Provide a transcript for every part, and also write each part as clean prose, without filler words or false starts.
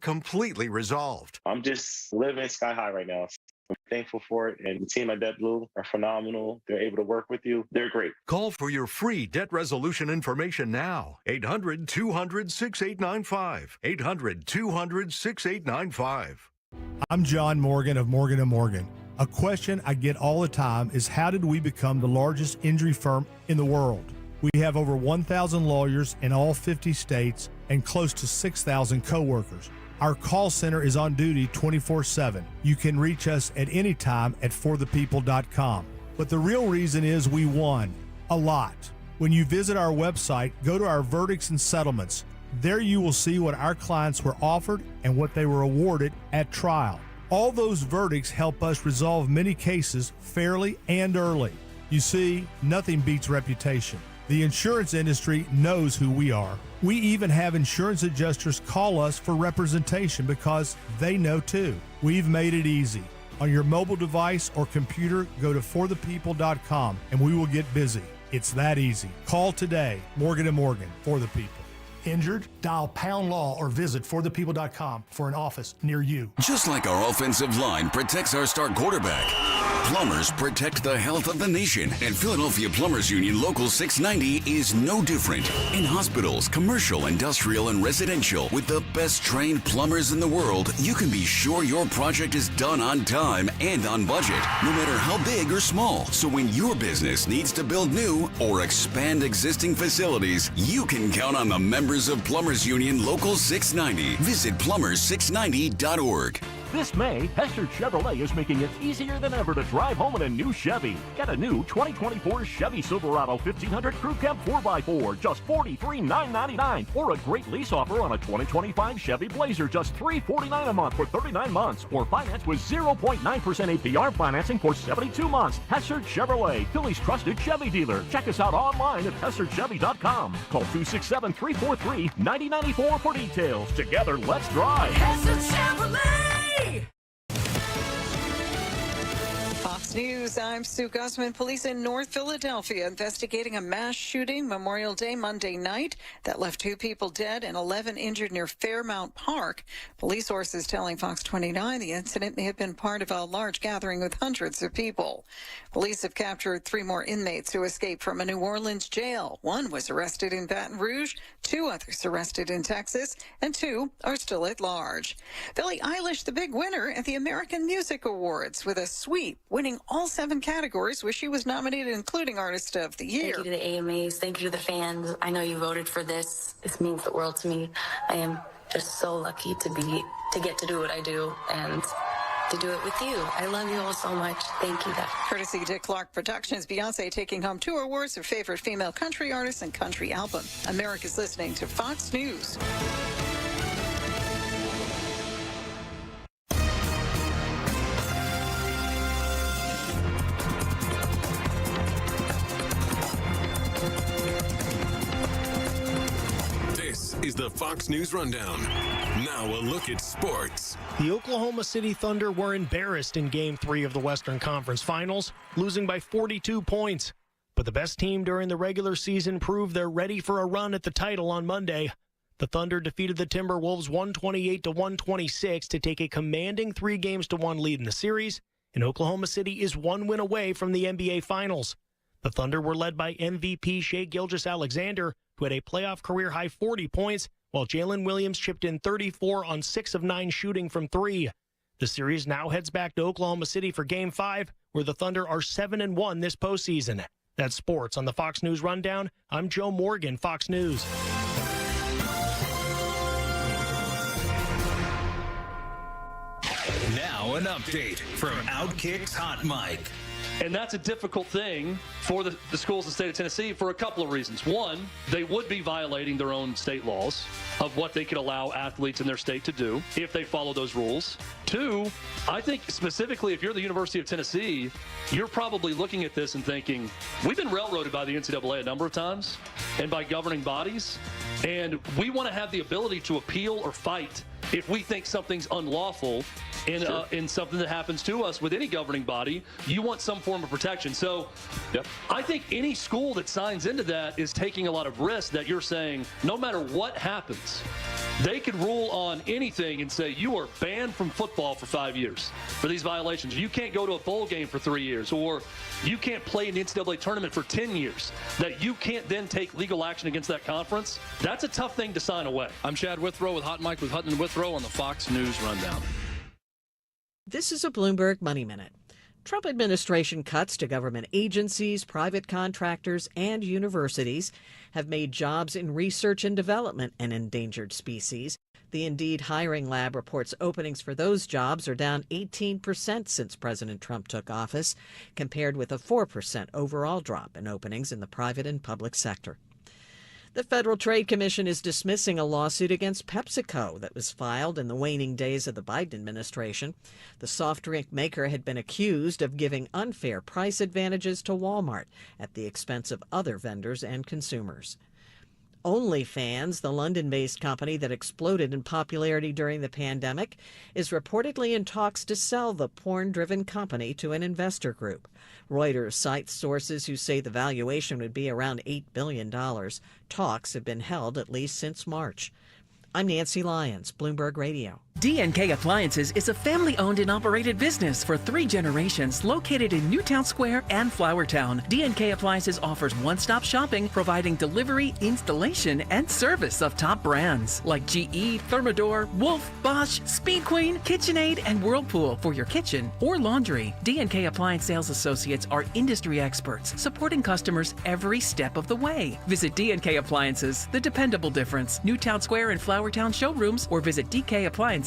completely resolved. I'm just living sky high right now. I'm thankful for it, and the team at JetBlue are phenomenal. They're able to work with you. They're great. Call for your free debt resolution information now. 800-200-6895. 800-200-6895. I'm John Morgan of Morgan & Morgan. A question I get all the time is, how did we become the largest injury firm in the world? We have over 1,000 lawyers in all 50 states and close to 6,000 coworkers. Our call center is on duty 24/7. You can reach us at any time at forthepeople.com. But the real reason is we won a lot. When you visit our website, go to our verdicts and settlements. There you will see what our clients were offered and what they were awarded at trial. All those verdicts help us resolve many cases fairly and early. You see, nothing beats reputation. The insurance industry knows who we are. We even have insurance adjusters call us for representation because they know too. We've made it easy. On your mobile device or computer, go to forthepeople.com and we will get busy. It's that easy. Call today. Morgan & Morgan, for the people. Injured? Dial pound law or visit forthepeople.com for an office near you. Just like our offensive line protects our star quarterback, plumbers protect the health of the nation. And Philadelphia Plumbers Union Local 690 is no different. In hospitals, commercial, industrial, and residential, with the best trained plumbers in the world, you can be sure your project is done on time and on budget, no matter how big or small. So when your business needs to build new or expand existing facilities, you can count on the members of Plumbers Union Local 690. Visit plumbers690.org. This May, Hester Chevrolet is making it easier than ever to drive home in a new Chevy. Get a new 2024 Chevy Silverado 1500 Crew Cab 4x4, just $43,999. Or a great lease offer on a 2025 Chevy Blazer, just $349 a month for 39 months. Or finance with 0.9% APR financing for 72 months. Hester Chevrolet, Philly's trusted Chevy dealer. Check us out online at HesterChevy.com. Call 267-343-9094 for details. Together, let's drive. Hester Chevrolet! Fox News, I'm Sue Guzman. Police in North Philadelphia investigating a mass shooting Memorial Day Monday night that left 2 people dead and 11 injured near Fairmount Park. Police sources telling Fox 29 the incident may have been part of a large gathering with hundreds of people. Police have captured 3 more inmates who escaped from a New Orleans jail. 1 was arrested in Baton Rouge, 2 others arrested in Texas, and 2 are still at large. Billie Eilish, the big winner at the American Music Awards, with a sweep, winning all 7 categories where she was nominated, including Artist of the Year. Thank you to the AMAs. Thank you to the fans. I know you voted for this. This means the world to me. I am just so lucky to get to do what I do and to do it with you. I love you all so much. Thank you, guys. Courtesy Dick Clark Productions, Beyonce taking home 2 awards for favorite female country artist and country album. America's listening to Fox News. Is the Fox News Rundown. Now a look at sports. The Oklahoma City Thunder were embarrassed in Game 3 of the Western Conference Finals, losing by 42 points. But the best team during the regular season proved they're ready for a run at the title on Monday. The Thunder defeated the Timberwolves 128-126 to take a commanding 3-1 lead in the series, and Oklahoma City is 1 win away from the NBA Finals. The Thunder were led by MVP Shai Gilgeous-Alexander, who had a playoff career-high 40 points, while Jalen Williams chipped in 34 on 6 of 9 shooting from 3. The series now heads back to Oklahoma City for Game 5, where the Thunder are 7-1 this postseason. That's sports on the Fox News Rundown. I'm Joe Morgan, Fox News. Now an update from Outkick's Hot Mic. And that's a difficult thing for the schools in the state of Tennessee for a couple of reasons. One, they would be violating their own state laws of what they could allow athletes in their state to do if they follow those rules. 2, I think specifically if you're the University of Tennessee, you're probably looking at this and thinking, we've been railroaded by the NCAA a number of times and by governing bodies, and we want to have the ability to appeal or fight if we think something's unlawful in something that happens to us with any governing body. You want some form of protection. So I think any school that signs into that is taking a lot of risk that you're saying, no matter what happens, They could rule on anything and say you are banned from football for 5 years for these violations. You can't go to a bowl game for 3 years, or you can't play in the NCAA tournament for 10 years. That you can't then take legal action against that conference. That's a tough thing to sign away. I'm Chad Withrow with Hot Mike with Hutton and Withrow on the Fox News Rundown. This is a Bloomberg Money Minute. Trump administration cuts to government agencies, private contractors, and universities have made jobs in research and development and endangered species. The Indeed hiring lab reports openings for those jobs are down 18% since President Trump took office, compared with a 4% overall drop in openings in the private and public sector. The Federal Trade Commission is dismissing a lawsuit against PepsiCo that was filed in the waning days of the Biden administration. The soft drink maker had been accused of giving unfair price advantages to Walmart at the expense of other vendors and consumers. OnlyFans, the London-based company that exploded in popularity during the pandemic, is reportedly in talks to sell the porn-driven company to an investor group. Reuters cites sources who say the valuation would be around $8 billion. Talks have been held at least since March. I'm Nancy Lyons, Bloomberg Radio. D&K Appliances is a family-owned and operated business for 3 generations located in Newtown Square and Flowertown. D&K Appliances offers one-stop shopping, providing delivery, installation, and service of top brands like GE, Thermador, Wolf, Bosch, Speed Queen, KitchenAid, and Whirlpool for your kitchen or laundry. D&K Appliance sales associates are industry experts, supporting customers every step of the way. Visit D&K Appliances, the dependable difference. Newtown Square and Flowertown showrooms, or visit DKAppliances.com.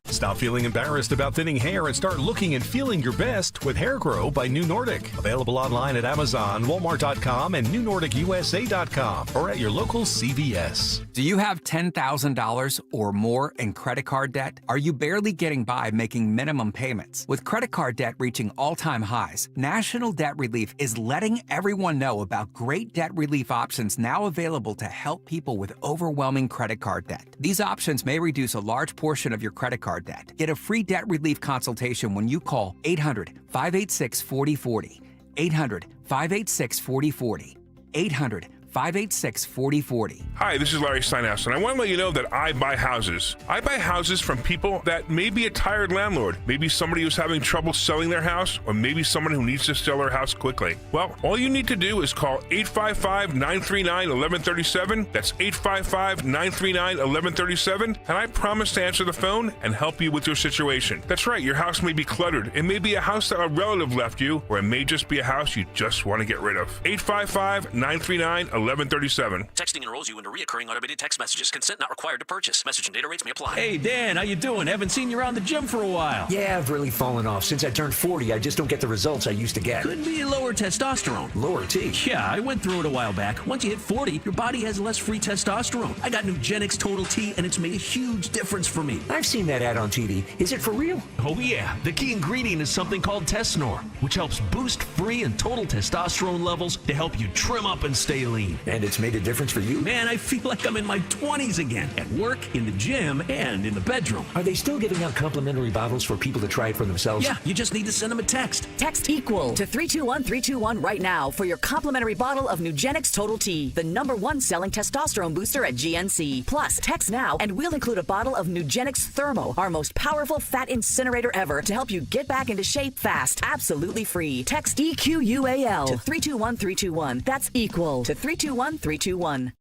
Stop feeling embarrassed about thinning hair and start looking and feeling your best with Hair Grow by New Nordic. Available online at Amazon, Walmart.com, and NewNordicUSA.com, or at your local CVS. Do you have $10,000 or more in credit card debt? Are you barely getting by making minimum payments? With credit card debt reaching all-time highs, National Debt Relief is letting everyone know about great debt relief options now available to help people with overwhelming credit card debt. These options may reduce a large portion of your credit card debt. Get a free debt relief consultation when you call 800-586-4040. 800-586-4040. 800-586-4040. Hi, this is Larry Steinhaus, and I want to let you know that I buy houses. I buy houses from people that may be a tired landlord, maybe somebody who's having trouble selling their house, or maybe someone who needs to sell their house quickly. Well, all you need to do is call 855-939-1137. That's 855-939-1137, and I promise to answer the phone and help you with your situation. That's right, your house may be cluttered. It may be a house that a relative left you, or it may just be a house you just want to get rid of. 855-939-1137. 1137. Texting enrolls you into reoccurring automated text messages. Consent not required to purchase. Message and data rates may apply. Hey, Dan, how you doing? Haven't seen you around the gym for a while. Yeah, I've really fallen off. Since I turned 40, I just don't get the results I used to get. Could be lower testosterone. Lower T? Yeah, I went through it a while back. Once you hit 40, your body has less free testosterone. I got Nugenix Total T, and it's made a huge difference for me. I've seen that ad on TV. Is it for real? Oh, yeah. The key ingredient is something called Tesnor, which helps boost free and total testosterone levels to help you trim up and stay lean. And it's made a difference for you? Man, I feel like I'm in my 20s again. At work, in the gym, and in the bedroom. Are they still giving out complimentary bottles for people to try it for themselves? Yeah, you just need to send them a text. Text EQUAL to 321-321 right now for your complimentary bottle of Nugenix Total T, the #1 selling testosterone booster at GNC. Plus, text now and we'll include a bottle of Nugenix Thermo, our most powerful fat incinerator ever, to help you get back into shape fast. Absolutely free. Text EQUAL to 321-321. That's EQUAL to 321-321.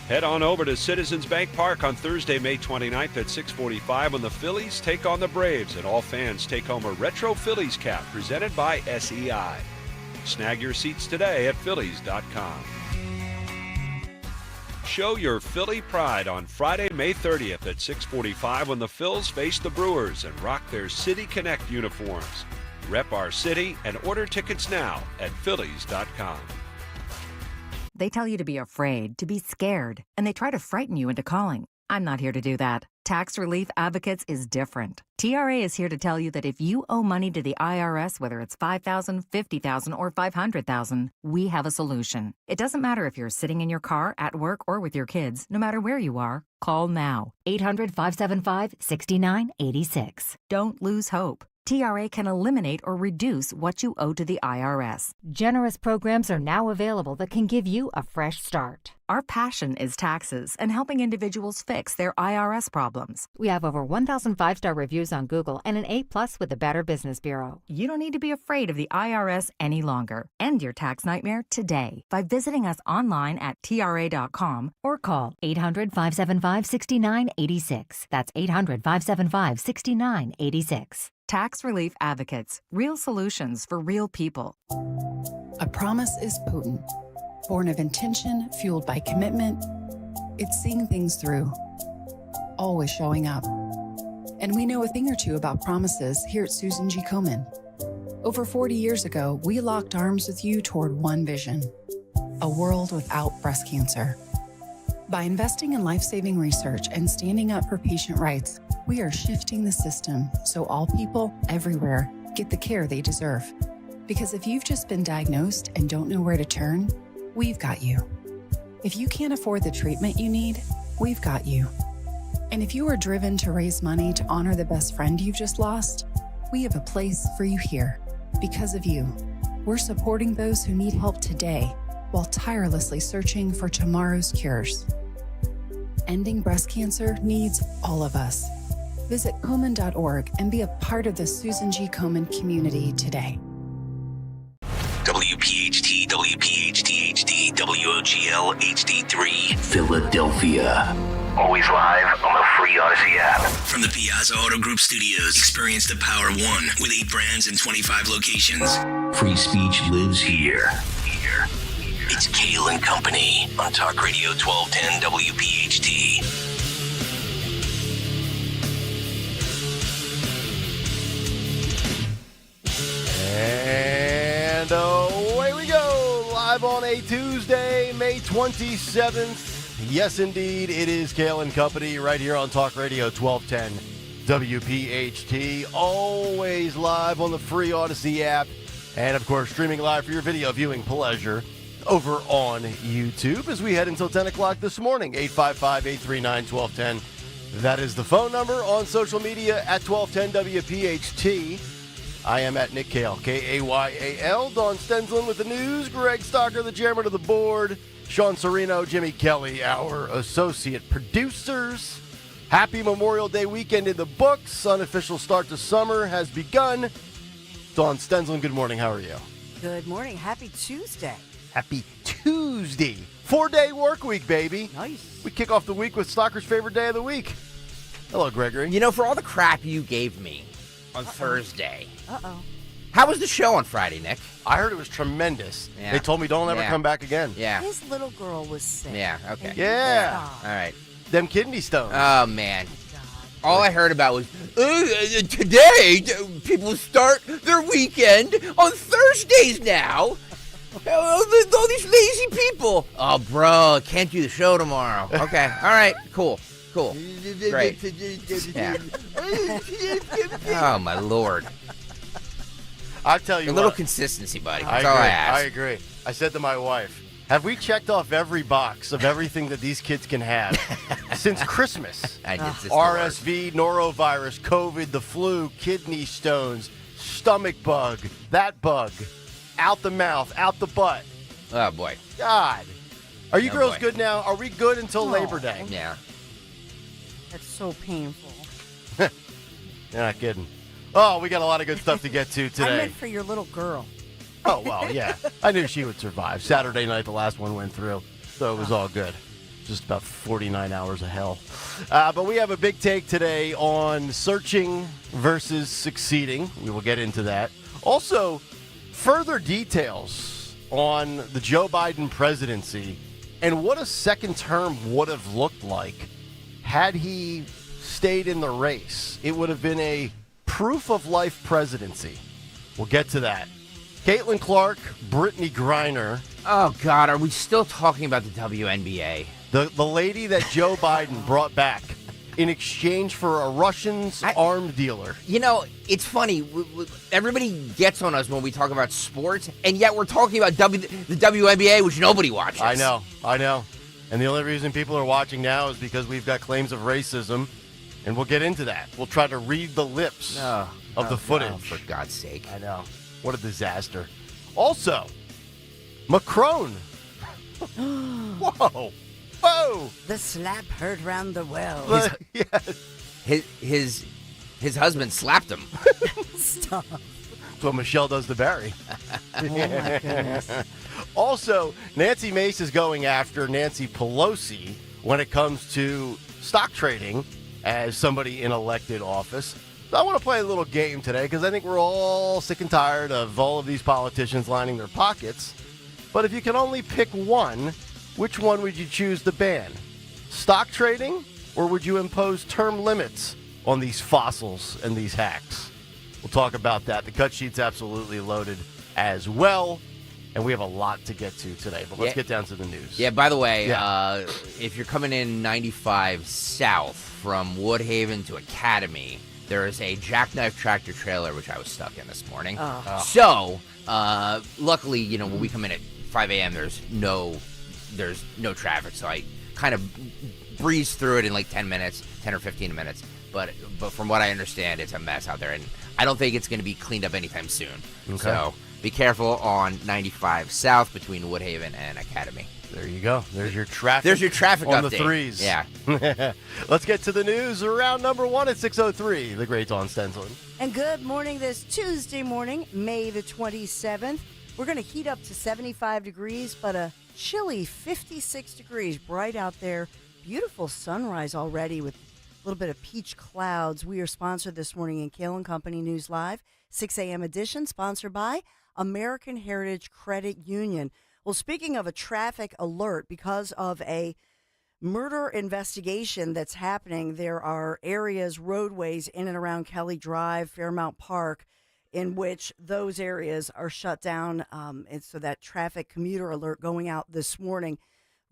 Head on over to Citizens Bank Park on Thursday, May 29th at 6:45 when the Phillies take on the Braves and all fans take home a retro Phillies cap presented by SEI. Snag your seats today at Phillies.com. Show your Philly pride on Friday, May 30th at 6:45 when the Phils face the Brewers and rock their City Connect uniforms. Rep our city and order tickets now at Phillies.com. They tell you to be afraid, to be scared, and they try to frighten you into calling. I'm not here to do that. Tax Relief Advocates is different. TRA is here to tell you that if you owe money to the IRS, whether it's $5,000, $50,000, or $500,000, we have a solution. It doesn't matter if you're sitting in your car, at work, or with your kids. No matter where you are, call now. 800-575-6986. Don't lose hope. TRA can eliminate or reduce what you owe to the IRS. Generous programs are now available that can give you a fresh start. Our passion is taxes and helping individuals fix their IRS problems. We have over 1,000 5-star reviews on Google and an A+ with the Better Business Bureau. You don't need to be afraid of the IRS any longer. End your tax nightmare today by visiting us online at TRA.com or call 800-575-6986. That's 800-575-6986. Tax Relief Advocates. Real solutions for real people. A promise is potent. Born of intention, fueled by commitment, it's seeing things through. Always showing up. And we know a thing or two about promises here at Susan G. Komen. Over 40 years ago, we locked arms with you toward one vision: a world without breast cancer. By investing in life-saving research and standing up for patient rights, we are shifting the system so all people everywhere get the care they deserve. Because if you've just been diagnosed and don't know where to turn, we've got you. If you can't afford the treatment you need, we've got you. And if you are driven to raise money to honor the best friend you've just lost, we have a place for you here. Because of you, we're supporting those who need help today while tirelessly searching for tomorrow's cures. Ending breast cancer needs all of us. Visit Komen.org and be a part of the Susan G. Komen community today. WPHT, WPHT HD, WOGL HD3, Philadelphia. Always live on the free Odyssey app. From the Piazza Auto Group Studios, experience the power of one with 8 brands and 25 locations. Free speech lives here. It's Kayal and Company on Talk Radio 1210 WPHT. And away we go, live on a Tuesday, May 27th. Yes, indeed, it is Kayal and Company right here on Talk Radio 1210 WPHT. Always live on the free Odyssey app. And, of course, streaming live for your video viewing pleasure over on YouTube as we head until 10 o'clock this morning. 855-839-1210. That is the phone number. On social media at 1210 WPHT. I am at Nick Kayal, K-A-Y-A-L. Don Stenslin with the news. Greg Stocker, the chairman of the board. Sean Serino, Jimmy Kelly, our associate producers. Happy Memorial Day weekend in the books. Unofficial start to summer has begun. Don Stenslin, good morning. How are you? Good morning. Happy Tuesday. Happy Tuesday. 4-day work week, baby. Nice. We kick off the week with Stocker's favorite day of the week. Hello, Gregory. You know, for all the crap you gave me on Thursday. How was the show on Friday, Nick? I heard it was tremendous. Yeah. They told me don't ever come back again. Yeah. His little girl was sick. Yeah, okay. Yeah. All right. Them kidney stones. Oh, man. All I heard about was, today, people start their weekend on Thursdays now. All these lazy people. Oh, bro, can't do the show tomorrow. Okay, all right, cool. Great. Yeah. Oh, my Lord. I'll tell you a little consistency, buddy. That's all I ask. I agree. I said to my wife, have we checked off every box of everything that these kids can have since Christmas? RSV, norovirus, COVID, the flu, kidney stones, stomach bug, that bug, out the mouth, out the butt. Oh, boy. God. Are you girls good now? Are we good until Labor Day? Yeah. That's so painful. You're not kidding. Oh, we got a lot of good stuff to get to today. I meant for your little girl. Oh, well, yeah. I knew she would survive. Saturday night, the last one went through, so it was all good. Just about 49 hours of hell. But we have a big take today on searching versus succeeding. We will get into that. Also, further details on the Joe Biden presidency and what a second term would have looked like had he stayed in the race. It would have been a proof-of-life presidency. We'll get to that. Caitlin Clark, Britney Griner. Oh, God, are we still talking about the WNBA? The lady that Joe Biden brought back in exchange for a Russian's arms dealer. You know, it's funny. Everybody gets on us when we talk about sports, and yet we're talking about the WNBA, which nobody watches. I know. And the only reason people are watching now is because we've got claims of racism And we'll get into that. We'll try to read the lips of the footage. No, for God's sake. I know. What a disaster. Also, Macron. Whoa. Whoa. The slap heard round the world. His husband slapped him. Stop. That's what Michelle does to Barry. Oh, my goodness. Also, Nancy Mace is going after Nancy Pelosi when it comes to stock trading as somebody in elected office. So I want to play a little game today because I think we're all sick and tired of all of these politicians lining their pockets. But if you can only pick one, which one would you choose to ban? Stock trading, or would you impose term limits on these fossils and these hacks? We'll talk about that. The cut sheet's absolutely loaded as well. And we have a lot to get to today, but let's get down to the news. Yeah, by the way, if you're coming in 95 south from Woodhaven to Academy, there is a jackknife tractor trailer, which I was stuck in this morning. So, luckily, when we come in at 5 a.m., there's no traffic, so I kind of breezed through it in like 10 or 15 minutes. But from what I understand, it's a mess out there, and I don't think it's going to be cleaned up anytime soon. Okay. So be careful on 95 south between Woodhaven and Academy. There you go. There's your traffic. There's your traffic on update. the threes. Yeah. Let's get to the news. Round number one at 6:03. The great Dawn Stenson. And good morning this Tuesday morning, May the 27th. We're going to heat up to 75 degrees, but a chilly 56 degrees. Bright out there. Beautiful sunrise already with a little bit of peach clouds. We are sponsored this morning in Kayal & Company News Live, 6 a.m. edition, sponsored by American Heritage Credit Union. Well, speaking of a traffic alert, because of a murder investigation that's happening, there are areas, roadways in and around Kelly Drive, Fairmount Park, in which those areas are shut down. And so that traffic commuter alert going out this morning,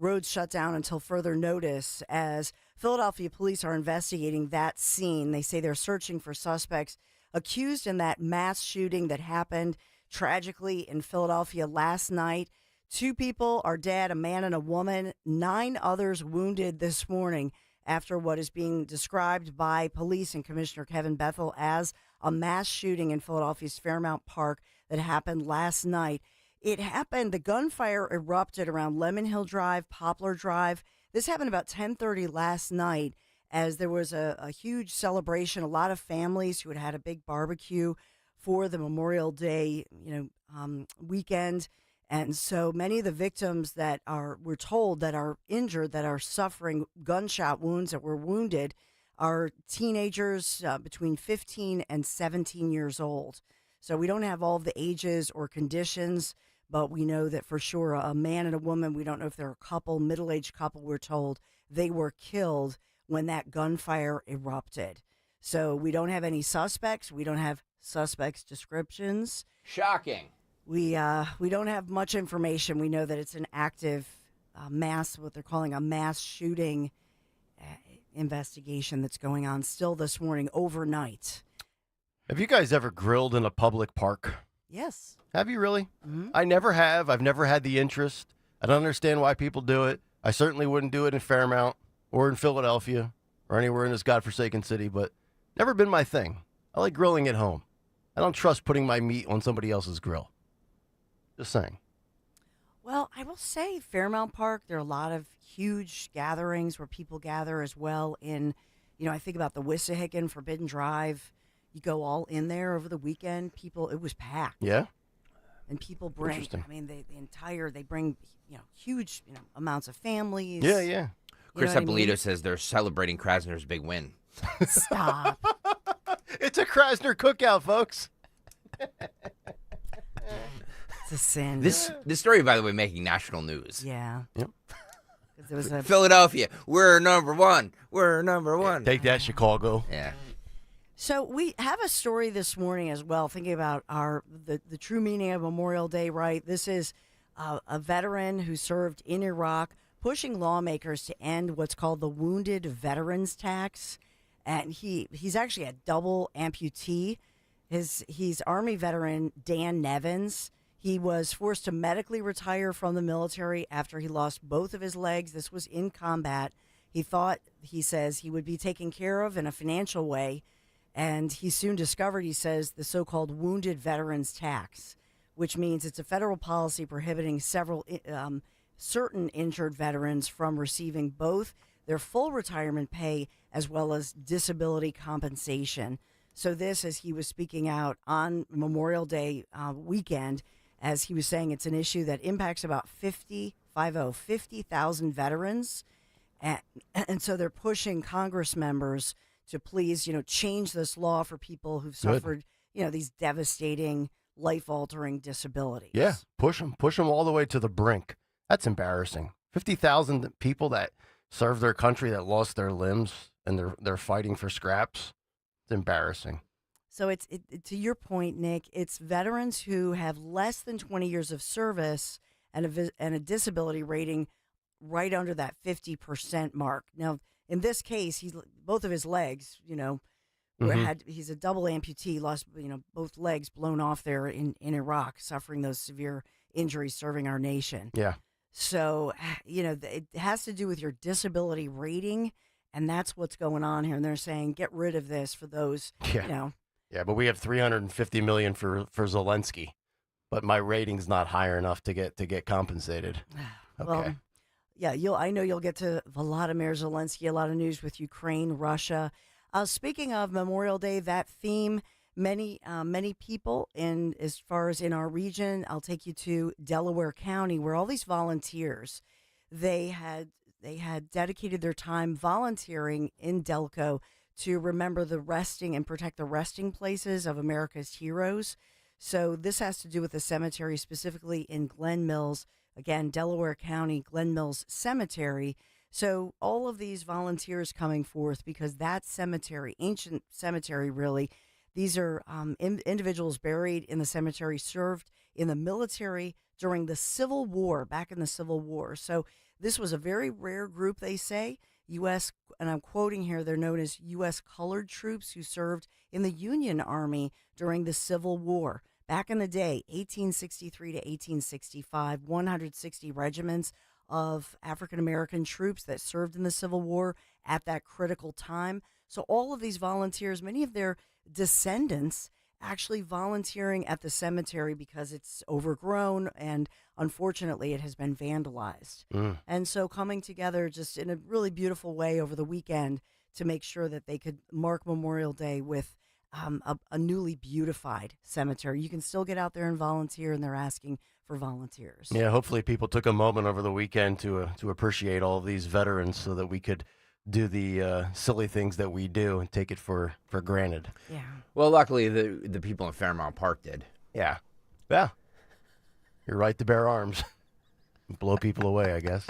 roads shut down until further notice as Philadelphia police are investigating that scene. They say they're searching for suspects accused in that mass shooting that happened tragically in Philadelphia last night. 2 people are dead, a man and a woman, 9 others wounded this morning after what is being described by police and Commissioner Kevin Bethel as a mass shooting in Philadelphia's Fairmount Park that happened last night. It happened, the gunfire erupted around Lemon Hill Drive, Poplar Drive. This happened about 10:30 last night as there was a huge celebration. A lot of families who had a big barbecue for the Memorial Day, weekend. And so many of the victims that we're told that are injured, that are suffering gunshot wounds, that were wounded, are teenagers between 15 and 17 years old. So we don't have all of the ages or conditions, but we know that for sure a man and a woman, we don't know if they're a couple, middle-aged couple, we're told, they were killed when that gunfire erupted. So we don't have any suspects. We don't have suspects' descriptions. Shocking. We don't have much information. We know that it's an active mass, what they're calling a mass shooting investigation that's going on still this morning overnight. Have you guys ever grilled in a public park? Yes. Have you really? Mm-hmm. I never have. I've never had the interest. I don't understand why people do it. I certainly wouldn't do it in Fairmount or in Philadelphia or anywhere in this godforsaken city, but never been my thing. I like grilling at home. I don't trust putting my meat on somebody else's grill. Just saying. Well, I will say Fairmount Park, there are a lot of huge gatherings where people gather as well in, I think about the Wissahickon Forbidden Drive. You go all in there over the weekend. It was packed. Yeah. And people bring, they bring, huge, amounts of families. Yeah, yeah. Chris Apolito says they're celebrating Krasner's big win. Stop. It's a Krasner cookout, folks. It's a sin. This story, by the way, making national news. Yeah. Yep. There was Philadelphia, we're number one. We're number one. Take that, Chicago. Yeah. So we have a story this morning as well, thinking about the true meaning of Memorial Day, right? This is a veteran who served in Iraq, pushing lawmakers to end what's called the Wounded Veterans Tax. And he's actually a double amputee. He's Army veteran Dan Nevins. He was forced to medically retire from the military after he lost both of his legs. This was in combat. he thought, he says, he would be taken care of in a financial way. And he soon discovered, he says, the so-called wounded veterans tax, which means it's a federal policy prohibiting certain injured veterans from receiving both their full retirement pay as well as disability compensation. So this, as he was speaking out on Memorial Day weekend, as he was saying, it's an issue that impacts about 50,000 veterans. And so they're pushing Congress members to please, change this law for people who've suffered, these devastating, life-altering disabilities. Yeah, push them all the way to the brink. That's embarrassing. 50,000 people that served their country that lost their limbs and they're fighting for scraps. It's embarrassing. So it's to your point, Nick, it's veterans who have less than 20 years of service and a disability rating right under that 50% mark. Now, in this case, both of his legs, he's a double amputee, lost, both legs blown off there in Iraq, suffering those severe injuries serving our nation. Yeah. So, it has to do with your disability rating, and that's what's going on here. And they're saying, get rid of this for those, Yeah, but we have $350 million for Zelensky, but my rating's not higher enough to get compensated. Okay. Well, yeah, I know you'll get to Volodymyr Zelensky, a lot of news with Ukraine, Russia. Speaking of Memorial Day, that theme, many people as far as in our region, I'll take you to Delaware County, where all these volunteers, they had dedicated their time volunteering in Delco to remember the resting and protect the resting places of America's heroes. So this has to do with the cemetery, specifically in Glen Mills, again, Delaware County, Glen Mills Cemetery. So all of these volunteers coming forth because that cemetery, ancient cemetery really, these are individuals buried in the cemetery, served in the military during the Civil War, back in the Civil War. So this was a very rare group, they say. U.S., and I'm quoting here, they're known as U.S. colored troops who served in the Union Army during the Civil War. Back in the day, 1863 to 1865, 160 regiments of African-American troops that served in the Civil War at that critical time. So all of these volunteers, many of their descendants actually volunteering at the cemetery because it's overgrown and unfortunately it has been vandalized. And so coming together just in a really beautiful way over the weekend to make sure that they could mark Memorial Day with a newly beautified cemetery. You can still get out there and volunteer, and they're asking for volunteers. Yeah, hopefully people took a moment over the weekend to appreciate all of these veterans so that we could do the silly things that we do and take it for granted. Yeah. Well, luckily the people in Fairmount Park did. Yeah. Yeah. You're right to bear arms. Blow people away, I guess.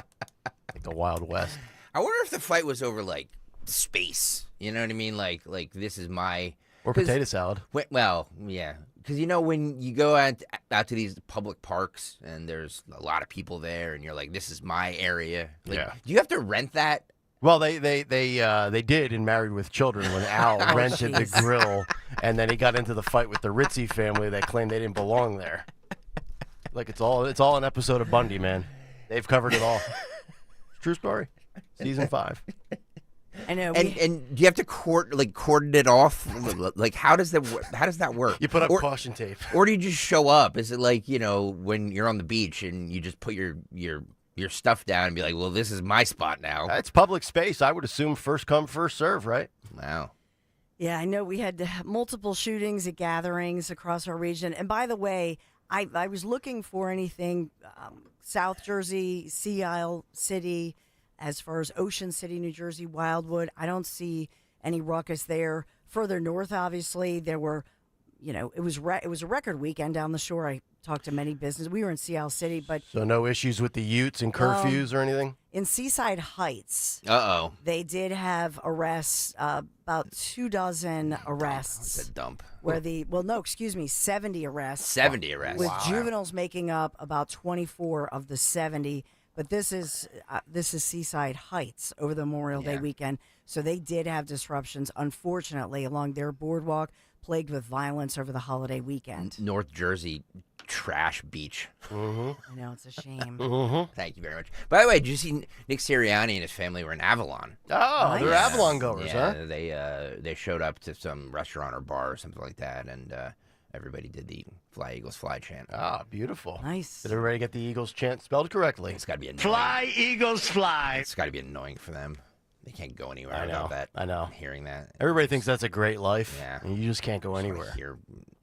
Like the Wild West. I wonder if the fight was over, like, space. You know what I mean? Like this is my... Or potato salad. Well, yeah. Because, when you go out to these public parks and there's a lot of people there and you're like, this is my area. Like, yeah. Do you have to rent that? Well, they did in Married with Children when Al rented the grill, and then he got into the fight with the Ritzy family that claimed they didn't belong there. Like it's all an episode of Bundy, man. They've covered it all. True story. Season 5. I know. And do you have to cordon it off? Like how does that work? You put up caution tape, or do you just show up? Is it like when you're on the beach and you just put your stuff down and be like, well, this is my spot now? It's public space. I would assume first come, first serve, right? Wow. Yeah, I know we had multiple shootings at gatherings across our region. And by the way, I was looking for anything South Jersey, Sea Isle City, as far as Ocean City, New Jersey, Wildwood. I don't see any ruckus there. Further north, obviously, there were, it was a record weekend down the shore. I talked to many businesses. We were in Sea Isle City, but... So no issues with the Utes and curfews or anything? In Seaside Heights, they did have arrests, about 24 arrests. That's a dump. 70 arrests. 70 arrests. With juveniles making up about 24 of the 70. But this is Seaside Heights over the Memorial Day weekend. So they did have disruptions, unfortunately, along their boardwalk, plagued with violence over the holiday weekend. North Jersey trash beach. I know, it's a shame. Thank you very much. By the way, did you see Nick Sirianni and his family were in Avalon? Oh, they're Avalon goers, huh? They showed up to some restaurant or bar or something like that, and everybody did the Fly Eagles Fly chant. Ah, beautiful. Nice. Did everybody get the Eagles chant spelled correctly? It's got to be annoying. Fly, Eagles, fly. It's got to be annoying for them. They can't go anywhere I know. without that. I know. Hearing that. Everybody thinks that's a great life. Yeah. And you just can't go anywhere.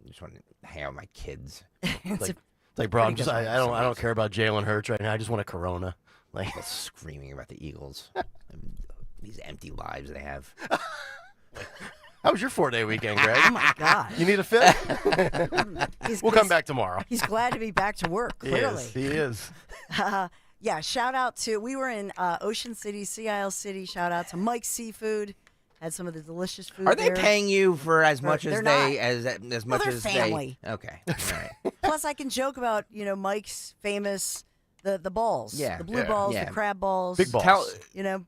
Just want to hang out with my kids. It's like, bro, I don't care about Jalen Hurts right now. I just want a Corona. Like screaming about the Eagles. These empty lives they have. How was your 4-day weekend, Greg? Oh, my God. You need a fit? We'll come back tomorrow. He's glad to be back to work, clearly. He is. Yeah, shout out to, we were in Ocean City, Sea Isle City. Shout out to Mike's Seafood. Had some of the delicious food Are they there. paying you for as much They're as not. they as much they're as family. they? Okay, all right. Plus, I can joke about Mike's famous the balls, the blue balls, the crab balls, big balls.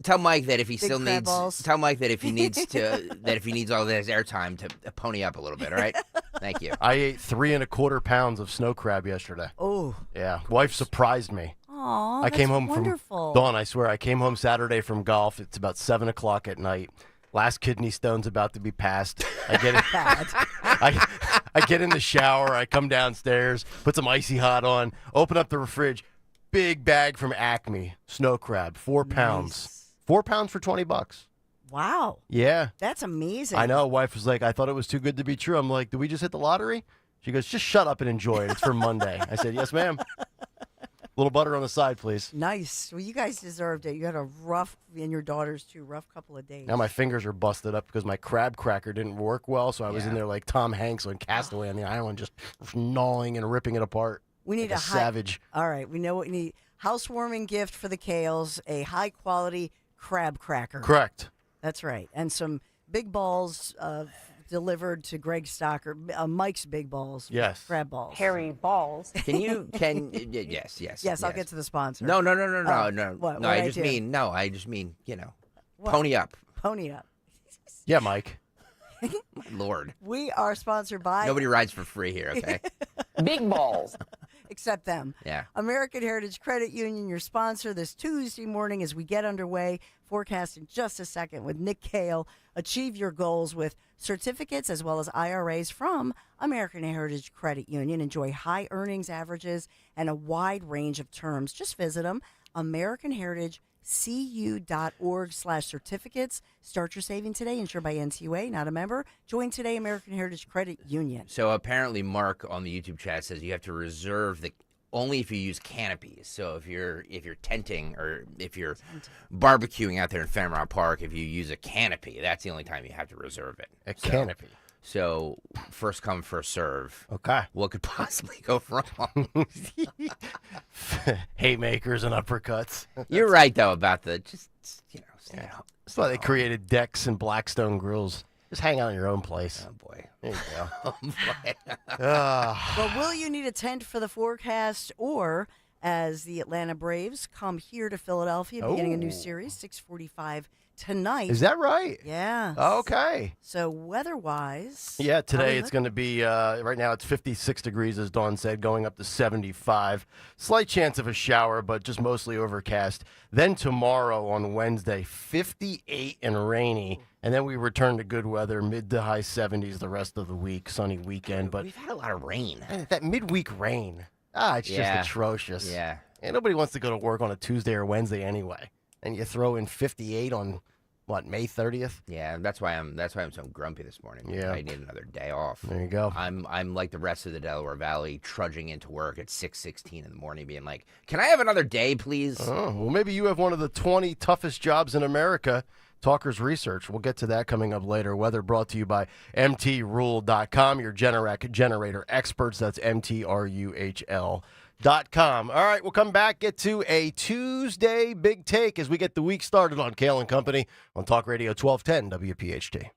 Tell Mike that if he big still crab needs. balls. Tell Mike that if he needs to if he needs all this airtime to pony up a little bit. All right. Thank you. I ate 3.25 pounds of snow crab yesterday. Oh. Yeah, wife surprised me. Aw, I came home wonderful. from Dawn. I swear, I came home Saturday from golf. It's about 7:00 at night. Last kidney stone's about to be passed. I get it. I get in the shower. I come downstairs, put some icy hot on, open up the fridge. Big bag from Acme, snow crab, 4 pounds. 4 pounds for $20. Wow. Yeah. That's amazing. I know. Wife was like, I thought it was too good to be true. I'm like, did we just hit the lottery? She goes, just shut up and enjoy it. It's for Monday. I said, yes, ma'am. Little butter on the side, please. Nice. Well, you guys deserved it. You had a rough, and your daughters too, rough couple of days. Now my fingers are busted up because my crab cracker didn't work well, so I was in there like Tom Hanks on Castaway on the island, just gnawing and ripping it apart. We need like a savage. All right, we know what we need. Housewarming gift for the Kayals, a high-quality crab cracker. Correct. That's right. And some big balls delivered to Greg Stocker, Mike's big balls. Yes. Crab balls. Hairy balls. Yes. Yes, I'll get to the sponsor. No. What I just mean, pony up. Pony up. Yeah, Mike. My Lord. We are sponsored by... Nobody rides for free here, okay? Big balls. Except them. Yeah. American Heritage Credit Union, your sponsor this Tuesday morning as we get underway. Forecast in just a second with Nick Kayal. Achieve your goals with certificates as well as IRAs from American Heritage Credit Union. Enjoy high earnings averages and a wide range of terms. Just visit them, AmericanHeritageCU.org/certificates. Start your saving today. Insured by NCUA, not a member. Join today, American Heritage Credit Union. So apparently Mark on the YouTube chat says you have to reserve only if you use canopies. So if you're tenting or if you're barbecuing out there in Fairmount Park, if you use a canopy, that's the only time you have to reserve it. Canopy. So first come, first serve. Okay. What could possibly go wrong? Haymakers and uppercuts. You're right though about the That's why they created decks and Blackstone grills. Just hang out in your own place. Oh boy. There you go. Oh boy. Well, will you need a tent for the forecast, or as the Atlanta Braves come here to Philadelphia, beginning a new series, 6:45 tonight. Is that right? Yeah. Okay. So weather-wise. Yeah, today it's going to be, right now it's 56 degrees, as Dawn said, going up to 75. Slight chance of a shower, but just mostly overcast. Then tomorrow on Wednesday, 58 and rainy. And then we return to good weather, mid to high 70s the rest of the week, sunny weekend. But we've had a lot of rain. That midweek rain, it's just atrocious. Yeah. And nobody wants to go to work on a Tuesday or Wednesday anyway. And you throw in 58 on, May 30th? Yeah, that's why I'm so grumpy this morning. Yeah. I need another day off. There you go. I'm like the rest of the Delaware Valley, trudging into work at 6:16 in the morning, being like, "Can I have another day, please?" Oh, well, maybe you have one of the 20 toughest jobs in America. Talkers Research. We'll get to that coming up later. Weather brought to you by MTRule.com, your generator experts. That's MTRUHL.com. All right, we'll come back, get to a Tuesday big take as we get the week started on Kayal and Company on Talk Radio 1210 WPHT.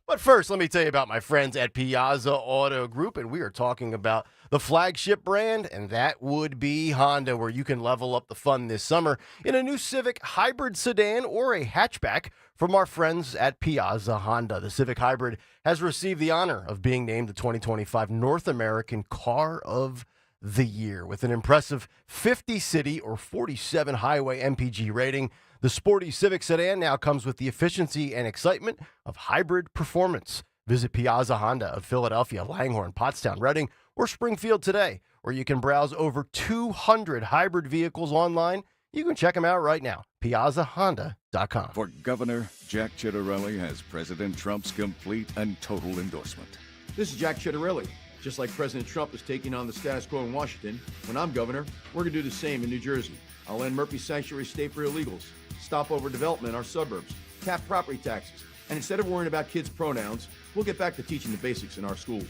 But first, let me tell you about my friends at Piazza Auto Group, and we are talking about the flagship brand, and that would be Honda, where you can level up the fun this summer in a new Civic hybrid sedan or a hatchback from our friends at Piazza Honda. The Civic Hybrid has received the honor of being named the 2025 North American Car of the Year with an impressive 50 city or 47 highway MPG rating. The sporty Civic sedan now comes with the efficiency and excitement of hybrid performance. Visit Piazza Honda of Philadelphia, Langhorne, Pottstown, Reading, or Springfield today, where you can browse over 200 hybrid vehicles online. You can check them out right now, piazzahonda.com. For Governor, Jack Ciattarelli has President Trump's complete and total endorsement. This is Jack Ciattarelli. Just like President Trump is taking on the status quo in Washington, when I'm governor, we're going to do the same in New Jersey. I'll end Murphy Sanctuary State for illegals, stop overdevelopment in our suburbs, cap property taxes, and instead of worrying about kids' pronouns, we'll get back to teaching the basics in our schools.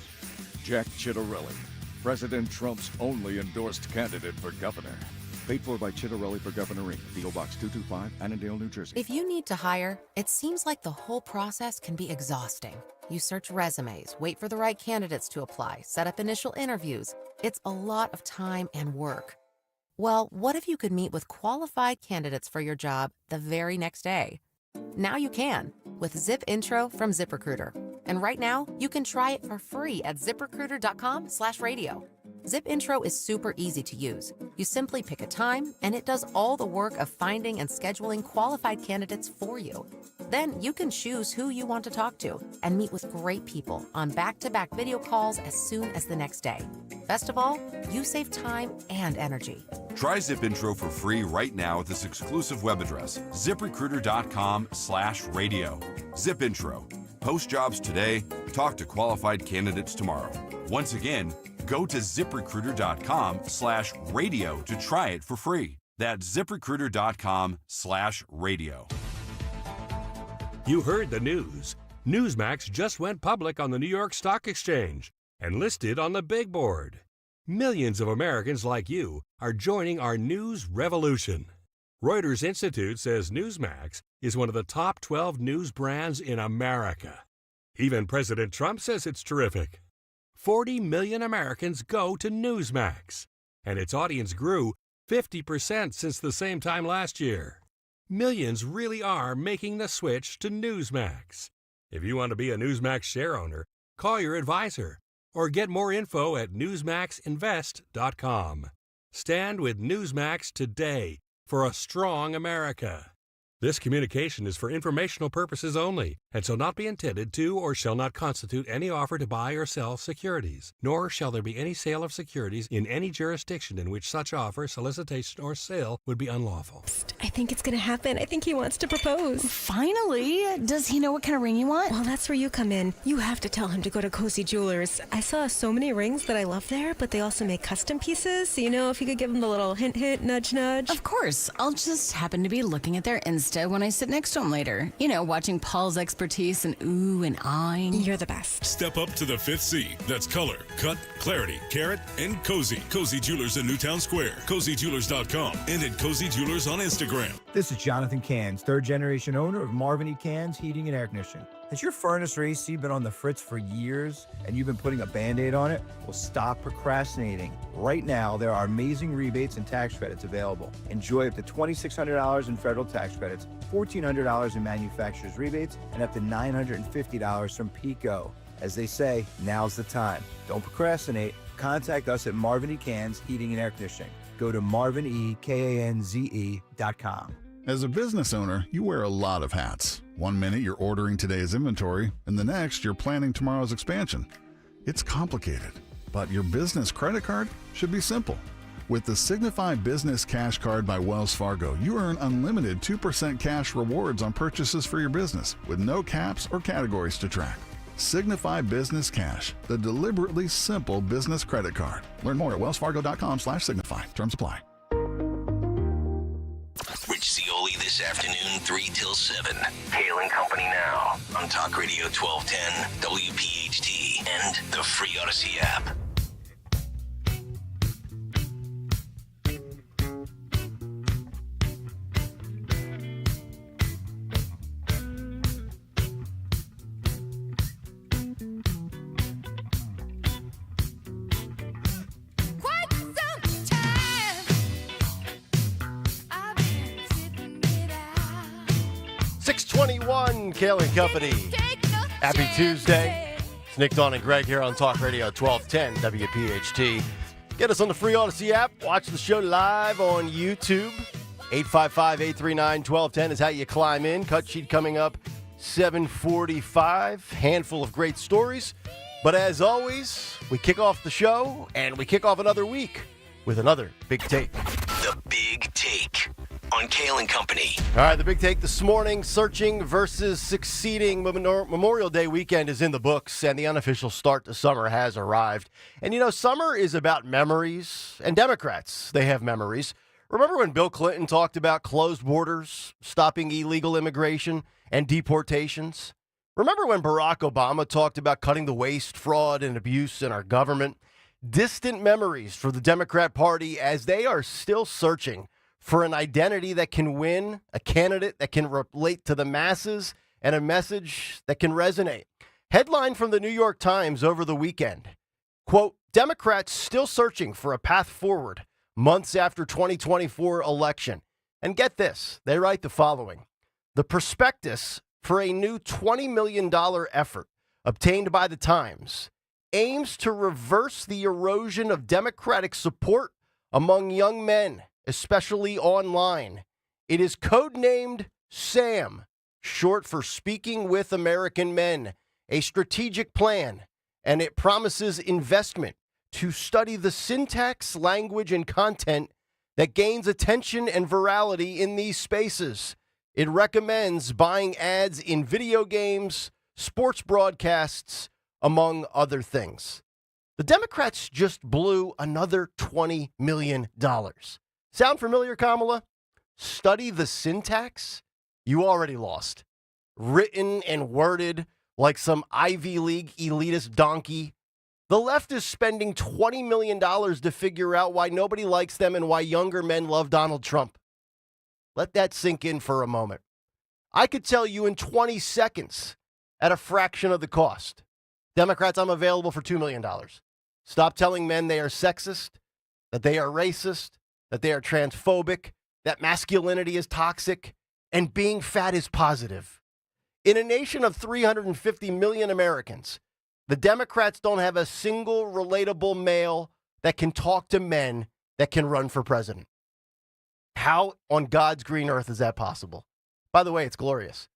Jack Ciattarelli, President Trump's only endorsed candidate for governor. Paid for by Ciattarelli for Governor Inc., P.O. Box 225, Annandale, New Jersey. If you need to hire, it seems like the whole process can be exhausting. You search resumes, wait for the right candidates to apply, set up initial interviews. It's a lot of time and work. Well, what if you could meet with qualified candidates for your job the very next day? Now you can with Zip Intro from ZipRecruiter. And right now, you can try it for free at ziprecruiter.com/radio. Zip Intro is super easy to use. You simply pick a time, and it does all the work of finding and scheduling qualified candidates for you. Then you can choose who you want to talk to and meet with great people on back-to-back video calls as soon as the next day. Best of all, you save time and energy. Try Zip Intro for free right now at this exclusive web address, ziprecruiter.com/radio. Zip Intro. Post jobs today, talk to qualified candidates tomorrow. Once again, go to ziprecruiter.com/radio to try it for free. That's ziprecruiter.com/radio. You heard the news. Newsmax just went public on the New York Stock Exchange and listed on the big board. Millions of Americans like you are joining our news revolution. Reuters Institute says Newsmax is one of the top 12 news brands in America. Even President Trump says it's terrific. 40 million Americans go to Newsmax, and its audience grew 50% since the same time last year. Millions really are making the switch to Newsmax. If you want to be a Newsmax share owner, call your advisor or get more info at newsmaxinvest.com. Stand with Newsmax today for a strong America. This communication is for informational purposes only and shall not be intended to or shall not constitute any offer to buy or sell securities, nor shall there be any sale of securities in any jurisdiction in which such offer, solicitation, or sale would be unlawful. I think it's going to happen. I think he wants to propose. Finally! Does he know what kind of ring you want? Well, that's where you come in. You have to tell him to go to Cozy Jewelers. I saw so many rings that I love there, but they also make custom pieces. So, if you could give him the little hint, hint, nudge, nudge. Of course. I'll just happen to be looking at their Insta when I sit next to him later. Watching Paul's expertise and ooh and ahhing. You're the best. Step up to the 5th C. That's color, cut, clarity, carat, and cozy. Cozy Jewelers in Newtown Square. CozyJewelers.com and at Cozy Jewelers on Instagram. This is Jonathan Cans, third-generation owner of Marvin E. Cans Heating and Air Conditioning. Has your furnace or AC been on the fritz for years and you've been putting a Band-Aid on it? Well, stop procrastinating. Right now, there are amazing rebates and tax credits available. Enjoy up to $2,600 in federal tax credits, $1,400 in manufacturer's rebates, and up to $950 from PECO. As they say, now's the time. Don't procrastinate. Contact us at Marvin E. Cans Heating and Air Conditioning. Go to marvinekanze.com. As a business owner, you wear a lot of hats. One minute you're ordering today's inventory, and the next you're planning tomorrow's expansion. It's complicated, but your business credit card should be simple. With the Signify Business Cash Card by Wells Fargo, you earn unlimited 2% cash rewards on purchases for your business with no caps or categories to track. Signify Business Cash, the deliberately simple business credit card. Learn more at wellsfargo.com/signify. Terms apply. Rich Cioli this afternoon, 3 till 7. Kayal and Company now on Talk Radio 1210, WPHT, and the free Odyssey app. 8:21, Kayal and Company. Happy Tuesday. It's Nick, Dawn, and Greg here on Talk Radio 1210 WPHT. Get us on the free Odyssey app. Watch the show live on YouTube. 855-839-1210 is how you climb in. Cut sheet coming up 7:45. Handful of great stories. But as always, we kick off the show and we kick off another week with another Big Take. The Big Take on Kayal and Company. All right, the Big Take this morning, searching versus succeeding. Memorial Day weekend is in the books, and the unofficial start to summer has arrived. And you know, summer is about memories, and Democrats, they have memories. Remember when Bill Clinton talked about closed borders, stopping illegal immigration, and deportations? Remember when Barack Obama talked about cutting the waste, fraud, and abuse in our government? Distant memories for the Democrat Party as they are still searching for an identity that can win, a candidate that can relate to the masses, and a message that can resonate. Headline from the New York Times over the weekend. Quote, Democrats still searching for a path forward months after 2024 election. And get this, they write the following. The prospectus for a new $20 million effort obtained by the Times aims to reverse the erosion of Democratic support among young men, especially online. It is codenamed SAM, short for Speaking with American Men, a strategic plan, and it promises investment to study the syntax, language, and content that gains attention and virality in these spaces. It recommends buying ads in video games, sports broadcasts, among other things. The Democrats just blew another $20 million. Sound familiar, Kamala? Study the syntax? You already lost. Written and worded like some Ivy League elitist donkey. The left is spending $20 million to figure out why nobody likes them and why younger men love Donald Trump. Let that sink in for a moment. I could tell you in 20 seconds at a fraction of the cost. Democrats, I'm available for $2 million. Stop telling men they are sexist, that they are racist, that they are transphobic, that masculinity is toxic, and being fat is positive. In a nation of 350 million Americans, the Democrats don't have a single relatable male that can talk to men that can run for president. How on God's green earth is that possible? By the way, it's glorious.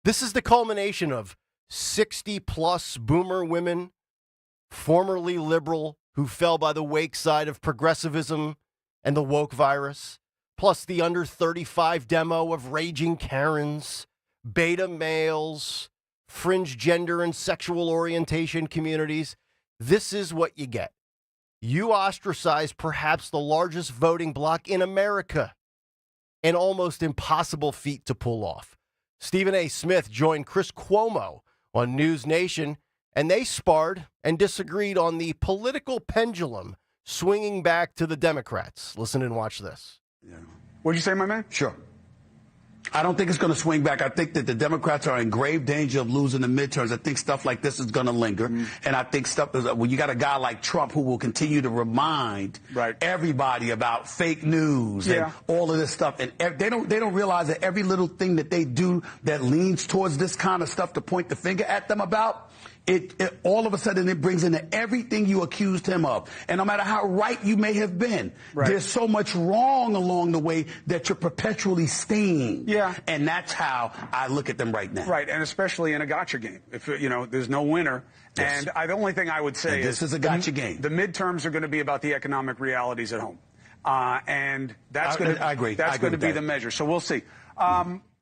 This is the culmination of 60-plus boomer women, formerly liberal, who fell by the wayside of progressivism and the woke virus, plus the under 35 demo of raging Karens, beta males, fringe gender and sexual orientation communities. This is what you get. You ostracize perhaps the largest voting bloc in America. An almost impossible feat to pull off. Stephen A. Smith joined Chris Cuomo on News Nation, and they sparred and disagreed on the political pendulum swinging back to the Democrats. Listen and watch this. Yeah. What'd you say, my man? Sure. I don't think it's going to swing back. I think that the Democrats are in grave danger of losing the midterms. I think stuff like this is going to linger. And I think when you got a guy like Trump who will continue to remind everybody about fake news and all of this stuff. And they don't realize that every little thing that they do that leans towards this kind of stuff to point the finger at them about, it all of a sudden it brings into everything you accused him of. And no matter how right you may have been, there's so much wrong along the way that you're perpetually stained. Yeah. And that's how I look at them right now. Right, and especially in a gotcha game. If there's no winner. Yes. And the only thing I would say this is a gotcha game. The midterms are going to be about the economic realities at home. And that's going to I agree. That's going to be the measure. So we'll see.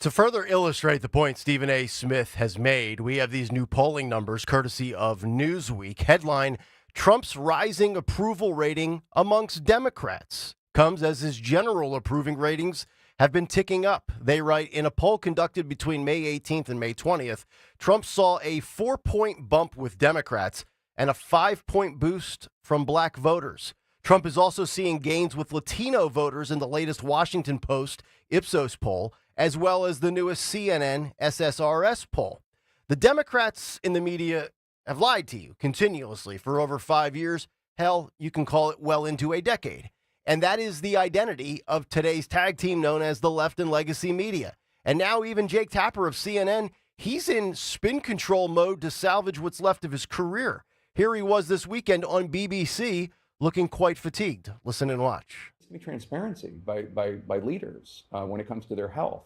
To further illustrate the point Stephen A. Smith has made, we have these new polling numbers courtesy of Newsweek. Headline, Trump's rising approval rating amongst Democrats comes as his general approving ratings have been ticking up. They write, in a poll conducted between May 18th and May 20th, Trump saw a 4-point bump with Democrats and a 5-point boost from black voters. Trump is also seeing gains with Latino voters in the latest Washington Post Ipsos poll, as well as the newest CNN SSRS poll. The Democrats in the media have lied to you continuously for over 5 years. Hell, you can call it well into a decade. And that is the identity of today's tag team known as the left and legacy media. And now even Jake Tapper of CNN, he's in spin control mode to salvage what's left of his career. Here he was this weekend on BBC looking quite fatigued. Listen and watch. Be transparency by leaders when it comes to their health.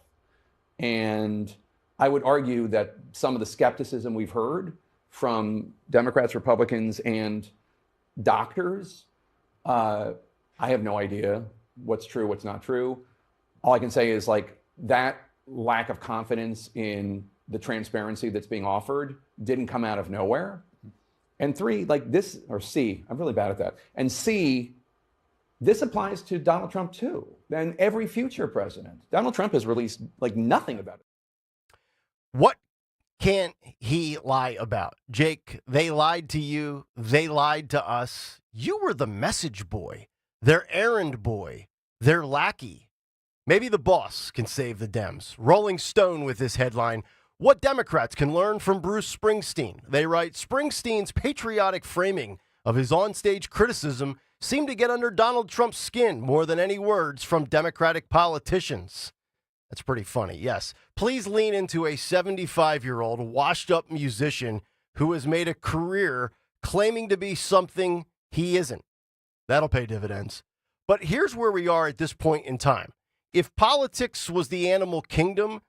And I would argue that some of the skepticism we've heard from Democrats, Republicans, and doctors, I have no idea what's true, what's not true. All I can say is like that lack of confidence in the transparency that's being offered didn't come out of nowhere. And three, like this, or C, I'm really bad at that. And C, this applies to Donald Trump too, and every future president. Donald Trump has released like nothing about it. What can't he lie about? Jake, they lied to you. They lied to us. You were the message boy, their errand boy, their lackey. Maybe the boss can save the Dems. Rolling Stone with this headline, what Democrats can learn from Bruce Springsteen. They write, Springsteen's patriotic framing of his onstage criticism seemed to get under Donald Trump's skin more than any words from Democratic politicians. That's pretty funny, yes. Please lean into a 75-year-old washed-up musician who has made a career claiming to be something he isn't. That'll pay dividends. But here's where we are at this point in time. If politics was the animal kingdom,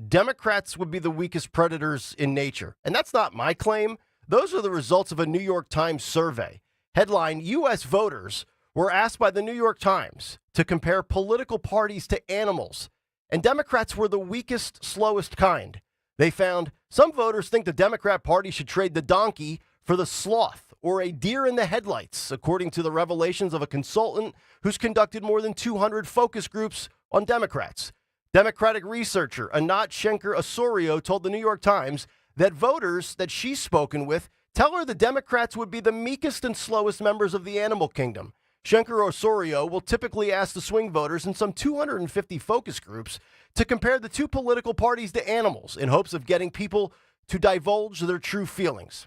Democrats would be the weakest predators in nature. And that's not my claim. Those are the results of a New York Times survey. Headline, U.S. voters were asked by the New York Times to compare political parties to animals. And Democrats were the weakest, slowest kind. They found some voters think the Democrat Party should trade the donkey for the sloth or a deer in the headlights, according to the revelations of a consultant who's conducted more than 200 focus groups on Democrats. Democratic researcher Anat Shenker-Osorio told the New York Times that voters that she's spoken with tell her the Democrats would be the meekest and slowest members of the animal kingdom. Shenker-Osorio will typically ask the swing voters in some 250 focus groups to compare the two political parties to animals in hopes of getting people to divulge their true feelings.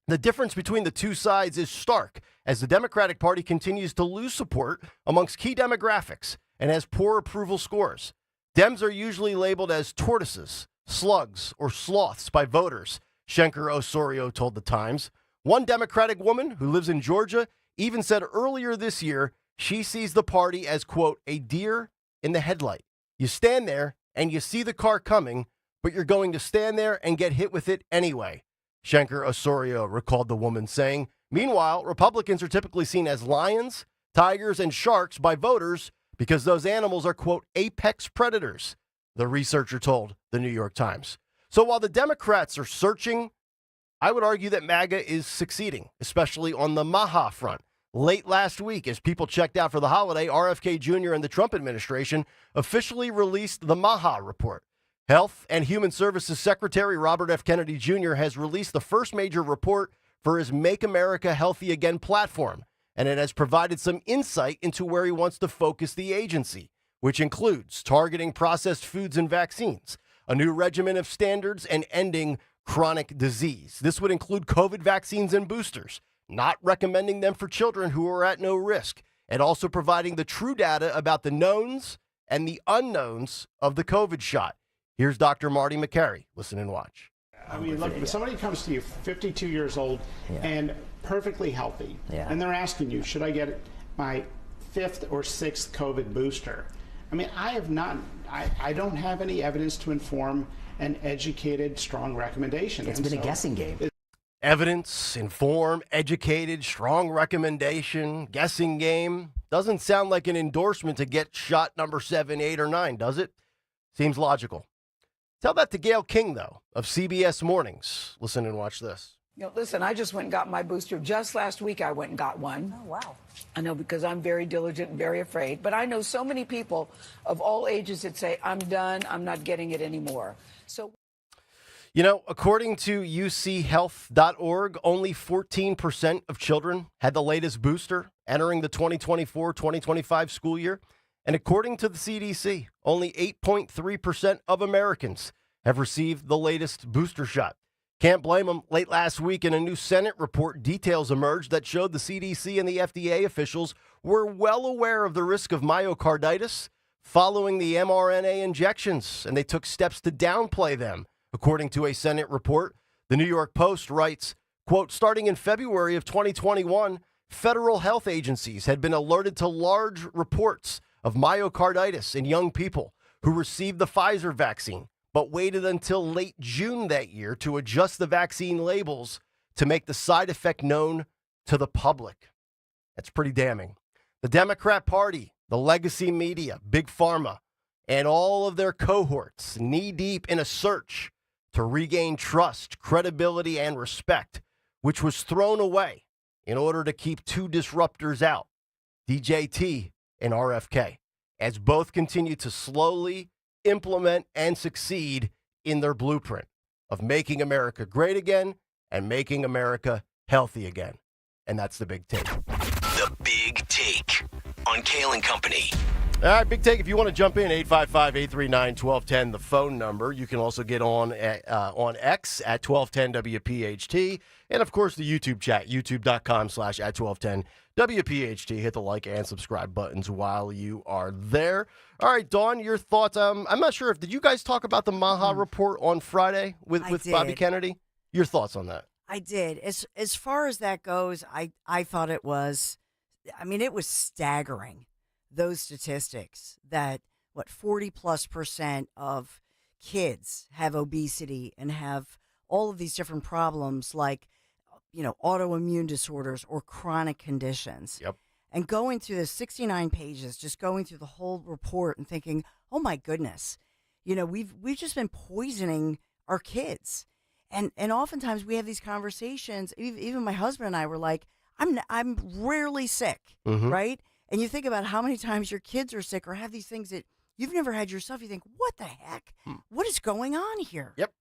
The difference between the two sides is stark as the Democratic Party continues to lose support amongst key demographics and has poor approval scores. Dems are usually labeled as tortoises, slugs, or sloths by voters, Shenker-Osorio told the Times. One Democratic woman who lives in Georgia even said earlier this year she sees the party as, quote, a deer in the headlight. You stand there and you see the car coming, but you're going to stand there and get hit with it anyway, Shenker-Osorio recalled the woman saying. Meanwhile, Republicans are typically seen as lions, tigers, and sharks by voters because those animals are, quote, apex predators, the researcher told the New York Times. So while the Democrats are searching, I would argue that MAGA is succeeding, especially on the Maha front. Late last week, as people checked out for the holiday, RFK Jr. and the Trump administration officially released the Maha report. Health and Human Services Secretary Robert F. Kennedy Jr. has released the first major report for his Make America Healthy Again platform, and it has provided some insight into where he wants to focus the agency, which includes targeting processed foods and vaccines, a new regimen of standards, and ending chronic disease. This would include COVID vaccines and boosters, not recommending them for children who are at no risk, and also providing the true data about the knowns and the unknowns of the COVID shot. Here's Dr. Marty McCary. Listen and watch. I mean, look, if somebody comes to you 52 years old and perfectly healthy, and they're asking you, should I get my 5th or 6th COVID booster? I mean, I don't have any evidence to inform an educated, strong recommendation. It's been a guessing game. Evidence, inform, educated, strong recommendation, guessing game. Doesn't sound like an endorsement to get shot number 7, 8, or 9, does it? Seems logical. Tell that to Gayle King, though, of CBS Mornings. Listen and watch this. You know, listen, I just went and got my booster. Just last week, I went and got one. Oh, wow. I know, because I'm very diligent and very afraid. But I know so many people of all ages that say, I'm done, I'm not getting it anymore. So, you know, according to uchealth.org, only 14% of children had the latest booster entering the 2024-2025 school year. And according to the CDC, only 8.3% of Americans have received the latest booster shot. Can't blame them. Late last week, in a new Senate report, details emerged that showed the CDC and the FDA officials were well aware of the risk of myocarditis following the mRNA injections, and they took steps to downplay them. According to a Senate report, the New York Post writes, quote, starting in February of 2021, federal health agencies had been alerted to large reports of myocarditis in young people who received the Pfizer vaccine, but waited until late June that year to adjust the vaccine labels to make the side effect known to the public. That's pretty damning. The Democrat Party, the legacy media, Big Pharma, and all of their cohorts knee-deep in a search to regain trust, credibility, and respect, which was thrown away in order to keep two disruptors out, DJT and RFK, as both continue to slowly implement and succeed in their blueprint of making America great again and making America healthy again. And that's the big take. The Big Take on Kayal and Company. All right, Big Take. If you want to jump in, 855-839-1210, the phone number. You can also get on X at 1210 WPHT. And, of course, the YouTube chat, youtube.com/@1210 WPHT. Hit the like and subscribe buttons while you are there. All right, Dawn, your thoughts. I'm not sure did you guys talk about the Maha report on Friday with Bobby Kennedy? Your thoughts on that? I did. As far as that goes, I thought it was staggering, those statistics that 40+% of kids have obesity and have all of these different problems like, autoimmune disorders or chronic conditions. Yep. And going through the 69 pages, just going through the whole report and thinking, oh my goodness, we've just been poisoning our kids. And oftentimes we have these conversations. Even my husband and I were like, I'm rarely sick, right? And you think about how many times your kids are sick or have these things that you've never had yourself. You think, what the heck? What is going on here? Yep.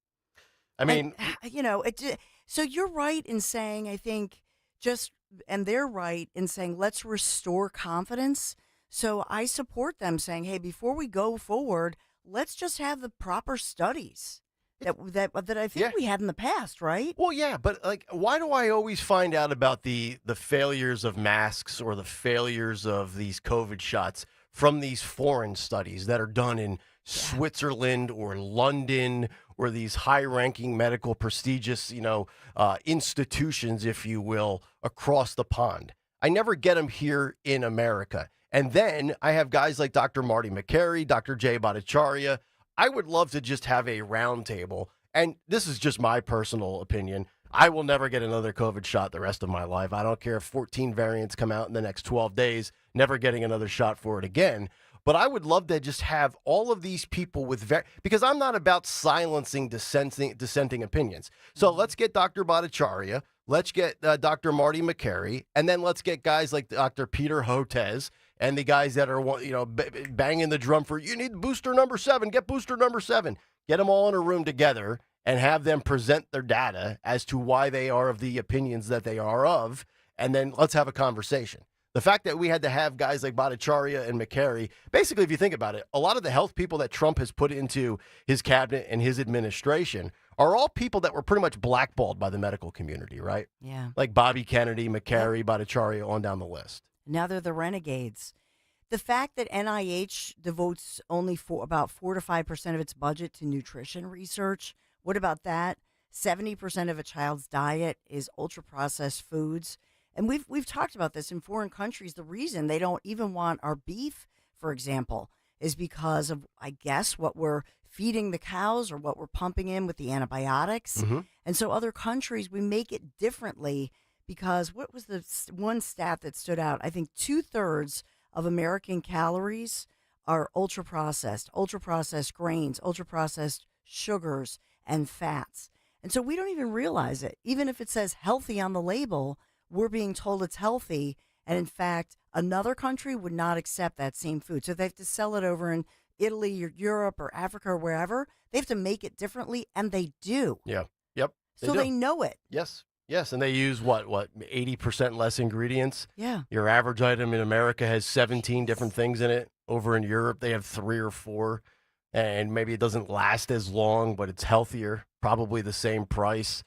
I mean, so you're right in saying, I think, and they're right in saying, let's restore confidence. So I support them saying, hey, before we go forward, let's just have the proper studies that I think we had in the past, right? Well, yeah, but why do I always find out about the failures of masks or the failures of these COVID shots from these foreign studies that are done in Switzerland or London or these high-ranking medical prestigious, institutions, if you will, across the pond? I never get them here in America. And then I have guys like Dr. Marty McCary, Dr. Jay Bhattacharya. I would love to just have a roundtable, and this is just my personal opinion. I will never get another COVID shot the rest of my life. I don't care if 14 variants come out in the next 12 days, never getting another shot for it again. But I would love to just have all of these people because I'm not about silencing dissenting opinions. So let's get Dr. Bhattacharya, let's get Dr. Marty McCary, and then let's get guys like Dr. Peter Hotez and the guys that are banging the drum for, you need booster number 7, get booster number 7. Get them all in a room together and have them present their data as to why they are of the opinions that they are of, and then let's have a conversation. The fact that we had to have guys like Bhattacharya and McCary, basically, if you think about it, a lot of the health people that Trump has put into his cabinet and his administration are all people that were pretty much blackballed by the medical community, right? Yeah. Like Bobby Kennedy, McCary, Bhattacharya, on down the list. Now they're the renegades. The fact that NIH devotes only about 4 to 5% of its budget to nutrition research, what about that? 70% of a child's diet is ultra-processed foods. And we've talked about this in foreign countries. The reason they don't even want our beef, for example, is because of, I guess, what we're feeding the cows or what we're pumping in with the antibiotics. And so other countries, we make it differently because what was the one stat that stood out? I think 2/3 of American calories are ultra-processed grains, ultra-processed sugars and fats. And so we don't even realize it. Even if it says healthy on the label, we're being told it's healthy. And in fact, another country would not accept that same food. So if they have to sell it over in Italy or Europe or Africa or wherever, they have to make it differently, and they do. Yeah. Yep. They know it. Yes. Yes. And they use what 80% less ingredients? Yeah. Your average item in America has 17 different things in it. Over in Europe, they have 3 or 4. And maybe it doesn't last as long, but it's healthier, probably the same price.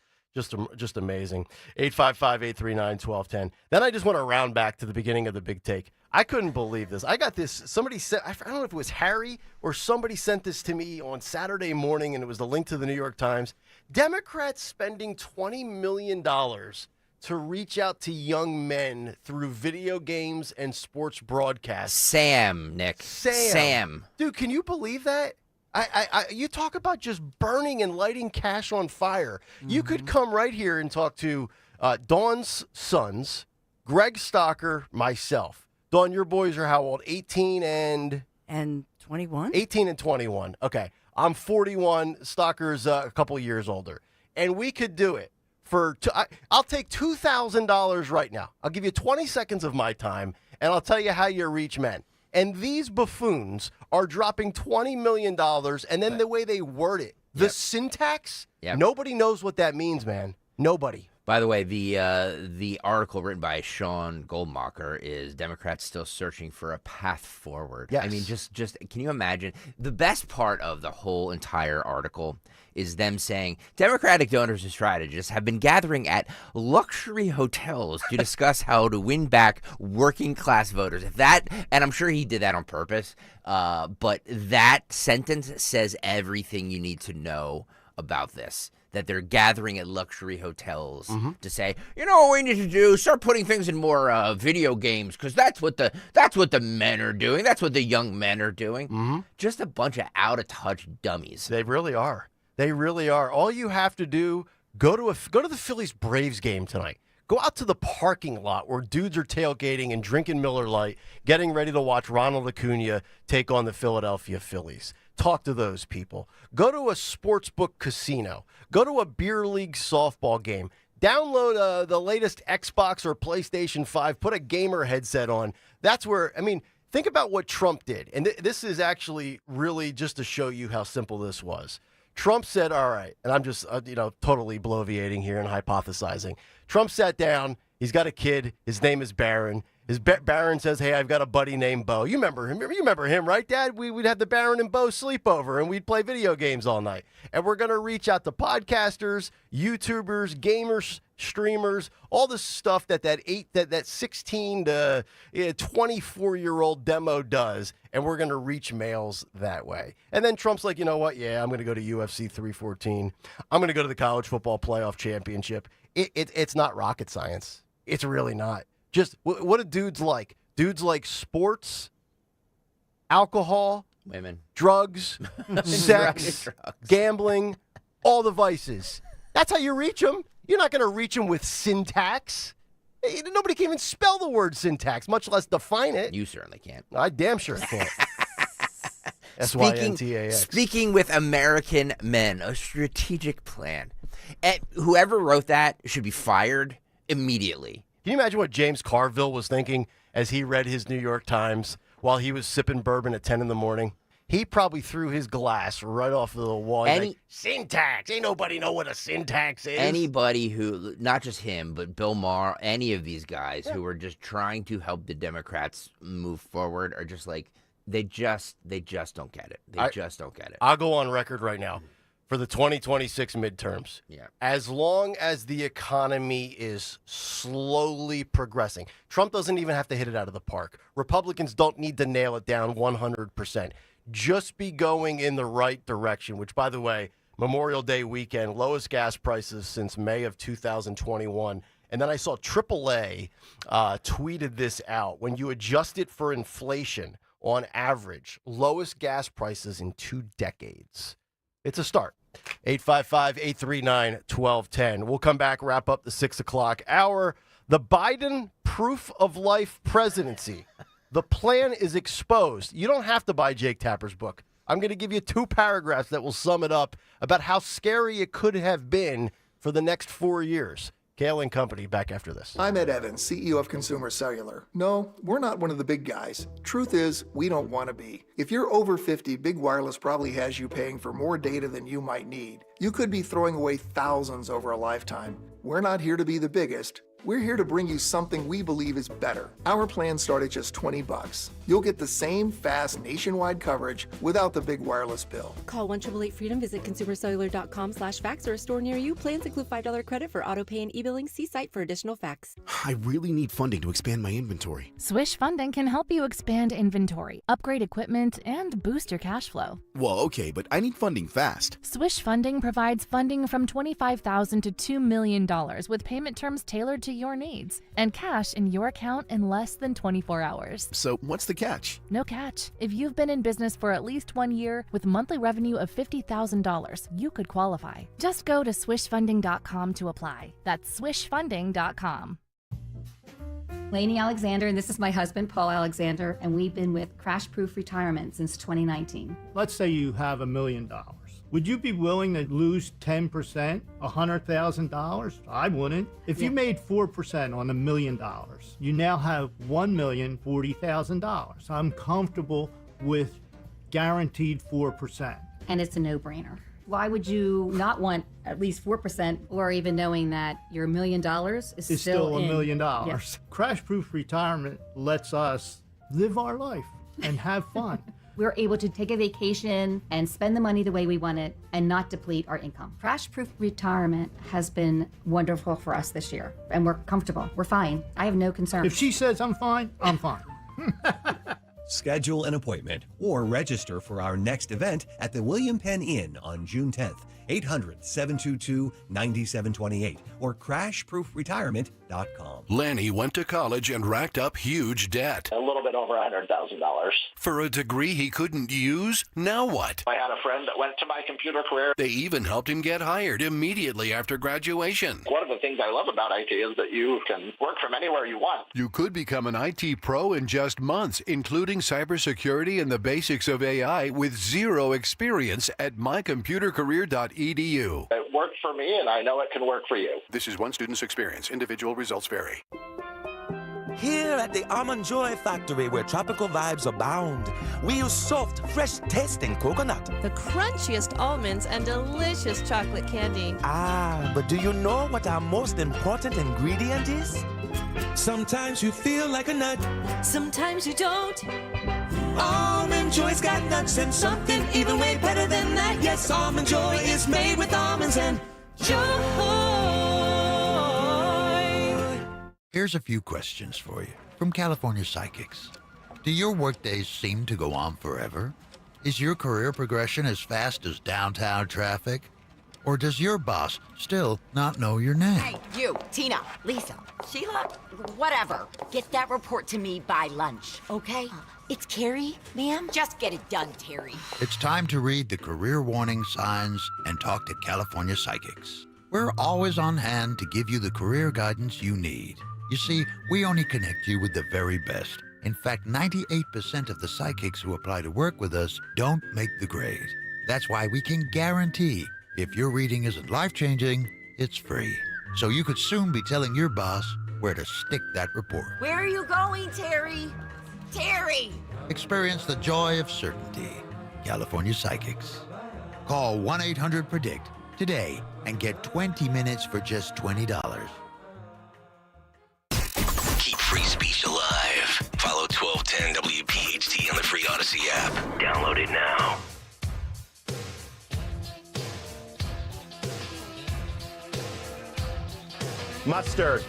Just amazing. 855-839-1210. Then I just want to round back to the beginning of the big take. I couldn't believe this. I got this. Somebody said, I don't know if it was Harry or somebody sent this to me on Saturday morning, and it was the link to the New York Times. Democrats spending $20 million to reach out to young men through video games and sports broadcasts. Nick. Sam. Dude, can you believe that? You talk about just burning and lighting cash on fire. Mm-hmm. You could come right here and talk to Dawn's sons, Greg Stocker, myself. Dawn, your boys are how old? 18 and 21? 18 and 21. Okay. I'm 41. Stocker's a couple years older. And we could do it for, I'll take $2,000 right now. I'll give you 20 seconds of my time, and I'll tell you how you reach men. And these buffoons are dropping $20 million, and then the way they word it, the syntax, nobody knows what that means, man. Nobody. By the way, the article written by Sean Goldmacher is Democrats still searching for a path forward. Yes. I mean, just can you imagine? The best part of the whole entire article is them saying Democratic donors and strategists have been gathering at luxury hotels to discuss how to win back working class voters. And I'm sure he did that on purpose, but that sentence says everything you need to know about this. That they're gathering at luxury hotels to say, you know what we need to do? Start putting things in more video games because that's what the men are doing. That's what the young men are doing. Mm-hmm. Just a bunch of out of touch dummies. They really are. They really are. All you have to do, go to the Phillies Braves game tonight. Go out to the parking lot where dudes are tailgating and drinking Miller Lite, getting ready to watch Ronald Acuna take on the Philadelphia Phillies. Talk to those people. Go to a sportsbook casino. Go to a beer league softball game. Download the latest Xbox or PlayStation 5. Put a gamer headset on. That's where, think about what Trump did. And this is actually really just to show you how simple this was. Trump said, all right, and I'm just, totally bloviating here and hypothesizing. Trump sat down. He's got a kid. His name is Barron. Barron says, hey, I've got a buddy named Bo. You remember him? You remember him, right, Dad? We'd have the Barron and Bo sleepover, and we'd play video games all night. And we're going to reach out to podcasters, YouTubers, gamers, streamers, all the stuff that 16 to 24-year-old demo does, and we're going to reach males that way. And then Trump's like, you know what? Yeah, I'm going to go to UFC 314. I'm going to go to the College Football Playoff Championship. It's not rocket science. It's really not. Just what do dudes like? Dudes like sports, alcohol, women, drugs, sex, gambling, all the vices. That's how you reach them. You're not going to reach them with syntax. Nobody can even spell the word syntax, much less define it. You certainly can't. I damn sure can't. S-Y-N-T-A-X. Speaking with American men, a strategic plan. And whoever wrote that should be fired immediately. Can you imagine what James Carville was thinking as he read his New York Times while he was sipping bourbon at 10 in the morning? He probably threw his glass right off of the wall. Syntax. Ain't nobody know what a syntax is. Anybody who, not just him, but Bill Maher, any of these guys who are just trying to help the Democrats move forward are just like, they just don't get it. They just don't get it. I'll go on record right now. For the 2026 midterms, as long as the economy is slowly progressing, Trump doesn't even have to hit it out of the park. Republicans don't need to nail it down 100%. Just be going in the right direction, which, by the way, Memorial Day weekend, lowest gas prices since May of 2021. And then I saw AAA tweeted this out. When you adjust it for inflation, on average, lowest gas prices in 2 decades. It's a start. 855-839-1210. We'll come back, wrap up the 6 o'clock hour. The Biden proof of life presidency. The plan is exposed. You don't have to buy Jake Tapper's book. I'm going to give you 2 paragraphs that will sum it up about how scary it could have been for the next 4 years. Kayal and Company, back after this. I'm Ed Evans, CEO of Consumer Cellular. No, we're not one of the big guys. Truth is, we don't want to be. If you're over 50, Big Wireless probably has you paying for more data than you might need. You could be throwing away thousands over a lifetime. We're not here to be the biggest. We're here to bring you something we believe is better. Our plans start at just $20. You'll get the same fast nationwide coverage without the big wireless bill. Call 1-888-FREEDOM, visit consumercellular.com/facts or a store near you. Plans include $5 credit for auto pay and e-billing. See site for additional facts. I really need funding to expand my inventory. Swish Funding can help you expand inventory, upgrade equipment, and boost your cash flow. Well, okay, but I need funding fast. Swish Funding provides funding from $25,000 to $2 million with payment terms tailored to your needs and cash in your account in less than 24 hours. So what's the catch? No catch. If you've been in business for at least 1 year with monthly revenue of $50,000, you could qualify. Just go to swishfunding.com to apply. That's swishfunding.com. Lainey Alexander, and this is my husband, Paul Alexander, and we've been with Crash Proof Retirement since 2019. Let's say you have $1 million. Would you be willing to lose 10%, $100,000? I wouldn't. If you made 4% on $1 million, you now have $1,040,000. I'm comfortable with guaranteed 4%. And it's a no-brainer. Why would you not want at least 4%, or even knowing that your $1 million is still $1 million? Yes. Crash Proof Retirement lets us live our life and have fun. We're able to take a vacation and spend the money the way we want it and not deplete our income. Crash Proof Retirement has been wonderful for us this year, and we're comfortable. We're fine. I have no concerns. If she says I'm fine, I'm fine. Schedule an appointment or register for our next event at the William Penn Inn on June 10th. 800-722-9728 or crashproofretirement.com. Lanny went to college and racked up huge debt. A little bit over $100,000. For a degree he couldn't use? Now what? I had a friend that went to my computer career. They even helped him get hired immediately after graduation. One of the things I love about IT is that you can work from anywhere you want. You could become an IT pro in just months, including cybersecurity and the basics of AI with zero experience at mycomputercareer.edu. It worked for me, and I know it can work for you. This is one student's experience. Individual results vary. Here at the Almond Joy Factory, where tropical vibes abound, we use soft, fresh-tasting coconut. The crunchiest almonds and delicious chocolate candy. Ah, but do you know what our most important ingredient is? Sometimes you feel like a nut. Sometimes you don't. Almond Joy's got nuts and something even way better than that. Yes, Almond Joy is made with almonds and joy. Here's a few questions for you from California Psychics. Do your workdays seem to go on forever? Is your career progression as fast as downtown traffic? Or does your boss still not know your name? Hey, you, Tina, Lisa, Sheila, whatever. Get that report to me by lunch, okay? It's Carrie, ma'am. Just get it done, Terry. It's time to read the career warning signs and talk to California Psychics. We're always on hand to give you the career guidance you need. You see, we only connect you with the very best. In fact, 98% of the psychics who apply to work with us don't make the grade. That's why we can guarantee if your reading isn't life-changing, it's free. So you could soon be telling your boss where to stick that report. Where are you going, Terry? Terry! Experience the joy of certainty. California Psychics. Call 1-800-PREDICT today and get 20 minutes for just $20. Keep free speech alive. Follow 1210 WPHT on the free Odyssey app. Download it now. Mustard.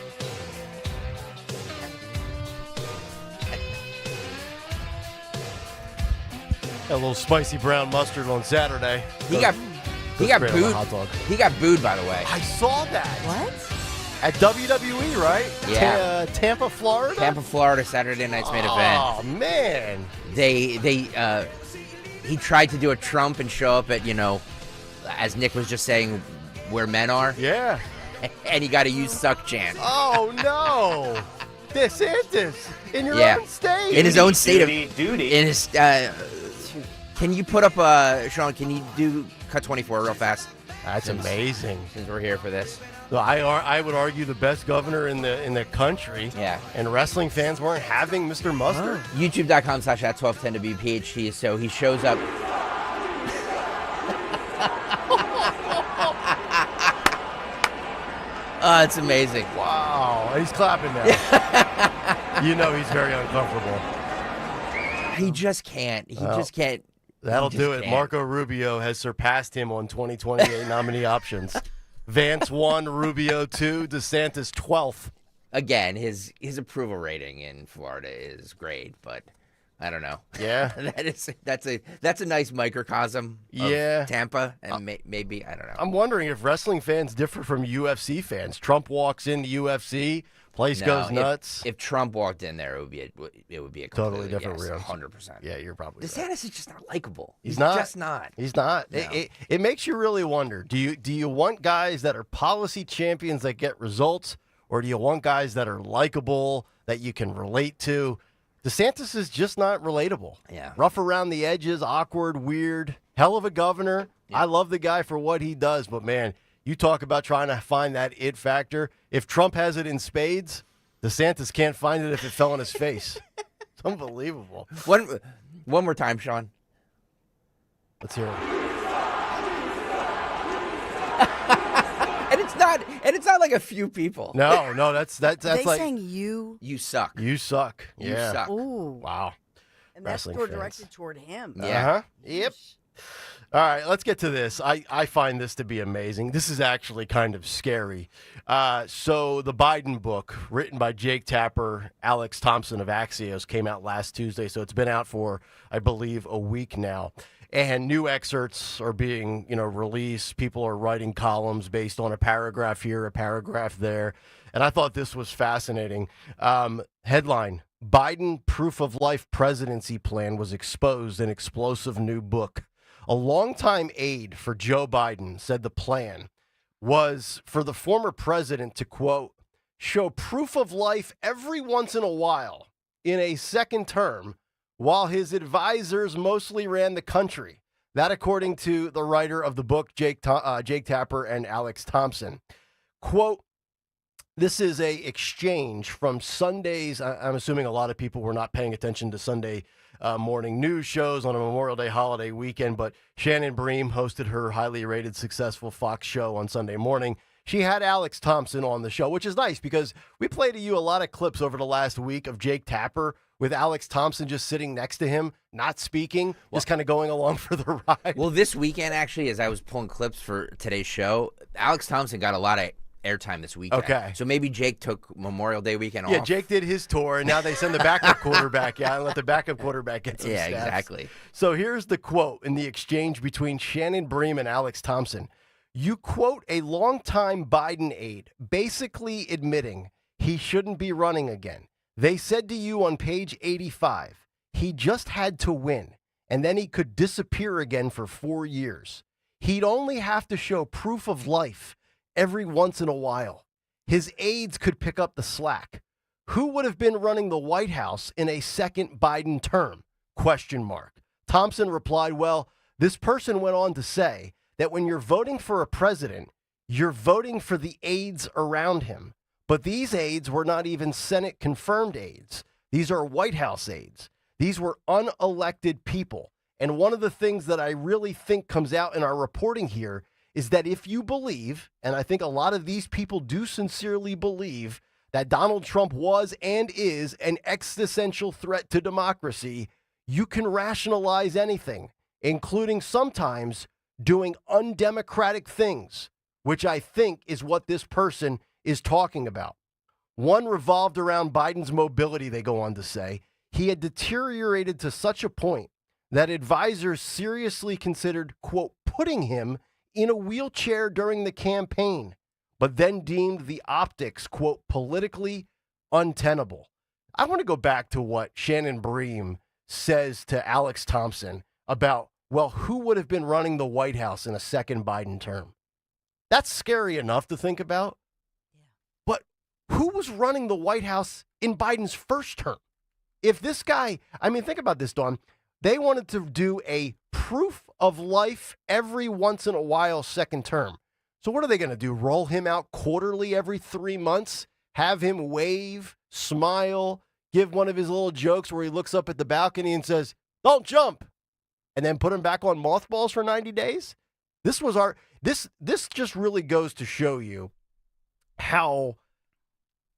A little spicy brown mustard on Saturday. He got booed. Hot dog. He got booed, by the way. I saw that. What? At WWE, right? Yeah. Tampa, Florida? Tampa, Florida, Saturday night's main event. Oh, man. He tried to do a Trump and show up at, as Nick was just saying, where men are. Yeah. And he got to use suck chant. Oh, no. DeSantis in your own state. In his own state Duty. In his can you put up Sean, can you do cut 24 real fast? That's amazing. Since we're here for this. Well, I would argue the best governor in the country. Yeah. And wrestling fans weren't having Mr. Mustard. YouTube.com/@1210WPHT. So he shows up. Oh, it's amazing. Wow. He's clapping now. You know he's very uncomfortable. He just can't. He just can't. That'll He just do it. can't. Marco Rubio has surpassed him on 2028 nominee options. Vance 1, Rubio 2, DeSantis 12th. Again, his approval rating in Florida is great, but I don't know. Yeah, that's a nice microcosm of Tampa, and maybe I don't know. I'm wondering if wrestling fans differ from UFC fans. Trump walks into UFC, place goes nuts. If Trump walked in there, it would be a Totally different yes, room. 100%. Yeah, you're probably right. DeSantis is just not likable. He's not. Just not. He's not. No. It makes you really wonder. Do you want guys that are policy champions that get results, or do you want guys that are likable that you can relate to? DeSantis is just not relatable. Yeah. Rough around the edges, awkward, weird, hell of a governor. Yeah. I love the guy for what he does, but man, you talk about trying to find that it factor. If Trump has it in spades, DeSantis can't find it if it fell on his face. It's unbelievable. One more time, Sean. Let's hear it. And it's not like a few people. No, that's Are they like saying you? You suck. You suck. You Yeah. suck. Ooh. Wow. And that's Wrestling fans. directed toward him. Uh-huh. Yep. All right, let's get to this. I find this to be amazing. This is actually kind of scary. So the Biden book, written by Jake Tapper, Alex Thompson of Axios, came out last Tuesday. So it's been out for, I believe, a week now. And new excerpts are being, released. People are writing columns based on a paragraph here, a paragraph there. And I thought this was fascinating. Headline, Biden Proof of Life Presidency Plan was exposed in explosive new book. A longtime aide for Joe Biden said the plan was for the former president to, quote, show proof of life every once in a while in a second term while his advisors mostly ran the country. That according to the writer of the book, Jake Tapper and Alex Thompson. Quote, this is a exchange from Sunday's, I'm assuming a lot of people were not paying attention to Sunday morning news shows on a Memorial Day holiday weekend, but Shannon Bream hosted her highly rated, successful Fox show on Sunday morning. She had Alex Thompson on the show, which is nice because we played to you a lot of clips over the last week of Jake Tapper with Alex Thompson just sitting next to him, not speaking, just kind of going along for the ride. Well, this weekend, actually, as I was pulling clips for today's show, Alex Thompson got a lot of airtime this weekend. Okay. So maybe Jake took Memorial Day weekend off. Yeah, Jake did his tour, and now they send the backup quarterback out and let the backup quarterback get some stats. Exactly. So here's the quote in the exchange between Shannon Bream and Alex Thompson. You quote a longtime Biden aide, basically admitting he shouldn't be running again. They said to you on page 85, he just had to win, and then he could disappear again for 4 years. He'd only have to show proof of life every once in a while. His aides could pick up the slack. Who would have been running the White House in a second Biden term? Question mark. Thompson replied, well, this person went on to say that when you're voting for a president, you're voting for the aides around him. But these aides were not even Senate confirmed aides. These are White House aides. These were unelected people. And one of the things that I really think comes out in our reporting here is that if you believe, and I think a lot of these people do sincerely believe, that Donald Trump was and is an existential threat to democracy, you can rationalize anything, including sometimes doing undemocratic things, which I think is what this person is talking about. One revolved around Biden's mobility, they go on to say. He had deteriorated to such a point that advisors seriously considered, quote, putting him in a wheelchair during the campaign, but then deemed the optics, quote, politically untenable. I want to go back to what Shannon Bream says to Alex Thompson about, well, who would have been running the White House in a second Biden term? That's scary enough to think about. But who was running the White House in Biden's first term? If this guy, I mean, think about this, Dawn. They wanted to do a proof of life every once in a while second term. So what are they going to do? Roll him out quarterly every 3 months? Have him wave, smile, give one of his little jokes where he looks up at the balcony and says, don't jump, and then put him back on mothballs for 90 days? This just really goes to show you how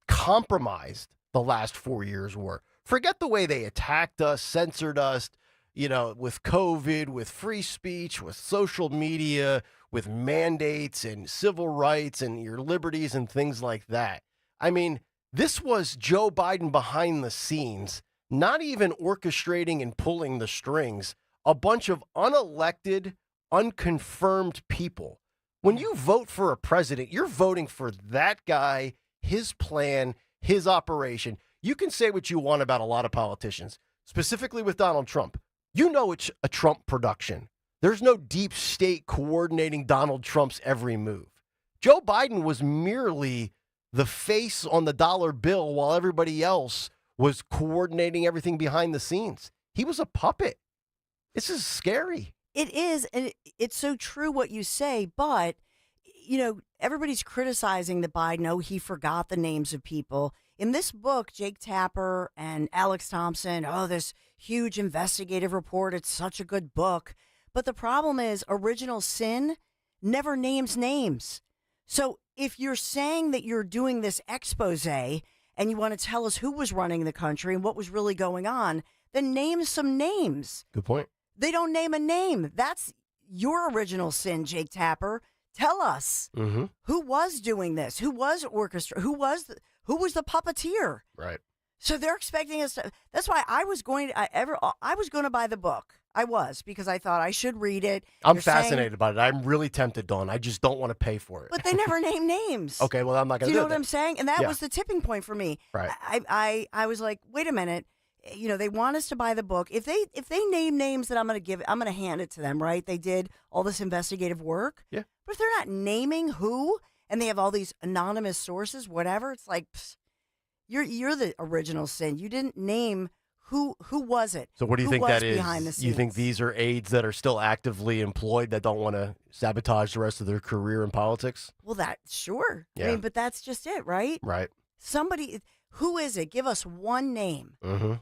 compromised the last 4 years were. Forget the way they attacked us, censored us, with COVID, with free speech, with social media, with mandates and civil rights and your liberties and things like that. I mean, this was Joe Biden behind the scenes, not even orchestrating and pulling the strings, a bunch of unelected, unconfirmed people. When you vote for a president, you're voting for that guy, his plan, his operation. You can say what you want about a lot of politicians, specifically with Donald Trump. You know it's a Trump production. There's no deep state coordinating Donald Trump's every move. Joe Biden was merely the face on the dollar bill while everybody else was coordinating everything behind the scenes. He was a puppet. This is scary. It is, and it's so true what you say, but, everybody's criticizing that Biden, he forgot the names of people. In this book, Jake Tapper and Alex Thompson, this huge investigative report, it's such a good book. But the problem is Original Sin never names names. So if you're saying that you're doing this expose and you want to tell us who was running the country and what was really going on, then name some names. Good point. They don't name a name. That's your Original Sin, Jake Tapper. Tell us who was doing this, who was orchestra, who was the puppeteer. Right. So they're expecting us to. That's why I was going to buy the book. I was, because I thought I should read it. I'm fascinated by it. I'm really tempted, Dawn. I just don't want to pay for it. But they never name names. Okay, well, I'm not going to do do you know what that. I'm saying? And that was the tipping point for me. Right. I was like, wait a minute. They want us to buy the book. If they name names that I'm going to hand it to them, right? They did all this investigative work. Yeah. But if they're not naming who, and they have all these anonymous sources, whatever, it's like, you're the Original Sin. You didn't name who was it. So what do you Who think was that is? behind the scenes? You think these are aides that are still actively employed that don't want to sabotage the rest of their career in politics? Well, sure. Yeah. I mean, but that's just it, right? Right. Somebody, who is it? Give us one name. Mm-hmm.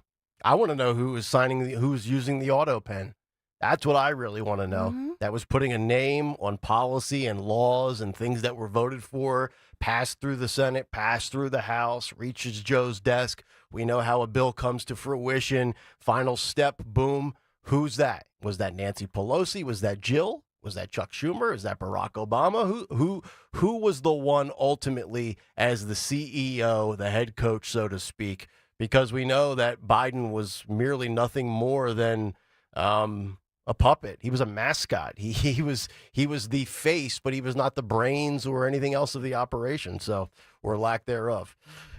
I want to know who was who's using the auto pen. That's what I really want to know. Mm-hmm. That was putting a name on policy and laws and things that were voted for, passed through the Senate, passed through the House, reaches Joe's desk. We know how a bill comes to fruition. Final step, boom. Who's that? Was that Nancy Pelosi? Was that Jill? Was that Chuck Schumer? Is that Barack Obama? Who was the one ultimately as the CEO, the head coach, so to speak? Because we know that Biden was merely nothing more than a puppet. He was a mascot. He was the face, but he was not the brains or anything else of the operation. So, or lack thereof.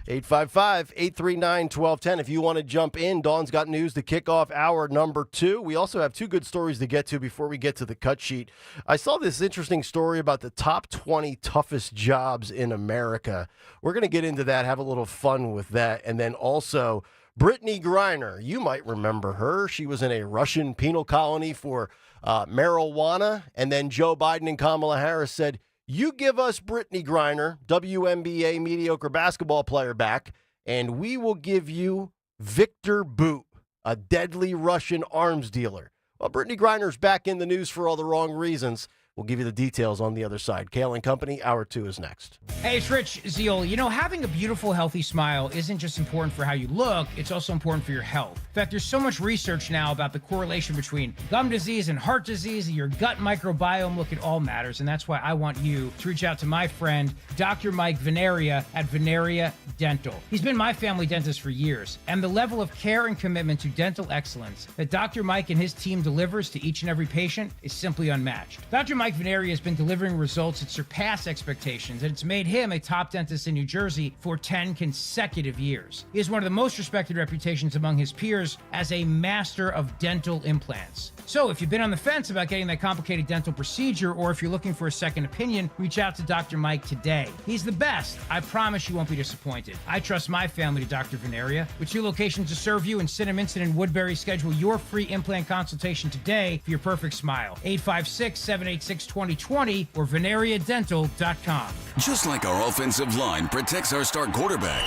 855-839-1210. If you want to jump in, Dawn's got news to kick off hour number 2. We also have 2 good stories to get to before we get to the cut sheet. I saw this interesting story about the top 20 toughest jobs in America. We're going to get into that, have a little fun with that. And then also Britney Griner. You might remember her. She was in a Russian penal colony for marijuana. And then Joe Biden and Kamala Harris said, you give us Britney Griner, WNBA mediocre basketball player, back, and we will give you Victor Bout, a deadly Russian arms dealer. Well, Britney Griner's back in the news for all the wrong reasons. We'll give you the details on the other side. Kayal and Company, hour 2 is next. Hey, it's Rich Zeol. Having a beautiful, healthy smile isn't just important for how you look, it's also important for your health. In fact, there's so much research now about the correlation between gum disease and heart disease, and your gut microbiome. Look, it all matters, and that's why I want you to reach out to my friend, Dr. Mike Veneria at Veneria Dental. He's been my family dentist for years, and the level of care and commitment to dental excellence that Dr. Mike and his team delivers to each and every patient is simply unmatched. Dr. Mike Veneria has been delivering results that surpass expectations, and it's made him a top dentist in New Jersey for 10 consecutive years. He has one of the most respected reputations among his peers as a master of dental implants. So if you've been on the fence about getting that complicated dental procedure, or if you're looking for a second opinion, reach out to Dr. Mike today. He's the best. I promise you won't be disappointed. I trust my family to Dr. Veneria. With 2 locations to serve you in Cinnaminson and Woodbury, schedule your free implant consultation today for your perfect smile. 856-786-2020 or veneriadental.com. Just like our offensive line protects our star quarterback,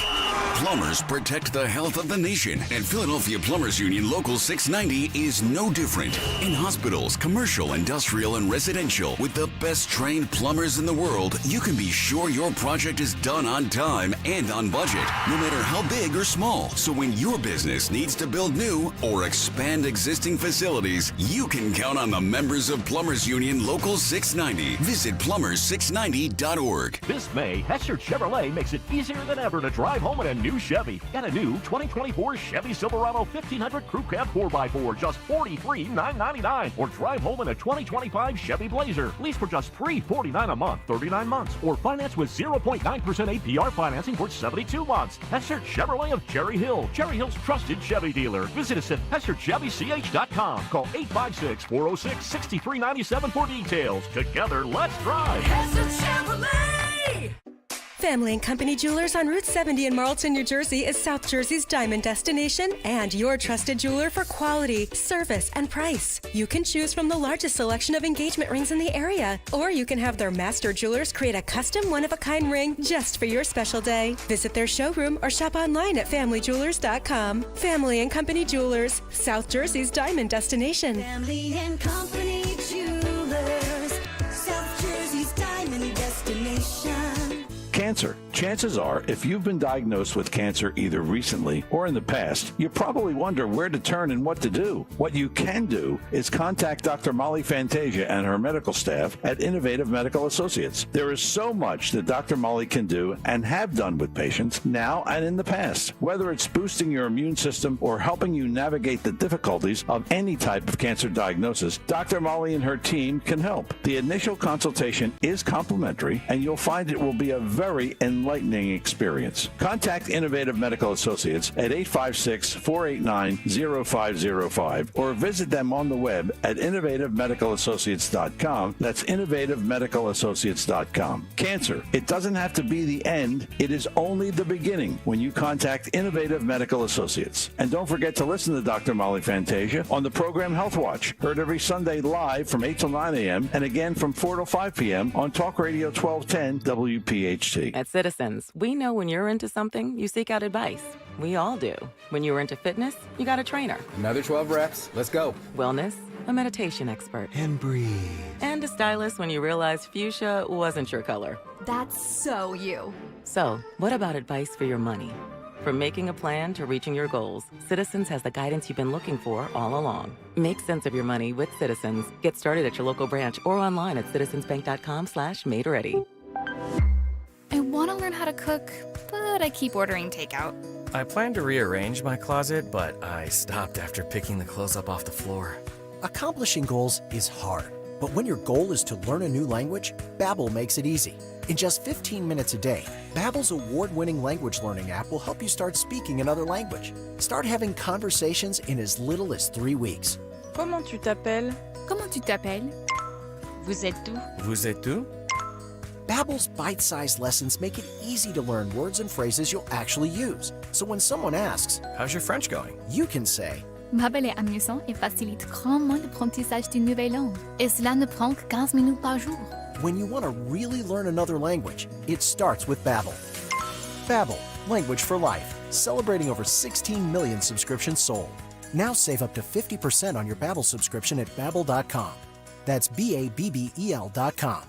Plumbers protect the health of the nation, and Philadelphia Plumbers Union Local 690 is no different. In hospitals, commercial, industrial, and residential, with the best trained plumbers in the world, you can be sure your project is done on time and on budget, no matter how big or small. So when your business needs to build new or expand existing facilities, you can count on the members of Plumbers Union Local 690. Visit plumber690.org. This May, Hester Chevrolet makes it easier than ever to drive home in a new Chevy. Get a new 2024 Chevy Silverado 1500 Crew Cab 4x4, just $43,999. Or drive home in a 2025 Chevy Blazer. Lease for just $349 a month, 39 months. Or finance with 0.9% APR financing for 72 months. Hester Chevrolet of Cherry Hill, Cherry Hill's trusted Chevy dealer. Visit us at HesterChevyCH.com. Call 856-406-6397 for details. Together, let's drive. Hester Chevrolet! Family & Company Jewelers on Route 70 in Marlton, New Jersey is South Jersey's diamond destination and your trusted jeweler for quality, service, and price. You can choose from the largest selection of engagement rings in the area, or you can have their master jewelers create a custom one-of-a-kind ring just for your special day. Visit their showroom or shop online at FamilyJewelers.com. Family & Company Jewelers, South Jersey's diamond destination. Family & Company Jewelers, South Jersey's diamond destination. Cancer. Chances are, if you've been diagnosed with cancer either recently or in the past, you probably wonder where to turn and what to do. What you can do is contact Dr. Molly Fantasia and her medical staff at Innovative Medical Associates. There is so much that Dr. Molly can do and have done with patients now and in the past. Whether it's boosting your immune system or helping you navigate the difficulties of any type of cancer diagnosis, Dr. Molly and her team can help. The initial consultation is complimentary, and you'll find it will be a very enlightening experience. Contact Innovative Medical Associates at 856-489-0505 or visit them on the web at innovativemedicalassociates.com. That's innovativemedicalassociates.com. Cancer, it doesn't have to be the end. It is only the beginning when you contact Innovative Medical Associates. And don't forget to listen to Dr. Molly Fantasia on the program Health Watch, heard every Sunday live from 8 till 9 a.m. and again from 4 till 5 p.m. on Talk Radio 1210 WPHT. At Citizens, we know when you're into something, you seek out advice. We all do. When you're into fitness, you got a trainer. Another 12 reps. Let's go. Wellness, a meditation expert. And breathe. And a stylist when you realized fuchsia wasn't your color. That's so you. So, what about advice for your money? From making a plan to reaching your goals, Citizens has the guidance you've been looking for all along. Make sense of your money with Citizens. Get started at your local branch or online at citizensbank.com/made-ready. I want to learn how to cook, but I keep ordering takeout. I plan to rearrange my closet, but I stopped after picking the clothes up off the floor. Accomplishing goals is hard, but when your goal is to learn a new language, Babbel makes it easy. In just 15 minutes a day, Babbel's award-winning language learning app will help you start speaking another language. Start having conversations in as little as 3 weeks. Comment tu t'appelles? Comment tu t'appelles? Vous êtes où? Vous êtes où? Babbel's bite-sized lessons make it easy to learn words and phrases you'll actually use. So when someone asks, "How's your French going?" you can say, Babbel est amusant et facilite grandement l'apprentissage d'une nouvelle langue. Et cela ne prend que 15 minutes par jour. When you want to really learn another language, it starts with Babbel. Babbel, language for life. Celebrating over 16 million subscriptions sold. Now save up to 50% on your Babbel subscription at Babbel.com. That's BABBEL.com.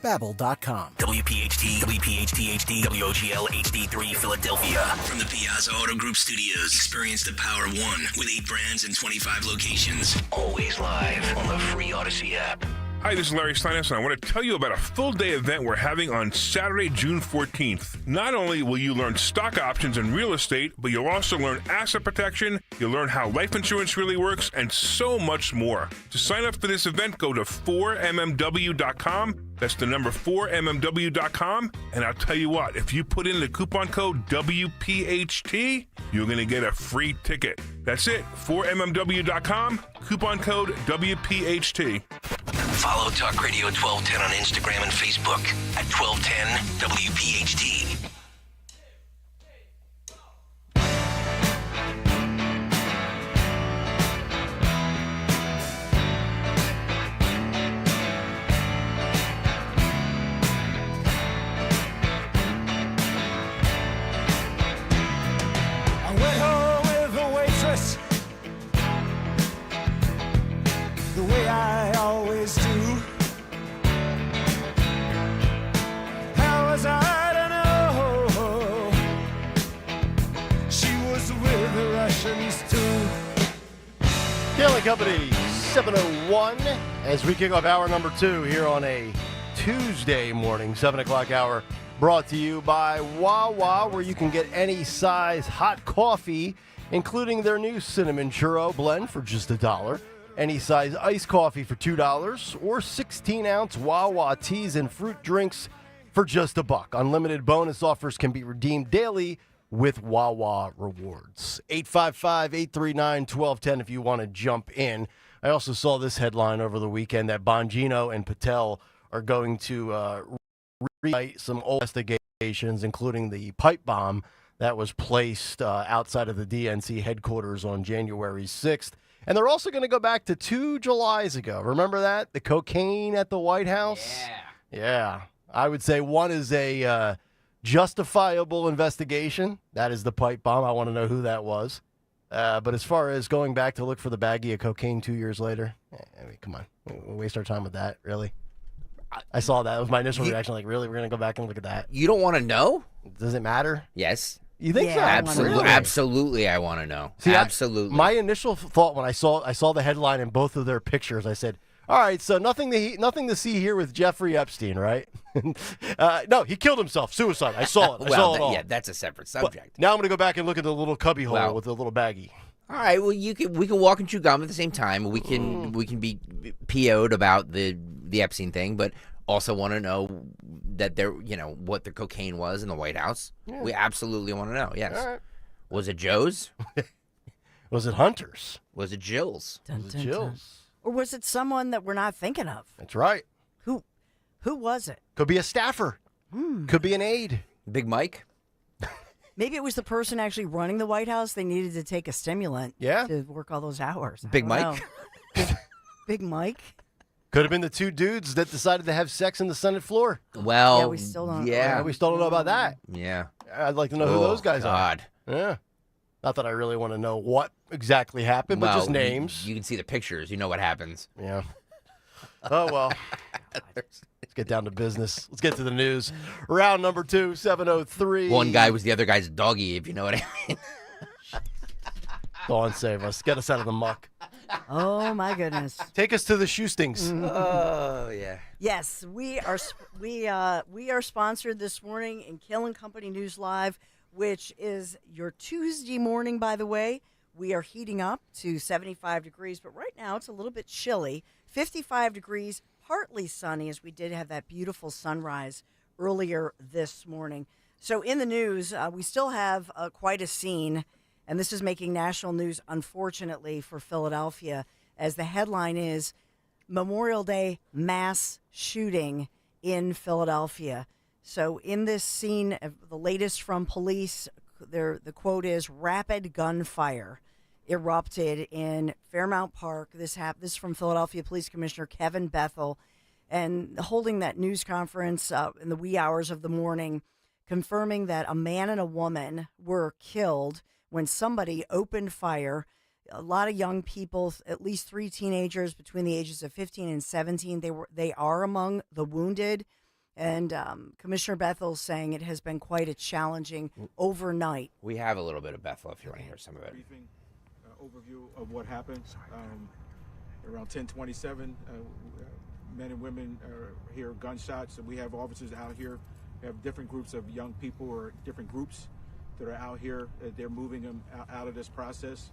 Babbel.com. WPHT, WPHT HD, WOGL HD3 Philadelphia. From the Piazza Auto Group Studios, experience the power of one with 8 brands and 25 locations. Always live on the free Odyssey app. Hi, this is Larry Steinhaus, and I want to tell you about a full-day event we're having on Saturday, June 14th. Not only will you learn stock options and real estate, but you'll also learn asset protection, you'll learn how life insurance really works, and so much more. To sign up for this event, go to 4mmw.com. That's the number 4mmw.com. And I'll tell you what, if you put in the coupon code WPHT, you're going to get a free ticket. That's it, 4mmw.com, coupon code WPHT. Follow Talk Radio 1210 on Instagram and Facebook at 1210 WPHT. emotions too. Kayal Company 701 as we kick off hour number 2 here on a Tuesday morning, 7 o'clock hour, brought to you by Wawa, where you can get any size hot coffee, including their new cinnamon churro blend for just $1, any size iced coffee for $2, or 16-ounce Wawa teas and fruit drinks for just $1. Unlimited bonus offers can be redeemed daily with Wawa Rewards. 855-839-1210 if you want to jump in. I also saw this headline over the weekend that Bongino and Patel are going to rewrite some old investigations, including the pipe bomb that was placed outside of the DNC headquarters on January 6th. And they're also going to go back to 2 Julys ago. Remember that? The cocaine at the White House? Yeah. I would say one is a justifiable investigation. That is the pipe bomb. I want to know who that was. But as far as going back to look for the baggie of cocaine 2 years later, I mean, come on. We'll waste our time with that, really? I saw that. It was my initial reaction, like, really? We're going to go back and look at that? You don't want to know? Does it matter? Yes. You think so? Absolutely. Absolutely, I want to know. See, absolutely. My initial thought when I saw the headline in both of their pictures, I said, all right, so nothing to see here with Jeffrey Epstein, right? No, he killed himself. Suicide. I saw it. I saw it all. Yeah, that's a separate subject. But now I'm going to go back and look at the little cubby hole with the little baggie. All right. Well, we can walk and chew gum at the same time. We can be PO'd about the Epstein thing, but also want to know that what the cocaine was in the White House. Yeah. We absolutely want to know. Yes. All right. Was it Joe's? Was it Hunter's? Was it Jill's? Was it Jill's? Or was it someone that we're not thinking of? That's right. Who was it? Could be a staffer. Could be an aide. Big Mike? Maybe it was the person actually running the White House. They needed to take a stimulant to work all those hours. Big Mike? Big Mike? Could have been the 2 dudes that decided to have sex in the Senate floor. Well, yeah, we still don't. Yeah, we still don't know about that. Yeah. I'd like to know who those guys are. Yeah. Not that I really want to know what exactly happened, but just names. You can see the pictures. You know what happens. Yeah. Oh, well. Let's get down to business. Let's get to the news. Round number 2, 7:03. One guy was the other guy's doggy, if you know what I mean. Go on, save us. Get us out of the muck. Oh, my goodness. Take us to the shoestings. Oh, yeah. Yes, we are sponsored this morning in Kayal Company News Live, which is your Tuesday morning, by the way. We are heating up to 75 degrees, but right now it's a little bit chilly. 55 degrees, partly sunny, as we did have that beautiful sunrise earlier this morning. So in the news, we still have quite a scene, and this is making national news, unfortunately, for Philadelphia, as the headline is Memorial Day mass shooting in Philadelphia. So in this scene, the latest from police, the quote is, rapid gunfire erupted in Fairmount Park. This is from Philadelphia Police Commissioner Kevin Bethel, and holding that news conference in the wee hours of the morning, confirming that a man and a woman were killed when somebody opened fire. A lot of young people, at least 3 teenagers between the ages of 15 and 17, they are among the wounded. And Commissioner Bethel saying it has been quite a challenging overnight. We have a little bit of Bethel if you want to hear some of it. Briefing, overview of what happened. Around 10:27, men and women hear gunshots, and we have officers out here. We have different groups of young people or different groups that are out here. They're moving them out of this process.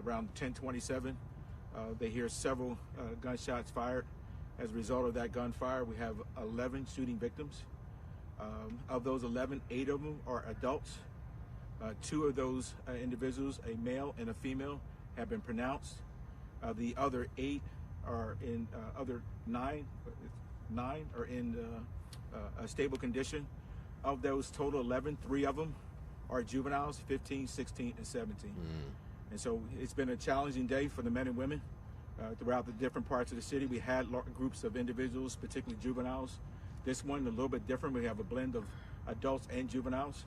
Around 10:27, they hear several gunshots fired. As a result of that gunfire, we have 11 shooting victims. Of those 11, 8 of them are adults. 2 of those individuals, a male and a female, have been pronounced. The other 8 are in, other 9 are in a stable condition. Of those total 11, 3 of them are juveniles, 15, 16, and 17. And so it's been a challenging day for the men and women. Throughout the different parts of the city, we had groups of individuals, particularly juveniles. This one, a little bit different. We have a blend of adults and juveniles.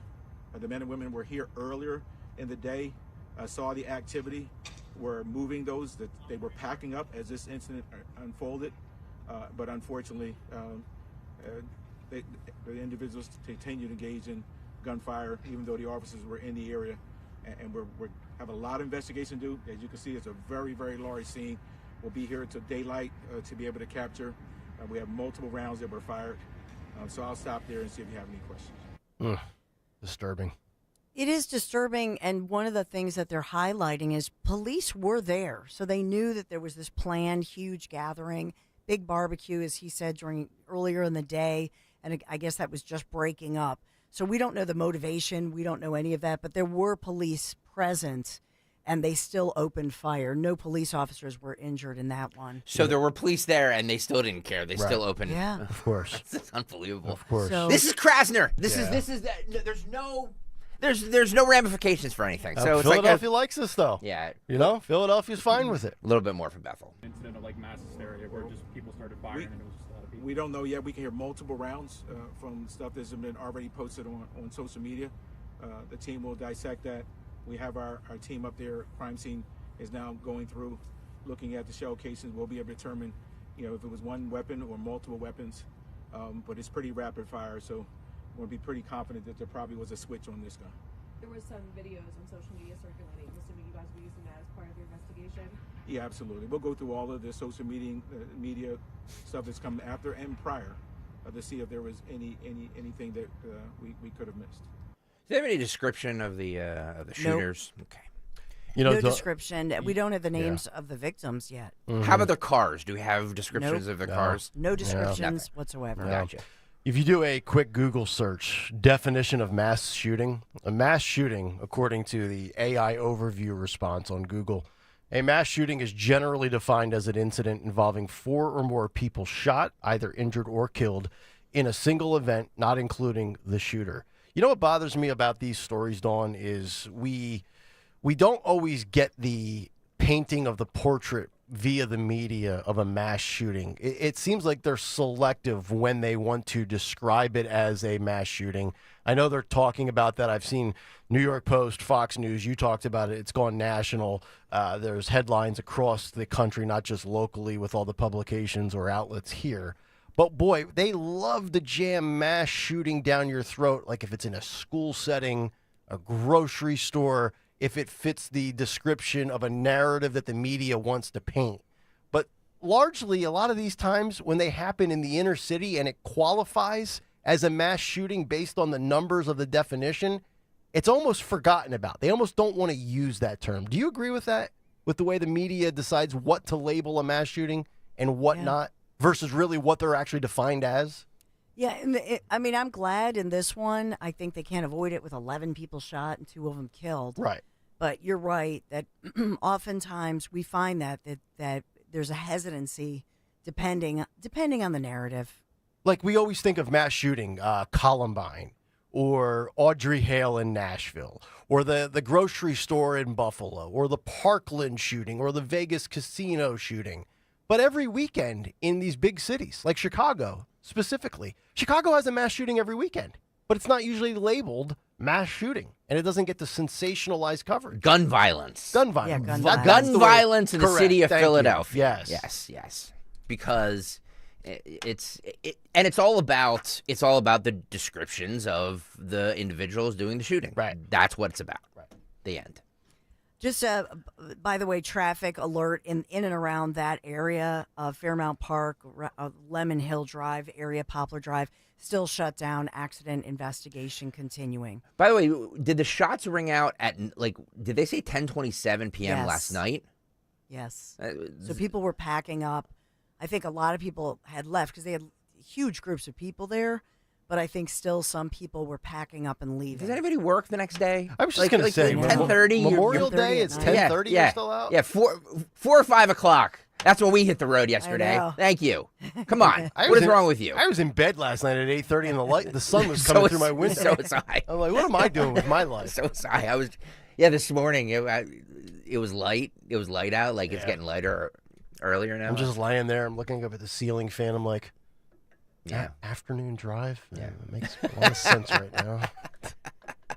The men and women were here earlier in the day, saw the activity, were moving those, that they were packing up as this incident unfolded. But unfortunately, the individuals continued to engage in gunfire, even though the officers were in the area. and we have a lot of investigation to do. As you can see, it's a very, very large scene. We'll be here until daylight to be able to capture. We have multiple rounds that were fired. So I'll stop there and see if you have any questions. Disturbing. It is disturbing, and one of the things that they're highlighting is police were there, so they knew that there was this planned huge gathering, big barbecue, as he said, earlier in the day, and I guess that was just breaking up. So we don't know the motivation, we don't know any of that, but there were police present, and they still opened fire. No police officers were injured in that one. So there were police there, and they still didn't care. They still opened. Yeah, of course. That's unbelievable. Of course. So, this is Krasner. This Yeah. is there's no ramifications for anything. So it's Philadelphia likes this, though. Yeah. Philadelphia's fine with it. A little bit more from Bethel. Incident of like mass hysteria where just people started firing and it was just a lot of people. We don't know yet. We can hear multiple rounds from stuff that's been already posted on social media. The team will dissect that. We have our team up there. Crime scene is now going through, looking at the shell casings. We'll be able to determine, if it was one weapon or multiple weapons. But it's pretty rapid fire, so we'll be pretty confident that there probably was a switch on this gun. There was some videos on social media circulating. I'm assuming you guys were using that as part of your investigation? Yeah, absolutely. We'll go through all of the social media stuff that's come after and prior to see if there was anything that we could have missed. Do you have any description of the shooters? Nope. Okay. No description. We don't have the names of the victims yet. Mm-hmm. How about their cars? Do we have descriptions of the cars? No descriptions whatsoever. No. Gotcha. If you do a quick Google search, definition of mass shooting, a mass shooting, according to the AI overview response on Google, a mass shooting is generally defined as an incident involving 4 or more people shot, either injured or killed, in a single event, not including the shooter. You know what bothers me about these stories, Dawn, is we don't always get the painting of the portrait via the media of a mass shooting. It seems like they're selective when they want to describe it as a mass shooting. I know they're talking about that. I've seen New York Post, Fox News, you talked about it. It's gone national. There's headlines across the country, not just locally with all the publications or outlets here. But boy, they love to jam mass shooting down your throat, like if it's in a school setting, a grocery store, if it fits the description of a narrative that the media wants to paint. But largely, a lot of these times when they happen in the inner city and it qualifies as a mass shooting based on the numbers of the definition, it's almost forgotten about. They almost don't want to use that term. Do you agree with that? With the way the media decides what to label a mass shooting and what not, versus really what they're actually defined as? Yeah, and I'm glad in this one. I think they can't avoid it with 11 people shot and 2 of them killed. Right. But you're right that oftentimes we find that there's a hesitancy depending on the narrative. Like we always think of mass shooting, Columbine, or Audrey Hale in Nashville, or the grocery store in Buffalo, or the Parkland shooting, or the Vegas casino shooting. But every weekend in these big cities, like Chicago specifically, Chicago has a mass shooting every weekend, but it's not usually labeled mass shooting, and it doesn't get the sensationalized coverage. Gun violence. Yeah, Gun violence in the city of Philadelphia. You. Yes. Because it's all about the descriptions of the individuals doing the shooting. Right. That's what it's about. Right. The end. Just, by the way, traffic alert in and around that area of Fairmount Park, Lemon Hill Drive area, Poplar Drive, still shut down. Accident investigation continuing. By the way, did the shots ring out at, did they say 10:27 p.m. last night? Yes. So people were packing up. I think a lot of people had left because they had huge groups of people there. But I think still some people were packing up and leaving. Does anybody work the next day? I was just going to say, 10:30. Memorial Day, it's 10:30. You're still out? Yeah, 4 or 5 o'clock. That's when we hit the road yesterday. Thank you. Come on. What is wrong with you? I was in bed last night at 8:30 and the sun was coming through my window. So was I. I'm like, what am I doing with my life? So was I. This morning it was light. It was light out. It's getting lighter earlier now. I'm just laying there. I'm looking up at the ceiling fan. I'm like, yeah. Afternoon drive? Yeah. It makes a lot of sense right now.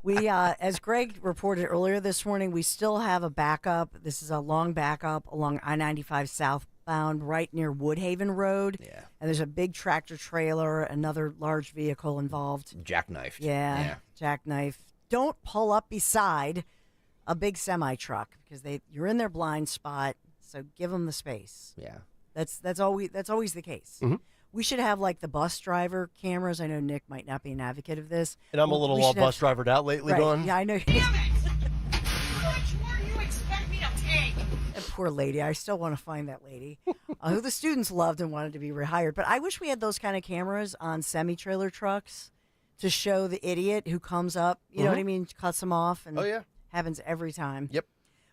We, as Greg reported earlier this morning, we still have a backup. This is a long backup along I-95 southbound right near Woodhaven Road. Yeah. And there's a big tractor trailer, another large vehicle involved. Jackknifed. Yeah. Jackknife. Don't pull up beside a big semi truck because you're in their blind spot. So give them the space. Yeah. That's always the case. Mm-hmm. We should have like the bus driver cameras. I know Nick might not be an advocate of this. And I'm a little all bus drivered out lately, right. Dawn. Yeah, I know. Damn it! How much more do you expect me to take? That poor lady. I still want to find that lady who the students loved and wanted to be rehired. But I wish we had those kind of cameras on semi-trailer trucks to show the idiot who comes up. You know what I mean? Cuts them off. And happens every time. Yep.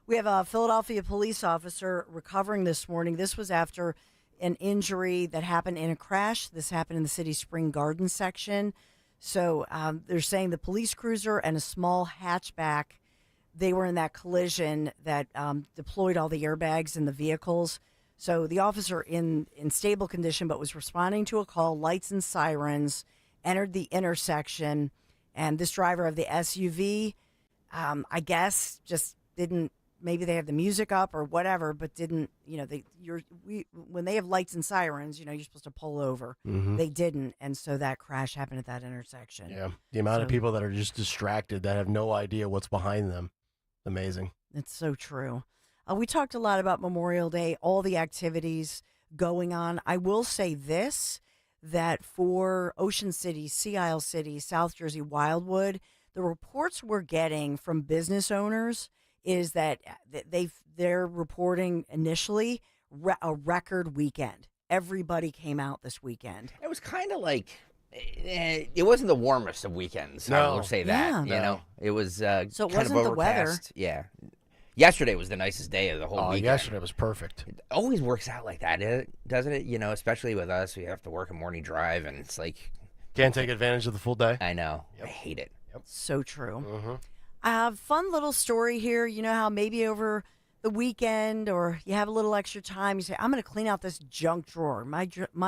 We have a Philadelphia police officer recovering this morning. This was after an injury that happened in a crash. This happened in the city's Spring Garden section. So they're saying the police cruiser and a small hatchback, they were in that collision that deployed all the airbags in the vehicles. So the officer in stable condition but was responding to a call, lights and sirens, entered the intersection, and this driver of the SUV, I guess, just didn't. Maybe they have the music up or whatever, but didn't. When they have lights and sirens, you're supposed to pull over. Mm-hmm. They didn't, and so that crash happened at that intersection. Yeah, the amount of people that are just distracted that have no idea what's behind them. Amazing. It's so true. We talked a lot about Memorial Day, all the activities going on. I will say this, that for Ocean City, Sea Isle City, South Jersey, Wildwood, the reports we're getting from business owners is that they're reporting initially a record weekend. Everybody came out this weekend. It was kind of like, it wasn't the warmest of weekends. I will say that. Yeah. You know, it was so it kind wasn't of the weather. overcast. Yeah. Yesterday was the nicest day of the whole weekend. Yesterday was perfect. It always works out like that, doesn't it? You know, especially with us, we have to work a morning drive, and it's like can't take advantage of the full day. I know. Yep. I hate it. Yep. So true. Mm-hmm. Fun little story here. You know how maybe over the weekend or you have a little extra time, you say, I'm going to clean out this junk drawer. My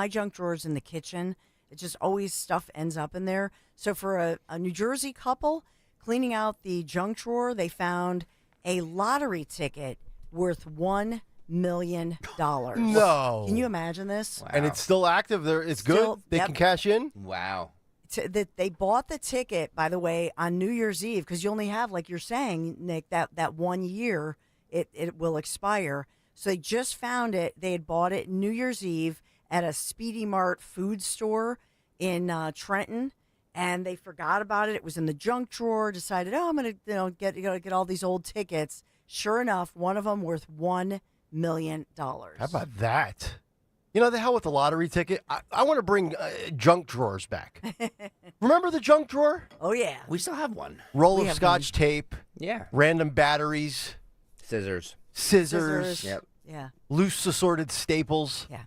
junk drawer is in the kitchen. It just always stuff ends up in there. So for a New Jersey couple cleaning out the junk drawer, they found a lottery ticket worth $1 million. No. Can you imagine this? Wow. And it's still active there. It's good. They can cash in. Wow. They bought the ticket, by the way, on New Year's Eve because you only have, like you're saying, Nick, that 1 year it will expire. So they just found it. They had bought it New Year's Eve at a Speedy Mart food store in Trenton, and they forgot about it. It was in the junk drawer. Decided, I'm going to get all these old tickets. Sure enough, one of them worth $1 million. How about that? You know, the hell with the lottery ticket. I want to bring junk drawers back. Remember the junk drawer? Oh, yeah. We still have one. Roll of Scotch tape. Yeah. Random batteries. Scissors. Yep. Yeah. Loose assorted staples. Yeah.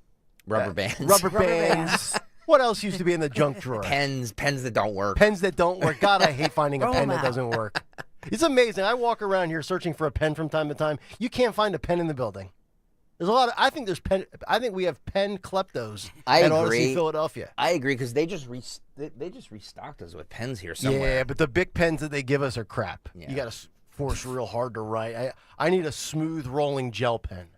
Rubber bands. Rubber bands. What else used to be in the junk drawer? Pens that don't work. Pens that don't work. God, I hate finding a pen that doesn't work. It's amazing. I walk around here searching for a pen from time to time. You can't find a pen in the building. There's a lot of. I think we have pen kleptos at Odyssey, Philadelphia. I agree because they just restocked us with pens here somewhere. Yeah, but the big pens that they give us are crap. Yeah. You got to force real hard to write. I need a smooth rolling gel pen.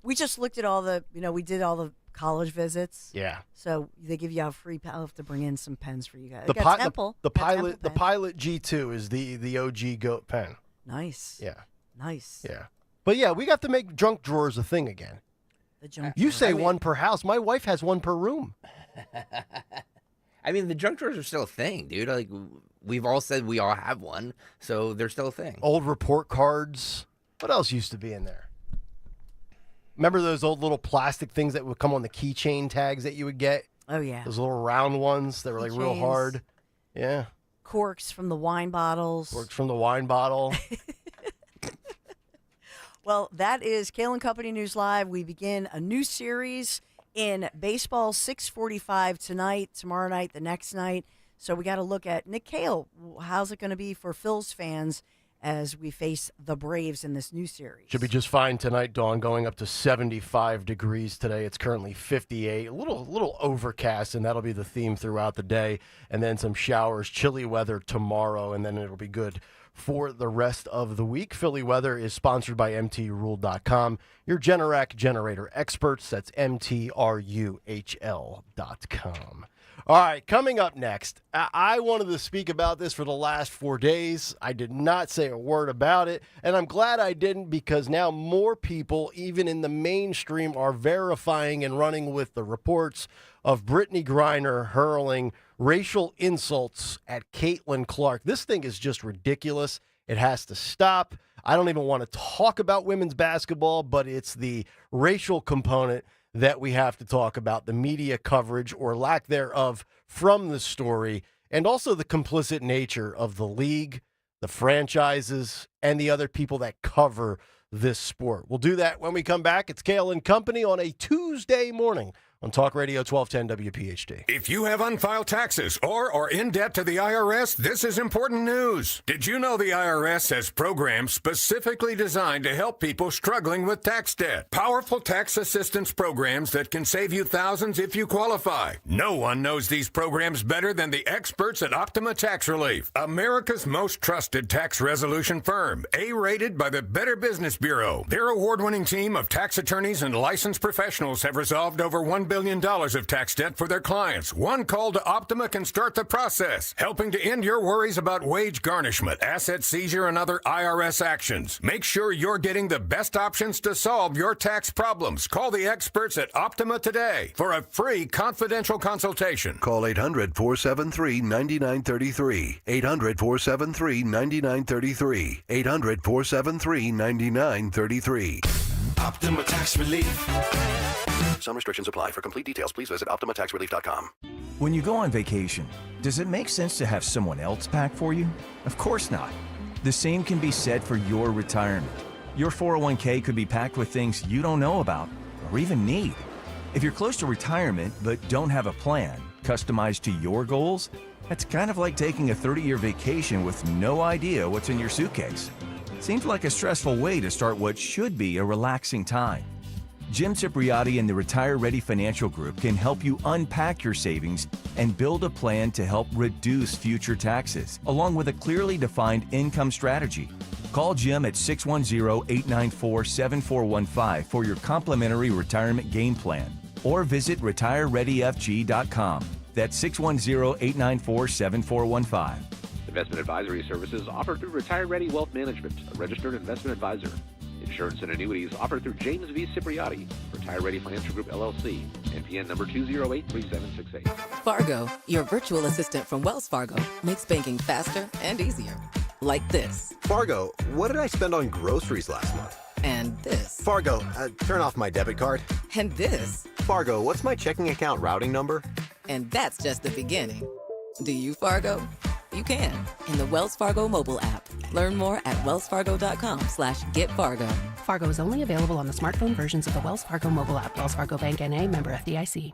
We just looked at all the. We did all the college visits. Yeah. So they give you a free. I'll have to bring in some pens for you guys. The Pilot G2 is the OG goat pen. Nice. Yeah. Nice. Yeah. But yeah, we got to make junk drawers a thing again. The junk you say one per house. My wife has one per room. I mean, the junk drawers are still a thing, dude. Like, we've all said we all have one, so they're still a thing. Old report cards. What else used to be in there? Remember those old little plastic things that would come on the keychain tags that you would get? Oh, yeah. Those little round ones that were like real hard. Yeah. Corks from the wine bottles. Corks from the wine bottle. Well, that is Kayal & Company News Live. We begin a new series in baseball, 6:45 tonight, tomorrow night, the next night. So we got to look at Nick Kayal. How's it going to be for Phil's fans as we face the Braves in this new series? Should be just fine tonight, Dawn, going up to 75 degrees today. It's currently 58, a little overcast, and that'll be the theme throughout the day. And then some showers, chilly weather tomorrow, and then it'll be good for the rest of the week. Philly weather is sponsored by MTRule.com, your Generac generator experts. That's MTRUHL.com. All right, coming up next, I wanted to speak about this for the last 4 days. I did not say a word about it, and I'm glad I didn't because now more people, even in the mainstream, are verifying and running with the reports of Britney Griner hurling racial insults at Caitlin Clark. This thing is just ridiculous. It has to stop. I don't even want to talk about women's basketball, but it's the racial component that we have to talk about, the media coverage or lack thereof from the story, and also the complicit nature of the league, the franchises, and the other people that cover this sport. We'll do that when we come back. It's Kayal and Company on a Tuesday morning on Talk Radio 1210 WPHT. If you have unfiled taxes or are in debt to the IRS, this is important news. Did you know the IRS has programs specifically designed to help people struggling with tax debt? Powerful tax assistance programs that can save you thousands if you qualify. No one knows these programs better than the experts at Optima Tax Relief, America's most trusted tax resolution firm, A-rated by the Better Business Bureau. Their award-winning team of tax attorneys and licensed professionals have resolved over $1 billion of tax debt for their clients. One call to Optima can start the process, helping to end your worries about wage garnishment, asset seizure, and other IRS actions. Make sure you're getting the best options to solve your tax problems. Call the experts at Optima today for a free confidential consultation. Call 800-473-9933. 800-473-9933. 800-473-9933. Optima Tax Relief. Some restrictions apply. For complete details, please visit OptimaTaxRelief.com. When you go on vacation, does it make sense to have someone else pack for you? Of course not. The same can be said for your retirement. Your 401k could be packed with things you don't know about or even need. If you're close to retirement but don't have a plan customized to your goals, that's kind of like taking a 30-year vacation with no idea what's in your suitcase. Seems like a stressful way to start what should be a relaxing time. Jim Cipriotti and the Retire Ready Financial Group can help you unpack your savings and build a plan to help reduce future taxes, along with a clearly defined income strategy. Call Jim at 610-894-7415 for your complimentary retirement game plan, or visit retirereadyfg.com. That's 610-894-7415. Investment advisory services offered through Retire Ready Wealth Management, a registered investment advisor. Insurance and annuities offered through James V. Cipriotti, Retire Ready Financial Group, LLC, NPN number 2083768. Fargo, your virtual assistant from Wells Fargo, makes banking faster and easier. Like this. Fargo, what did I spend on groceries last month? And this. Fargo, turn off my debit card. And this. Fargo, what's my checking account routing number? And that's just the beginning. Do you, Fargo? You can in the Wells Fargo mobile app. Learn more at wellsfargo.com/getfargo. Fargo is only available on the smartphone versions of the Wells Fargo mobile app. Wells Fargo Bank N.A., member FDIC.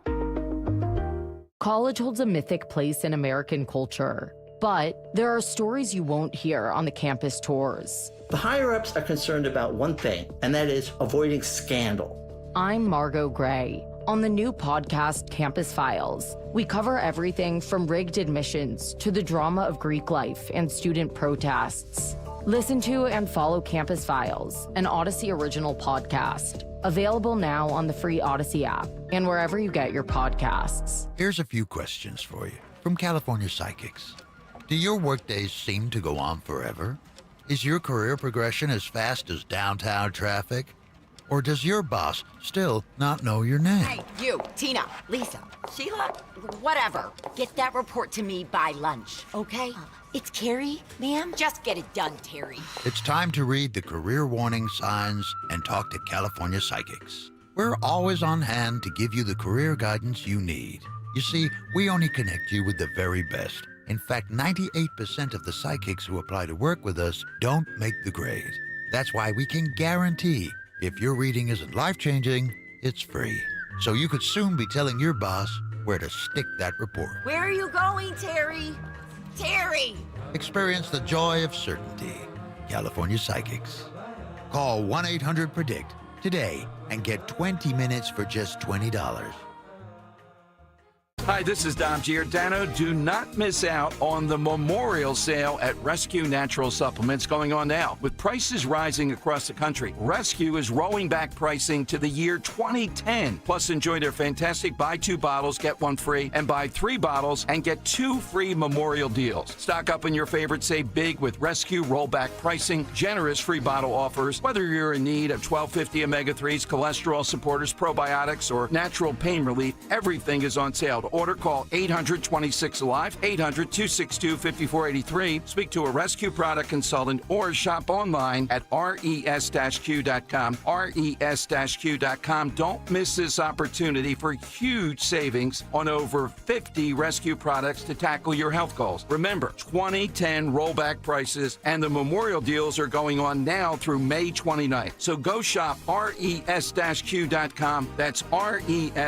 College holds a mythic place in American culture, but there are stories you won't hear on the campus tours. The higher-ups are concerned about one thing, and that is avoiding scandal. I'm Margot Gray. On the new podcast, Campus Files, we cover everything from rigged admissions to the drama of Greek life and student protests. Listen to and follow Campus Files, an Odyssey original podcast. Available now on the free Odyssey app and wherever you get your podcasts. Here's a few questions for you from California Psychics. Do your workdays seem to go on forever? Is your career progression as fast as downtown traffic? Or does your boss still not know your name? Hey, you, Tina, Lisa, Sheila, whatever. Get that report to me by lunch, okay? It's Carrie, ma'am. Just get it done, Terry. It's time to read the career warning signs and talk to California Psychics. We're always on hand to give you the career guidance you need. You see, we only connect you with the very best. In fact, 98% of the psychics who apply to work with us don't make the grade. That's why we can guarantee if your reading isn't life-changing, it's free. So you could soon be telling your boss where to stick that report. Where are you going, Terry? Terry! Experience the joy of certainty. California Psychics. Call 1-800-PREDICT today and get 20 minutes for just $20. Hi, this is Dom Giordano. Do not miss out on the memorial sale at Rescue Natural Supplements going on now. With prices rising across the country, Rescue is rolling back pricing to the year 2010. Plus, enjoy their fantastic buy 2 bottles, get 1 free, and buy 3 bottles and get 2 free memorial deals. Stock up on your favorite, save big with Rescue rollback pricing, generous free bottle offers. Whether you're in need of 1250 omega-3s, cholesterol supporters, probiotics, or natural pain relief, everything is on sale. To order, call 800-26-ALIVE, 800-262-5483. Speak to a Rescue product consultant or shop online at res-q.com. res-q.com. Don't miss this opportunity for huge savings on over 50 Rescue products to tackle your health goals. Remember, 2010 rollback prices and the memorial deals are going on now through May 29th. So go shop res-q.com. That's res-q.com.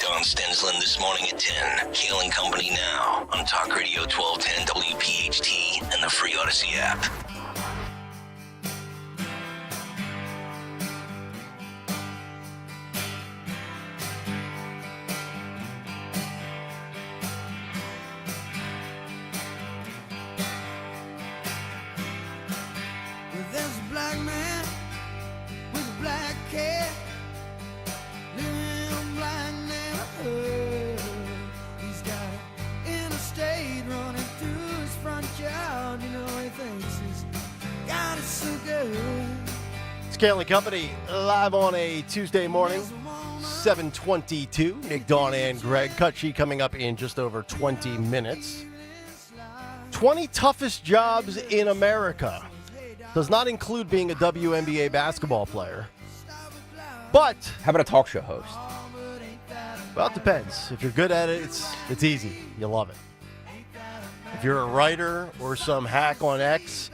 Don Stensland this morning at 10. Kayal and Company now on Talk Radio 1210 WPHT and the free Odyssey app. There's a black man with a black cat living in a black neighborhood. He's got an interstate running through his front yard. You know, he thinks he's got it so good. It's Kayal and Company live on a Tuesday morning, 7:22. Nick, Dawn, and Greg. Cut sheet coming up in just over 20 minutes. 20 toughest jobs in America. Does not include being a WNBA basketball player. But how about a talk show host? Well, it depends. If you're good at it, it's easy. You love it. If you're a writer or some hack on X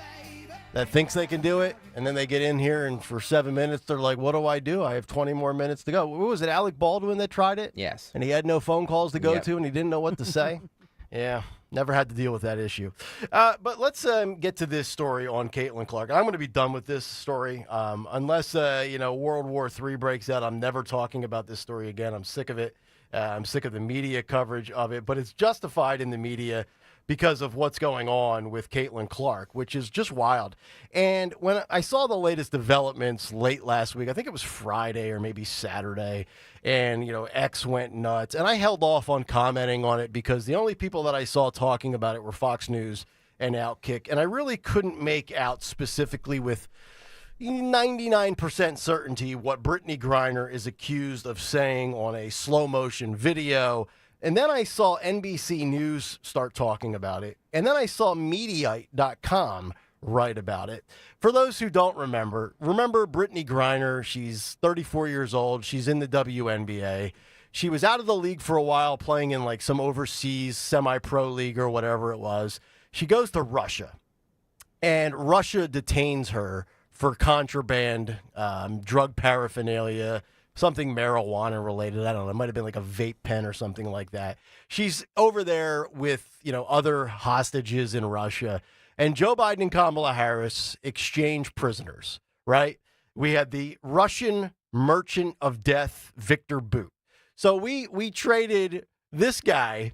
that thinks they can do it, and then they get in here and for 7 minutes they're like, what do? I have 20 more minutes to go. What was it, Alec Baldwin that tried it? Yes. And he had no phone calls to go to and he didn't know what to say? Yeah, never had to deal with that issue. But let's get to this story on Caitlin Clark. I'm going to be done with this story. Unless, World War III breaks out, I'm never talking about this story again. I'm sick of it. I'm sick of the media coverage of it. But it's justified in the media because of what's going on with Caitlin Clark, which is just wild. And when I saw the latest developments late last week, I think it was Friday or maybe Saturday, and, X went nuts. And I held off on commenting on it because the only people that I saw talking about it were Fox News and Outkick. And I really couldn't make out specifically with 99% certainty what Britney Griner is accused of saying on a slow motion video. And then I saw NBC News start talking about it. And then I saw Mediaite.com write about it. For those who don't remember Britney Griner. She's 34 years old. She's in the WNBA. She was out of the league for a while, playing in like some overseas semi-pro league or whatever it was. She goes to Russia, and Russia detains her for contraband, drug paraphernalia, something marijuana related. I don't know. It might have been like a vape pen or something like that. She's over there with, other hostages in Russia. And Joe Biden and Kamala Harris exchange prisoners, right? We had the Russian merchant of death, Victor Bout. So we traded this guy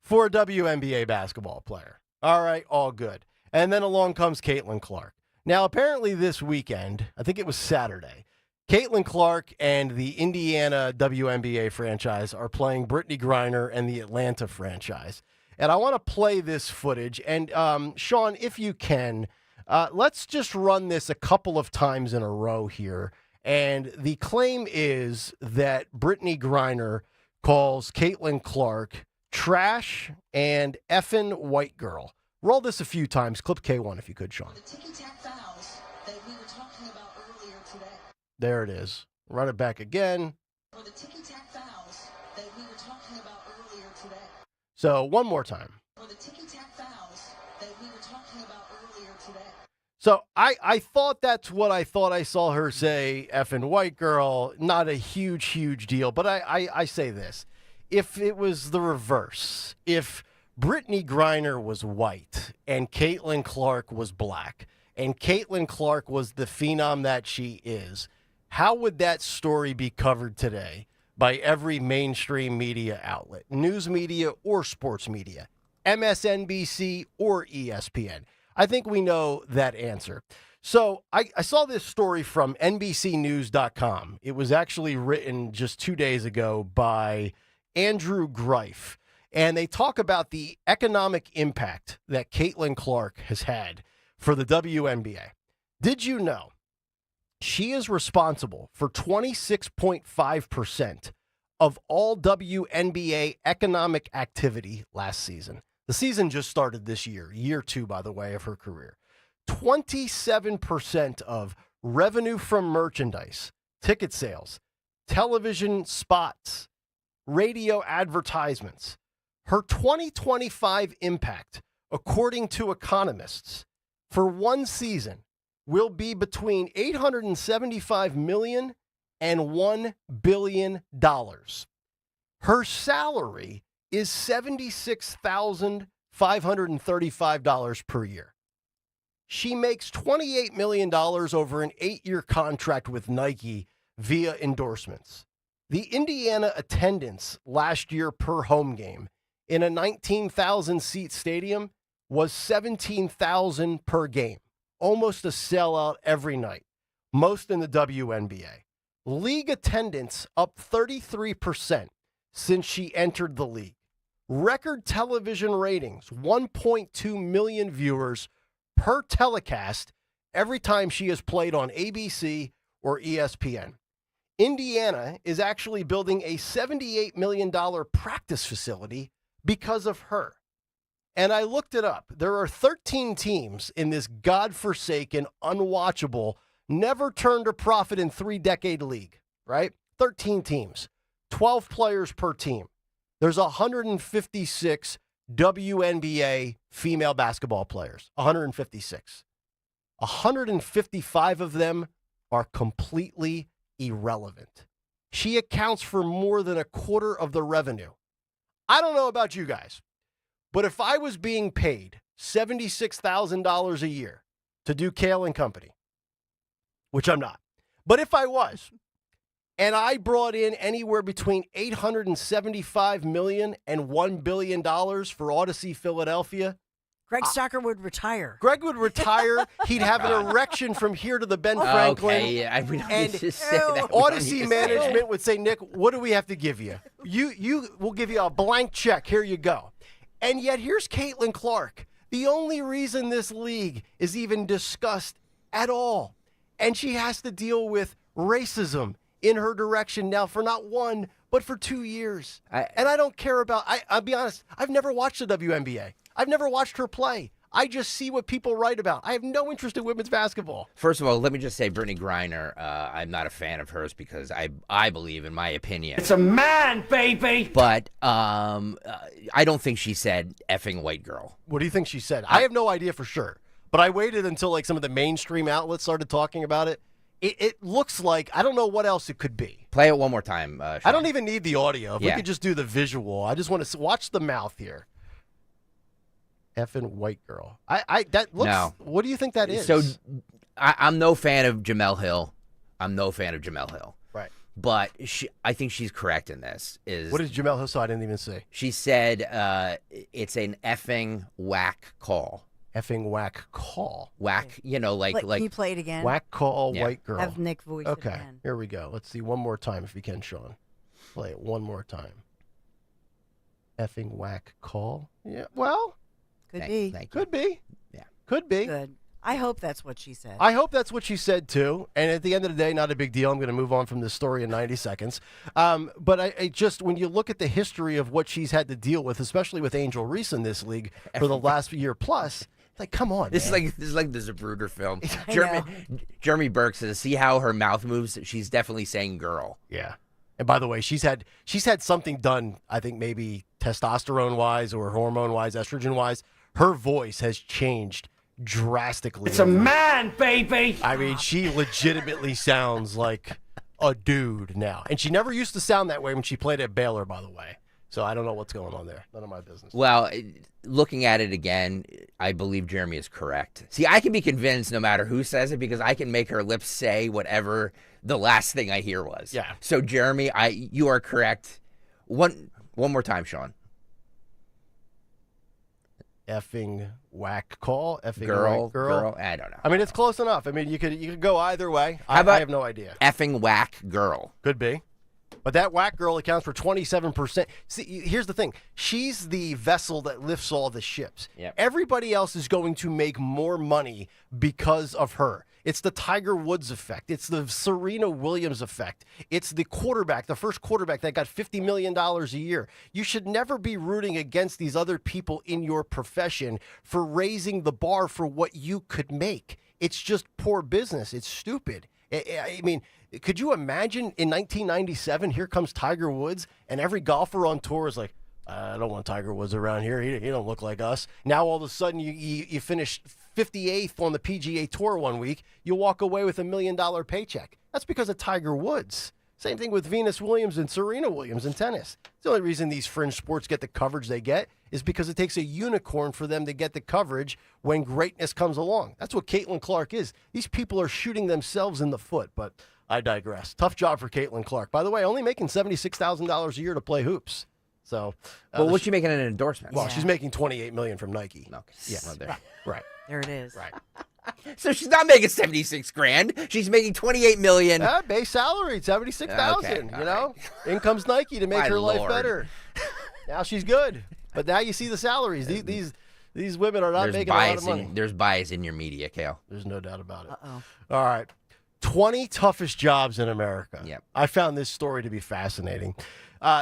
for a WNBA basketball player. All right, all good. And then along comes Caitlin Clark. Now, apparently this weekend, I think it was Saturday, Caitlin Clark and the Indiana WNBA franchise are playing Britney Griner and the Atlanta franchise. And I want to play this footage. And, Sean, if you can, let's just run this a couple of times in a row here. And the claim is that Britney Griner calls Caitlin Clark trash and effing white girl. Roll this a few times. Clip K1 if you could, Sean. The ticky-tack fouls that we were talking about earlier today. There it is. Run it back again. For the ticky-tack fouls that we were talking about earlier today. So one more time. For the ticky-tack fouls that we were talking about earlier today. So I thought that's what I thought I saw her say, effing white girl. Not a huge deal. But I say this. If it was the reverse, if Britney Griner was white and Caitlin Clark was black, and Caitlin Clark was the phenom that she is, how would that story be covered today by every mainstream media outlet, news media or sports media, MSNBC or ESPN. I think we know that answer. So I saw this story from NBCnews.com. It was actually written just 2 days ago by Andrew Greif. And they talk about the economic impact that Caitlin Clark has had for the WNBA. Did you know she is responsible for 26.5% of all WNBA economic activity last season? The season just started this year 2, by the way, of her career. 27% of revenue from merchandise, ticket sales, television spots, radio advertisements. Her 2025 impact, according to economists, for one season will be between $875 million and $1 billion. Her salary is $76,535 per year. She makes $28 million over an 8-year contract with Nike via endorsements. The Indiana attendance last year per home game in a 19,000-seat stadium was 17,000 per game, almost a sellout every night, most in the WNBA. League attendance up 33% since she entered the league. Record television ratings, 1.2 million viewers per telecast every time she has played on ABC or ESPN. Indiana is actually building a $78 million practice facility because of her. And I looked it up. There are 13 teams in this godforsaken, unwatchable, never turned a profit in 3-decade league, right? 13 teams, 12 players per team. There's 156 WNBA female basketball players, 156. 155 of them are completely irrelevant. She accounts for more than a quarter of the revenue. I don't know about you guys, but if I was being paid $76,000 a year to do Kayal and Company, which I'm not, but if I was, and I brought in anywhere between $875 million and $1 billion for Odyssey Philadelphia, Greg Stocker would retire. Greg would retire. He'd have an erection from here to the Ben Franklin. Okay, yeah, we don't need to say that. Odyssey management would say, Nick, what do we have to give you? We'll give you a blank check. Here you go. And yet here's Caitlin Clark. The only reason this league is even discussed at all. And she has to deal with racism in her direction now for not 1, but for 2 years. And I don't care about, I'll be honest, I've never watched the WNBA. I've never watched her play. I just see what people write about. I have no interest in women's basketball. First of all, let me just say Britney Griner, I'm not a fan of hers because I believe, in my opinion, It's a man, baby! But I don't think she said effing white girl. What do you think she said? I have no idea for sure. But I waited until like some of the mainstream outlets started talking about it. It looks like, I don't know what else it could be. Play it one more time, Sean. I don't even need the audio. If we could just do the visual. I just want to watch the mouth here. Effing white girl. That looks. No. What do you think that is? So, I'm no fan of Jemele Hill. Right. But I think she's correct in this. What did Jemele Hill say? I didn't even say. She said it's an effing whack call. Effing whack call. Whack, like. Can you play it again? Whack call, white girl. Have Nick voice it again. Okay, here we go. Let's see one more time if you can, Sean. Play it one more time. Effing whack call. Yeah, well. Could be. Could be. Yeah. Could be. Good. I hope that's what she said. I hope that's what she said, too. And at the end of the day, not a big deal. I'm going to move on from this story in 90 seconds. But I just, when you look at the history of what she's had to deal with, especially with Angel Reese in this league for the last year plus, like, come on, This is like the Zapruder film. Jeremy Burke says, see how her mouth moves? She's definitely saying girl. Yeah. And by the way, she's had something done, I think maybe testosterone-wise or hormone-wise, estrogen-wise. Her voice has changed drastically. It's a man, baby! I mean, she legitimately sounds like a dude now. And she never used to sound that way when she played at Baylor, by the way. So I don't know what's going on there. None of my business. Well, looking at it again, I believe Jeremy is correct. See, I can be convinced no matter who says it because I can make her lips say whatever the last thing I hear was. Yeah. So, Jeremy, you are correct. One more time, Sean. Effing whack call, effing Girl, whack girl. I don't know. I mean, it's close enough. I mean, you could go either way. How about I have no idea. Effing whack girl. Could be. But that whack girl accounts for 27%. See, here's the thing. She's the vessel that lifts all the ships. Yep. Everybody else is going to make more money because of her. It's the Tiger Woods effect. It's the Serena Williams effect. It's the quarterback, the first quarterback that got $50 million a year. You should never be rooting against these other people in your profession for raising the bar for what you could make. It's just poor business. It's stupid. I mean, could you imagine in 1997, here comes Tiger Woods, and every golfer on tour is like, I don't want Tiger Woods around here. He don't look like us. Now, all of a sudden, you finish 58th on the PGA Tour one week. You walk away with $1 million paycheck. That's because of Tiger Woods. Same thing with Venus Williams and Serena Williams in tennis. The only reason these fringe sports get the coverage they get is because it takes a unicorn for them to get the coverage when greatness comes along. That's what Caitlin Clark is. These people are shooting themselves in the foot, but I digress. Tough job for Caitlin Clark. By the way, only making $76,000 a year to play hoops. So, well, what's she making in an endorsement? Well, she's making $28 million from Nike. Okay. Yeah, there. Right. There it is. Right. So she's not making $76,000. She's making $28 million. Base salary, $76,000. Okay, You know, in comes Nike to make My her life Lord. better. Now she's good, but now you see the salaries. These women are not making a lot of money. There's bias in your media, Kale. There's no doubt about it. Uh-oh. All right. 20 toughest jobs in America. Yep. I found this story to be fascinating.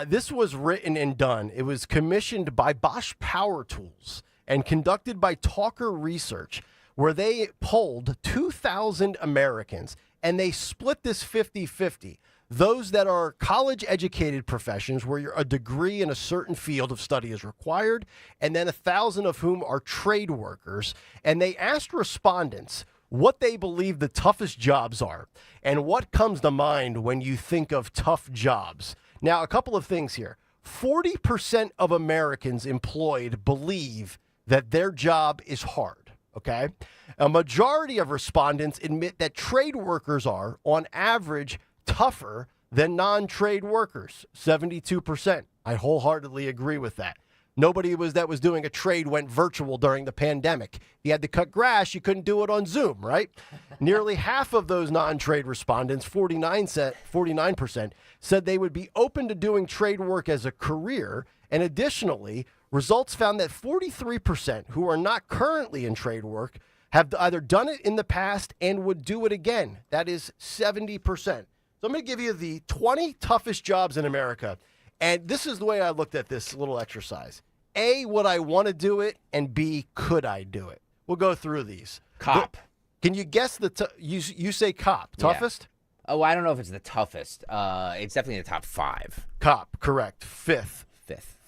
This was written and done. It was commissioned by Bosch Power Tools and conducted by Talker Research, where they polled 2,000 Americans, and they split this 50-50. Those that are college-educated professions where a degree in a certain field of study is required, and then 1,000 of whom are trade workers. And they asked respondents what they believe the toughest jobs are and what comes to mind when you think of tough jobs. Now, a couple of things here. 40% of Americans employed believe that their job is hard, okay? A majority of respondents admit that trade workers are, on average, tougher than non-trade workers, 72%. I wholeheartedly agree with that. Nobody that was doing a trade went virtual during the pandemic. You had to cut grass, you couldn't do it on Zoom, right? Nearly half of those non-trade respondents, 49%, said they would be open to doing trade work as a career. And additionally, results found that 43% who are not currently in trade work have either done it in the past and would do it again. That is 70%. So I'm going to give you the 20 toughest jobs in America. And this is the way I looked at this little exercise. A, would I want to do it? And B, could I do it? We'll go through these. Cop. Can you guess you say cop. Toughest? Yeah. Oh, I don't know if it's the toughest. It's definitely the top 5. Cop, correct. Fifth.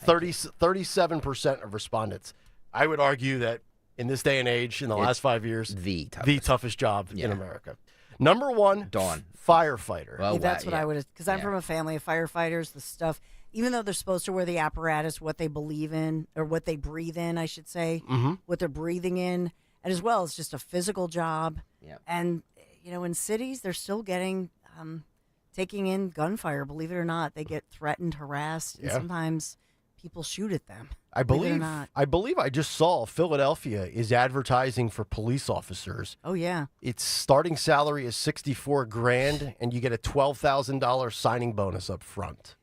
37% of respondents. I would argue that in this day and age, in the last 5 years, the toughest job in America. Number 1, Dawn. Firefighter. Well, that's what I would have, because I'm from a family of firefighters. The stuff, even though they're supposed to wear the apparatus, what they believe in, or what they breathe in, I should say, what they're breathing in, and as well, it's just a physical job. Yeah. And, in cities, they're still getting, taking in gunfire, believe it or not. They get threatened, harassed, and sometimes people shoot at them. I believe I just saw Philadelphia is advertising for police officers. Oh yeah. Its starting salary is $64,000 and you get a $12,000 signing bonus up front.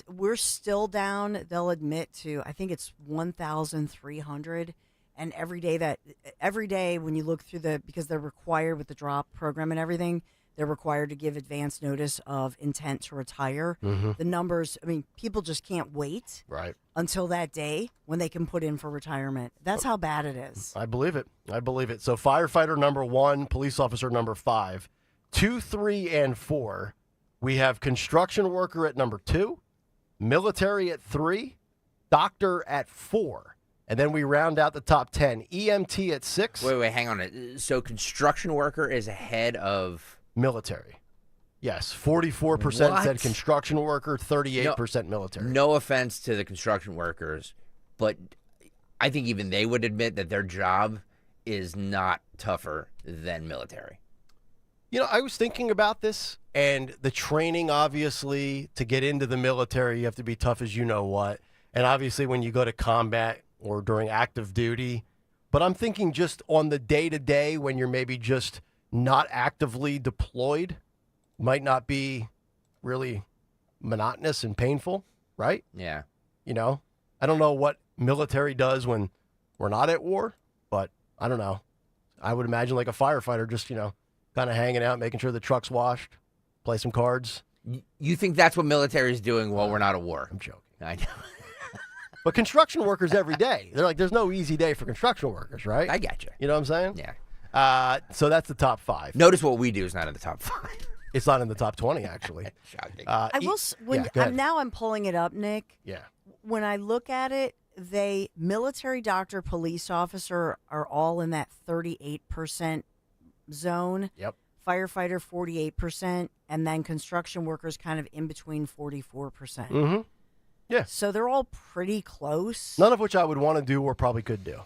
We're still down, they'll admit to, I think it's 1,300, and every day when you look through because they're required with the drop program and everything, they're required to give advance notice of intent to retire. The numbers, people just can't wait until that day when they can put in for retirement. That's how bad it is. I believe it. So firefighter number 1, police officer number 5. 2, 3, and 4. We have construction worker at number 2, military at 3, doctor at 4. And then we round out the top 10. EMT at 6. Wait, hang on. So construction worker is ahead of... military. Yes, 44% What? said construction worker, 38% military. No offense to the construction workers, but I think even they would admit that their job is not tougher than military. You know, I was thinking about this, and the training, obviously, to get into the military, you have to be tough as you know what. And obviously, when you go to combat or during active duty. But I'm thinking just on the day-to-day when you're maybe just not actively deployed, might not be really monotonous and painful, right? Yeah. You know, I don't know what military does when we're not at war, but I don't know. I would imagine like a firefighter just, you know, kind of hanging out, making sure the truck's washed, play some cards. You think that's what military is doing while we're not at war? I'm joking. I know. But construction workers every day, they're like, there's no easy day for construction workers, right? I got you. You know what I'm saying? Yeah. So that's the top 5. Notice what we do is not in the top 5. It's not in the top 20, actually. Shocking. I will. I'm pulling it up, Nick. Yeah. When I look at it, military, doctor, police officer are all in that 38% zone. Yep. Firefighter 48%, and then construction workers kind of in between 44%. Mm-hmm. Yeah. So they're all pretty close. None of which I would want to do or probably could do.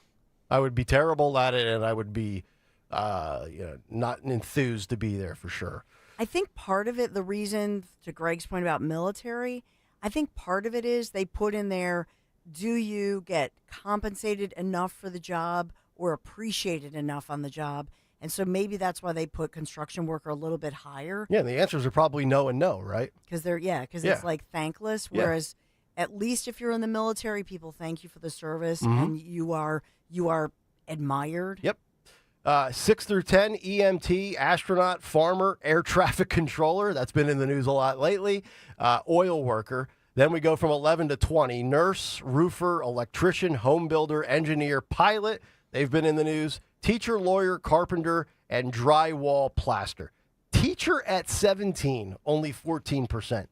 I would be terrible at it, and I would be, not enthused to be there for sure. I think part of it, the reason, to Greg's point about military, I think part of it is they put in there, do you get compensated enough for the job or appreciated enough on the job? And so maybe that's why they put construction worker a little bit higher. Yeah, the answers are probably no and no, right? Because it's like thankless. Whereas at least if you're in the military, people thank you for the service and you are admired. Yep. 6 through 10, EMT, astronaut, farmer, air traffic controller. That's been in the news a lot lately. Oil worker. Then we go from 11 to 20, nurse, roofer, electrician, home builder, engineer, pilot. They've been in the news. Teacher, lawyer, carpenter, and drywall plaster. Teacher at 17, only 14%.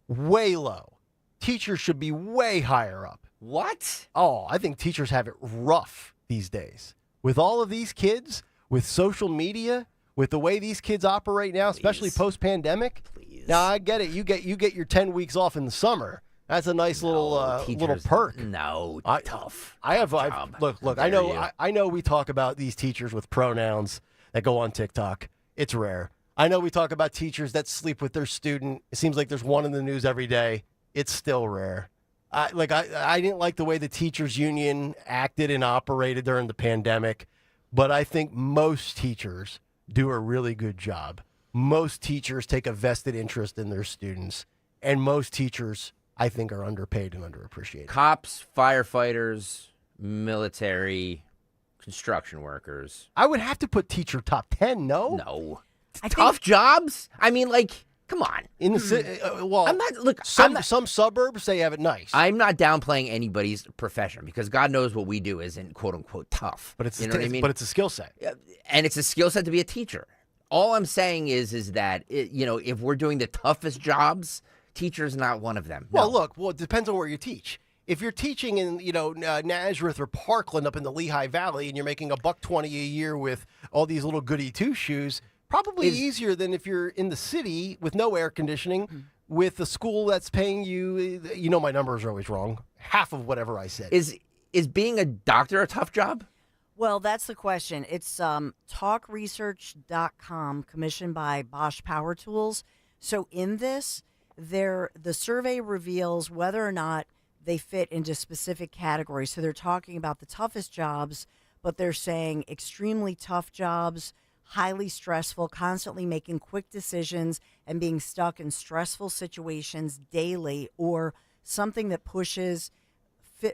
Way low. Teachers should be way higher up. What? Oh, I think teachers have it rough these days. With all of these kids, with social media, with the way these kids operate now, especially post-pandemic. Now, I get it. You get your 10 weeks off in the summer. That's a nice little perk. No, tough. Look. I know we talk about these teachers with pronouns that go on TikTok. It's rare. I know we talk about teachers that sleep with their student. It seems like there's one in the news every day. It's still rare. I didn't like the way the teachers union acted and operated during the pandemic, but I think most teachers do a really good job. Most teachers take a vested interest in their students, and most teachers, I think, are underpaid and underappreciated. Cops, firefighters, military, construction workers. I would have to put teacher top 10, no? No. Tough jobs? I mean, like, come on. In the some suburbs, they have it nice. I'm not downplaying anybody's profession because God knows what we do isn't quote unquote tough. But it's you know what I mean? But it's a skill set. And it's a skill set to be a teacher. All I'm saying is that if we're doing the toughest jobs, teacher's not one of them. Well, look, it depends on where you teach. If you're teaching in, Nazareth or Parkland up in the Lehigh Valley and you're making $120 a year with all these little goody two-shoes, probably easier than if you're in the city with no air conditioning with a school that's paying you, my numbers are always wrong, half of whatever I said. Is being a doctor a tough job? Well, that's the question. It's talkresearch.com, commissioned by Bosch Power Tools. So in this, the survey reveals whether or not they fit into specific categories. So they're talking about the toughest jobs, but they're saying extremely tough jobs, highly stressful, constantly making quick decisions and being stuck in stressful situations daily, or something that pushes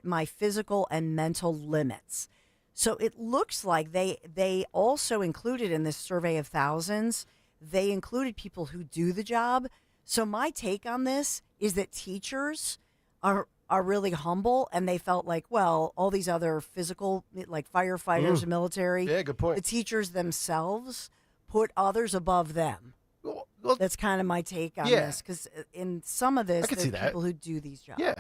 my physical and mental limits. So it looks like they also included in this survey of thousands, they included people who do the job. So my take on this is that teachers are really humble, and they felt like, well, all these other physical, like firefighters and military, good point. The teachers themselves put others above them. Well, that's kind of my take on this, because in some of this, there's people who do these jobs. Yeah.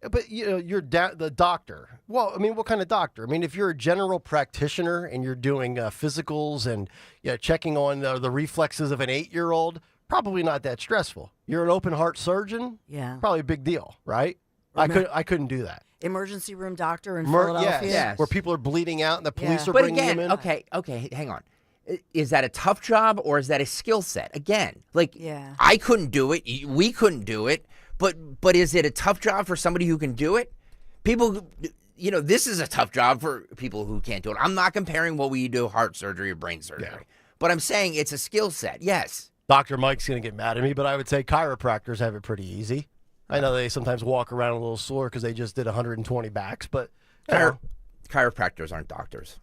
But, you're the doctor. Well, I mean, what kind of doctor? I mean, if you're a general practitioner and you're doing physicals and checking on the reflexes of an 8-year-old, probably not that stressful. You're an open heart surgeon, Yeah. probably a big deal, right? I couldn't do that. Emergency room doctor in Philadelphia. Yes, where people are bleeding out and the police are But bringing again, them in. okay, hang on. Is that a tough job or is that a skill set? Again, like Yeah. I couldn't do it, we couldn't do it, but is it a tough job for somebody who can do it? People, this is a tough job for people who can't do it. I'm not comparing what we do, heart surgery or brain surgery, but I'm saying it's a skill set. Yes. Dr. Mike's going to get mad at me, but I would say chiropractors have it pretty easy. I know they sometimes walk around a little sore because they just did 120 backs, but chiropractors aren't doctors.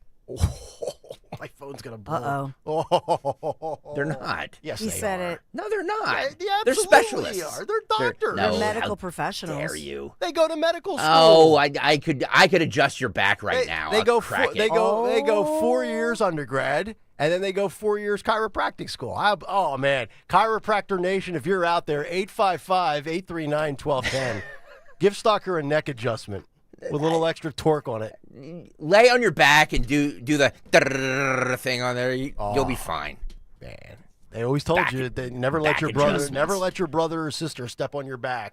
My phone's going to blow. Uh-oh. They're not. Yes, He they said are. it. No, they're not. Yeah, they're absolutely specialists. Are. They're doctors. They're medical how professionals. dare you? They go to medical school. Oh, I could adjust your back right now. They I'll go crack they it. go 4 years undergrad, and then they go 4 years chiropractic school. Oh man, Chiropractor Nation, if you're out there, 855-839-1210. Give Stalker a neck adjustment with a little extra torque on it. Lay on your back and do the thing on there. You'll be fine. Man, they always told you that never let your brother or sister step on your back.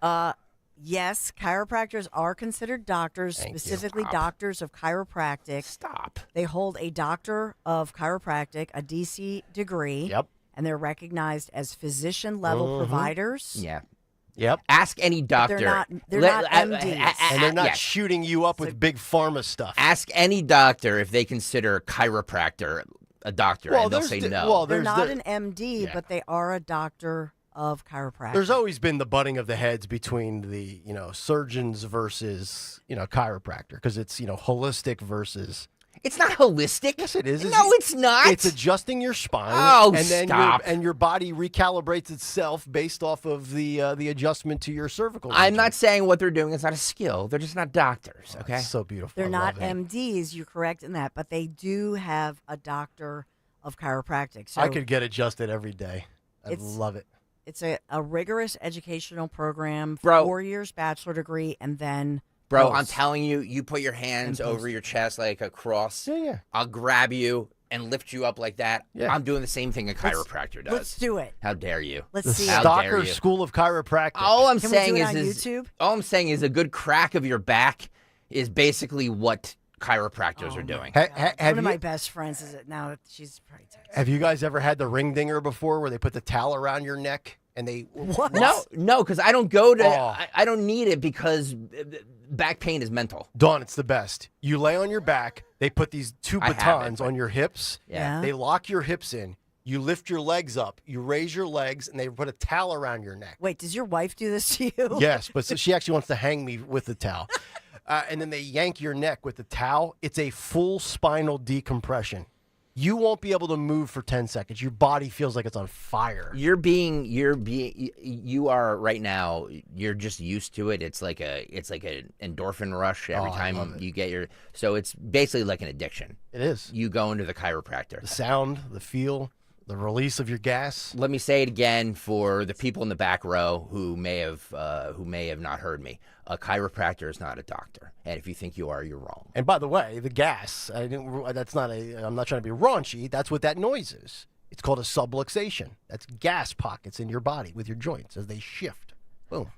Yes, chiropractors are considered doctors, specifically doctors of chiropractic. Stop. They hold a doctor of chiropractic, a DC degree. Yep. And they're recognized as physician-level providers. Yeah. Yep. Ask any doctor. They're not MDs. And they're not shooting you up with big pharma stuff. Ask any doctor if they consider a chiropractor a doctor, and they'll say no. Well, they're not an MD, but they are a doctor of chiropractic. There's always been the butting of the heads between the, surgeons versus, chiropractor, because it's, holistic versus. It's not holistic. Yes, it is. No, it's not. It's adjusting your spine. Oh, and then stop. your body recalibrates itself based off of the adjustment to your cervical. I'm not saying what they're doing is not a skill. They're just not doctors, okay? It's so beautiful. They're I not love it. MDs, you're correct in that, but they do have a doctor of chiropractic. So I could get adjusted every day. I love it. It's a rigorous educational program, Bro. 4 years bachelor degree, and then Bro, post. I'm telling you, you put your hands And over post. your chest like a cross. Yeah. I'll grab you and lift you up like that. Yeah. I'm doing the same thing a chiropractor does. Let's do it. How dare you? Let's The see it. How dare Stalker you? School of Chiropractic. All I'm Can we saying do it is, on YouTube? all I'm saying is a good crack of your back is basically what chiropractors are doing. One Have of my you, best friends is it now. She's probably texting. have you guys ever had the ring dinger before, where they put the towel around your neck and they? What? No, because I don't go to. Oh. I don't need it because back pain is mental. Dawn, it's the best. You lay on your back. They put these two I have it, batons but- on your hips. Yeah. They lock your hips in. You lift your legs up. You raise your legs, and they put a towel around your neck. Wait, does your wife do this to you? Yes, but she actually wants to hang me with the towel. And then they yank your neck with the towel. It's a full spinal decompression. You won't be able to move for 10 seconds. Your body feels like it's on fire. You are right now. You're just used to it. It's like an endorphin rush every time you get your. So it's basically like an addiction. It is. You go into the chiropractor. The sound, the feel, the release of your gas. Let me say it again for the people in the back row who may have not heard me. A chiropractor is not a doctor, and if you think you are, you're wrong. And by the way, the gas, I'm not trying to be raunchy. That's what that noise is. It's called a subluxation. That's gas pockets in your body with your joints as they shift. Boom.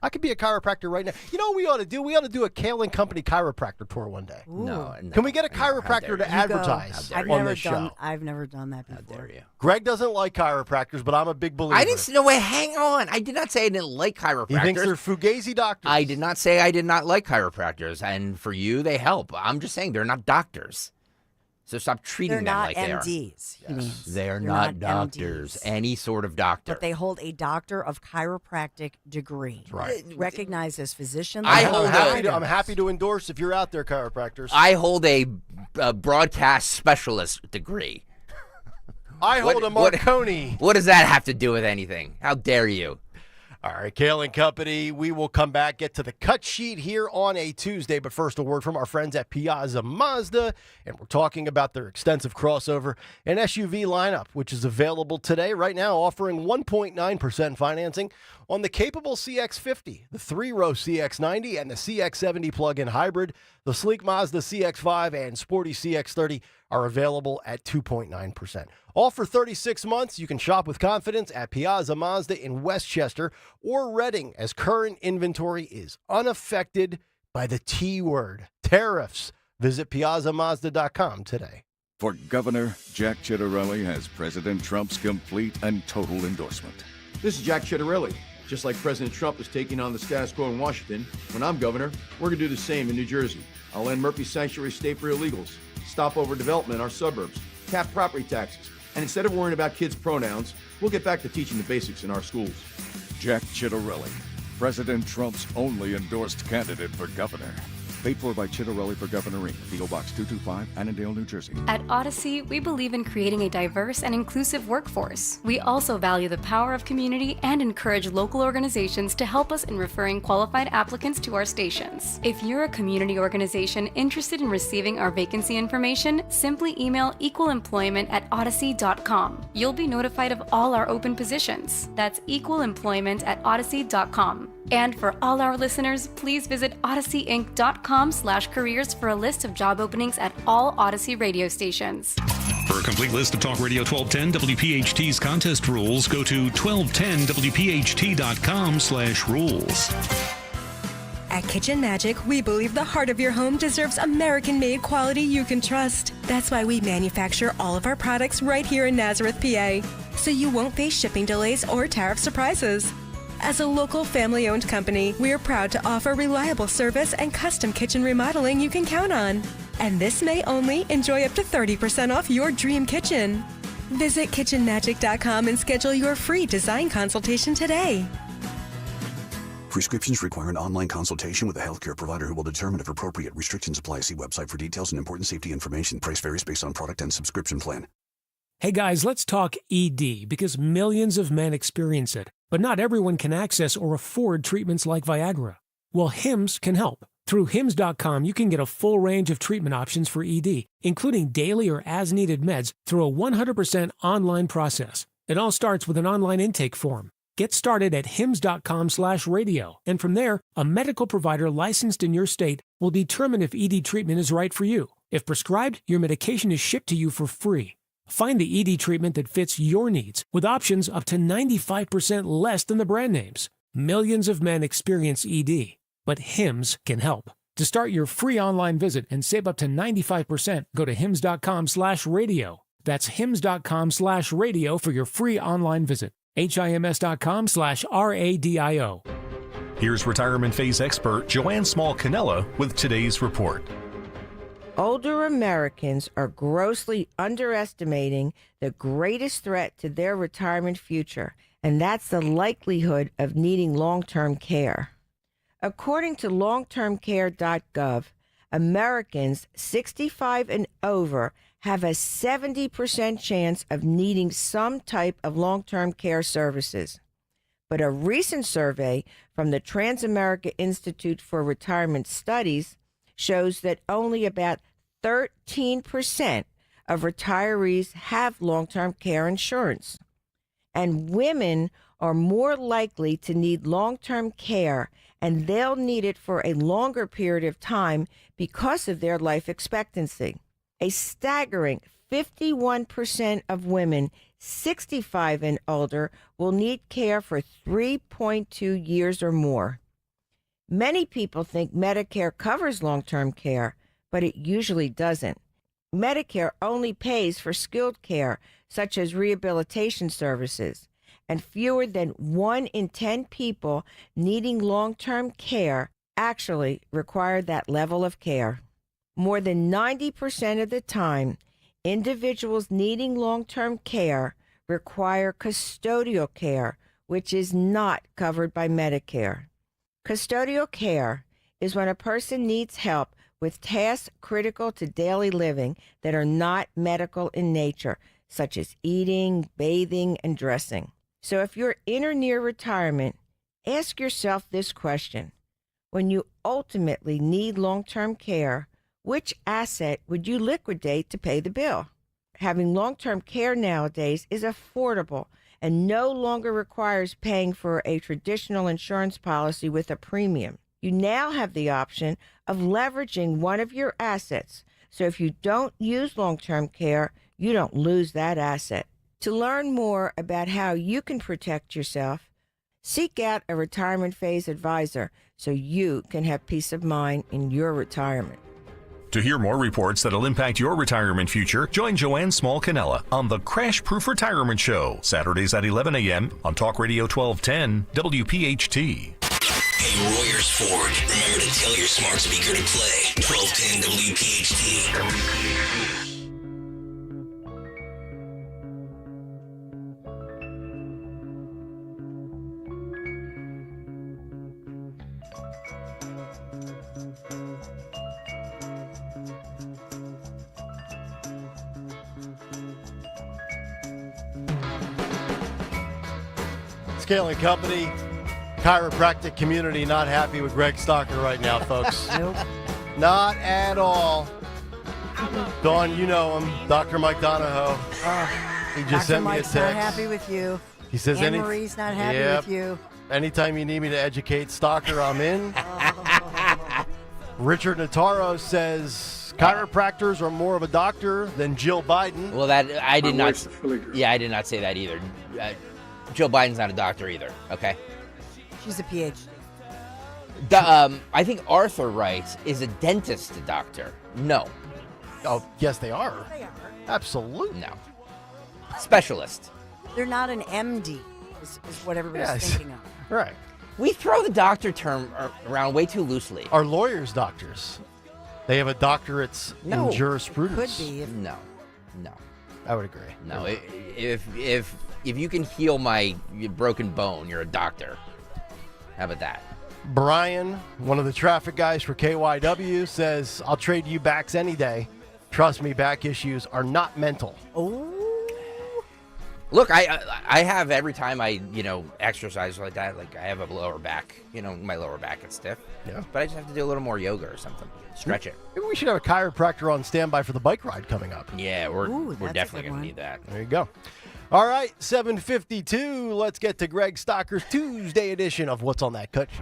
I could be a chiropractor right now. You know what we ought to do? We ought to do a Kayal and Company chiropractor tour one day. No. Can we get a chiropractor to advertise on this show? I've never done that before. How dare you? Greg doesn't like chiropractors, but I'm a big believer. I didn't. No, wait. Hang on. I did not say I didn't like chiropractors. He thinks they're fugazi doctors. I did not say I did not like chiropractors, and for you, they help. I'm just saying they're not doctors. So stop treating them like they are. They're not MDs. He means. They're not doctors. MDs. Any sort of doctor. But they hold a doctor of chiropractic degree. Right. Recognized as physician. I'm happy to endorse if you're out there, chiropractors. I hold a broadcast specialist degree. I hold a Marconi. What does that have to do with anything? How dare you? All right, Kayal and Company, we will come back, get to the cut sheet here on a Tuesday, but first a word from our friends at Piazza Mazda, and we're talking about their extensive crossover and SUV lineup, which is available today, right now, offering 1.9% financing on the capable CX-50, the 3-row CX-90, and the CX-70 plug-in hybrid. The sleek Mazda CX-5 and sporty CX-30 are available at 2.9%. All for 36 months. You can shop with confidence at Piazza Mazda in Westchester or Reading, as current inventory is unaffected by the T word, tariffs. Visit PiazzaMazda.com today. For Governor, Jack Ciattarelli has President Trump's complete and total endorsement. This is Jack Ciattarelli. Just like President Trump is taking on the status quo in Washington, when I'm governor, we're going to do the same in New Jersey. I'll end Murphy Sanctuary State for illegals, stop overdevelopment in our suburbs, cap property taxes, and instead of worrying about kids' pronouns, we'll get back to teaching the basics in our schools. Jack Ciattarelli, President Trump's only endorsed candidate for governor. Paid for by Ciattarelli for Governor Inc., P.O. Box 225, Annandale, New Jersey. At Odyssey, we believe in creating a diverse and inclusive workforce. We also value the power of community and encourage local organizations to help us in referring qualified applicants to our stations. If you're a community organization interested in receiving our vacancy information, simply email equalemployment@odyssey.com. You'll be notified of all our open positions. That's equalemployment@odyssey.com. And for all our listeners, please visit odysseyinc.com/careers for a list of job openings at all Odyssey radio stations. For a complete list of Talk Radio 1210 WPHT's contest rules, go to 1210wpht.com/rules. At Kitchen Magic, we believe the heart of your home deserves American-made quality you can trust. That's why we manufacture all of our products right here in Nazareth, PA, so you won't face shipping delays or tariff surprises. As a local family-owned company, we are proud to offer reliable service and custom kitchen remodeling you can count on. And this May only, enjoy up to 30% off your dream kitchen. Visit kitchenmagic.com and schedule your free design consultation today. Prescriptions require an online consultation with a healthcare provider who will determine if appropriate. Restrictions apply. See website for details and important safety information. Price varies based on product and subscription plan. Hey guys, let's talk ED, because millions of men experience it, but not everyone can access or afford treatments like Viagra. Well, Hims can help. Through Hims.com, you can get a full range of treatment options for ED, including daily or as-needed meds, through a 100% online process. It all starts with an online intake form. Get started at hims.com/radio, and from there, a medical provider licensed in your state will determine if ED treatment is right for you. If prescribed, your medication is shipped to you for free. Find the ED treatment that fits your needs, with options up to 95% less than the brand names. Millions of men experience ED, but Hims can help. To start your free online visit and save up to 95%, go to hims.com/radio. That's hims.com/radio for your free online visit. HIMS.com/RADIO. Here's retirement phase expert Joanne Small-Canella with today's report. Older Americans are grossly underestimating the greatest threat to their retirement future, and that's the likelihood of needing long-term care. According to longtermcare.gov, Americans 65 and over have a 70% chance of needing some type of long-term care services. But a recent survey from the Transamerica Institute for Retirement Studies shows that only about 13% of retirees have long-term care insurance. And women are more likely to need long-term care, and they'll need it for a longer period of time because of their life expectancy. A staggering 51% of women 65 and older will need care for 3.2 years or more. Many people think Medicare covers long-term care, but it usually doesn't. Medicare only pays for skilled care, such as rehabilitation services, and fewer than 1 in 10 people needing long-term care actually require that level of care. More than 90% of the time, individuals needing long-term care require custodial care, which is not covered by Medicare. Custodial care is when a person needs help with tasks critical to daily living that are not medical in nature, such as eating, bathing, and dressing. So if you're in or near retirement, ask yourself this question. When you ultimately need long-term care, which asset would you liquidate to pay the bill? having long-term care nowadays is affordable and no longer requires paying for a traditional insurance policy with a premium. You now have the option of leveraging one of your assets. So if you don't use long-term care, you don't lose that asset. To learn more about how you can protect yourself, seek out a retirement phase advisor so you can have peace of mind in your retirement. To hear more reports that'll impact your retirement future, join Joanne Small-Canella on the Crash Proof Retirement Show, Saturdays at 11 a.m. on Talk Radio 1210 WPHT. Hey, Royers Ford, remember to tell your smart speaker to play 1210 WPHT. Kayal Company, chiropractic community not happy with Greg Stocker right now, folks. Nope. Not at all. Dawn, you know him, Dr. Mike Donahoe. He just Dr. sent Mike's me a text. not happy with you. He says, Anne-Marie's not happy with you. Anytime you need me to educate Stocker, I'm in. Richard Notaro says chiropractors are more of a doctor than Jill Biden. Well, that I did not. Yeah, I did not say that either. Joe Biden's not a doctor either. Okay. She's a PhD. I think Arthur writes, is a dentist a doctor? No. Oh, yes, they are. They are. Absolutely. No. Specialist. They're not an MD, is what everybody's thinking of. Right. We throw the doctor term around way too loosely. Are lawyers doctors? They have a doctorates No. in jurisprudence. Could be. No. I would agree. No. If you can heal my broken bone, you're a doctor. How about that? Brian, one of the traffic guys for KYW, says, I'll trade you backs any day. Trust me, back issues are not mental. Oh. Look, I have every time I, exercise like that, like I have a lower back, my lower back gets stiff. Yeah. But I just have to do a little more yoga or something. Stretch it. Maybe we should have a chiropractor on standby for the bike ride coming up. Yeah, we're that's a definitely good going one. to need that. There you go. All right, 7:52. Let's get to Greg Stocker's Tuesday edition of What's on That Cut Sheet.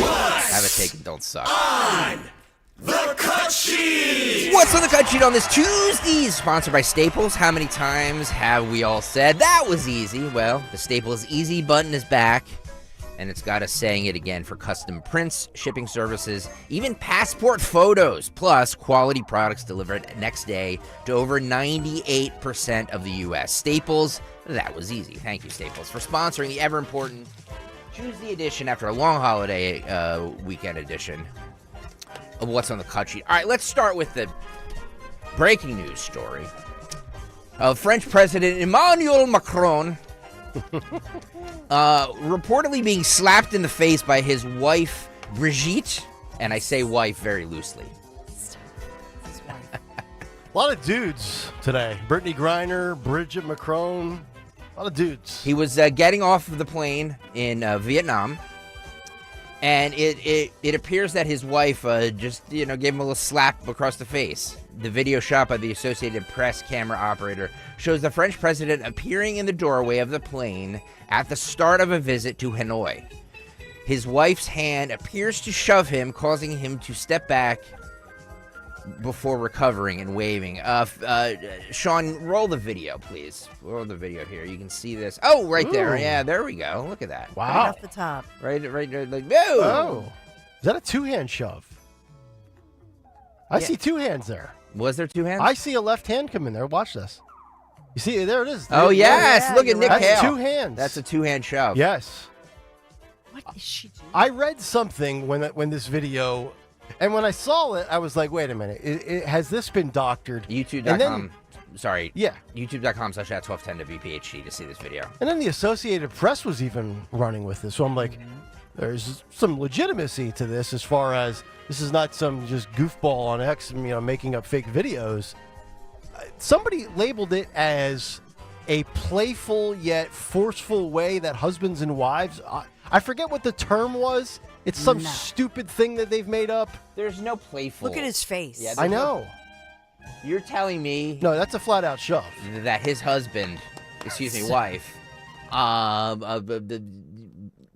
Have it taken, don't suck. On the cut sheet. What's on the cut sheet on this Tuesday? Sponsored by Staples. How many times have we all said that was easy? Well, the Staples Easy button is back, and it's got us saying it again for custom prints, shipping services, even passport photos, plus quality products delivered next day to over 98% of the U.S. Staples, that was easy. Thank you, Staples, for sponsoring the ever-important Tuesday edition after a long holiday weekend edition of What's on the Cut Sheet. All right, let's start with the breaking news story of French President Emmanuel Macron reportedly being slapped in the face by his wife, Brigitte, and I say wife very loosely. A lot of dudes today. Britney Griner, Bridget Macron, a lot of dudes. He was getting off of the plane in Vietnam, and it appears that his wife just gave him a little slap across the face. The video shot by the Associated Press camera operator shows the French president appearing in the doorway of the plane at the start of a visit to Hanoi. His wife's hand appears to shove him, causing him to step back before recovering and waving. Sean, roll the video, please. Roll the video here. You can see this. Oh, right there. Ooh. Yeah, there we go. Look at that. Wow. Right off the top. Right there. Like, no. Oh. Is that a two-hand shove? I see two hands there. Was there two hands? I see a left hand come in there. Watch this. You see, there it is. Oh, yes. Yeah, Look at Nick That's Kayal. two hands. That's a two-hand shove. Yes. What is she doing? I read something when this video, and when I saw it, I was like, wait a minute. Has this been doctored? YouTube.com. Sorry. Yeah. YouTube.com/@1210WPHT to see this video. And then the Associated Press was even running with this. So I'm like, there's some legitimacy to this as far as this is not some just goofball on X, making up fake videos. Somebody labeled it as a playful yet forceful way that husbands and wives, I forget what the term was. It's some stupid thing that they've made up. There's no playful. Look at his face. Yeah, I know. You're telling me No, that's a flat-out shove. that his husband, wife,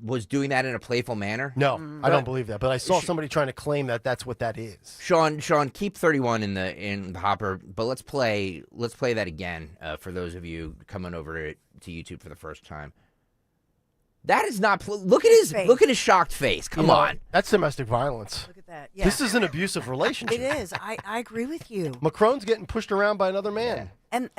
was doing that in a playful manner? No, I don't believe that. But I saw somebody trying to claim that that's what that is. Sean, keep 31 in the hopper, but let's play that again for those of you coming over to YouTube for the first time. That is not. Look at his shocked face. Come on, that's domestic violence. Look at that. Yeah. This is an abusive relationship. It is. I agree with you. Macron's getting pushed around by another man. And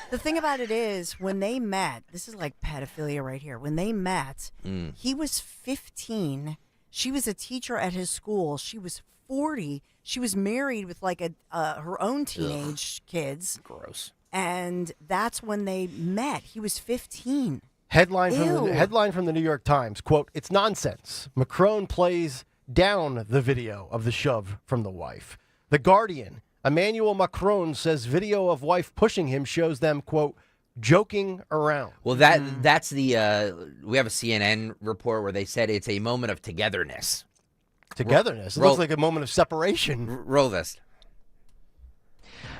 the thing about it is, when they met, this is like pedophilia right here. When they met, he was 15. She was a teacher at his school. She was 40. She was married with like her own teenage kids. Gross. And that's when they met. He was 15. Headline from the New York Times, quote, "It's nonsense. Macron plays down the video of the shove from the wife." The Guardian, Emmanuel Macron says video of wife pushing him shows them, quote, joking around. Well, that's the we have a CNN report where they said it's a moment of togetherness. Togetherness? It looks like a moment of separation. Roll this.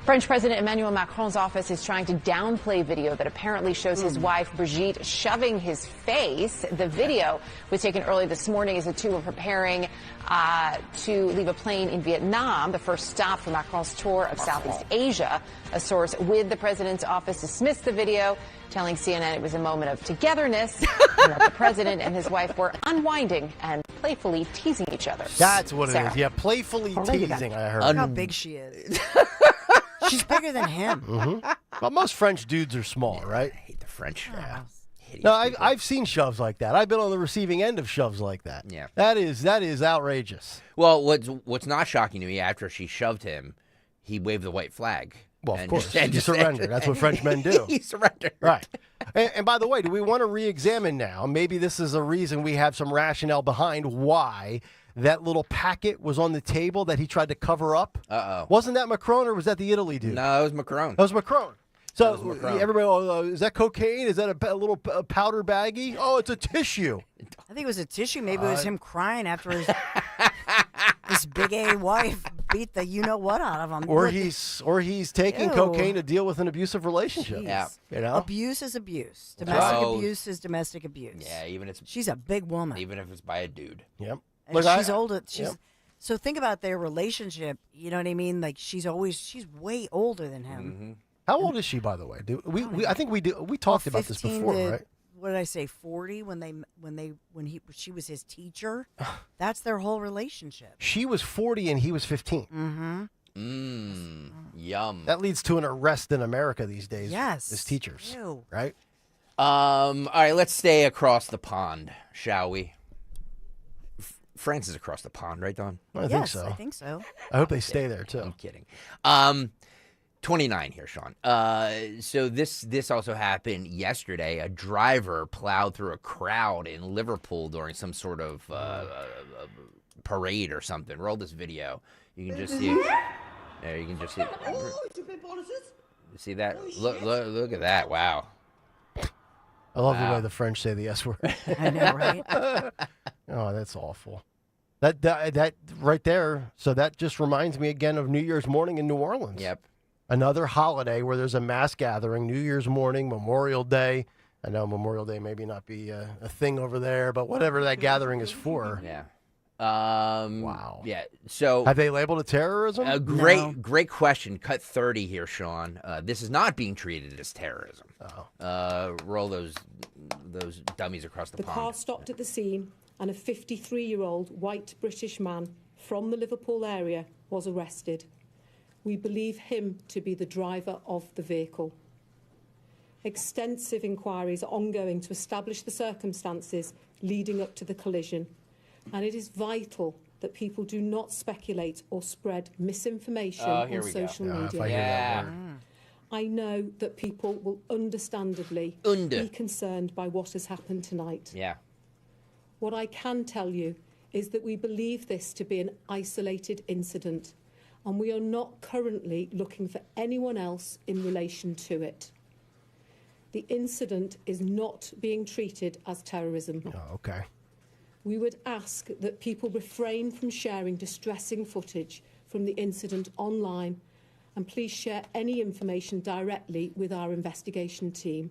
French President Emmanuel Macron's office is trying to downplay video that apparently shows his wife, Brigitte, shoving his face. The video was taken early this morning as the two were preparing to leave a plane in Vietnam, the first stop for Macron's tour of Southeast Asia. A source with the president's office dismissed the video, telling CNN it was a moment of togetherness and that the president and his wife were unwinding and playfully teasing each other. That's what Sarah. it is. Yeah, playfully teasing, I heard. Look how big she is. She's bigger than him. Mm-hmm. Well, most French dudes are small, right? I hate the French. Yeah. No, I've seen shoves like that. I've been on the receiving end of shoves like that. Yeah. That is outrageous. Well, what's not shocking to me, after she shoved him, he waved the white flag. Well, of course. He surrendered. That's what French men do. He surrendered. Right. And by the way, do we want to re-examine now? Maybe this is a reason we have some rationale behind why that little packet was on the table that he tried to cover up. Uh-oh. Wasn't that Macron or was that the Italy dude? No, it was Macron. That was Macron. So That was Macron. everybody, is that cocaine? Is that a little powder baggie? Oh, it's a tissue. I think it was a tissue. Maybe it was him crying after his big A wife beat the you-know-what out of him. Or he's taking Ew. cocaine to deal with an abusive relationship. Jeez. Yeah. You know? Abuse is abuse. Domestic Right. abuse is domestic abuse. Yeah, She's a big woman. even if it's by a dude. Yep. And she's older. Yep. So think about their relationship. You know what I mean? Like she's way older than him. Mm-hmm. How old is she, by the way? I think we talked about this 15 before, to, right? What did I say? 40 when she was his teacher. That's their whole relationship. She was 40 and he was 15. Mm-hmm. Yum. That leads to an arrest in America these days. Yes. As teachers, Ew. right? All right, let's stay across the pond, shall we? France is across the pond, right, Don? I think so. I think so. I hope they stay there too. I'm kidding. 29 here, Sean. So this also happened yesterday. A driver plowed through a crowd in Liverpool during some sort of parade or something. Roll this video. You can just see it. There, you can just see it. You see that? Look at that. Wow. I love the way the French say the S word. I know, right? Oh, that's awful. That right there. So that just reminds me again of New Year's morning in New Orleans. Yep. Another holiday where there's a mass gathering, New Year's morning, Memorial Day. I know Memorial Day maybe not be a thing over there, but whatever that gathering is for. Yeah. Wow. Yeah. So have they labeled it terrorism? Great question. Cut 30 here, Sean. This is not being treated as terrorism. Roll those dummies across the The pond. car stopped at the scene, and a 53-year-old white British man from the Liverpool area was arrested. We believe him to be the driver of the vehicle. Extensive inquiries are ongoing to establish the circumstances leading up to the collision, and it is vital that people do not speculate or spread misinformation on social media. I know that people will understandably be concerned by what has happened tonight. Yeah. What I can tell you is that we believe this to be an isolated incident, and we are not currently looking for anyone else in relation to it. The incident is not being treated as terrorism. Oh, okay. We would ask that people refrain from sharing distressing footage from the incident online and please share any information directly with our investigation team.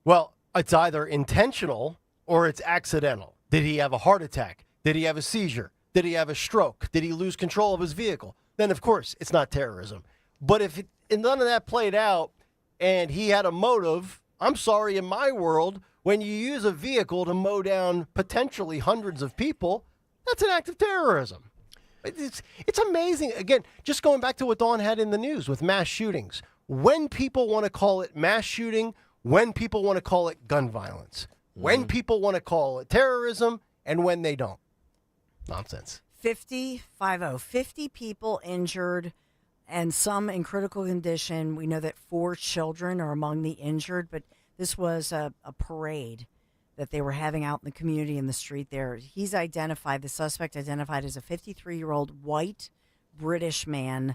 Well, it's either intentional or it's accidental. Did he have a heart attack? Did he have a seizure? Did he have a stroke? Did he lose control of his vehicle? Then, of course, it's not terrorism. But if none of that played out and he had a motive, I'm sorry, in my world, when you use a vehicle to mow down potentially hundreds of people, that's an act of terrorism. It's amazing. Again, just going back to what Dawn had in the news with mass shootings. When people want to call it mass shooting, when people want to call it gun violence, when people want to call it terrorism, and when they don't. Nonsense. 50 people injured and some in critical condition. We know that 4 children are among the injured, but this was a parade that they were having out in the community in the street there. He's identified, the suspect identified as a 53-year-old white British man,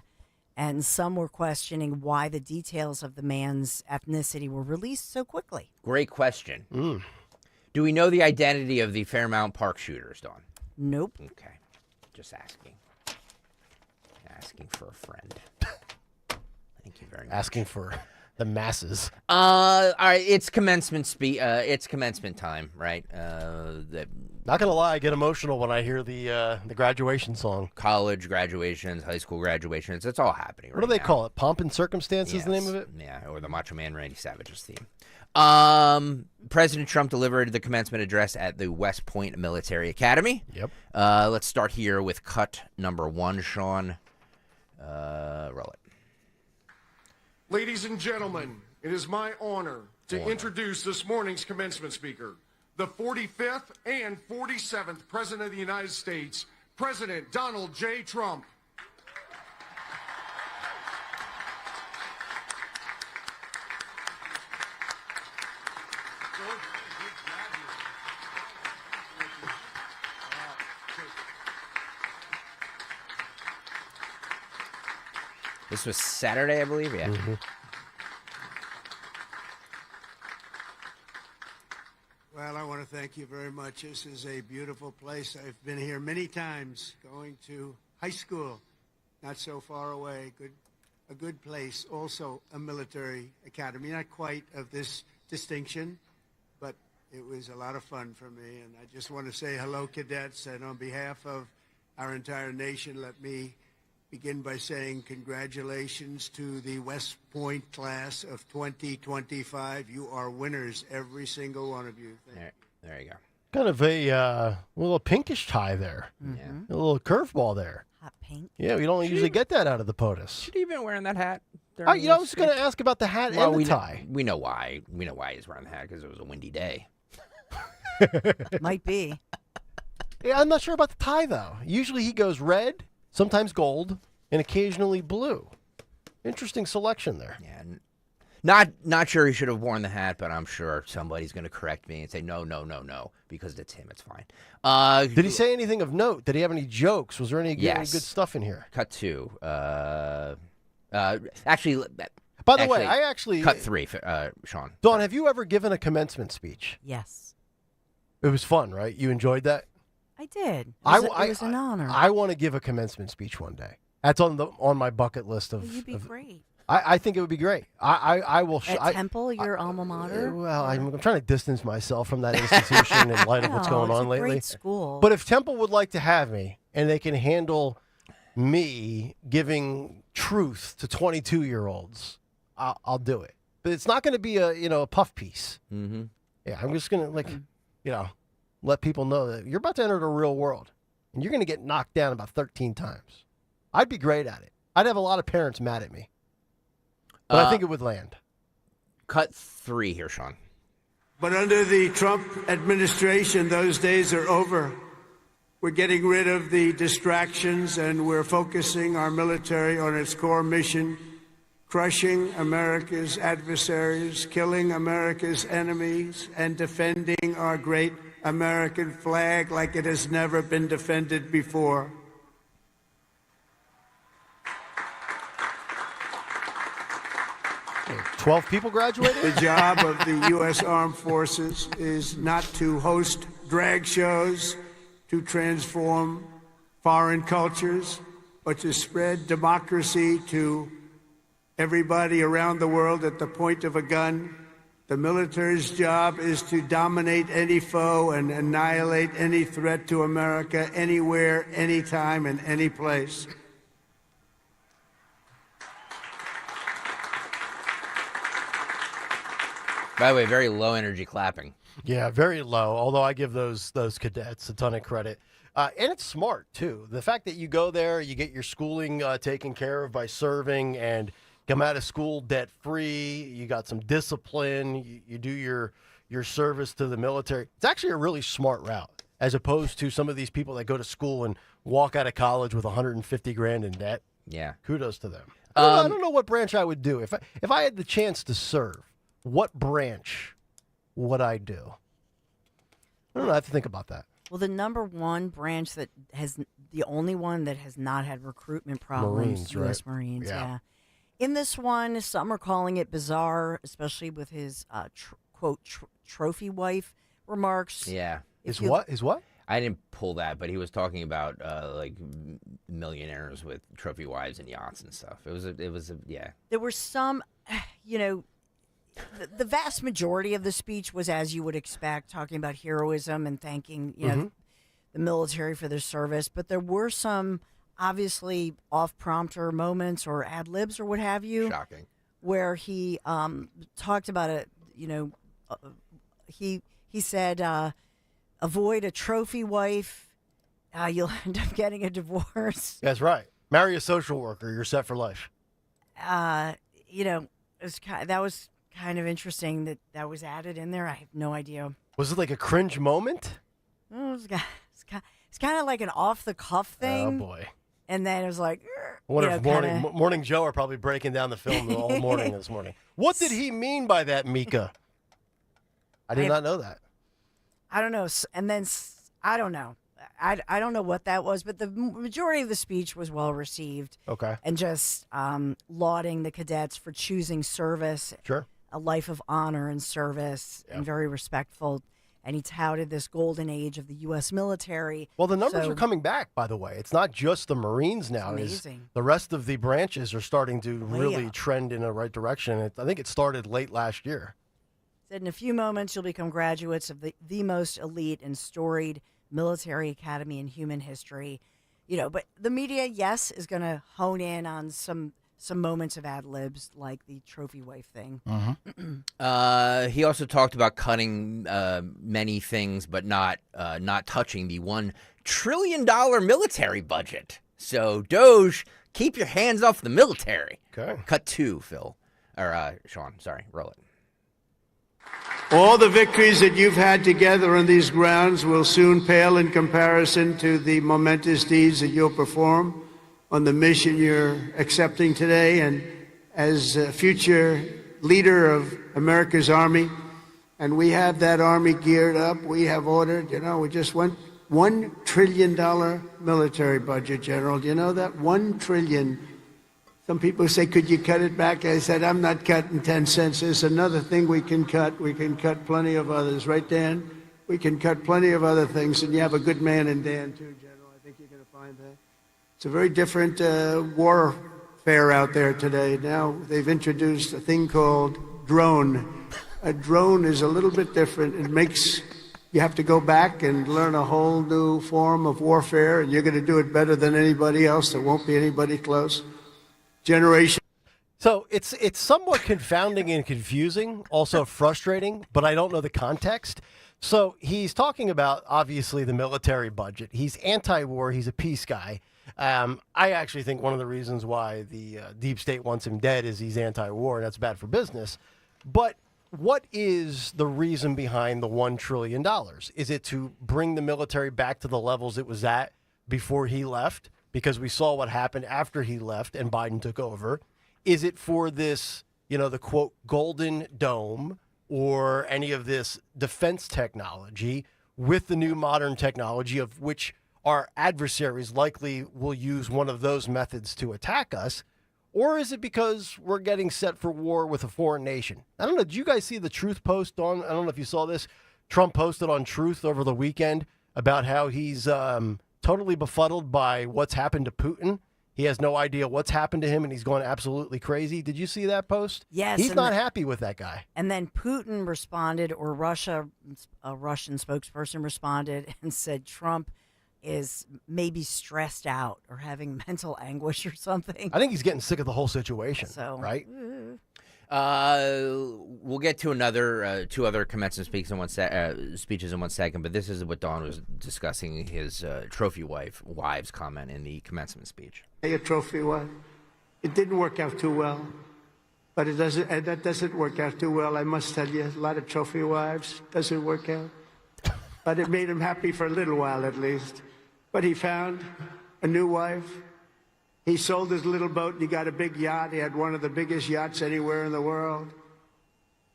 and some were questioning why the details of the man's ethnicity were released so quickly. Great question. Do we know the identity of the Fairmount Park shooters, Dawn? Nope. Okay. Just asking. Asking for a friend. Thank you very much. Asking for the masses. All right, it's commencement it's commencement time, right? Not gonna lie, I get emotional when I hear the graduation song. College graduations, high school graduations, it's all happening right now. What do they call it? Pomp and Circumstance is the name of it? Yeah, or the Macho Man Randy Savage's theme. President Trump delivered the commencement address at the West Point Military Academy. Yep. Let's start here with cut number 1, Sean. Roll it. Ladies and gentlemen, it is my honor to introduce this morning's commencement speaker, the 45th and 47th President of the United States, President Donald J. Trump. This was Saturday, I believe. Yeah. Well, I want to thank you very much. This is a beautiful place. I've been here many times, going to high school, not so far away. A good place. Also a military academy, not quite of this distinction, but it was a lot of fun for me. And I just want to say hello, cadets, and on behalf of our entire nation, let me begin by saying congratulations to the West Point class of 2025. You are winners, every single one of you. There you go. Kind of a little pinkish tie there. Yeah. A little curveball there. Hot pink. Yeah, we don't usually get that out of the POTUS. Should he have been wearing that hat? I was going to ask about the hat and the tie. We know why. We know why he's wearing the hat, because it was a windy day. Might be. Yeah, I'm not sure about the tie, though. Usually he goes red, sometimes gold, and occasionally blue. Interesting selection there. Yeah, not sure he should have worn the hat, but I'm sure somebody's going to correct me and say, no, because it's him. It's fine. Did he say anything of note? Did he have any jokes? Was there any good stuff in here? Cut 2. Actually, by the way, I actually cut 3. Sean. Dawn, have you ever given a commencement speech? Yes. It was fun, right? You enjoyed that? I did. It was an honor. I want to give a commencement speech one day. That's on my bucket list of. You'd be great. I think it would be great. I will. At Temple, your alma mater. Well, I'm trying to distance myself from that institution in light of what's going on lately. Great school. But if Temple would like to have me, and they can handle me giving truth to 22-year-olds, I'll do it. But it's not going to be a puff piece. Mm-hmm. Yeah, I'm just going to let people know that you're about to enter the real world, and you're going to get knocked down about 13 times. I'd be great at it. I'd have a lot of parents mad at me. But I think it would land. Cut 3 here, Sean. But under the Trump administration, those days are over. We're getting rid of the distractions, and we're focusing our military on its core mission, crushing America's adversaries, killing America's enemies, and defending our great American flag like it has never been defended before. 12 people graduated? The job of the U.S. Armed Forces is not to host drag shows, to transform foreign cultures, but to spread democracy to everybody around the world at the point of a gun. The military's job is to dominate any foe and annihilate any threat to America anywhere, anytime, and any place. By the way, very low energy clapping. Yeah, very low, although I give those cadets a ton of credit. And it's smart, too. The fact that you go there, you get your schooling taken care of by serving and come out of school debt-free, you got some discipline, you do your service to the military. It's actually a really smart route, as opposed to some of these people that go to school and walk out of college with $150,000 in debt. Yeah. Kudos to them. I don't know what branch I would do. If I had the chance to serve, what branch would I do? I don't know. I have to think about that. Well, the number one branch that has, the only one that has not had recruitment problems, Marines, U.S. right? Marines, Yeah. yeah. In this one, some are calling it bizarre, especially with his, quote, trophy wife remarks. Yeah. His what? I didn't pull that, but he was talking about like millionaires with trophy wives and yachts and stuff. It was a yeah. There were some, the vast majority of the speech was as you would expect, talking about heroism and thanking, the military for their service. But there were some obviously off-prompter moments or ad-libs or what have you. Shocking. Where he talked about he said, avoid a trophy wife, you'll end up getting a divorce. That's right. Marry a social worker. You're set for life. That was kind of interesting that was added in there. I have no idea. Was it like a cringe moment? It's kind of like an off-the-cuff thing. Oh, boy. And then it was like, I wonder if Morning Joe are probably breaking down the film all morning this morning. What did he mean by that, Mika? I did not know that. I don't know. And then, I don't know. I don't know what that was, but the majority of the speech was well received. Okay. And just lauding the cadets for choosing service. Sure. A life of honor and service, and very respectful. And he touted this golden age of the U.S. military. Well, the numbers are coming back, by the way. It's not just the Marines now. It's amazing. The rest of the branches are starting to really up. trend in the right direction. I think it started late last year. Said in a few moments, you'll become graduates of the most elite and storied military academy in human history. But the media, yes, is going to hone in on some moments of ad libs like the trophy wife thing. He also talked about cutting many things, but not touching the $1 trillion military budget. So, Doge, keep your hands off the military. Okay. Cut 2, Phil. Or Sean, sorry, roll it. All the victories that you've had together on these grounds will soon pale in comparison to the momentous deeds that you'll perform on the mission you're accepting today. And as a future leader of America's Army, and we have that Army geared up, we have ordered, we just went $1 trillion military budget, General. Do you know that? $1 trillion. Some people say, could you cut it back? I said, I'm not cutting 10 cents. There's another thing we can cut. We can cut plenty of others. Right, Dan? We can cut plenty of other things. And you have a good man in Dan, too, General. I think you're going to find that. It's a very different warfare out there today. Now they've introduced a thing called drone. A drone is a little bit different. It makes you have to go back and learn a whole new form of warfare, and you're going to do it better than anybody else. There won't be anybody close. Generation. So it's somewhat confounding and confusing, also frustrating, but I don't know the context. So he's talking about, obviously, the military budget. He's anti-war. He's a peace guy. I actually think one of the reasons why the deep state wants him dead is he's anti-war, and that's bad for business. But what is the reason behind the $1 trillion? Is it to bring the military back to the levels it was at before he left? Because we saw what happened after he left and Biden took over. Is it for this, the quote, golden dome or any of this defense technology with the new modern technology of which our adversaries likely will use one of those methods to attack us? Or is it because we're getting set for war with a foreign nation? I don't know. Did you guys see the Truth post on, I don't know if you saw this, Trump posted on Truth over the weekend about how he's totally befuddled by what's happened to Putin He has no idea what's happened to him, and he's going absolutely crazy. Did you see that post? Yes. He's not happy with that guy. And then Putin responded, or a Russian spokesperson responded and said Trump is maybe stressed out or having mental anguish or something. I think he's getting sick of the whole situation, right? We'll get to two other commencement speeches in 1 second, but this is what Don was discussing, his trophy wives comment in the commencement speech. A trophy wife. It didn't work out too well, but that doesn't work out too well. I must tell you, a lot of trophy wives doesn't work out, but it made him happy for a little while at least. But he found a new wife. He sold his little boat and he got a big yacht. He had one of the biggest yachts anywhere in the world.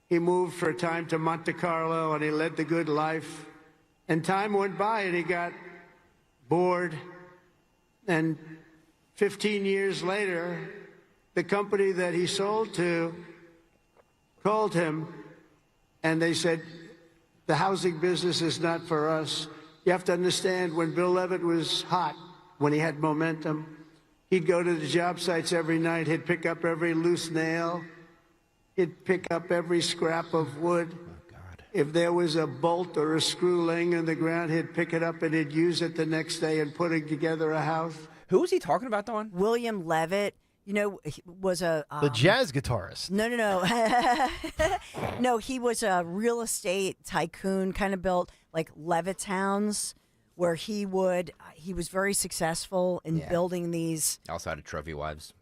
He moved for a time to Monte Carlo and he led the good life. And time went by and he got bored. And 15 years later, the company that he sold to called him and they said, the housing business is not for us. You have to understand, when Bill Levitt was hot, when he had momentum, he'd go to the job sites every night. He'd pick up every loose nail. He'd pick up every scrap of wood. Oh, God. If there was a bolt or a screw laying on the ground, he'd pick it up and he'd use it the next day in putting together a house. Who was he talking about, Dawn? William Levitt. You know, he was a... the jazz guitarist. No. No, he was a real estate tycoon, kind of built like Levittowns, where he was very successful in building these... Also had trophy wives.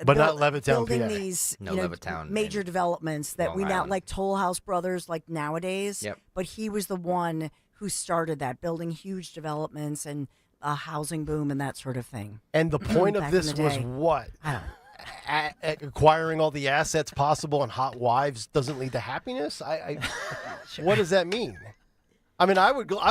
But not Levittown, building PA. These Levittown major developments that Long we now, Island. like Toll House Brothers, like nowadays. Yep. But he was the one who started that, building huge developments and a housing boom and that sort of thing. And the point of Back this in the was day. what? Acquiring all the assets possible and hot wives doesn't lead to happiness? What does that mean? I mean, I'm glad.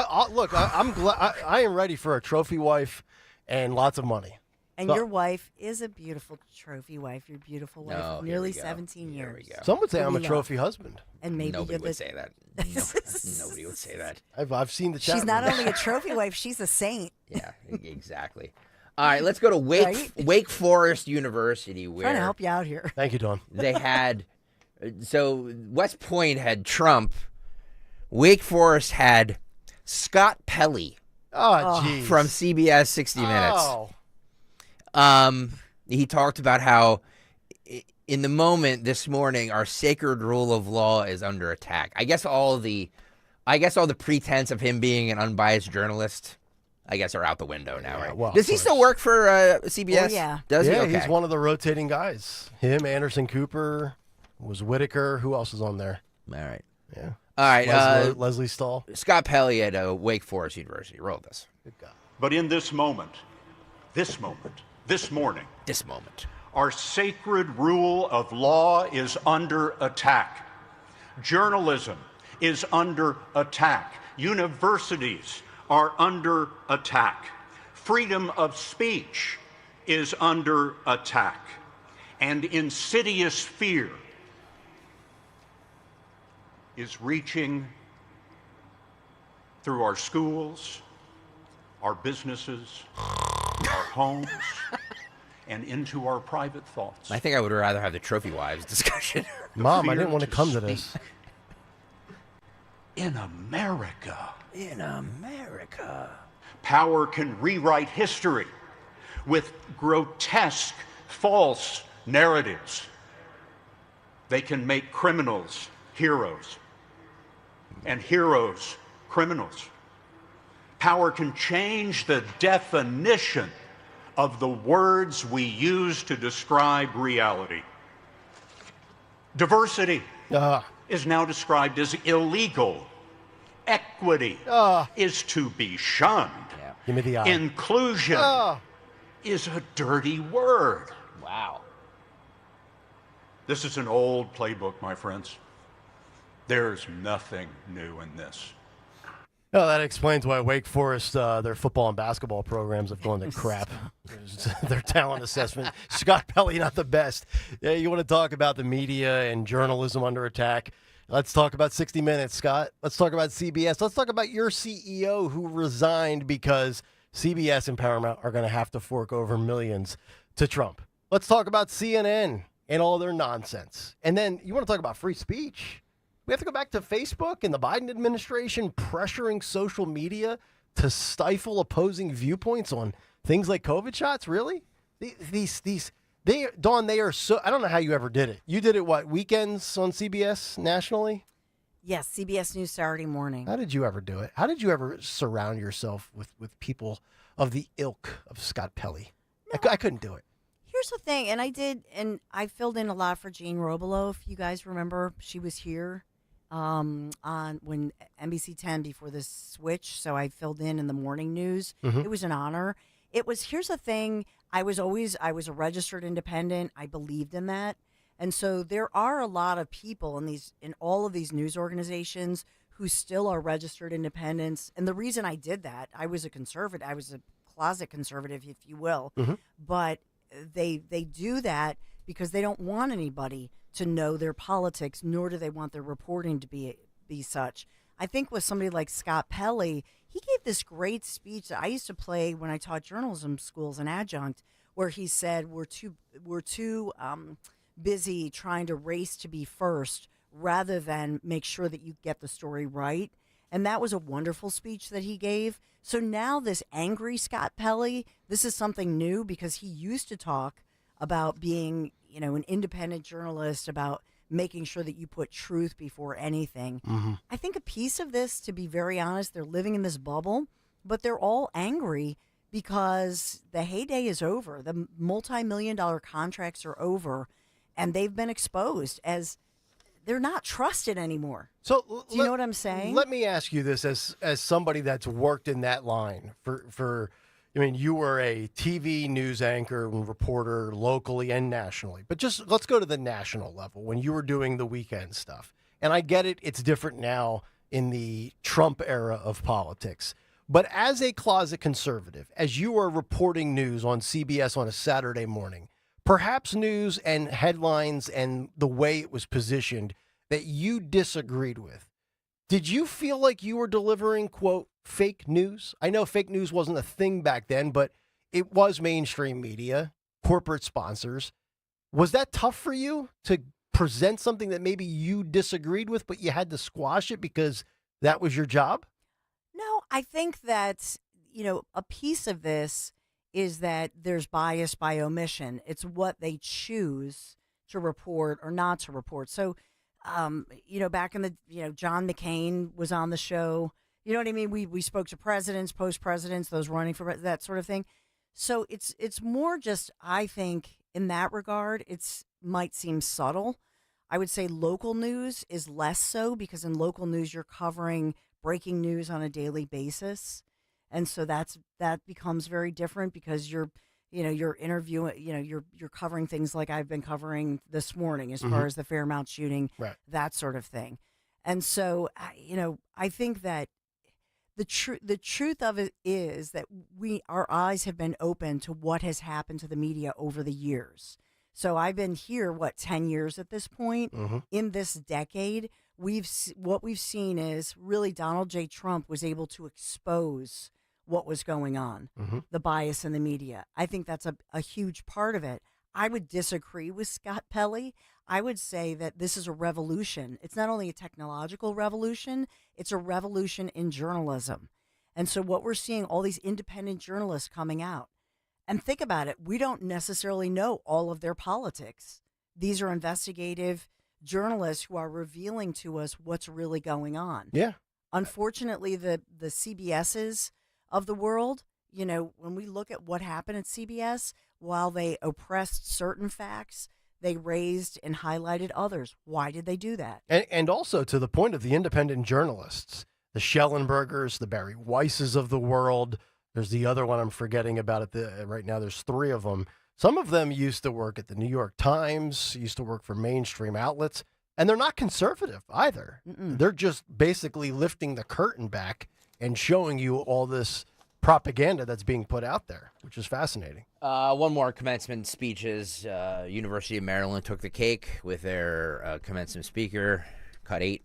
I am ready for a trophy wife and lots of money. And your wife is a beautiful trophy wife. Your beautiful wife, No, nearly here we go. 17 Here years. we go. Some would say That I'm we a love. trophy husband. And maybe Nobody you're would the... say that. Nobody would say that. I've seen the chat. She's not only a trophy wife, she's a saint. Yeah, exactly. All right, let's go to Wake Forest University, where Trying to help you out here. Thank you, Dawn. they had. So West Point had Trump. Wake Forest had Scott Pelley. Oh, jeez. From CBS 60 Minutes. Oh. He talked about how in the moment this morning, our sacred rule of law is under attack. I guess all the pretense of him being an unbiased journalist, I guess, are out the window now, right? Well, Does he still work for CBS? Oh, yeah. Does he? Yeah, Okay. he's one of the rotating guys. Him, Anderson Cooper, was Whitaker. Who else is on there? All right. Yeah. All right. Leslie Stahl. Scott Pelley at Wake Forest University. Roll this. Good guy. But in this moment, this morning, our sacred rule of law is under attack. Journalism is under attack. Universities are under attack. Freedom of speech is under attack. And insidious fear is reaching through our schools, our businesses, our homes, and into our private thoughts. I think I would rather have the trophy wives discussion. Mom, I didn't want to come to this. In America. In America. Power can rewrite history with grotesque, false narratives. They can make criminals heroes and heroes criminals. Power can change the definition of the words we use to describe reality. Diversity is now described as illegal. Equity is to be shunned. Give me the eye. Inclusion is a dirty word. Wow. This is an old playbook, my friends. There's nothing new in this. No, that explains why Wake Forest, their football and basketball programs have gone to crap. Their talent assessment. Scott Pelley, not the best. Yeah, you want to talk about the media and journalism under attack? Let's talk about 60 Minutes, Scott. Let's talk about CBS. Let's talk about your CEO who resigned because CBS and Paramount are going to have to fork over millions to Trump. Let's talk about CNN and all their nonsense. And then you want to talk about free speech? We have to go back to Facebook and the Biden administration pressuring social media to stifle opposing viewpoints on things like COVID shots. Really? Dawn, they are so, I don't know how you ever did it. You did it, what, weekends on CBS nationally? Yes, CBS News Saturday morning. How did you ever do it? How did you ever surround yourself with people of the ilk of Scott Pelley? No. I couldn't do it. Here's the thing, and I filled in a lot for Jane Robelo. If you guys remember, she was here on when NBC 10 before the switch, so I filled in the morning news. Mm-hmm. It was an honor. Here's the thing, I was a registered independent. I believed in that. And so there are a lot of people in all of these news organizations who still are registered independents. And the reason I did that, I was a conservative. I was a closet conservative, if you will. Mm-hmm. But they do that because they don't want anybody to know their politics, nor do they want their reporting to be such. I think with somebody like Scott Pelley, he gave this great speech that I used to play when I taught journalism school as an adjunct, where he said we're too busy trying to race to be first rather than make sure that you get the story right. And that was a wonderful speech that he gave. So now this angry Scott Pelley, this is something new because he used to talk about being, an independent journalist, about making sure that you put truth before anything. Mm-hmm. I think a piece of this, to be very honest, they're living in this bubble, but they're all angry because the heyday is over. The multi-million-dollar contracts are over, and they've been exposed as they're not trusted anymore. So do you know what I'm saying? Let me ask you this as somebody that's worked in that line for you were a TV news anchor and reporter locally and nationally, but just let's go to the national level when you were doing the weekend stuff. And I get it. It's different now in the Trump era of politics. But as a closet conservative, as you are reporting news on CBS on a Saturday morning, perhaps news and headlines and the way it was positioned that you disagreed with, did you feel like you were delivering, quote, fake news? I know fake news wasn't a thing back then, but it was mainstream media, corporate sponsors. Was that tough for you to present something that maybe you disagreed with, but you had to squash it because that was your job? No, I think that, a piece of this is that there's bias by omission. It's what they choose to report or not to report. So, back in the, John McCain was on the show. You know what I mean? We spoke to presidents, post-presidents, those running for that sort of thing. So it's more just, I think, in that regard, might seem subtle. I would say local news is less so because in local news, you're covering breaking news on a daily basis. And so that becomes very different because you're interviewing, you're covering things like I've been covering this morning as far as the Fairmount shooting, right, that sort of thing. And so, I think that the truth of it is that our eyes have been open to what has happened to the media over the years. So I've been here, 10 years at this point. Mm-hmm. In this decade, what we've seen is really Donald J. Trump was able to expose what was going on, the bias in the media. I think that's a huge part of it. I would disagree with Scott Pelley. I would say that this is a revolution. It's not only a technological revolution, it's a revolution in journalism. And so what we're seeing, all these independent journalists coming out. And think about it, we don't necessarily know all of their politics. These are investigative journalists who are revealing to us what's really going on. Yeah. Unfortunately, the CBSs of the world, when we look at what happened at CBS, while they oppressed certain facts, they raised and highlighted others. Why did they do that? And also to the point of the independent journalists, the Schellenbergers, the Barry Weisses of the world. There's the other one I'm forgetting about it right now. There's three of them. Some of them used to work at the New York Times, used to work for mainstream outlets, and they're not conservative either. Mm-mm. They're just basically lifting the curtain back and showing you all this propaganda that's being put out there, which is fascinating. One more commencement speeches. University of Maryland took the cake with their commencement speaker, cut 8.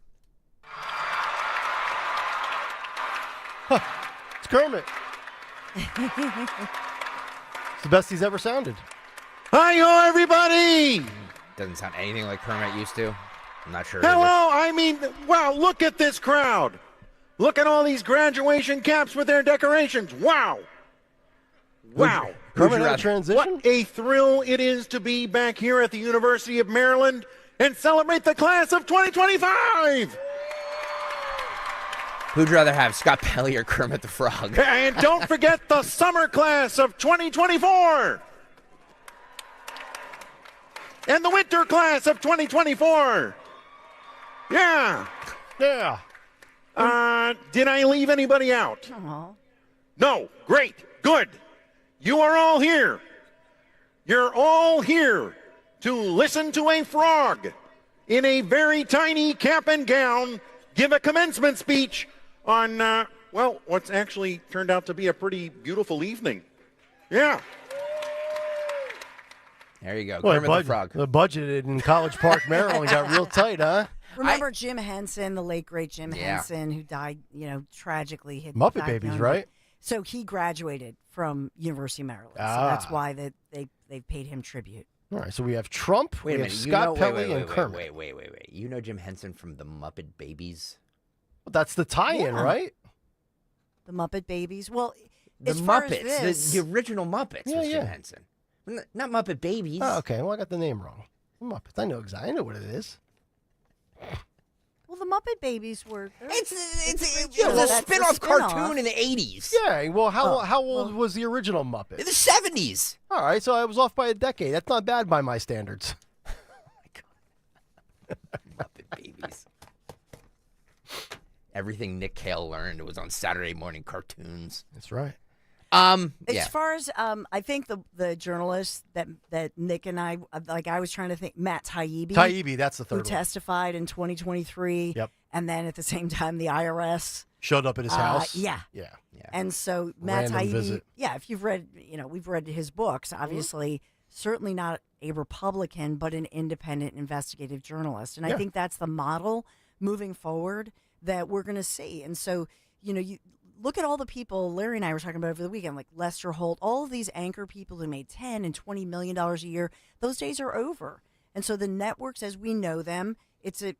It's Kermit. It's the best he's ever sounded. Hi-yo, everybody! Doesn't sound anything like Kermit used to. I'm not sure. Hello, I mean, wow, look at this crowd. Look at all these graduation caps with their decorations. Wow. Wow. Kermit had a transition? What a thrill it is to be back here at the University of Maryland and celebrate the class of 2025. Who'd you rather have, Scott Pelley or Kermit the Frog? And don't forget the summer class of 2024. And the winter class of 2024. Yeah. Yeah. Did I leave anybody out? Aww. No. Great. Good. You are all here. You're all here to listen to a frog in a very tiny cap and gown give a commencement speech on, well, what's actually turned out to be a pretty beautiful evening. Yeah. There you go. Well, Kermit the Frog. The budget in College Park, Maryland got real tight, huh? Remember Jim Henson, the late, great Jim Henson, who died, tragically. Muppet Babies, right? So he graduated from University of Maryland. So that's why they paid him tribute. All right, so we have Trump, Wait a we minute. have Scott Pelley, and Kermit. Wait. You know Jim Henson from the Muppet Babies? Well, that's the tie-in, right? The Muppet Babies. Well, The as far as Muppets. this, The original Muppets was Jim Henson. Not Muppet Babies. Oh, okay. Well, I got the name wrong. The Muppets. I know exactly. I know what it is. well, the Muppet Babies were. It's a spin-off cartoon in the 80s. Yeah. Well, how old was the original Muppet? In the 70s. All right, so I was off by a decade. That's not bad by my standards. Muppet Babies. Everything Nick Kayal learned was on Saturday morning cartoons. That's right. As far as I think the journalist that Nick and I was trying to think Matt Taibbi. Taibbi, that's the third who one. testified in 2023. Yep. And then at the same time the IRS showed up at his house. Yeah. And so Matt Random Taibbi, visit. if you've read, we've read his books, obviously certainly not a Republican, but an independent investigative journalist. And I think that's the model moving forward that we're going to see. And so, you look at all the people Larry and I were talking about over the weekend, like Lester Holt, all of these anchor people who made $10 and $20 million a year. Those days are over. And so the networks, as we know them, it's an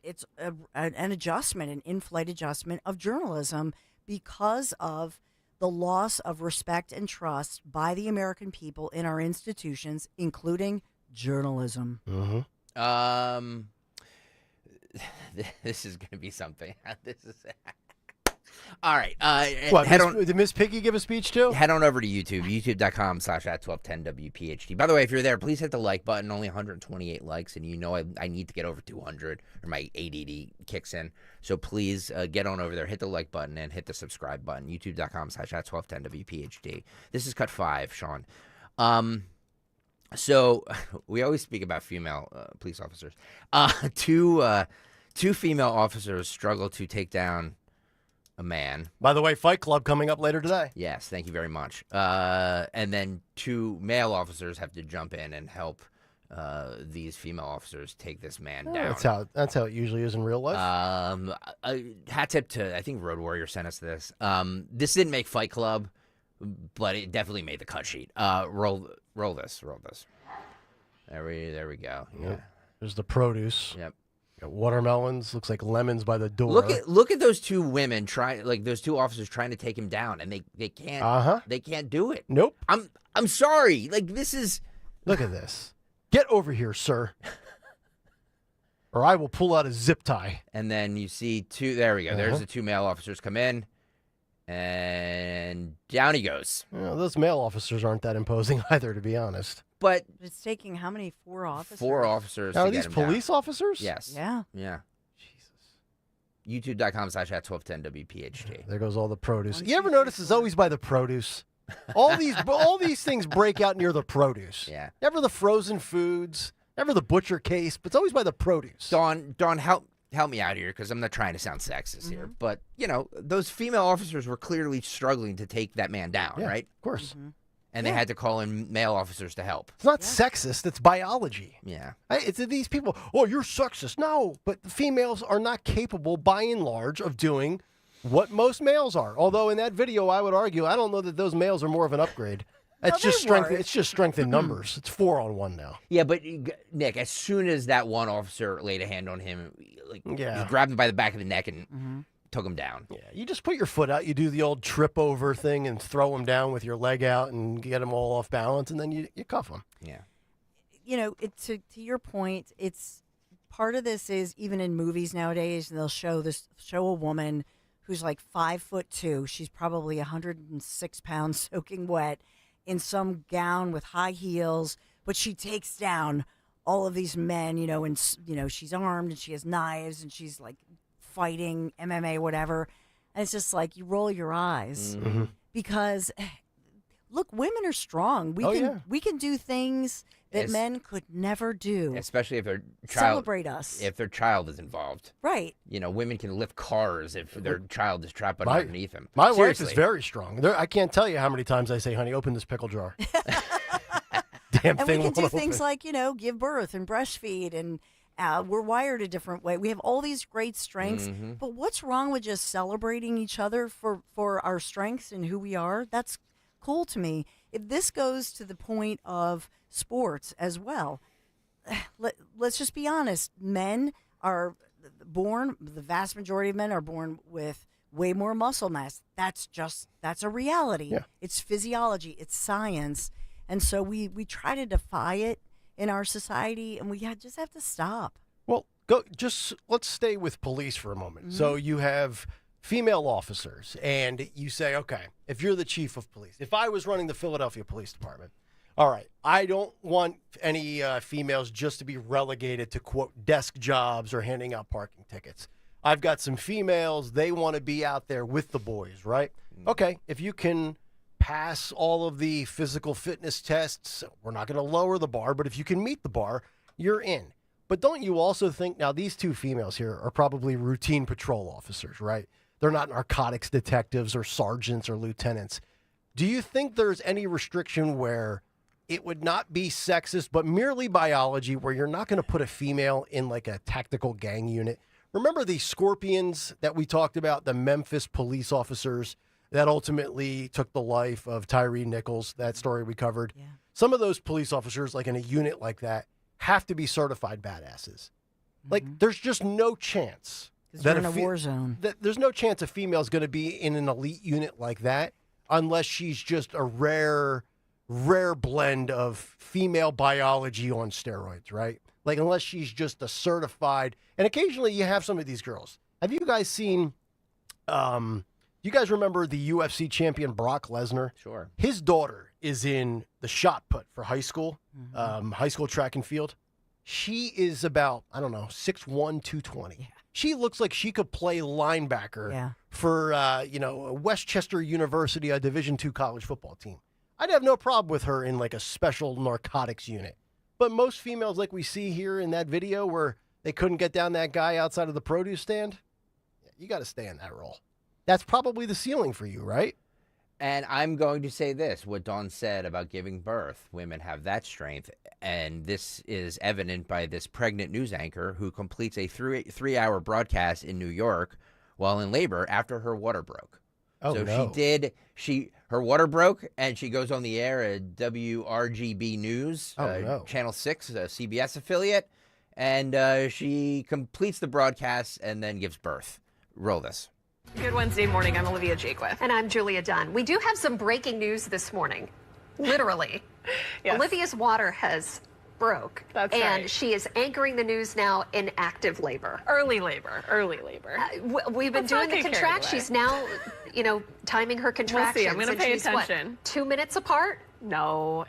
adjustment, an in-flight adjustment of journalism because of the loss of respect and trust by the American people in our institutions, including journalism. Mm-hmm. This is going to be something. This is all right. Did Miss Piggy give a speech too? Head on over to YouTube, youtube.com/@1210WPHT. By the way, if you're there, please hit the like button. Only 128 likes, and I need to get over 200, or my ADD kicks in. So please get on over there, hit the like button, and hit the subscribe button. youtube.com/@1210WPHT. This is cut 5, Sean. So we always speak about female police officers. Two female officers struggle to take down a man. By the way, Fight Club coming up later today. Yes, thank you very much. And then 2 male officers have to jump in and help these female officers take this man down. That's how it usually is in real life. Hat tip to, I think Road Warrior sent us this. This didn't make Fight Club, but it definitely made the cut sheet. Roll this. There we go. Yeah. Yep. There's the produce. Yep. Got watermelons, looks like lemons by the door. Look at those 2 women those 2 officers trying to take him down, and they can't. They can't do it. Nope. I'm sorry. This is. Look at this. Get over here, sir, or I will pull out a zip tie. And then you see 2. There we go. There's the 2 male officers come in, and down he goes. Those male officers aren't that imposing either, to be honest. But it's taking how many? 4 officers? 4 officers. Now, to are get these him police down. officers? Yes. Yeah. Jesus. youtube.com/@1210WPHT. There goes all the produce. You ever notice it's always by the produce? All these things break out near the produce. Yeah. Never the frozen foods, never the butcher case, but it's always by the produce. Dawn, help me out here, because I'm not trying to sound sexist here. But, those female officers were clearly struggling to take that man down, right? Of course. And they had to call in male officers to help. It's not sexist, it's biology. Yeah. It's these people, you're sexist. No, but the females are not capable, by and large, of doing what most males are. Although in that video, I would argue, I don't know that those males are more of an upgrade. It's just strength. It's just strength in numbers. It's 4-on-1 now. Yeah, but Nick, as soon as that one officer laid a hand on him, just grabbed him by the back of the neck and took him down. Yeah, you just put your foot out. You do the old trip over thing and throw him down with your leg out and get him all off balance, and then you cuff him. Yeah. To your point, it's part of this is even in movies nowadays, they'll show a woman who's like 5'2". She's probably 106 pounds, soaking wet, in some gown with high heels, but she takes down all of these men, and she's armed and she has knives and she's like fighting MMA, whatever. And it's just like you roll your eyes because look, women are strong. We can do things that men could never do. Especially if their child celebrate us. If their child is involved. Right. Women can lift cars if their child is trapped underneath them. My wife is very strong. I can't tell you how many times I say, honey, open this pickle jar. Damn and thing we can do won't things open. like, give birth and breastfeed, and we're wired a different way. We have all these great strengths, but what's wrong with just celebrating each other for our strengths and who we are? That's cool to me. If this goes to the point of sports as well, let's just be honest. Men are born, the vast majority of men are born with way more muscle mass. That's a reality. Yeah. It's physiology. It's science. And so we try to defy it in our society, and we just have to stop. Well, let's stay with police for a moment. So you have female officers, and you say, okay, if you're the chief of police, if I was running the Philadelphia Police Department, all right, I don't want any females just to be relegated to, quote, desk jobs or handing out parking tickets. I've got some females, they want to be out there with the boys, right? Okay, if you can pass all of the physical fitness tests, we're not going to lower the bar, but if you can meet the bar, you're in. But don't you also think, now these two females here are probably routine patrol officers, right? They're not narcotics detectives or sergeants or lieutenants. Do you think there's any restriction where it would not be sexist, but merely biology, where you're not going to put a female in like a tactical gang unit? Remember the Scorpions that we talked about, the Memphis police officers that ultimately took the life of Tyree Nichols, that story we covered? Yeah. Some of those police officers, like in a unit like that, have to be certified badasses. Like, there's just no chance. Because we're in a war zone. There's no chance a female's going to be in an elite unit like that unless she's just a rare blend of female biology on steroids, right? Like, unless she's just a certified, and occasionally you have some of these girls. Have you guys seen, you guys remember the UFC champion Brock Lesnar? Sure. His daughter is in the shot put for high school track and field. She is about, 6'1", 220. Yeah. She looks like she could play linebacker for, Westchester University, a Division II college football team. I'd have no problem with her in like a special narcotics unit. But most females like we see here in that video where they couldn't get down that guy outside of the produce stand, you got to stay in that role. That's probably the ceiling for you, right? And I'm going to say this, what Dawn said about giving birth. Women have that strength, and this is evident by this pregnant news anchor who completes a three-hour broadcast in New York while in labor after her water broke. Oh, so no. her water broke, and she goes on the air at WRGB News, Channel 6, a CBS affiliate, and she completes the broadcast and then gives birth. Roll this. Good Wednesday morning. I'm Olivia Jakewith. And I'm Julia Dunn. We do have some breaking news this morning. Literally. Yes. Olivia's water has broke. That's and right. she is anchoring the news now in active labor. Early labor. We've been doing the contractions. She's now, timing her contractions. We'll see. I'm going to pay she's, attention. 2 minutes apart? No.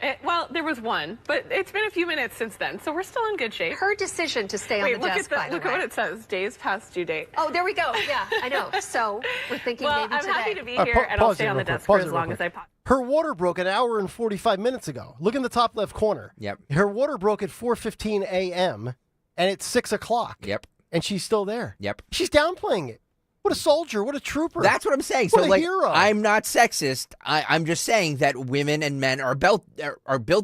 There was one, but it's been a few minutes since then, so we're still in good shape. Her decision to stay on the desk, by the way. Look at what it says. Days past due date. Oh, there we go. Yeah, I know. So we're thinking maybe I'm today. happy to be here, and I'll stay on the desk for as long as I possibly. Her water broke an hour and 45 minutes ago. Look in the top left corner. Yep. Her water broke at 4:15 a.m., and it's 6 o'clock. Yep. And she's still there. Yep. She's downplaying it. What a soldier. What a trooper. That's what I'm saying. What so, a hero. I'm not sexist. I'm just saying that women and men are built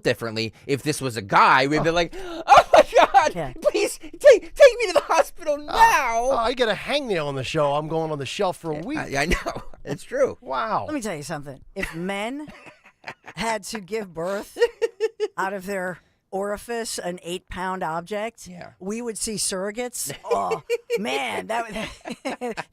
differently. If this was a guy, we'd be like, oh, my God, please take me to the hospital now. I get a hangnail on the show. I'm going on the shelf for a week. I know. It's true. Wow. Let me tell you something. If men had to give birth out of their orifice, an 8-pound object, we would see surrogates. Oh, man,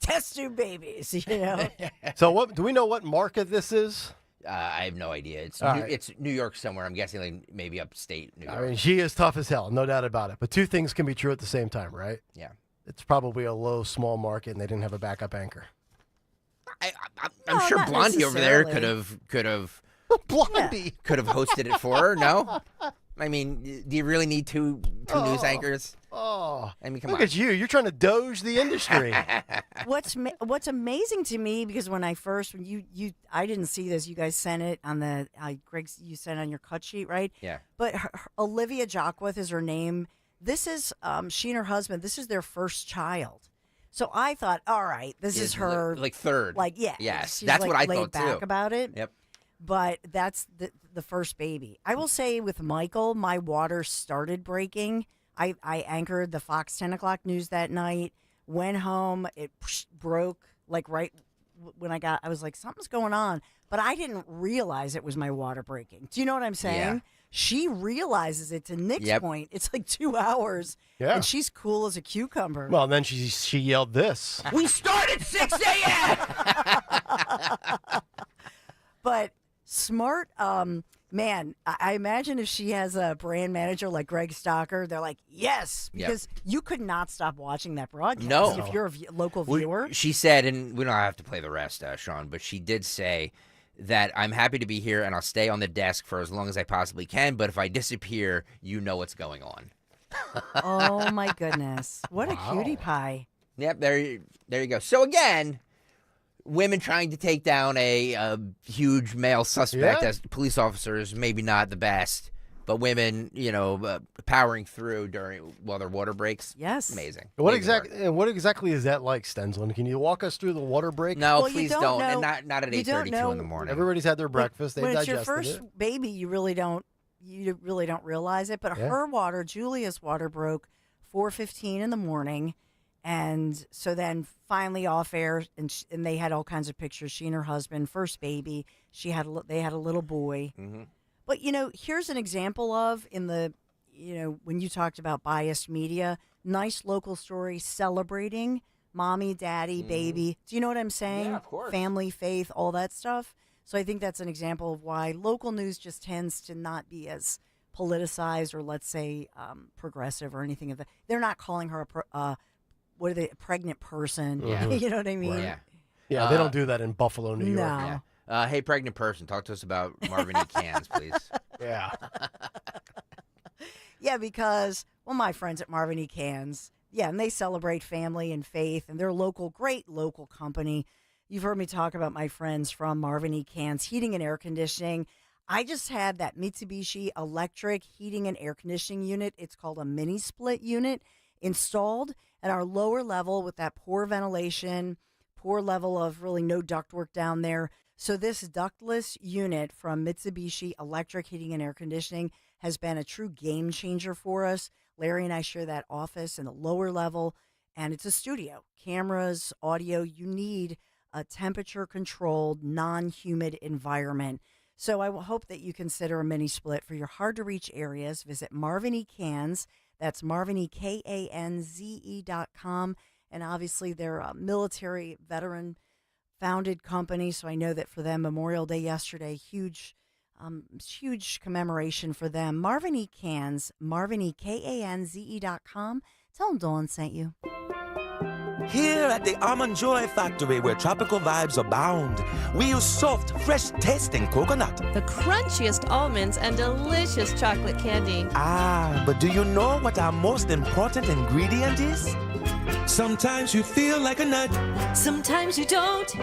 test tube babies, you know? So do we know what market this is? I have no idea. It's New York somewhere. I'm guessing like maybe upstate New York. I mean, she is tough as hell, no doubt about it. But two things can be true at the same time, right? Yeah. It's probably a low, small market, and they didn't have a backup anchor. I'm sure Blondie over there could have Blondie could have hosted it for her. No, I mean, do you really need two news anchors? Oh, I mean, come look on. at you! You're trying to doge the industry. What's amazing to me, because when I didn't see this. You guys sent it on the Greg. You sent it on your cut sheet, right? Yeah. But Olivia Jacquith is her name. This is she and her husband. This is their first child. So I thought, all right, this is her like third. Like yes, she's that's like what I laid thought back too. about it. Yep. But that's the first baby. I will say with Michael, my water started breaking. I anchored the Fox 10 o'clock news that night, went home, it broke like right when I was like, something's going on. But I didn't realize it was my water breaking. Do you know what I'm saying? Yeah. She realizes it. To Nick's point, it's like 2 hours, and she's cool as a cucumber. Well, then she yelled this. We start at 6 a.m. But smart, man, I imagine if she has a brand manager like Greg Stocker, they're like, yes, because you could not stop watching that broadcast if you're a local viewer. She said, and we don't have to play the rest, Sean, but she did say that I'm happy to be here and I'll stay on the desk for as long as I possibly can, but if I disappear, you know what's going on. Oh, my goodness. What a cutie pie. Yep, there you go. So, again, women trying to take down a huge male suspect as police officers, maybe not the best, but women, powering through while their water breaks. Yes. Amazing. What exactly is that like, Stensland? Can you walk us through the water break? No, Well, please don't. And not at 8:32 in the morning. Everybody's had their breakfast. They've When it's digested your first baby, you really don't realize it. But her water, Julia's water, broke 4:15 in the morning. And so then finally off air, and they had all kinds of pictures. She and her husband, first baby. They had a little boy. Mm-hmm. But, here's an example of when you talked about biased media, nice local story celebrating mommy, daddy, baby. Do you know what I'm saying? Yeah, of course. Family, faith, all that stuff. So I think that's an example of why local news just tends to not be as politicized or, let's say, progressive or anything of that. They're not calling her a pregnant person. Yeah. You know what I mean? Right. Yeah, they don't do that in Buffalo, New York. No. Yeah. Hey, pregnant person, talk to us about Marvin E. Cans, please. Yeah. Yeah, because, my friends at Marvin E. Cans, and they celebrate family and faith, and they're great local company. You've heard me talk about my friends from Marvin E. Cans Heating and Air Conditioning. I just had that Mitsubishi electric heating and air conditioning unit. It's called a mini split unit installed at our lower level with that poor ventilation, poor level of really no ductwork down there. So this ductless unit from Mitsubishi Electric Heating and Air Conditioning has been a true game changer for us. Larry and I share that office in the lower level, and it's a studio. Cameras, audio, you need a temperature-controlled, non-humid environment. So I will hope that you consider a mini split for your hard-to-reach areas. Visit Marvin E. Cans. That's MarvinEKanze.com. And obviously, they're a military veteran-founded company, so I know that for them, Memorial Day yesterday, huge commemoration for them. Marvin E. Cans, MarvinEKanze.com. Tell them Dawn sent you. Here at the Almond Joy Factory, where tropical vibes abound, we use soft, fresh-tasting coconut. The crunchiest almonds and delicious chocolate candy. Ah, but do you know what our most important ingredient is? Sometimes you feel like a nut. Sometimes you don't.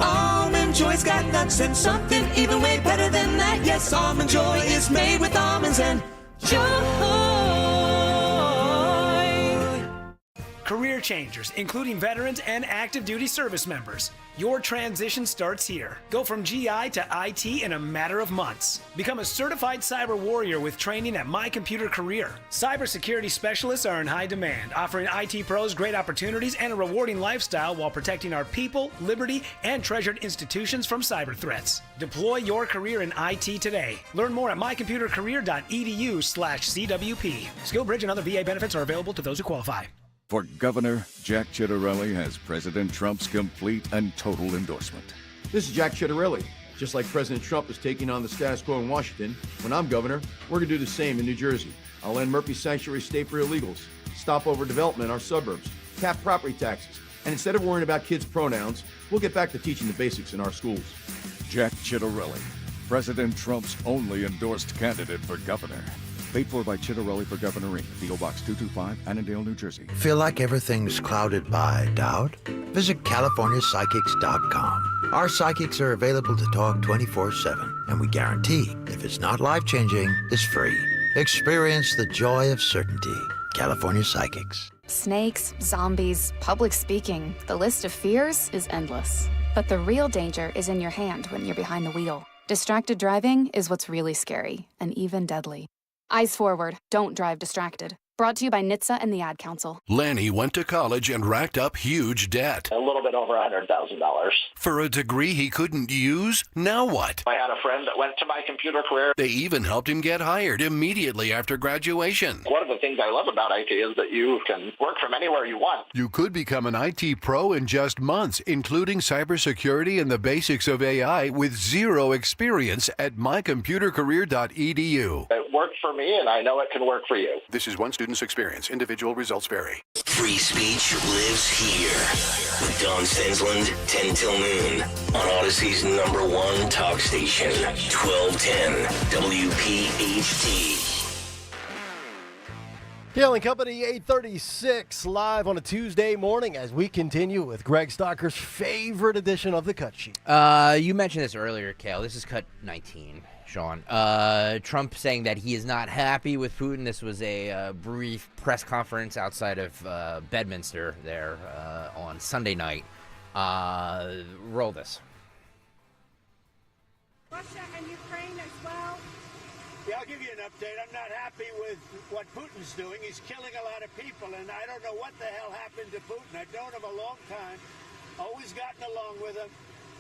Almond Joy's got nuts and something even way better than that. Yes, Almond Joy is made with almonds and joy. career changers, including veterans and active duty service members. Your transition starts here. Go from GI to IT in a matter of months. Become a certified cyber warrior with training at My Computer Career. Cybersecurity specialists are in high demand, offering IT pros great opportunities and a rewarding lifestyle while protecting our people, liberty, and treasured institutions from cyber threats. Deploy your career in IT today. Learn more at mycomputercareer.edu/CWP. SkillBridge and other VA benefits are available to those who qualify. For Governor, Jack Ciattarelli has President Trump's complete and total endorsement. This is Jack Ciattarelli. Just like President Trump is taking on the status quo in Washington, when I'm governor, we're going to do the same in New Jersey. I'll end Murphy Sanctuary State for illegals, stop overdevelopment in our suburbs, cap property taxes, and instead of worrying about kids' pronouns, we'll get back to teaching the basics in our schools. Jack Ciattarelli, President Trump's only endorsed candidate for governor. Paid for by Ciattarelli for Governor Inc., P.O. Box 225, Annandale, New Jersey. Feel like everything's clouded by doubt? Visit CaliforniaPsychics.com. Our psychics are available to talk 24/7, and we guarantee if it's not life-changing, it's free. Experience the joy of certainty. California Psychics. Snakes, zombies, public speaking. The list of fears is endless. But the real danger is in your hand when you're behind the wheel. Distracted driving is what's really scary and even deadly. Eyes forward. Don't drive distracted. Brought to you by NHTSA and the Ad Council. Lanny went to college and racked up huge debt. A little bit over $100,000. For a degree he couldn't use? Now what? I had a friend that went to My Computer Career. They even helped him get hired immediately after graduation. One of the things I love about IT is that you can work from anywhere you want. You could become an IT pro in just months, including cybersecurity and the basics of AI with zero experience at mycomputercareer.edu. It worked for me, and I know it can work for you. This is one student's experience. Individual results vary. Free speech lives here. With Don Stensland, 10 till noon. On Odyssey's #1 talk station, 1210 WPHT. Kayal and Company, 8:36, live on a Tuesday morning as we continue with Greg Stocker's favorite edition of the Cut Sheet. You mentioned this earlier, Kayal. This is cut 19, Sean. Trump saying that he is not happy with Putin. This was a brief press conference outside of Bedminster there on Sunday night. Roll this. Russia and Ukraine as well. Yeah, I'll give you an update. I'm not happy with what Putin's doing. He's killing a lot of people, and I don't know what the hell happened to Putin. I've known him a long time, always gotten along with him,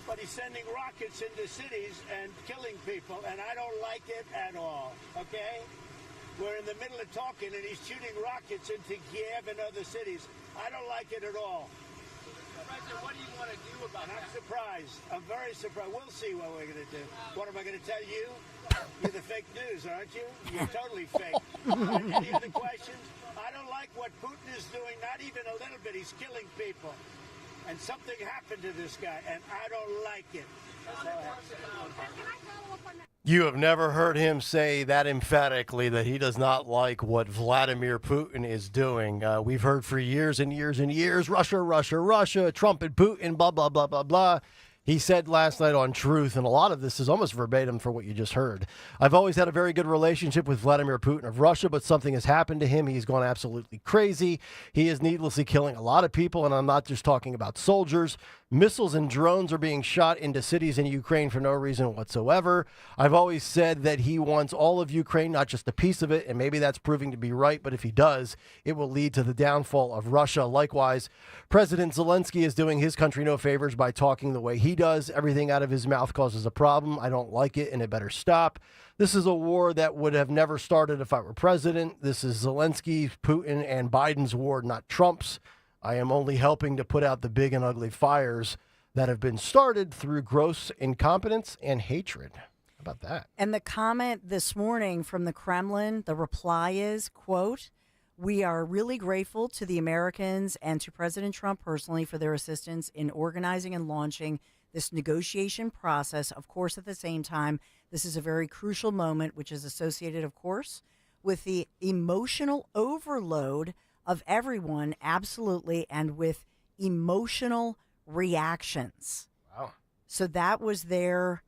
but he's sending rockets into cities and killing people, and I don't like it at all, okay? We're in the middle of talking, and he's shooting rockets into Kiev and other cities. I don't like it at all. President, what do you want to do about that? I'm surprised. I'm very surprised. We'll see what we're going to do. What am I going to tell you? You're the fake news, aren't you? You're totally fake. Any other questions? I don't like what Putin is doing, not even a little bit. He's killing people. And something happened to this guy, and I don't like it. That's all I have to say. You have never heard him say that emphatically that he does not like what Vladimir Putin is doing. We've heard for years and years and years, Russia, Russia, Russia, Trump and Putin, blah, blah, blah, blah, blah. He said last night on Truth, and a lot of this is almost verbatim for what you just heard. I've always had a very good relationship with Vladimir Putin of Russia, but something has happened to him. He's gone absolutely crazy. He is needlessly killing a lot of people, and I'm not just talking about soldiers. Missiles and drones are being shot into cities in Ukraine for no reason whatsoever. I've always said that he wants all of Ukraine, not just a piece of it, and maybe that's proving to be right, but if he does, it will lead to the downfall of Russia. Likewise, President Zelensky is doing his country no favors by talking the way he does. Everything out of his mouth causes a problem. I don't like it, and it better stop. This is a war that would have never started if I were president. This is Zelensky, Putin, and Biden's war, not Trump's. I am only helping to put out the big and ugly fires that have been started through gross incompetence and hatred. How about that? And the comment this morning from the Kremlin, the reply is, quote, "We are really grateful to the Americans and to President Trump personally for their assistance in organizing and launching this negotiation process. Of course, at the same time, this is a very crucial moment, which is associated, of course, with the emotional overload of everyone, absolutely, and with emotional reactions." Wow. So that was their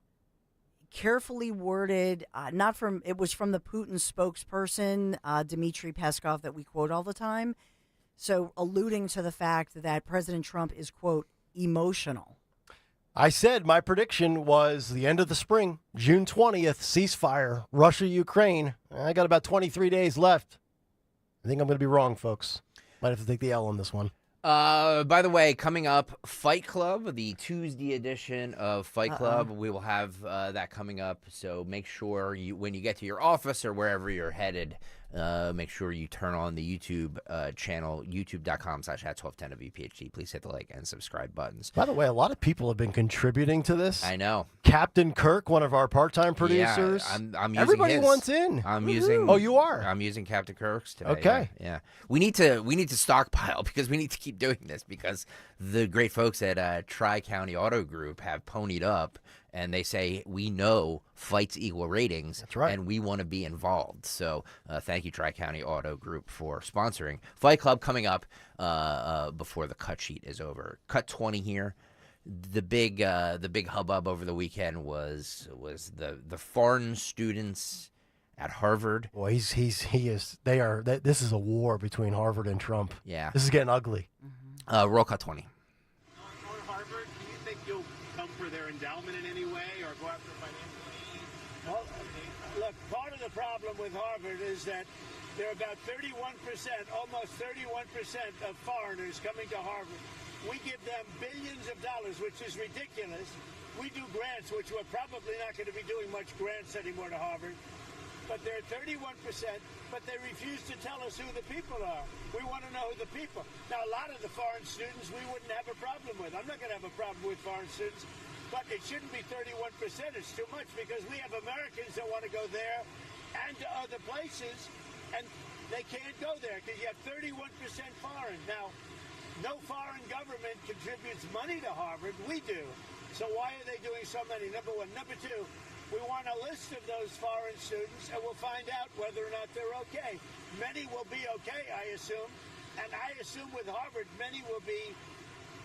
carefully worded, it was from the Putin spokesperson, Dmitry Peskov, that we quote all the time. So alluding to the fact that President Trump is, quote, emotional. I said my prediction was the end of the spring, June 20th, ceasefire, Russia, Ukraine. I got about 23 days left. I think I'm going to be wrong, folks. Might have to take the L on this one. By the way, coming up, Fight Club, the Tuesday edition of Fight Club. We will have that coming up. So make sure when you get to your office or wherever you're headed, make sure you turn on the YouTube channel, youtube.com/@1210 of WPHT. Please hit the like and subscribe buttons. By the way, a lot of people have been contributing to this. I know. Captain Kirk, one of our part-time producers. Yeah, I'm using Everybody his. wants in. I'm using. Oh, you are? I'm using Captain Kirk's today. Okay. Yeah. We need to stockpile because we need to keep doing this because the great folks at Tri-County Auto Group have ponied up. And they say, we know fights equal ratings. That's right. And we want to be involved. So thank you, Tri-County Auto Group, for sponsoring Fight Club coming up before the cut sheet is over. Cut 20 here. The big hubbub over the weekend was the foreign students at Harvard. Boy, he is. They are. This is a war between Harvard and Trump. Yeah. This is getting ugly. Roll cut 20. Harvard, do you think you'll come for their endowment in any way or go after financially? Well, look, part of the problem with Harvard is that there are about 31%, almost 31% of foreigners coming to Harvard. We give them billions of dollars, which is ridiculous. We do grants, which we're probably not going to be doing much grants anymore to Harvard. But they're 31%, but they refuse to tell us who the people are. We want to know who the people. Now, a lot of the foreign students we wouldn't have a problem with. I'm not going to have a problem with foreign students, but it shouldn't be 31%. It's too much because we have Americans that want to go there and to other places, and they can't go there because you have 31% foreign. Now, no foreign government contributes money to Harvard. We do. So why are they doing so many? Number one. Number two, we want a list of those foreign students, and we'll find out whether or not they're okay. Many will be okay, I assume. And I assume with Harvard, many will be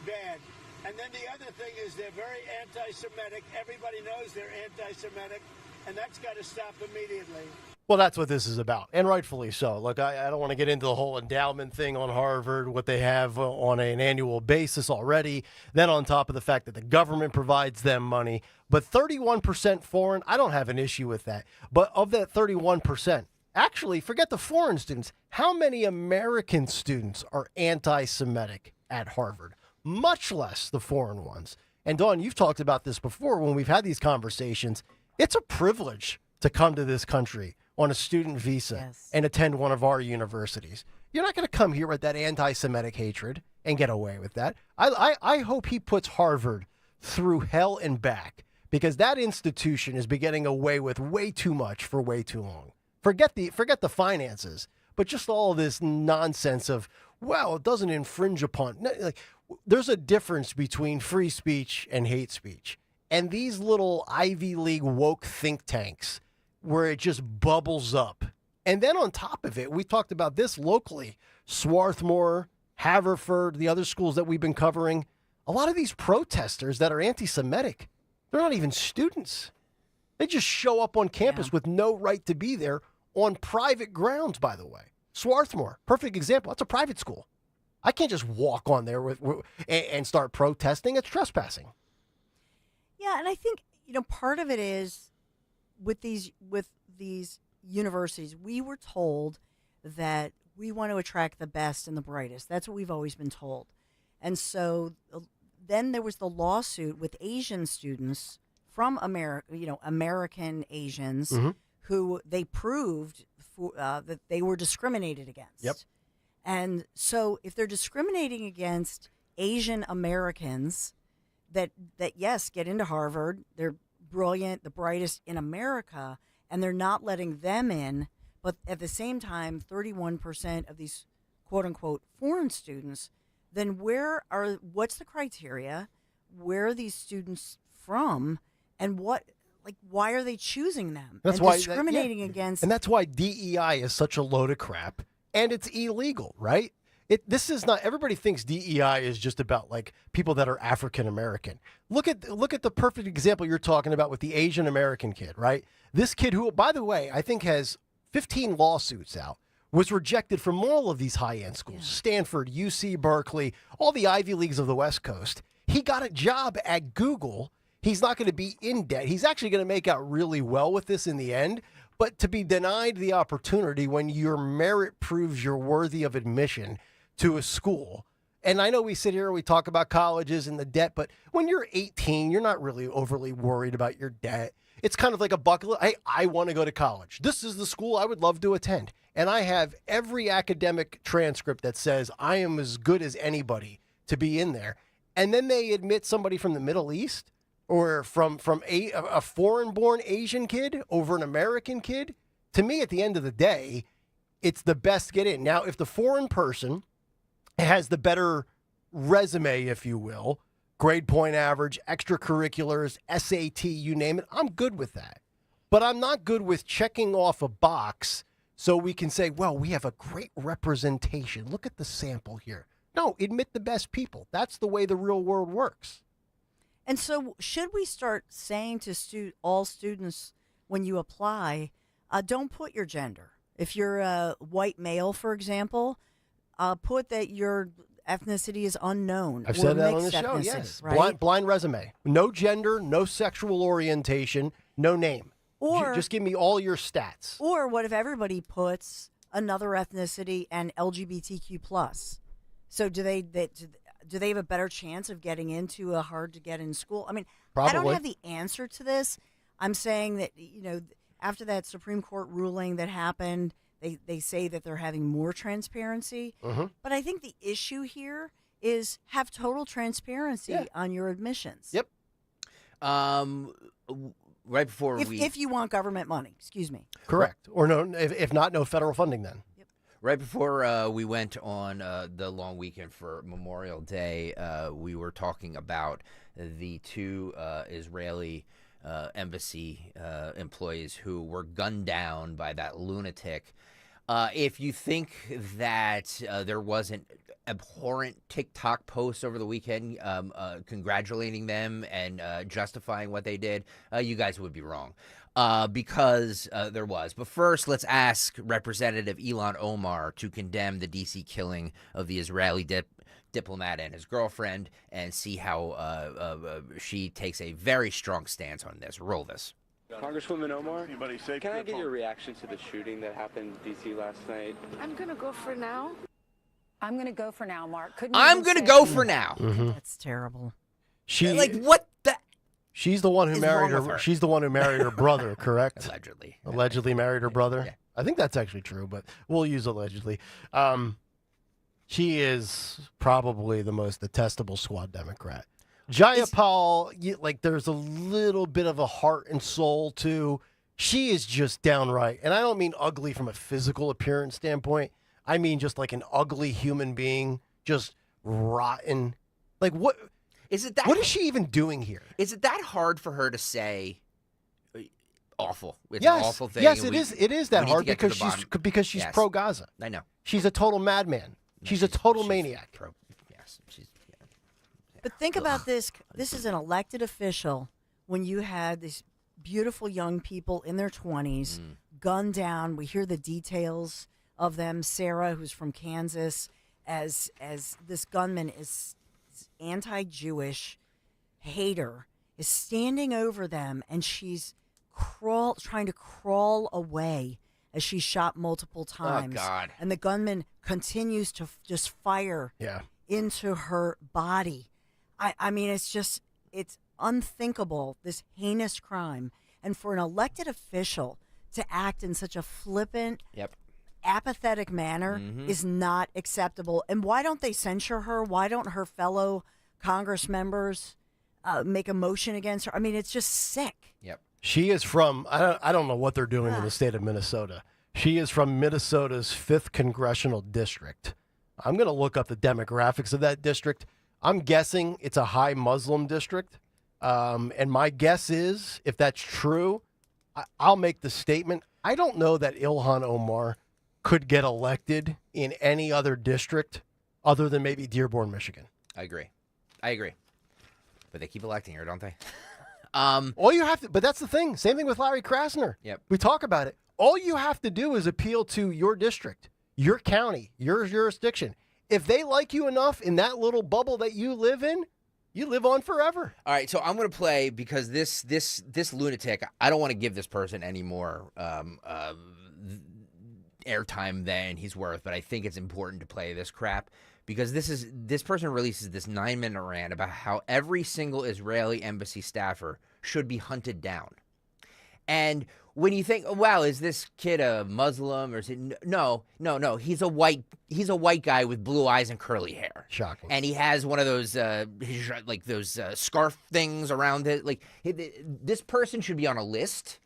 bad. And then the other thing is they're very anti-Semitic. Everybody knows they're anti-Semitic, and that's got to stop immediately. Well, that's what this is about, and rightfully so. Look, I don't want to get into the whole endowment thing on Harvard, what they have on an annual basis already, then on top of the fact that the government provides them money. But 31% foreign, I don't have an issue with that. But of that 31%, actually, forget the foreign students. How many American students are anti-Semitic at Harvard? Much less the foreign ones. And Dawn, you've talked about this before when we've had these conversations. It's a privilege to come to this country on a student visa and attend one of our universities. You're not going to come here with that anti-Semitic hatred and get away with that. I hope he puts Harvard through hell and back because that institution has been getting away with way too much for way too long. Forget the finances, but just all this nonsense of, well, it doesn't infringe upon. Like, there's a difference between free speech and hate speech. And these little Ivy League woke think tanks where it just bubbles up. And then on top of it, we talked about this locally, Swarthmore, Haverford, the other schools that we've been covering. A lot of these protesters that are anti-Semitic, they're not even students. They just show up on campus with no right to be there on private grounds, by the way. Swarthmore, perfect example. That's a private school. I can't just walk on there and start protesting. It's trespassing. Yeah, and I think, part of it is with these universities, we were told that we want to attract the best and the brightest. That's what we've always been told. And so then there was the lawsuit with Asian students from America, American Asians, who they proved that they were discriminated against. Yep. And so if they're discriminating against Asian Americans that yes, get into Harvard, they're brilliant, the brightest in America, and they're not letting them in, but at the same time, 31% of these quote-unquote foreign students, then what's the criteria? Where are these students from? And why are they choosing them? That's and why discriminating against. And that's why DEI is such a load of crap, and it's illegal, right? This is not. Everybody thinks DEI is just about like people that are African American. Look at the perfect example you're talking about with the Asian American kid, right? This kid who, by the way, I think has 15 lawsuits out was rejected from all of these high-end schools, Stanford, UC Berkeley, all the Ivy Leagues of the West Coast. He got a job at Google. He's not going to be in debt. He's actually going to make out really well with this in the end. But to be denied the opportunity when your merit proves you're worthy of admission to a school. And I know we sit here and we talk about colleges and the debt, but when you're 18, you're not really overly worried about your debt. It's kind of like a bucket list. Hey, I want to go to college. This is the school I would love to attend. And I have every academic transcript that says I am as good as anybody to be in there. And then they admit somebody from the Middle East or from a foreign-born Asian kid over an American kid. To me, at the end of the day, it's the best to get in. Now, if the foreign person has the better resume, if you will, grade point average, extracurriculars, SAT, you name it, I'm good with that. But I'm not good with checking off a box so we can say, well, we have a great representation. Look at the sample here. No, admit the best people. That's the way the real world works. And so should we start saying to all students when you apply, don't put your gender. If you're a white male, for example, put that your ethnicity is unknown. I've said that on the show, yes. Right? Blind resume. No gender, no sexual orientation, no name. Or just give me all your stats. Or what if everybody puts another ethnicity and LGBTQ+? So do they have a better chance of getting into a hard-to-get-in school? I mean, Probably. I don't have the answer to this. I'm saying that, after that Supreme Court ruling that happened, they say that they're having more transparency. Mm-hmm. But I think the issue here is have total transparency on your admissions. Yep. Right before if you want government money, excuse me. Correct. Or no, if not, no federal funding then. Right before we went on the long weekend for Memorial Day, we were talking about the two Israeli embassy employees who were gunned down by that lunatic. If you think that there wasn't abhorrent TikTok posts over the weekend congratulating them and justifying what they did, you guys would be wrong. Because there was. But first, let's ask Representative Ilhan Omar to condemn the D.C. killing of the Israeli diplomat and his girlfriend and see how she takes a very strong stance on this. Roll this. Congresswoman Omar, can I get your reaction to the shooting that happened in D.C. last night? I'm going to go for now. I'm going to go for now, Mark. I'm going to go for now. Mm-hmm. That's terrible. What the... She's the one who married her. She's the one who married her brother, correct? Allegedly. Allegedly married her brother. Yeah. I think that's actually true, but we'll use allegedly. She is probably the most detestable squad Democrat. Jayapal, there's a little bit of a heart and soul too. She is just downright, and I don't mean ugly from a physical appearance standpoint. I mean just like an ugly human being, just rotten. Like what? Is it that? What is she even doing here? Is it that hard for her to say? Awful. It's yes, an awful thing. Yes, it is. It is that hard because she's yes. pro Gaza. I know. She's a total madman. She's a total maniac. But think about this. This is an elected official when you had these beautiful young people in their 20s gunned down. We hear the details of them. Sarah, who's from Kansas, as this gunman is anti-Jewish hater, is standing over them, and she's trying to crawl away as she's shot multiple times. Oh, God. And the gunman continues to just fire into her body. I mean, it's unthinkable, this heinous crime. And for an elected official to act in such a flippant, apathetic manner is not acceptable. And why don't they censure her? Why don't her fellow Congress members make a motion against her? I mean, it's just sick. Yep. She is from, I don't know what they're doing in the state of Minnesota. She is from Minnesota's 5th Congressional District. I'm going to look up the demographics of that district. I'm guessing it's a high Muslim district. And my guess is, if that's true, I'll make the statement. I don't know that Ilhan Omar could get elected in any other district other than maybe Dearborn, Michigan. I agree. But they keep electing her, don't they? All you have to, but that's the thing. Same thing with Larry Krasner. Yep. We talk about it. All you have to do is appeal to your district. your county, your jurisdiction. If they like you enough in that little bubble that you live in, you live on forever. All right, so I'm going to play because this lunatic, I don't want to give this person any more airtime than he's worth, but I think it's important to play this crap because this person releases this 9-minute rant about how every single Israeli embassy staffer should be hunted down. And when you think, wow, is this kid a Muslim or is it? No. He's a white guy with blue eyes and curly hair. Shocking. And he has one of those scarf things around it. Like this person should be on a list.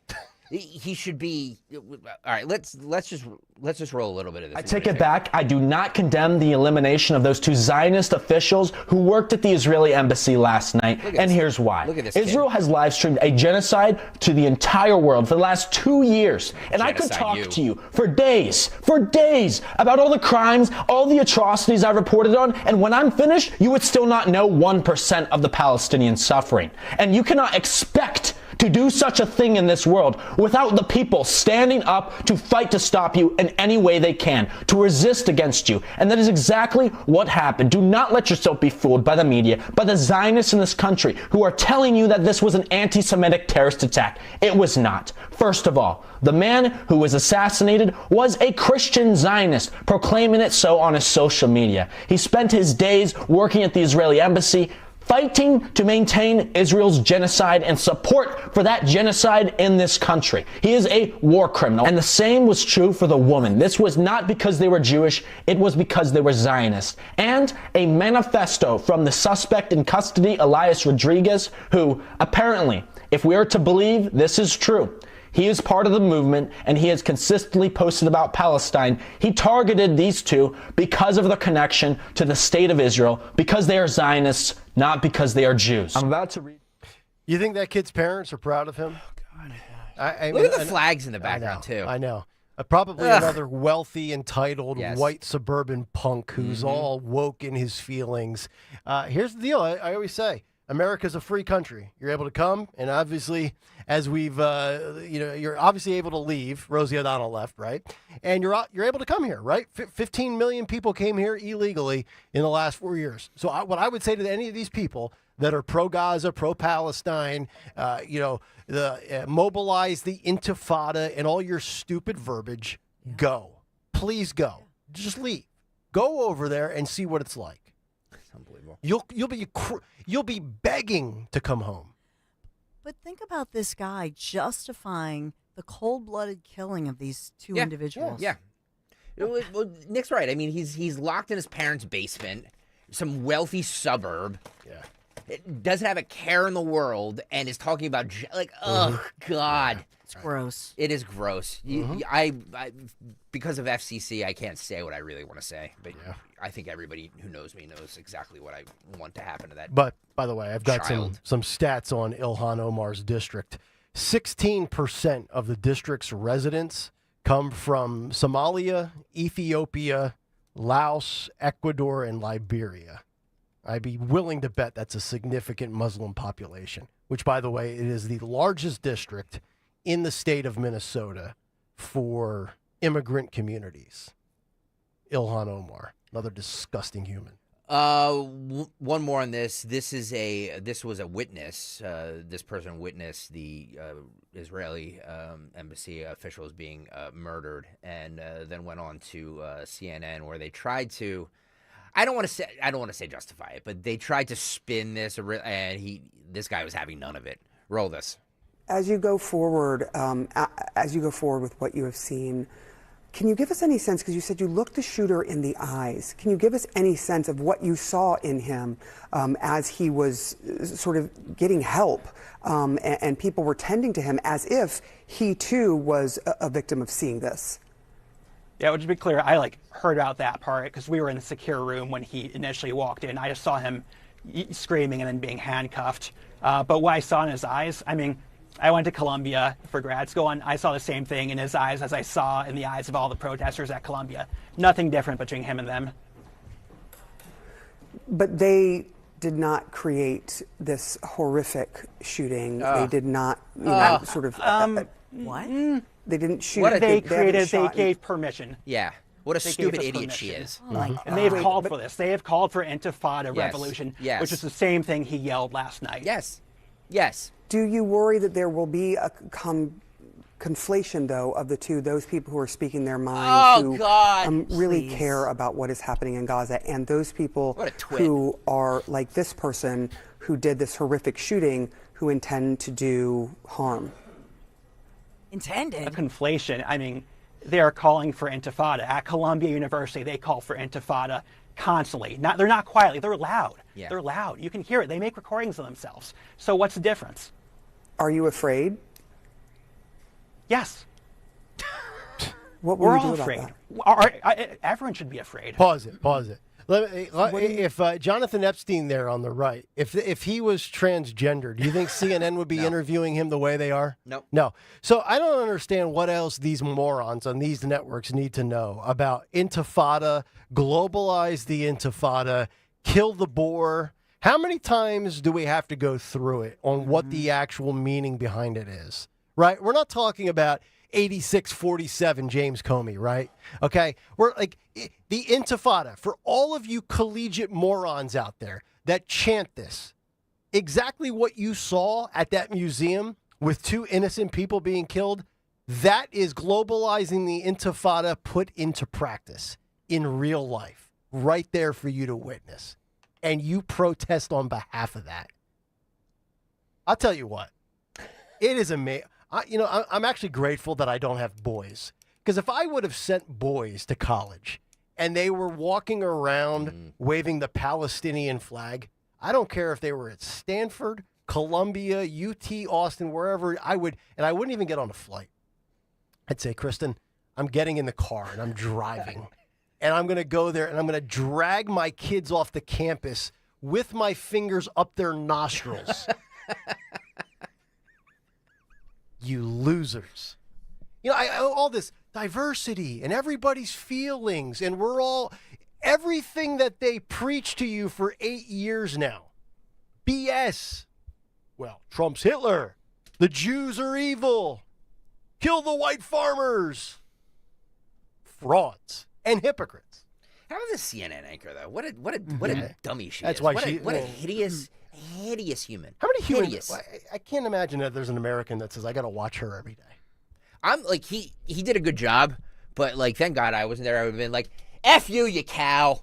He should be. All right, let's just roll a little bit of this. I take it back. I do not condemn the elimination of those 2 Zionist officials who worked at the Israeli embassy last night, and here's why. Look at this Israel has live streamed a genocide to the entire world for the last 2 years, and I could talk to you for days about all the crimes, all the atrocities I reported on, and when I'm finished, you would still not know 1% of the Palestinian suffering, and you cannot expect to do such a thing in this world without the people standing up to fight to stop you in any way they can, to resist against you. And that is exactly what happened. Do not let yourself be fooled by the media, by the Zionists in this country who are telling you that this was an anti-Semitic terrorist attack. It was not. First of all, the man who was assassinated was a Christian Zionist, proclaiming it so on his social media. He spent his days working at the Israeli embassy, fighting to maintain Israel's genocide and support for that genocide in this country. He is a war criminal. And the same was true for the woman. This was not because they were Jewish, it was because they were Zionists. And a manifesto from the suspect in custody, Elias Rodriguez, who apparently, if we are to believe this is true, he is part of the movement, and he has consistently posted about Palestine. He targeted these 2 because of their connection to the state of Israel, because they are Zionists, not because they are Jews. I'm about to read. You think that kid's parents are proud of him? Oh, God. I Look at the flags in the background, too. I know. Probably another wealthy, entitled, white suburban punk who's all woke in his feelings. Here's the deal. I always say, America's a free country. You're able to come, and obviously, as we've, you're obviously able to leave. Rosie O'Donnell left, right? And you're able to come here, right? 15 million people came here illegally in the last 4 years. So what I would say to any of these people that are pro-Gaza, pro-Palestine, mobilize the Intifada and all your stupid verbiage, go. Please go. Just leave. Go over there and see what it's like. It's unbelievable. You'll be begging to come home. But think about this guy justifying the cold-blooded killing of these 2 individuals. Yeah. Well, Nick's right. I mean, he's locked in his parents' basement, some wealthy suburb. Yeah. It doesn't have a care in the world, and is talking about oh God, it's gross. It is gross. I because of FCC, I can't say what I really want to say, but I think everybody who knows me knows exactly what I want to happen to that. But by the way, I've got some stats on Ilhan Omar's district. 16% of the district's residents come from Somalia, Ethiopia, Laos, Ecuador, and Liberia. I'd be willing to bet that's a significant Muslim population, which, by the way, it is the largest district in the state of Minnesota for immigrant communities. Ilhan Omar, another disgusting human. One more on this. This was a witness. This person witnessed the Israeli embassy officials being murdered, and then went on to CNN, where they tried to. I don't want to say justify it, but they tried to spin this, and this guy was having none of it. Roll this. As you go forward, with what you have seen, can you give us any sense, because you said you looked the shooter in the eyes, can you give us any sense of what you saw in him as he was sort of getting help and people were tending to him as if he too was a victim of seeing this? Yeah, well, to be clear, I heard about that part because we were in a secure room when he initially walked in. I just saw him screaming and then being handcuffed. But what I saw in his eyes, I mean, I went to Columbia for grad school, and I saw the same thing in his eyes as I saw in the eyes of all the protesters at Columbia. Nothing different between him and them. But they did not create this horrific shooting. They did not, what? They didn't shoot. They gave permission. Yeah. What a They stupid gave us idiot she permission. is. And they have called for this. They have called for intifada revolution, Yes. which is the same thing he yelled last night. Yes. Yes. Do you worry that there will be a conflation, though, of the two, those people who are speaking their minds, who really care about what is happening in Gaza, and those people who are like this person who did this horrific shooting, who intend to do harm? Intended? A conflation. I mean, they are calling for intifada. At Columbia University, they call for intifada constantly. They're not quietly, they're loud. Yeah. They're loud. You can hear it. They make recordings of themselves. So what's the difference? Are you afraid? Yes. What will We're you do all about afraid. that? Everyone should be afraid. Pause it. If Jonathan Epstein there on the right, if he was transgender, do you think CNN would be interviewing him the way they are? No. So I don't understand what else these morons on these networks need to know about intifada, globalize the intifada, kill the boar. How many times do we have to go through it on what the actual meaning behind it is? Right? We're not talking about 8647 James Comey, right? Okay. We're like the intifada, for all of you collegiate morons out there that chant this, exactly what you saw at that museum with 2 innocent people being killed, that is globalizing the intifada put into practice in real life, right there for you to witness. And you protest on behalf of that. I'll tell you what, it is amazing. I'm actually grateful that I don't have boys, because if I would have sent boys to college and they were walking around waving the Palestinian flag, I don't care if they were at Stanford, Columbia, UT, Austin, wherever, I wouldn't even get on a flight. I'd say, Kristen, I'm getting in the car and I'm driving and I'm going to go there and I'm going to drag my kids off the campus with my fingers up their nostrils. You losers. All this diversity and everybody's feelings, and we're all, everything that they preach to you for 8 years now. BS. Well, Trump's Hitler. The Jews are evil. Kill the white farmers. Frauds and hypocrites. How about the CNN anchor, though? What a dummy she That's is. why What a hideous human. How many humans? Hideous. I can't imagine that there's an American that says, I got to watch her every day. I'm like, he did a good job, but like, thank God I wasn't there. I would have been like, F you, you cow.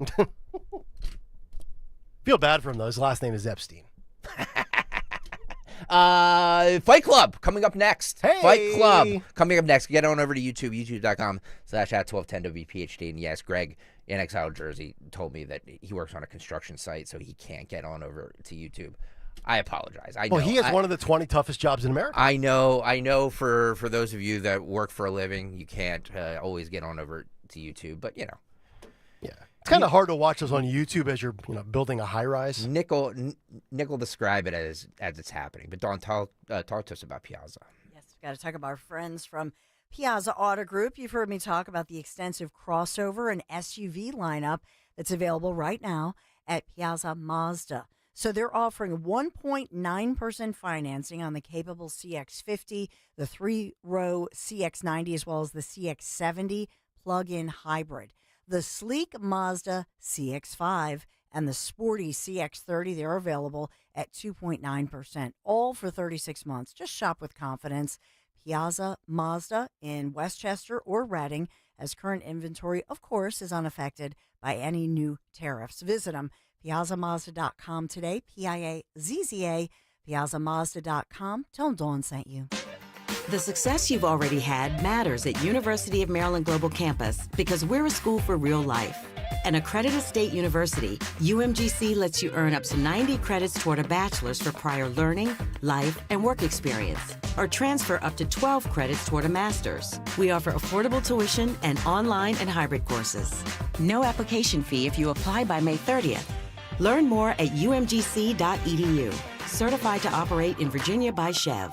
Feel bad for him, though. His last name is Epstein. Fight Club coming up next. Hey! Fight Club coming up next. Get on over to YouTube, youtube.com/@1210WPHT. And yes, Greg in Exile, Jersey, told me that he works on a construction site, so he can't get on over to YouTube. I apologize. I know. Well, he has one of the 20 toughest jobs in America. I know. For those of you that work for a living, you can't always get on over to YouTube, but you know. Yeah. It's kind of hard to watch us on YouTube as you're building a high rise. Nickel describe it as it's happening. But Dawn, talk to us about Piazza. Yes, we've got to talk about our friends from Piazza Auto Group. You've heard me talk about the extensive crossover and SUV lineup that's available right now at Piazza Mazda. So they're offering 1.9% financing on the capable CX-50, the 3-row CX-90, as well as the CX-70 plug-in hybrid. The sleek Mazda CX-5 and the sporty CX-30, they're available at 2.9%, all for 36 months. Just shop with confidence. Piazza Mazda in Westchester or Reading, as current inventory, of course, is unaffected by any new tariffs. Visit them, PiazzaMazda.com today, Piazza, PiazzaMazda.com. Tell them Dawn sent you. The success you've already had matters at University of Maryland Global Campus because we're a school for real life. An accredited state university, UMGC lets you earn up to 90 credits toward a bachelor's for prior learning, life, and work experience, or transfer up to 12 credits toward a master's. We offer affordable tuition and online and hybrid courses. No application fee if you apply by May 30th. Learn more at umgc.edu. Certified to operate in Virginia by Chev.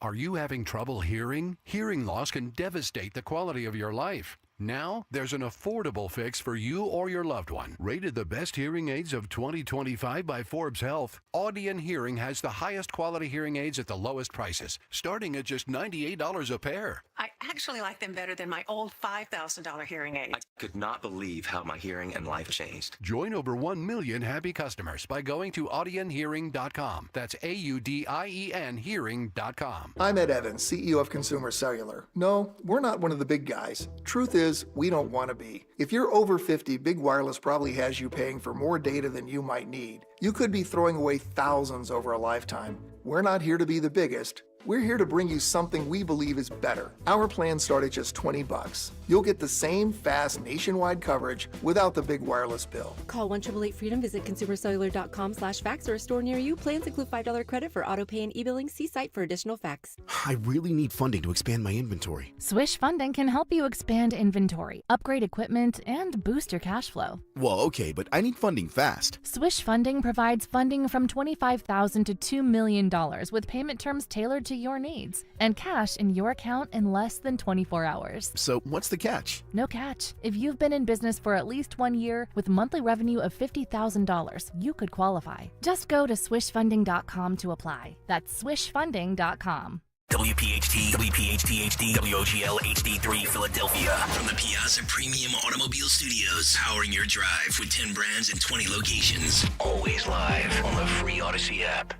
Are you having trouble hearing? Hearing loss can devastate the quality of your life. Now, there's an affordable fix for you or your loved one. Rated the best hearing aids of 2025 by Forbes Health, Audion Hearing has the highest quality hearing aids at the lowest prices, starting at just $98 a pair. I actually like them better than my old $5,000 hearing aids. I could not believe how my hearing and life changed. Join over 1 million happy customers by going to audionhearing.com. That's AUDIEN hearing.com. I'm Ed Evans, CEO of Consumer Cellular. No, we're not one of the big guys. Truth is, we don't want to be. If you're over 50, Big Wireless probably has you paying for more data than you might need. You could be throwing away thousands over a lifetime. We're not here to be the biggest. We're here to bring you something we believe is better. Our plans start at just $20. You'll get the same fast nationwide coverage without the big wireless bill. Call 1-888-FREEDOM, visit consumercellular.com/facts or a store near you. Plans include $5 credit for auto pay and e-billing. See site for additional facts. I really need funding to expand my inventory. Swish Funding can help you expand inventory, upgrade equipment, and boost your cash flow. Well, okay, but I need funding fast. Swish Funding provides funding from $25,000 to $2 million with payment terms tailored to your needs and cash in your account in less than 24 hours. So what's the catch? No catch. If you've been in business for at least 1 year with monthly revenue of $50,000, you could qualify. Just go to swishfunding.com to apply. That's swishfunding.com. WPHT, WPHT HD, WOGL HD3 Philadelphia. From the Piazza Premium Automobile Studios, powering your drive with 10 brands and 20 locations. Always live on the free Odyssey app.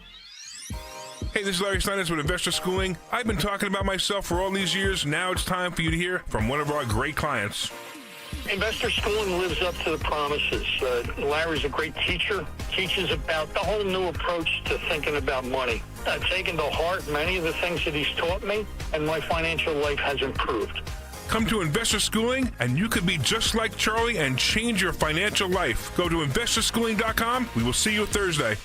Hey, this is Larry Steinitz with Investor Schooling. I've been talking about myself for all these years. Now it's time for you to hear from one of our great clients. Investor Schooling lives up to the promises. Larry's a great teacher, teaches about the whole new approach to thinking about money. I've taken to heart many of the things that he's taught me, and my financial life has improved. Come to Investor Schooling, and you could be just like Charlie and change your financial life. Go to investorschooling.com. We will see you Thursday.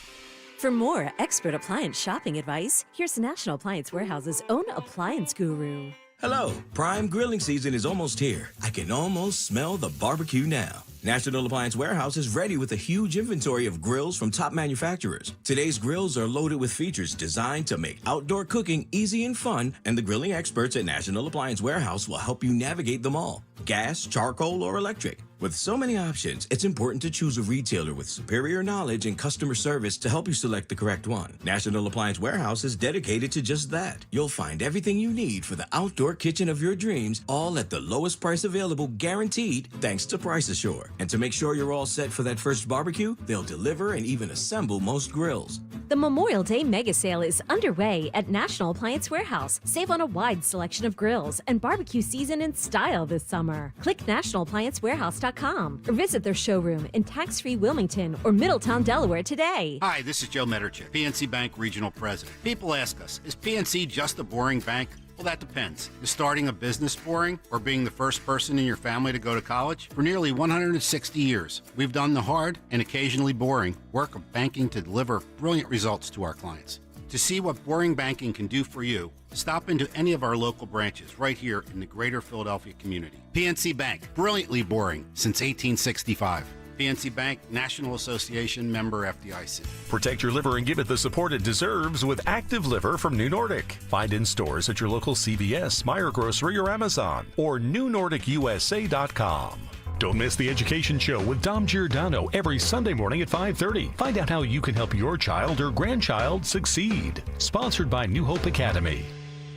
For more expert appliance shopping advice, here's National Appliance Warehouse's own appliance guru. Hello, prime grilling season is almost here. I can almost smell the barbecue now. National Appliance Warehouse is ready with a huge inventory of grills from top manufacturers. Today's grills are loaded with features designed to make outdoor cooking easy and fun, and the grilling experts at National Appliance Warehouse will help you navigate them all. Gas, charcoal, or electric. With so many options, it's important to choose a retailer with superior knowledge and customer service to help you select the correct one. National Appliance Warehouse is dedicated to just that. You'll find everything you need for the outdoor kitchen of your dreams, all at the lowest price available, guaranteed, thanks to Price Assure. And to make sure you're all set for that first barbecue, they'll deliver and even assemble most grills. The Memorial Day Mega Sale is underway at National Appliance Warehouse. Save on a wide selection of grills and barbecue season in style this summer. Click nationalappliancewarehouse.com or visit their showroom in tax-free Wilmington or Middletown, Delaware today. Hi, this is Joe Mederchik, PNC Bank Regional President. People ask us, is PNC just a boring bank? Well, that depends. Is starting a business boring or being the first person in your family to go to college? For nearly 160 years, we've done the hard and occasionally boring work of banking to deliver brilliant results to our clients. To see what boring banking can do for you, stop into any of our local branches right here in the greater Philadelphia community. PNC Bank, brilliantly boring since 1865. PNC Bank, National Association, member FDIC. Protect your liver and give it the support it deserves with Active Liver from New Nordic. Find in stores at your local CVS, Meijer Grocery, or Amazon, or NewNordicUSA.com. Don't miss the Education Show with Dom Giordano every Sunday morning at 5:30. Find out how you can help your child or grandchild succeed. Sponsored by New Hope Academy.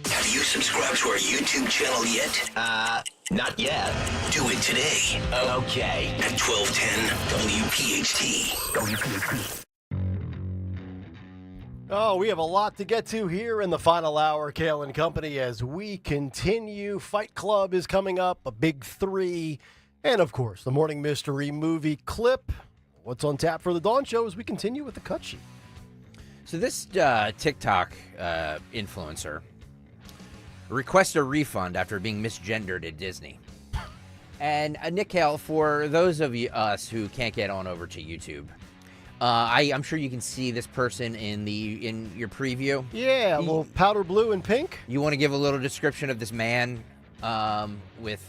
Have you subscribed to our YouTube channel yet? Not yet. Do it today. Okay. At 1210 WPHT. Oh, we have a lot to get to here in the final hour, Kayal and Company, as we continue. Fight Club is coming up, a big 3, and of course, the Morning Mystery movie clip. What's on tap for the Dawn Show as we continue with the cut sheet. So this TikTok influencer requests a refund after being misgendered at Disney. And Nick Kayal, for those of us who can't get on over to YouTube, I'm sure you can see this person in your preview. Yeah, a little powder blue and pink. You want to give a little description of this man with...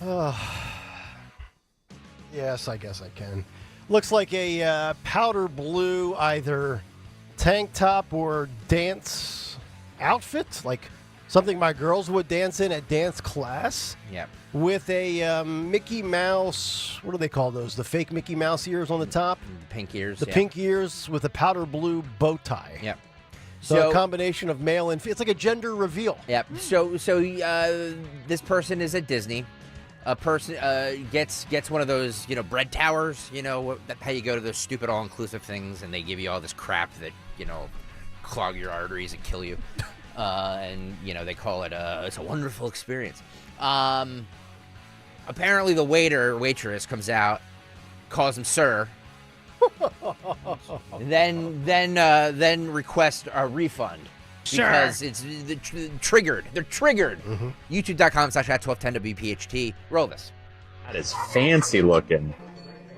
Yes, I guess I can. Looks like a powder blue either tank top or dance outfit, like Something my girls would dance in at dance class. Yep. With a Mickey Mouse, what do they call those? The fake Mickey Mouse ears on the top? The pink ears. The pink ears with a powder blue bow tie. Yep. So a combination of male and it's like a gender reveal. Yep. So this person is at Disney. A person gets one of those, bread towers, how you go to those stupid all-inclusive things and they give you all this crap that, clog your arteries and kill you. And they call it it's a wonderful experience. Apparently the waiter or waitress comes out, calls him sir, then request a refund. Sure. Because it's triggered. They're triggered. Mm-hmm. YouTube.com/@1210 WPHT. Roll this. That is fancy looking.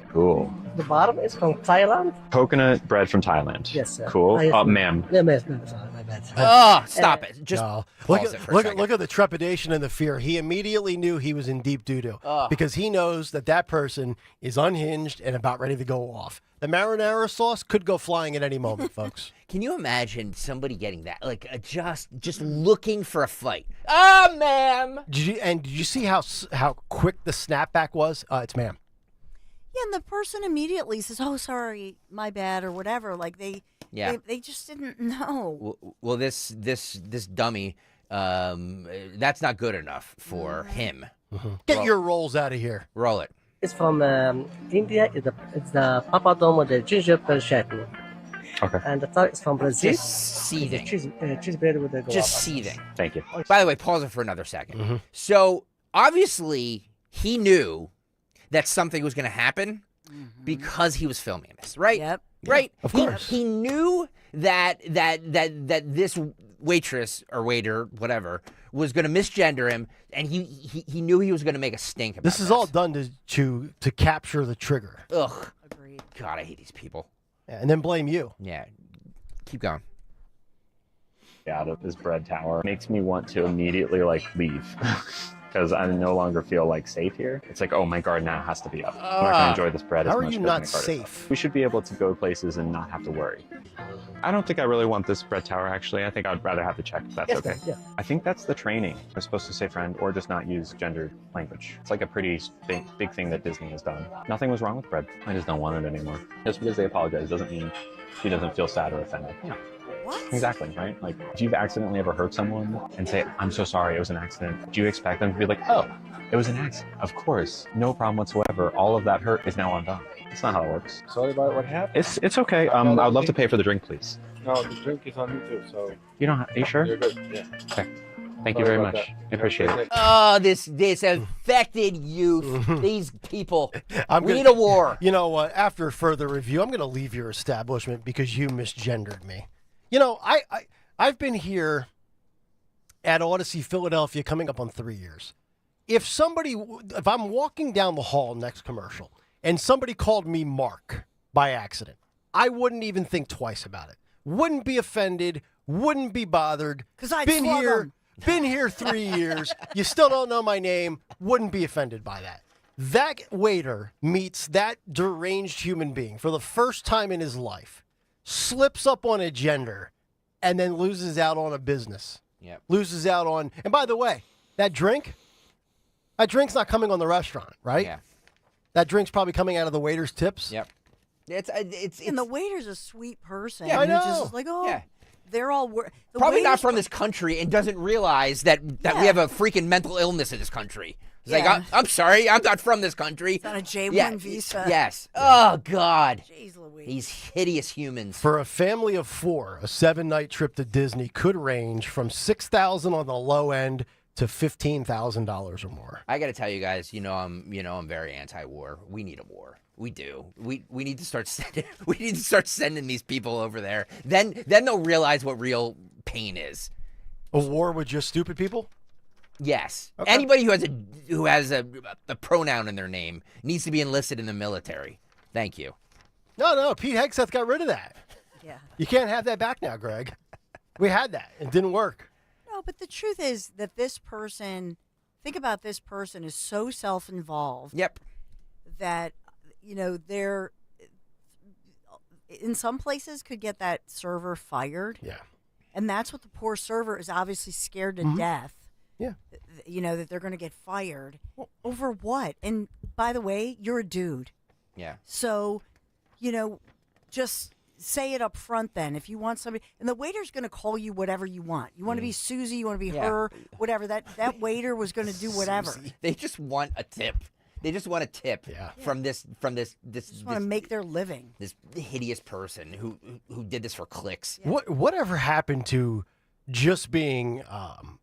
Cool. The bottom is from Thailand. Coconut bread from Thailand. Yes, sir. Cool. Ma'am. Yeah, ma'am. Sorry, my bad. Oh, stop it. Just look at the trepidation and the fear. He immediately knew he was in deep doo-doo because he knows that person is unhinged and about ready to go off. The marinara sauce could go flying at any moment, folks. Can you imagine somebody getting that? Like, just looking for a fight. Oh, ma'am. Did you see how quick the snapback was? It's ma'am. Yeah, and the person immediately says, "Oh, sorry, my bad," or whatever. Like they just didn't know. Well, this dummy, that's not good enough for him. Mm-hmm. Get your rolls out of here. Roll it. It's from India. It's the papadom with the gingerbread chutney. Okay. And the third is from Brazil. Just seething. Cheese bread with the guava. Just seething. Thank you. By the way, pause it for another second. Mm-hmm. So obviously he knew that something was going to happen because he was filming this, right? Yep. Right. Of course. He knew that this waitress or waiter, whatever, was going to misgender him, and he knew he was going to make a stink about This is all done to capture the trigger. Ugh. Agreed. God, I hate these people. Yeah, and then blame you. Yeah. Keep going. Out of this bread tower makes me want to immediately leave. Because I no longer feel safe here. It's like, oh, my guard now has to be up. I'm not going to enjoy this bread as much. How are you not safe? We should be able to go places and not have to worry. I don't think I really want this bread tower, actually. I think I'd rather have the check, if that's okay. Yeah. I think that's the training. We're supposed to say friend or just not use gendered language. It's like a pretty big thing that Disney has done. Nothing was wrong with bread. I just don't want it anymore. Just because they apologize doesn't mean she doesn't feel sad or offended. Yeah. What? Exactly, right? If you've accidentally ever hurt someone and say, I'm so sorry, it was an accident, do you expect them to be like, oh, it was an accident? Of course, no problem whatsoever. All of that hurt is now undone. That's not how it works. Sorry about what happened. It's okay. I would love to pay for the drink, please. No, the drink is on you too, so... You don't have... Are you sure? You're good, yeah. Okay. Thank you very much. I appreciate it. Oh, this affected youth. These people. We need a war. You know what? After further review, I'm going to leave your establishment because you misgendered me. I've been here at Odyssey, Philadelphia, coming up on 3 years. If I'm walking down the hall next commercial and somebody called me Mark by accident, I wouldn't even think twice about it. Wouldn't be offended. Wouldn't be bothered. Because I'd slug 'em. Been here 3 years. You still don't know my name. Wouldn't be offended by that. That waiter meets that deranged human being for the first time in his life, slips up on a gender, and then loses out on a business. Yep. Loses out on, and by the way, that drink's not coming on the restaurant, right? Yeah. That drink's probably coming out of the waiter's tips. Yep. It's And the waiter's a sweet person. Yeah, I know. Just like, they're all probably not from this country and doesn't realize that we have a freaking mental illness in this country. It's like, I'm sorry, I'm not from this country. It's on a J1 visa. Yes. Oh, God. Jeez Louise. These hideous humans. For a family of 4, a 7-night trip to Disney could range from $6,000 on the low end to $15,000 or more. I got to tell you guys, I'm very anti-war. We need a war. We do. We need to start sending these people over there. Then they'll realize what real pain is. A war with just stupid people? Yes. Okay. Anybody who has a pronoun in their name needs to be enlisted in the military. Thank you. No, Pete Hegseth got rid of that. Yeah. You can't have that back now, Greg. We had that. It didn't work. No, but the truth is that this person is so self-involved. Yep. That, they're in some places could get that server fired. Yeah. And that's what the poor server is obviously scared to death. Yeah. That they're going to get fired. Over what? And by the way, you're a dude. Yeah. So, just say it up front then. If you want somebody, and the waiter's going to call you whatever you want. You want to be Susie, you want to be her, whatever. That waiter was going to do whatever. They just want a tip. They just want a tip from this Just want to make their living. This hideous person who did this for clicks. Yeah. Whatever happened to just being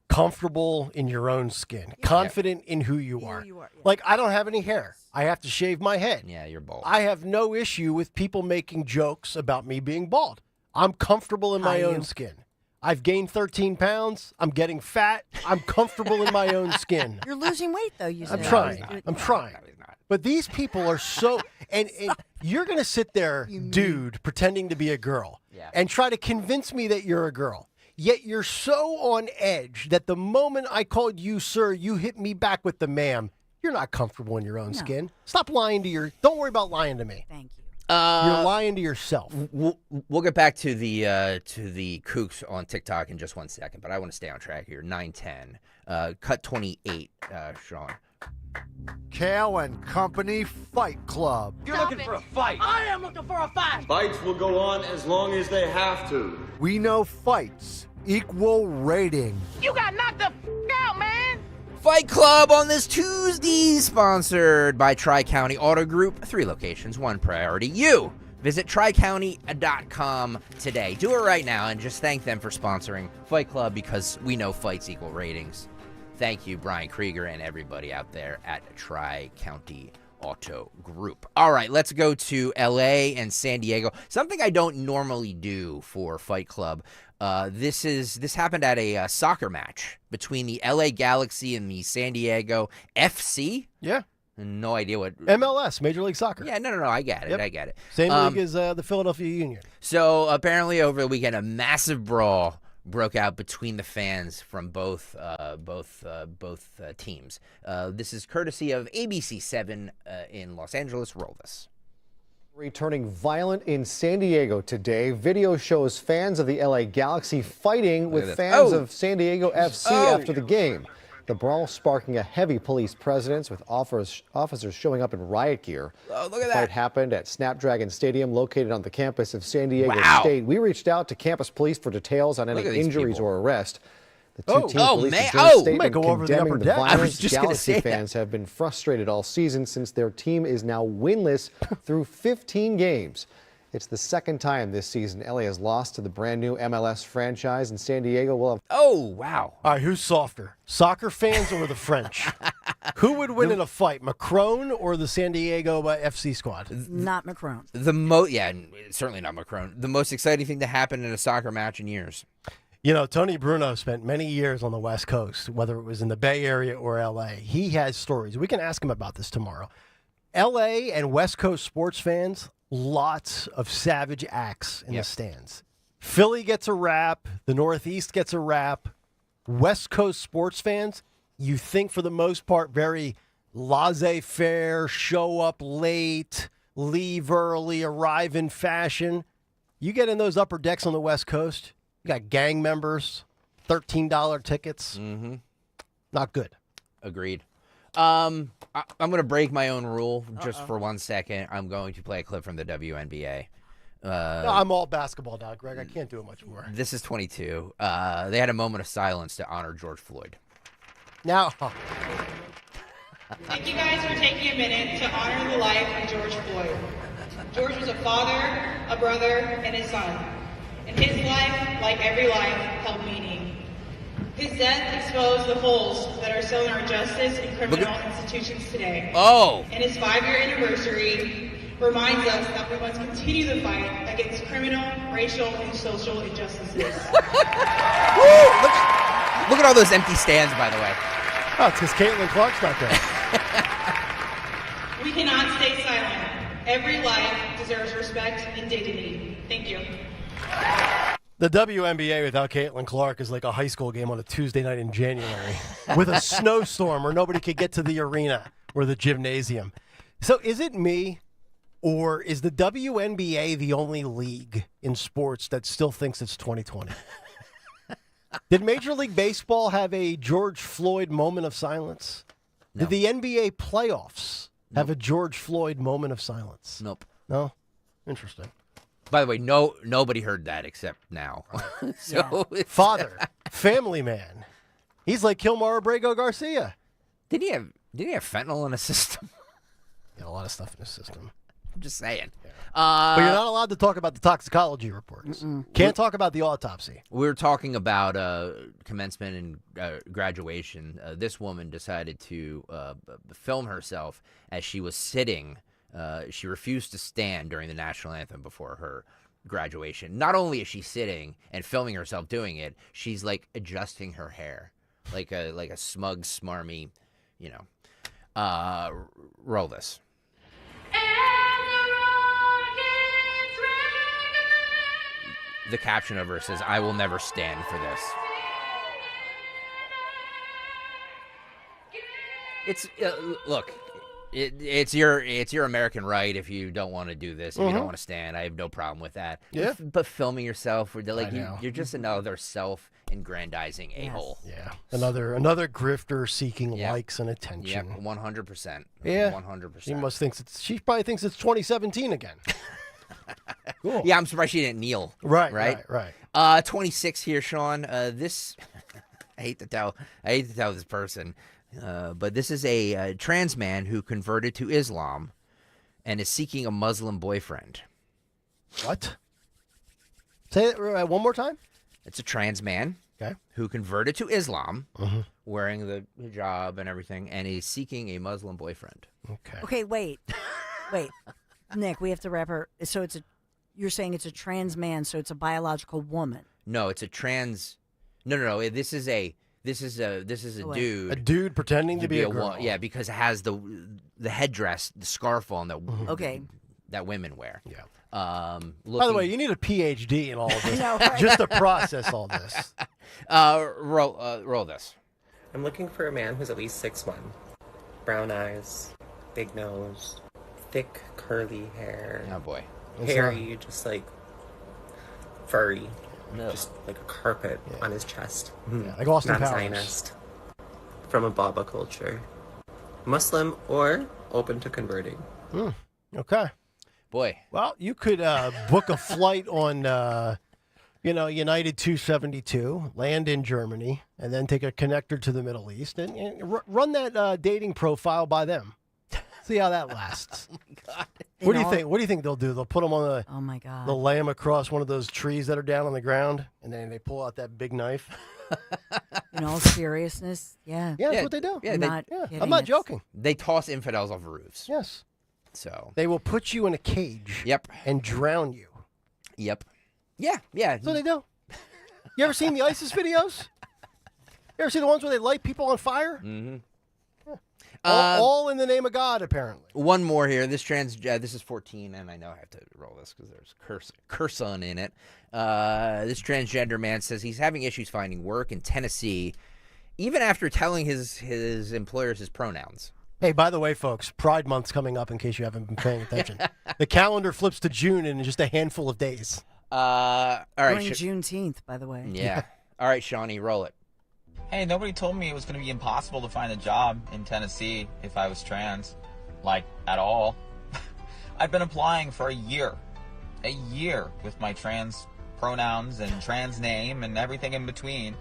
comfortable in your own skin, confident in who you are? Like, I don't have any hair. I have to shave my head. Yeah, you're bald. I have no issue with people making jokes about me being bald. I'm comfortable in my own skin. I've gained 13 pounds. I'm getting fat. I'm comfortable in my own skin. You're losing weight, though, you said. I'm trying. But these people are so... And you're going to sit there, dude, pretending to be a girl, and try to convince me that you're a girl. Yet you're so on edge that the moment I called you sir, you hit me back with the ma'am. You're not comfortable in your own skin. Stop lying to don't worry about lying to me. Thank you. You're lying to yourself. We'll get back to the kooks on TikTok in just 1 second, but I want to stay on track here. 9:10, cut 28, Sean. Kayal and Company Fight Club. You're looking for a fight. I am looking for a fight. Fights will go on as long as they have to. We know fights equal rating. You got knocked the out, man. Fight Club on this Tuesday, sponsored by Tri-County Auto Group. 3 locations, 1 priority. You visit tricounty.com today. Do it right now and just thank them for sponsoring Fight Club, because we know fights equal ratings. Thank you, Brian Krieger, and everybody out there at Tri-County Auto Group. All right, let's go to L.A. and San Diego. Something I don't normally do for Fight Club. This happened at a soccer match between the L.A. Galaxy and the San Diego FC. Yeah. No idea what... MLS, Major League Soccer. Yeah, no, I get it. Yep. I get it. Same league as the Philadelphia Union. So apparently over the weekend, a massive brawl broke out between the fans from both teams. This is courtesy of ABC7 in Los Angeles. Roll this. Turning violent in San Diego today. Video shows fans of the LA Galaxy fighting with fans of San Diego FC after the game. The brawl sparking a heavy police presence with officers showing up in riot gear. Oh, look at the that. fight happened at Snapdragon Stadium, located on the campus of San Diego State. We reached out to campus police for details on any injuries or arrest. The two teams released a joint statement condemning the violence. Galaxy fans have been frustrated all season since their team is now winless through 15 games. It's the second time this season LA has lost to the brand new MLS franchise, and San Diego will have... Oh, wow. All right, who's softer, soccer fans or the French? Who would win in a fight, Macron or the San Diego FC squad? Not Macron. Certainly not Macron. The most exciting thing to happen in a soccer match in years. You know, Tony Bruno spent many years on the West Coast, whether it was in the Bay Area or L.A. He has stories. We can ask him about this tomorrow. L.A. and West Coast sports fans, lots of savage acts in the stands. Philly gets a rap. The Northeast gets a rap. West Coast sports fans, you think for the most part, very laissez-faire, show up late, leave early, arrive in fashion. You get in those upper decks on the West Coast, you got gang members, $13 tickets. Mm-hmm. Not good. Agreed. I'm going to break my own rule just for 1 second. I'm going to play a clip from the WNBA. No, I'm all basketball now, Greg. I can't do it much more. This is 22. They had a moment of silence to honor George Floyd. Now... Thank you guys for taking a minute to honor the life of George Floyd. George was a father, a brother, and a son. And his life, like every life, held meaning. His death exposed the holes that are still in our justice and criminal institutions today. And his 5-year anniversary reminds us that we must continue the fight against criminal, racial, and social injustices. Look at all those empty stands, by the way. Oh, it's because Caitlin Clark's not there. We cannot stay silent. Every life deserves respect and dignity. Thank you. The WNBA without Caitlin Clark is like a high school game on a Tuesday night in January with a snowstorm where nobody could get to the arena or the gymnasium. So is it me, or is the WNBA the only league in sports that still thinks it's 2020? Did Major League Baseball have a George Floyd moment of silence? No. Did the NBA playoffs have a George Floyd moment of silence? Nope. No? Interesting. By the way, nobody heard that except now. Father, family man. He's like Kilmar Abrego Garcia. Did he have fentanyl in his system? He had a lot of stuff in his system. I'm just saying. But you're not allowed to talk about the toxicology reports. Can't talk about the autopsy. We were talking about commencement and graduation. This woman decided to film herself as she was sitting. She refused to stand during the national anthem before her graduation. Not only is she sitting and filming herself doing it, she's like adjusting her hair, like a smug, smarmy, roll this. The caption of her says, "I will never stand for this." It's look, it's your American right if you don't want to do this, if you don't want to stand. I have no problem with that. Yeah. But filming yourself, you're just another self-aggrandizing a-hole. Yeah. Another grifter seeking likes and attention. Yep, 100%. Yeah. 100%. She probably thinks it's 2017 again. Cool. Yeah, I'm surprised she didn't kneel. Right. 26 here, Sean. This I hate to tell this person, but this is a trans man who converted to Islam and is seeking a Muslim boyfriend. What? Say it one more time. It's a trans man who converted to Islam, wearing the hijab and everything, and he's seeking a Muslim boyfriend. Okay, wait. Nick, we have to wrap her. So you're saying it's a trans man, so it's a biological woman. No, it's a trans. No. This is a dude. A dude pretending to be a girl. Yeah, because it has the headdress, the scarf on that. Okay. That women wear. Yeah. By the way, you need a PhD in all of this just to process all this. Roll this. I'm looking for a man who's at least 6'1", brown eyes, big nose, thick curly hair. Oh boy. Hairy, just like furry, just like a carpet on his chest. Yeah, like Austin Powers. Non-Zionist, from a Baba culture, Muslim or open to converting. Okay. Boy. Well, you could book a flight on, United 272, land in Germany, and then take a connector to the Middle East and run that dating profile by them. See how that lasts. Oh my God. What do you think? What do you think they'll do? They'll put them on the. Oh my God. They'll lay them across one of those trees that are down on the ground, and then they pull out that big knife. In all seriousness, yeah. Yeah, that's what they do. I'm not joking. They toss infidels off roofs. Yes. So they will put you in a cage. Yep. And drown you. Yep. Yeah. That's what they do. You ever seen the ISIS videos? You ever see the ones where they light people on fire? Mm-hmm. All in the name of God, apparently. One more here. This is 14, and I know I have to roll this because there's curson in it. This transgender man says he's having issues finding work in Tennessee, even after telling his employers his pronouns. Hey, by the way, folks, Pride Month's coming up in case you haven't been paying attention. The calendar flips to June in just a handful of days. All right. During Juneteenth, by the way. Yeah. All right, Shawnee, roll it. Hey, nobody told me it was going to be impossible to find a job in Tennessee if I was trans, like, at all. I've been applying for a year with my trans pronouns and trans name and everything in between,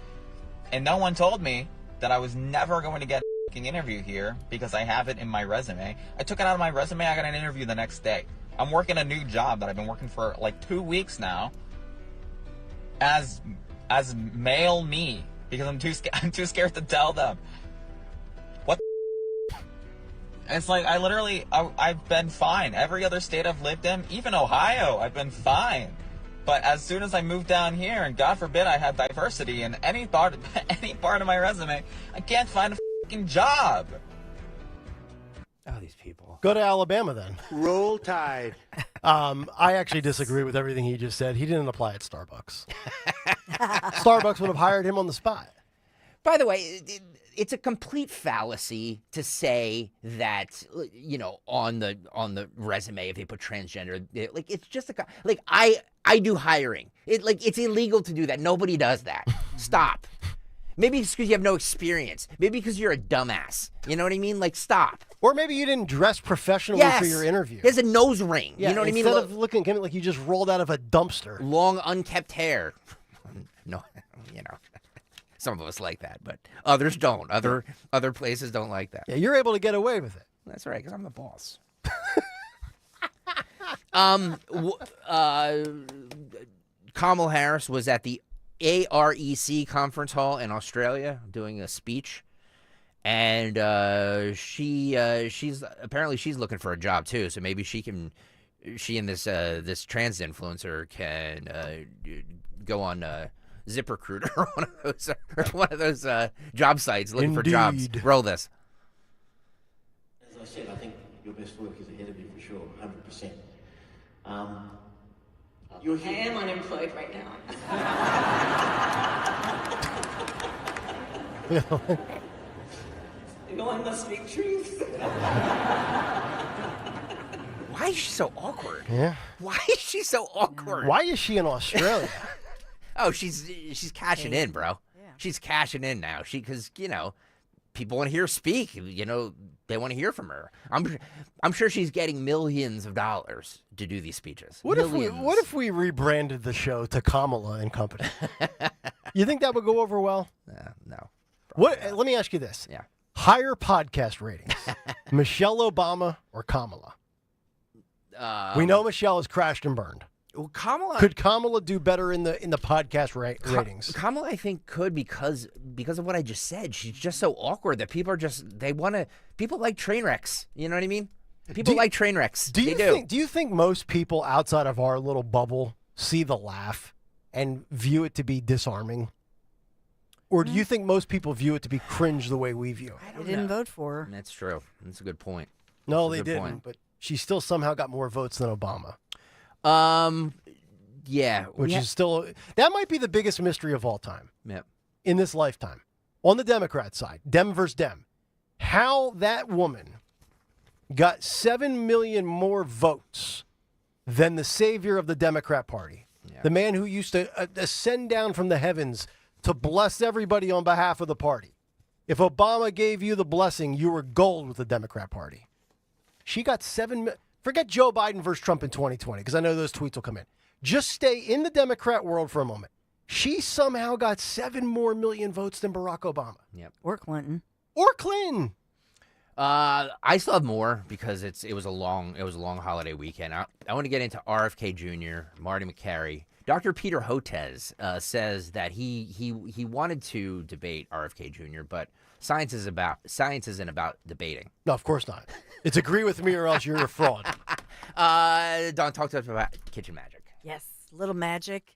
and no one told me that I was never going to get an interview here because I have it in my resume. I took it out of my resume, I got an interview the next day. I'm working a new job that I've been working for like 2 weeks now as male me. Because I'm too scared to tell them. What the It's like I've been fine. Every other state I've lived in, even Ohio, I've been fine. But as soon as I moved down here, and God forbid I had diversity in any part of my resume, I can't find a fucking job. Oh, these people. Go to Alabama then. Roll Tide. I actually disagree with everything he just said. He didn't apply at Starbucks. Starbucks would have hired him on the spot. By the way, it's a complete fallacy to say that, on the resume, if they put transgender, it's just I do hiring. It's illegal to do that. Nobody does that. Stop. Maybe it's because you have no experience. Maybe because you're a dumbass. You know what I mean? Like, stop. Or maybe you didn't dress professionally for your interview. He has a nose ring. Yeah, You know what I mean? Instead of looking like you just rolled out of a dumpster. Long, unkept hair. No, some of us like that, but others don't. Other places don't like that. Yeah, you're able to get away with it. That's right, because I'm the boss. Kamala Harris was at the AREC conference hall in Australia doing a speech, and she's looking for a job too. So maybe she and this trans influencer can go on ZipRecruiter or one of those job sites looking for jobs. Roll this. As I said, I think your best work is ahead of you for sure, 100%. I am unemployed right now. No one must speak truth. Why is she so awkward? Yeah. Why is she so awkward? Why is she in Australia? Oh, she's cashing in, bro. Yeah. She's cashing in now. Because people want to hear her speak. They want to hear from her. I'm sure she's getting millions of dollars to do these speeches. What if we rebranded the show to Kamala and Company? You think that would go over well? No. Let me ask you this. Yeah. Higher podcast ratings, Michelle Obama or Kamala? We know Michelle has crashed and burned. Well, Could Kamala do better in the podcast ratings? Kamala, I think, could because of what I just said. She's just so awkward that people like train wrecks. You know what I mean? People like train wrecks. Do you think most people outside of our little bubble see the laugh and view it to be disarming? Or do you think most people view it to be cringe the way we view it? They didn't vote for her. That's true. That's a good point. No, they didn't. But she still somehow got more votes than Obama. Yeah. Which is still, that might be the biggest mystery of all time. Yep. In this lifetime. On the Democrat side, Dem versus Dem. How that woman got 7 million more votes than the savior of the Democrat Party. Yeah. The man who used to ascend down from the heavens to bless everybody on behalf of the party. If Obama gave you the blessing, you were gold with the Democrat Party. She got 7 million. Forget Joe Biden versus Trump in 2020, because I know those tweets will come in. Just stay in the Democrat world for a moment. She somehow got 7 more million votes than Barack Obama. Yep. Or Clinton. Or Clinton. I still have more because it was a long holiday weekend. I want to get into RFK Jr., Marty McCary. Dr. Peter Hotez says that he wanted to debate RFK Jr., but science isn't about debating. No, of course not. It's agree with me or else you're a fraud. Don, talk to us about Kitchen Magic. Yes, Little Magic.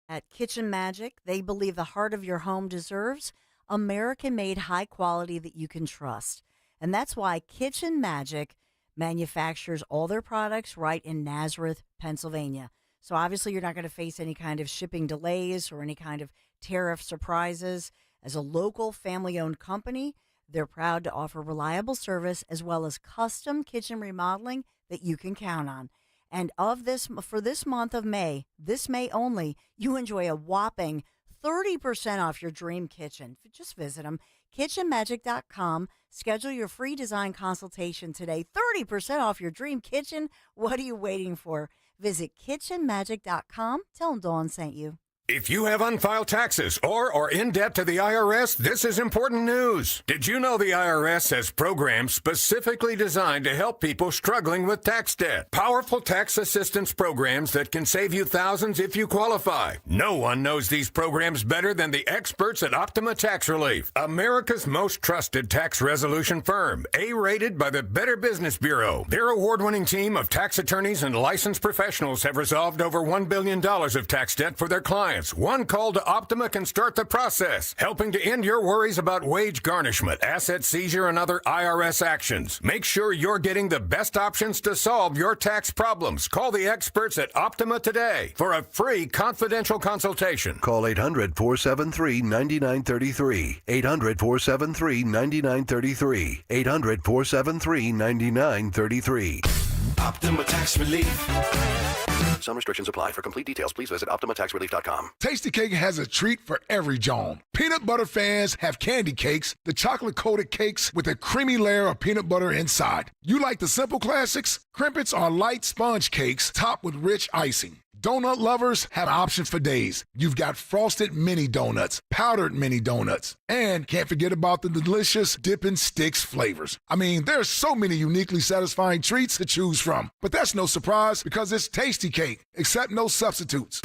At Kitchen Magic, they believe the heart of your home deserves American-made high quality that you can trust. And that's why Kitchen Magic manufactures all their products right in Nazareth, Pennsylvania. So obviously you're not going to face any kind of shipping delays or any kind of tariff surprises. As a local family-owned company, they're proud to offer reliable service as well as custom kitchen remodeling that you can count on. And for this month of May, this May only, you enjoy a whopping 30% off your dream kitchen. Just visit them, kitchenmagic.com. Schedule your free design consultation today. 30% off your dream kitchen. What are you waiting for? Visit kitchenmagic.com. Tell them Dawn sent you. If you have unfiled taxes or are in debt to the IRS, this is important news. Did you know the IRS has programs specifically designed to help people struggling with tax debt? Powerful tax assistance programs that can save you thousands if you qualify. No one knows these programs better than the experts at Optima Tax Relief, America's most trusted tax resolution firm, A-rated by the Better Business Bureau. Their award-winning team of tax attorneys and licensed professionals have resolved over $1 billion of tax debt for their clients. One call to Optima can start the process, helping to end your worries about wage garnishment, asset seizure, and other IRS actions. Make sure you're getting the best options to solve your tax problems. Call the experts at Optima today for a free confidential consultation. Call 800-473-9933. 800-473-9933. 800-473-9933. Optima Tax Relief. Some restrictions apply. For complete details, please visit OptimaTaxRelief.com. Tasty Cake has a treat for every Joan. Peanut butter fans have candy cakes, the chocolate-coated cakes with a creamy layer of peanut butter inside. You like the simple classics? Crimpets are light sponge cakes topped with rich icing. Donut lovers have options for days. You've got frosted mini donuts, powdered mini donuts, and can't forget about the delicious Dippin' Sticks flavors. I mean, there's so many uniquely satisfying treats to choose from. But that's no surprise because it's Tasty Cake, except no substitutes.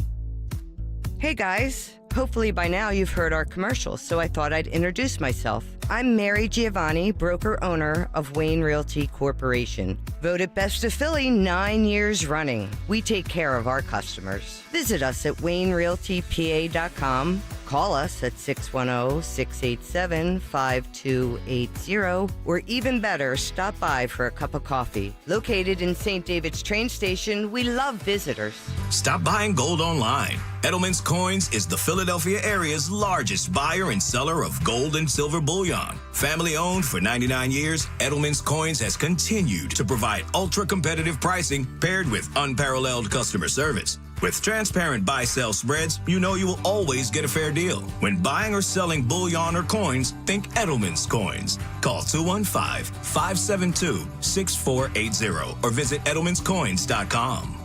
Hey guys, hopefully by now you've heard our commercials, so I thought I'd introduce myself. I'm Mary Giovanni, broker-owner of Wayne Realty Corporation. Voted Best of Philly 9 years running. We take care of our customers. Visit us at WayneRealtyPA.com. Call us at 610-687-5280. Or even better, stop by for a cup of coffee. Located in St. David's train station, we love visitors. Stop buying gold online. Edelman's Coins is the Philadelphia area's largest buyer and seller of gold and silver bullion. Family owned for 99 years, Edelman's Coins has continued to provide ultra-competitive pricing paired with unparalleled customer service. With transparent buy-sell spreads, you know you will always get a fair deal. When buying or selling bullion or coins, think Edelman's Coins. Call 215-572-6480 or visit edelmanscoins.com.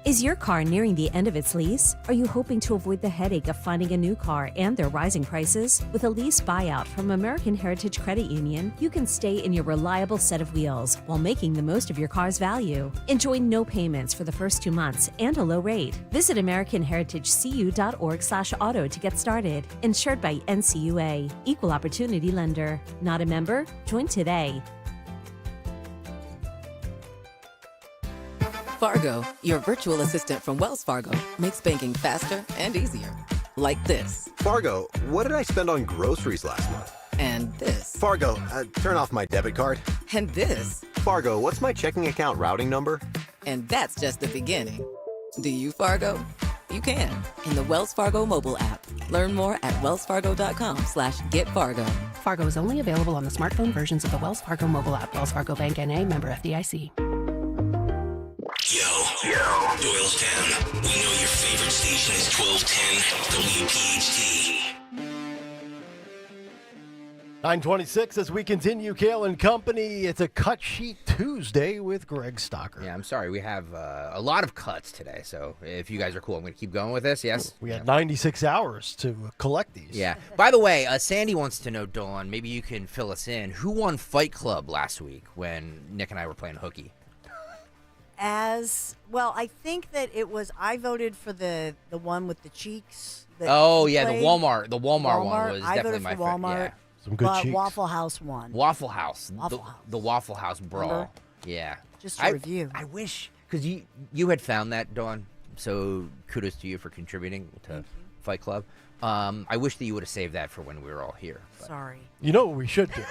Is your car nearing the end of its lease? Are you hoping to avoid the headache of finding a new car and their rising prices? With a lease buyout from American Heritage Credit Union, you can stay in your reliable set of wheels while making the most of your car's value. Enjoy no payments for the first 2 months and a low rate. Visit AmericanHeritageCU.org/auto to get started. Insured by NCUA. Equal Opportunity Lender. Not a member? Join today. Fargo, your virtual assistant from Wells Fargo, makes banking faster and easier. Like this. Fargo, what did I spend on groceries last month? And this. Fargo, turn off my debit card. And this. Fargo, what's my checking account routing number? And that's just the beginning. Do you, Fargo? You can in the Wells Fargo mobile app. Learn more at wellsfargo.com/getfargo. Fargo is only available on the smartphone versions of the Wells Fargo mobile app. Wells Fargo Bank N.A., member FDIC. Yo, Doylestown. We know your favorite station is 1210 WPHT. 9:26 as we continue, Kayal and Company. It's a Cut Sheet Tuesday with Greg Stocker. Yeah, I'm sorry. We have a lot of cuts today, so if you guys are cool, I'm going to keep going with this, yes? We had 96 hours to collect these. Yeah. By the way, Sandy wants to know, Dawn, maybe you can fill us in. Who won Fight Club last week when Nick and I were playing hooky? As well, I think that it was. I voted for the one with the cheeks. Oh yeah, the Walmart one was definitely my favorite. Yeah. Some good cheeks. Waffle House won. Waffle House. The Waffle House brawl. Remember? Yeah. Just a review. I wish because you had found that, Dawn. So kudos to you for contributing to Fight Club. I wish that you would have saved that for when we were all here. But. Sorry. You know what we should do?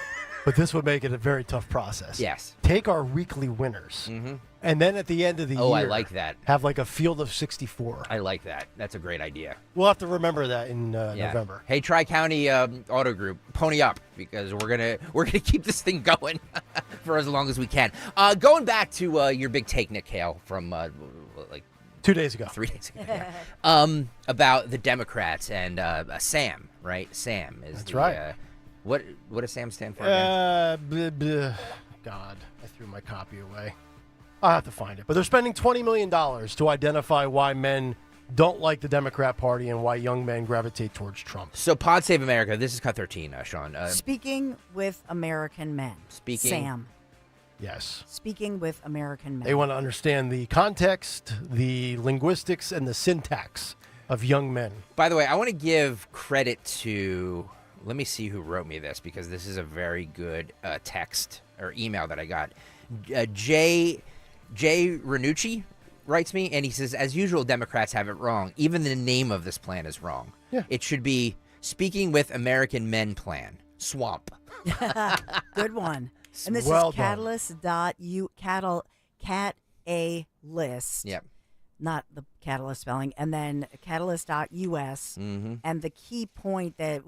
But this would make it a very tough process. Yes. Take our weekly winners, and then at the end of the year, I like that. Have like a field of 64. I like that. That's a great idea. We'll have to remember that in November. Hey, Tri-County Auto Group, pony up because we're gonna keep this thing going for as long as we can. Going back to your big take, Nick Kayal, from like 2 days ago, 3 days ago, about the Democrats and Sam. Right, Sam is that's right. What does SAM stand for again? God, I threw my copy away. I'll have to find it. But they're spending $20 million to identify why men don't like the Democrat Party and why young men gravitate towards Trump. So Pod Save America, this is Cut 13, Sean. Speaking with American men. Sam. Yes. Speaking with American men. They want to understand the context, the linguistics, and the syntax of young men. By the way, I want to give credit to... Let me see who wrote me this because this is a very good text or email that I got. Jay Renucci writes me, and he says, as usual, Democrats have it wrong. Even the name of this plan is wrong. Yeah. It should be Speaking with American Men Plan. Swamp. Good one. And this well is Catalyst. Yep. Not the Catalyst spelling, and then Catalyst.us. And the key point that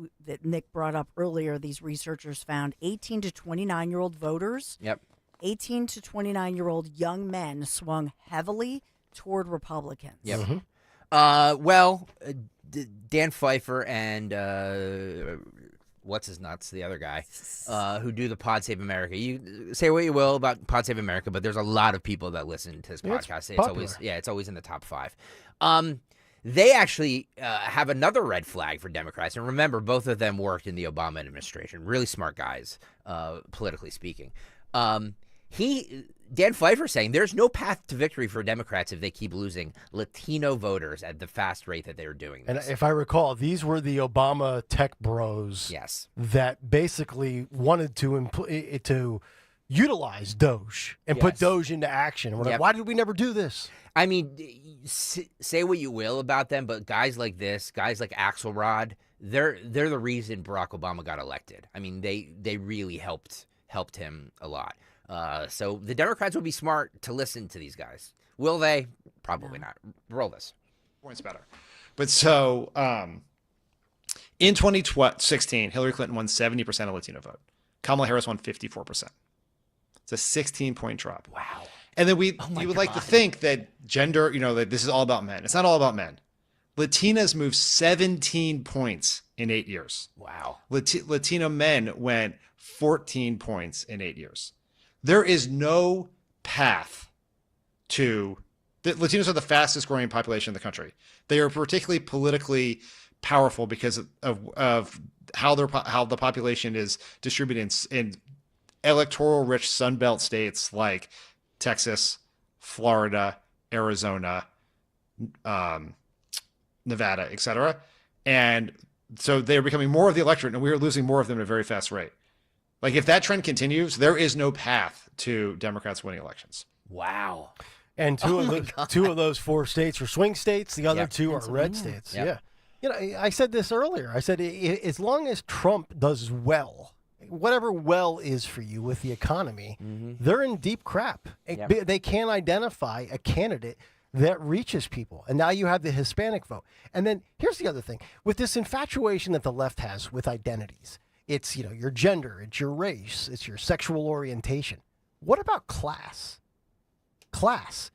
Nick brought up earlier, these researchers found 18 to 29-year-old voters, 18 to 29-year-old young men swung heavily toward Republicans. Yep. Mm-hmm. Dan Pfeiffer and what's his nuts, the other guy, who do the Pod Save America. You say what you will about Pod Save America, but there's a lot of people that listen to this podcast. It's always in the top 5. They actually have another red flag for Democrats. And remember, both of them worked in the Obama administration. Really smart guys, politically speaking. Dan Pfeiffer saying there's no path to victory for Democrats if they keep losing Latino voters at the fast rate that they're doing this. And if I recall, these were the Obama tech bros that basically wanted to utilize Doge and put Doge into action. We're like, why did we never do this? I mean, say what you will about them, but guys like this, guys like Axelrod, they're the reason Barack Obama got elected. I mean, they really helped him a lot. So the Democrats would be smart to listen to these guys. Will they? Probably not. Roll this. Points better. But so in 2016, Hillary Clinton won 70% of Latino vote. Kamala Harris won 54%. It's a 16-point drop. Wow. And then you would like to think that gender, that this is all about men. It's not all about men. Latinas moved 17 points in 8 years. Wow. Latino men went 14 points in 8 years. There is no path to Latinos are the fastest growing population in the country. They are particularly politically powerful because of how the population is distributed in electoral rich Sunbelt states like Texas, Florida, Arizona, Nevada, etc. And so they are becoming more of the electorate, and we are losing more of them at a very fast rate. Like, if that trend continues, there is no path to Democrats winning elections. Wow. And two of those 4 states are swing states. The other 2 are red states. Yep. Yeah. I said this earlier. I said, as long as Trump does well, whatever well is for you with the economy, they're in deep crap. Yep. They can't identify a candidate that reaches people. And now you have the Hispanic vote. And then here's the other thing. With this infatuation that the left has with identities, it's, your gender, it's your race, it's your sexual orientation. What about class?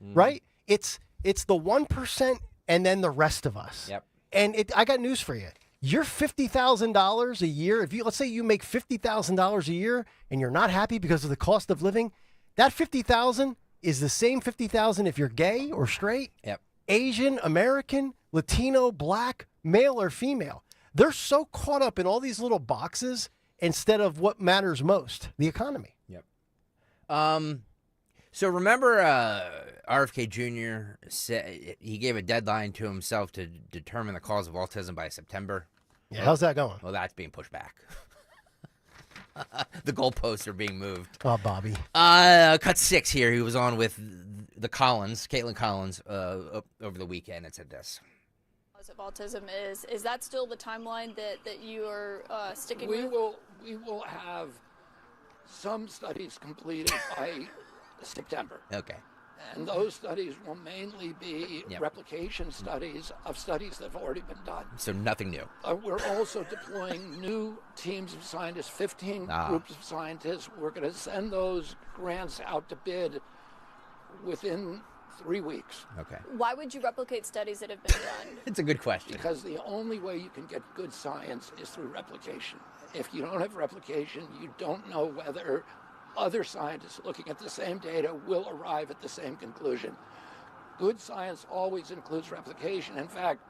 Right? It's the 1% and then the rest of us. Yep. And I got news for you. You're $50,000 a year. Let's say you make $50,000 a year and you're not happy because of the cost of living, that $50,000 is the same $50,000 if you're gay or straight, Asian, American, Latino, black, male or female. They're so caught up in all these little boxes instead of what matters most, the economy. Yep. So remember RFK Jr. said he gave a deadline to himself to determine the cause of autism by September. Yeah, how's that going? Well, that's being pushed back. The goalposts are being moved. Oh, Bobby. Cut 6 here. He was on with the Caitlin Collins, over the weekend and said this. Of autism is that still the timeline that you are sticking with? We will have some studies completed by September. Okay. And those studies will mainly be replication studies of studies that have already been done. So nothing new. We're also deploying new teams of scientists, 15 groups of scientists. We're going to send those grants out to bid within 3 weeks. Okay. Why would you replicate studies that have been done? It's a good question. Because the only way you can get good science is through replication. If you don't have replication, you don't know whether other scientists looking at the same data will arrive at the same conclusion. Good science always includes replication. In fact,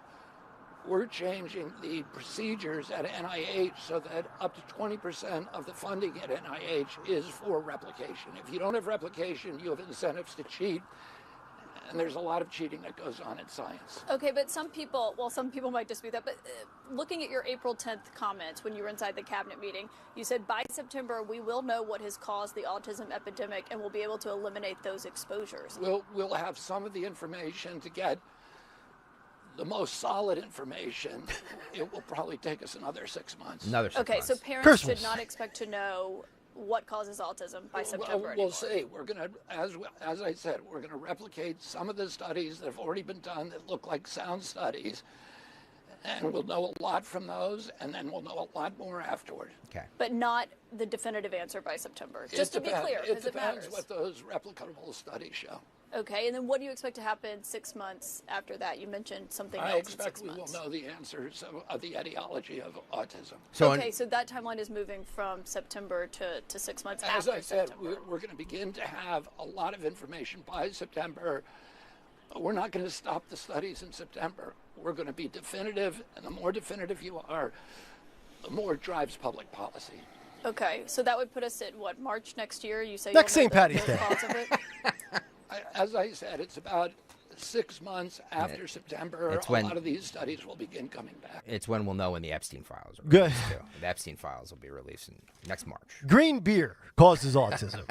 we're changing the procedures at NIH so that up to 20% of the funding at NIH is for replication. If you don't have replication, you have incentives to cheat. And there's a lot of cheating that goes on in science. Okay, but some people might dispute that, but looking at your April 10th comments when you were inside the cabinet meeting, you said by September we will know what has caused the autism epidemic and we'll be able to eliminate those exposures. We'll have some of the information to get the most solid information. It will probably take us another 6 months. Okay, so parents should not expect to know what causes autism by September We'll see. We're going to, as I said, we're going to replicate some of the studies that have already been done that look like sound studies, and we'll know a lot from those, and then we'll know a lot more afterward. Okay. But not the definitive answer by September. Just to be clear, because it it matters. depends what those replicable studies show. Okay, and then what do you expect to happen 6 months after that? You mentioned something else. I expect in 6 we months. will know the answers of the etiology of autism. So that timeline is moving from September to 6 months As after I said, September. we're going to begin to have a lot of information by September. We're not going to stop the studies in September. We're going to be definitive, and the more definitive you are, the more it drives public policy. Okay, so that would put us at what, March next year? You say Next you'll know St. Patty's the Day. cause of it? As I said, it's about 6 months after September. It's A when- lot of these studies will begin coming back. It's when we'll know when the Epstein files are Good. released, too. The Epstein files will be released next March. Green beer causes autism.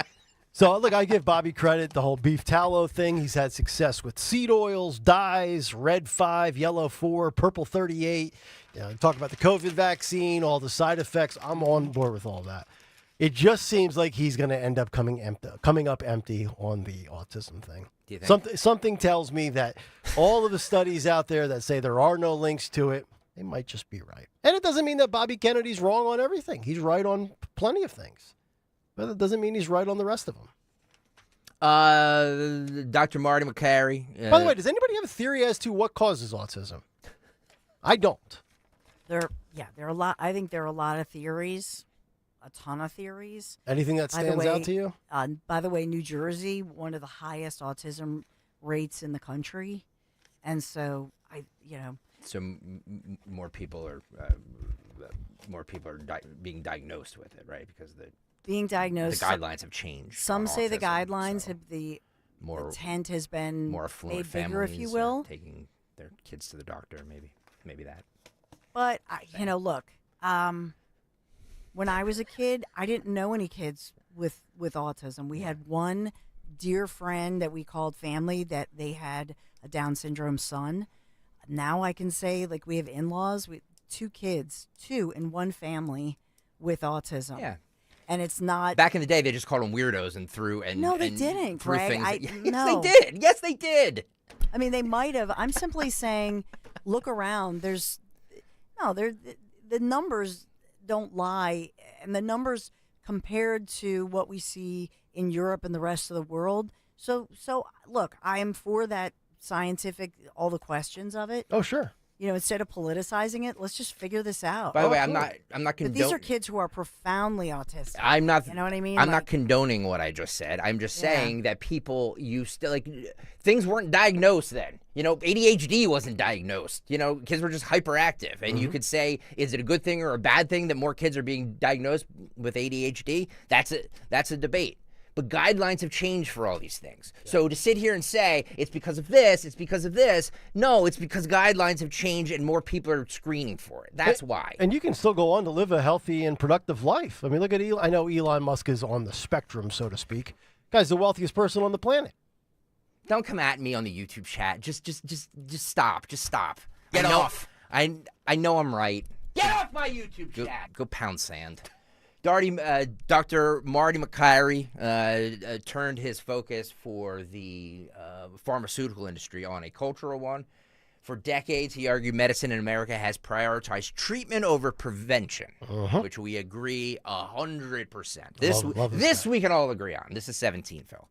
So, look, I give Bobby credit, the whole beef tallow thing. He's had success with seed oils, dyes, red 5, yellow 4, purple 38. Talk about the COVID vaccine, all the side effects. I'm on board with all that. It just seems like he's going to end up coming up empty on the autism thing. Do you think? Something tells me that all of the studies out there that say there are no links to it, they might just be right. And it doesn't mean that Bobby Kennedy's wrong on everything. He's right on plenty of things. But it doesn't mean he's right on the rest of them. Dr. Marty McCary. By the way, does anybody have a theory as to what causes autism? I don't. There are a lot. I think there are a lot of theories, a ton of theories. Anything that stands out to you? By the way, New Jersey, one of the highest autism rates in the country, and so So more people are being diagnosed with it, right? Because being diagnosed. The guidelines have changed. Some say the autism, guidelines so have the more tent has been more affluent made bigger, if you families will. are taking their kids to the doctor, maybe that. But look, when I was a kid, I didn't know any kids with autism. We had one dear friend that we called family that they had a Down syndrome son. Now I can say, like, we have in-laws with 2 kids, 2 in one family with autism. Yeah. And it's not. Back in the day, they just called them weirdos and threw and No, they and didn't, threw Greg. things Yes, Yes, they did. Yes, they did. I mean, they might have. I'm simply saying, look around. The numbers don't lie, and the numbers compared to what we see in Europe and the rest of the world. So look, I am for that scientific, all the questions of it. Oh, sure. Instead of politicizing it, let's just figure this out. By the way, I'm not But condoning. these are kids who are profoundly autistic. I'm not. You know what I mean? I'm not condoning what I just said. I'm just saying that people used to things weren't diagnosed then. ADHD wasn't diagnosed. Kids were just hyperactive, and you could say, is it a good thing or a bad thing that more kids are being diagnosed with ADHD? That's a debate. But guidelines have changed for all these things. Yeah. So to sit here and say it's because of this, no, it's because guidelines have changed and more people are screening for it. That's why. And you can still go on to live a healthy and productive life. I mean, look at Elon. I know Elon Musk is on the spectrum, so to speak. Guy's the wealthiest person on the planet. Don't come at me on the YouTube chat. Just stop. Just stop. Get off. I know I'm right. Get off my YouTube chat. Go pound sand. Dr. Marty McCary turned his focus for the pharmaceutical industry on a cultural one. For decades, he argued medicine in America has prioritized treatment over prevention, which we agree 100%. This we can all agree on. This is 17, Phil.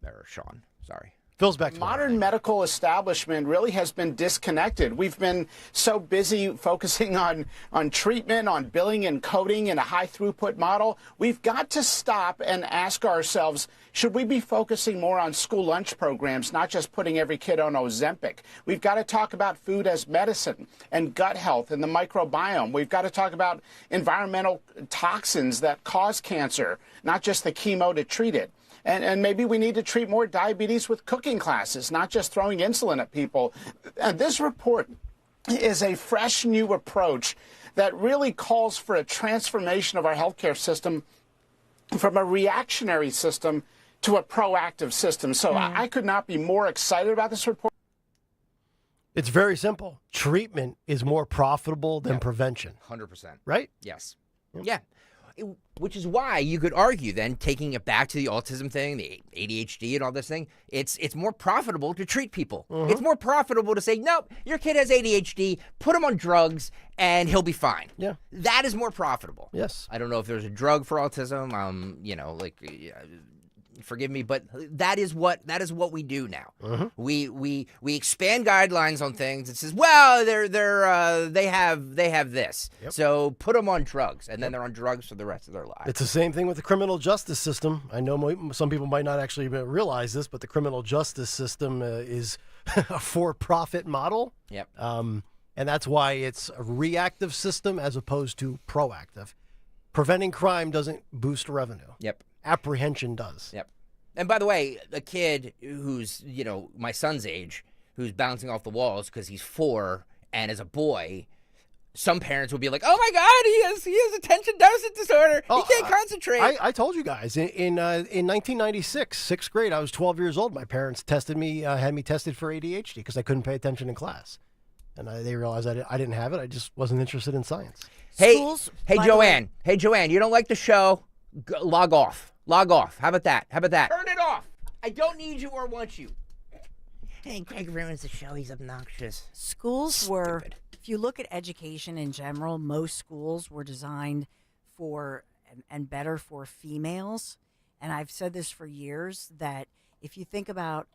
Or Sean, sorry. Phil's back. Modern medical establishment really has been disconnected. We've been so busy focusing on treatment, on billing and coding in a high throughput model. We've got to stop and ask ourselves, should we be focusing more on school lunch programs, not just putting every kid on Ozempic? We've got to talk about food as medicine and gut health and the microbiome. We've got to talk about environmental toxins that cause cancer, not just the chemo to treat it. And maybe we need to treat more diabetes with cooking classes, not just throwing insulin at people. And this report is a fresh new approach that really calls for a transformation of our healthcare system from a reactionary system to a proactive system. So I could not be more excited about this report. It's very simple. Treatment is more profitable than prevention. 100%. Right? Yes. Yeah. Which is why you could argue then, taking it back to the autism thing, the ADHD and all this thing, it's more profitable to treat people. It's more profitable to say, nope, your kid has ADHD, put him on drugs, and he'll be fine. Yeah. That is more profitable. Yes. I don't know if there's a drug for autism. Forgive me, but that is what we do now. We expand guidelines on things. It says, well, they have this, so put them on drugs, and then they're on drugs for the rest of their lives. It's the same thing with the criminal justice system. I know some people might not actually realize this, but the criminal justice system is a for-profit model. Yep. And that's why it's a reactive system as opposed to proactive. Preventing crime doesn't boost revenue. Yep. Apprehension does. Yep. And by the way, a kid who's, my son's age, who's bouncing off the walls because he's 4 and is a boy, some parents would be like, oh my God, he has attention deficit disorder. He can't concentrate. I told you guys, in 1996, 6th grade, I was 12 years old. My parents had me tested for ADHD because I couldn't pay attention in class. And they realized I didn't have it. I just wasn't interested in science. Hey, Joanne. Hey, Joanne, you don't like the show? Log off. Log off. How about that? Turn it off. I don't need you or want you. Hey, Greg ruins the show. He's obnoxious. Schools were, if you look at education in general, most schools were designed for and better for females. And I've said this for years, that if you think about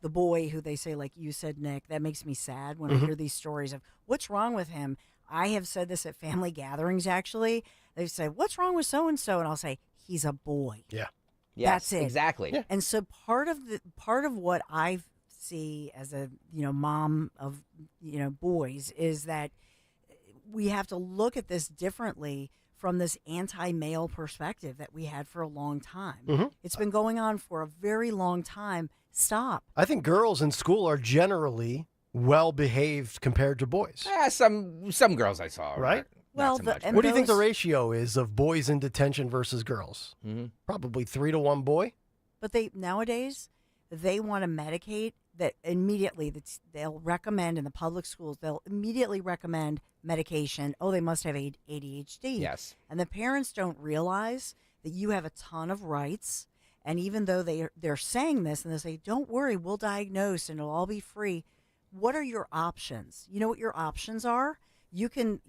the boy who they say, like you said, Nick, that makes me sad when I hear these stories of what's wrong with him. I have said this at family gatherings, actually. They say, what's wrong with so-and-so? And I'll say, he's a boy. Yeah. Yes, that's it. Exactly. Yeah. And so part of what I see as a mom of boys is that we have to look at this differently from this anti-male perspective that we had for a long time. It's been going on for a very long time. Stop. I think girls in school are generally well behaved compared to boys. Some girls I saw, right? Well, what do you think the ratio is of boys in detention versus girls? Probably 3 to 1 boy. But nowadays they want to medicate that immediately. They'll recommend in the public schools. They'll immediately recommend medication. Oh, they must have ADHD. Yes. And the parents don't realize that you have a ton of rights. And even though they're saying this, and they say, "Don't worry, we'll diagnose and it'll all be free." What are your options? You know what your options are? You can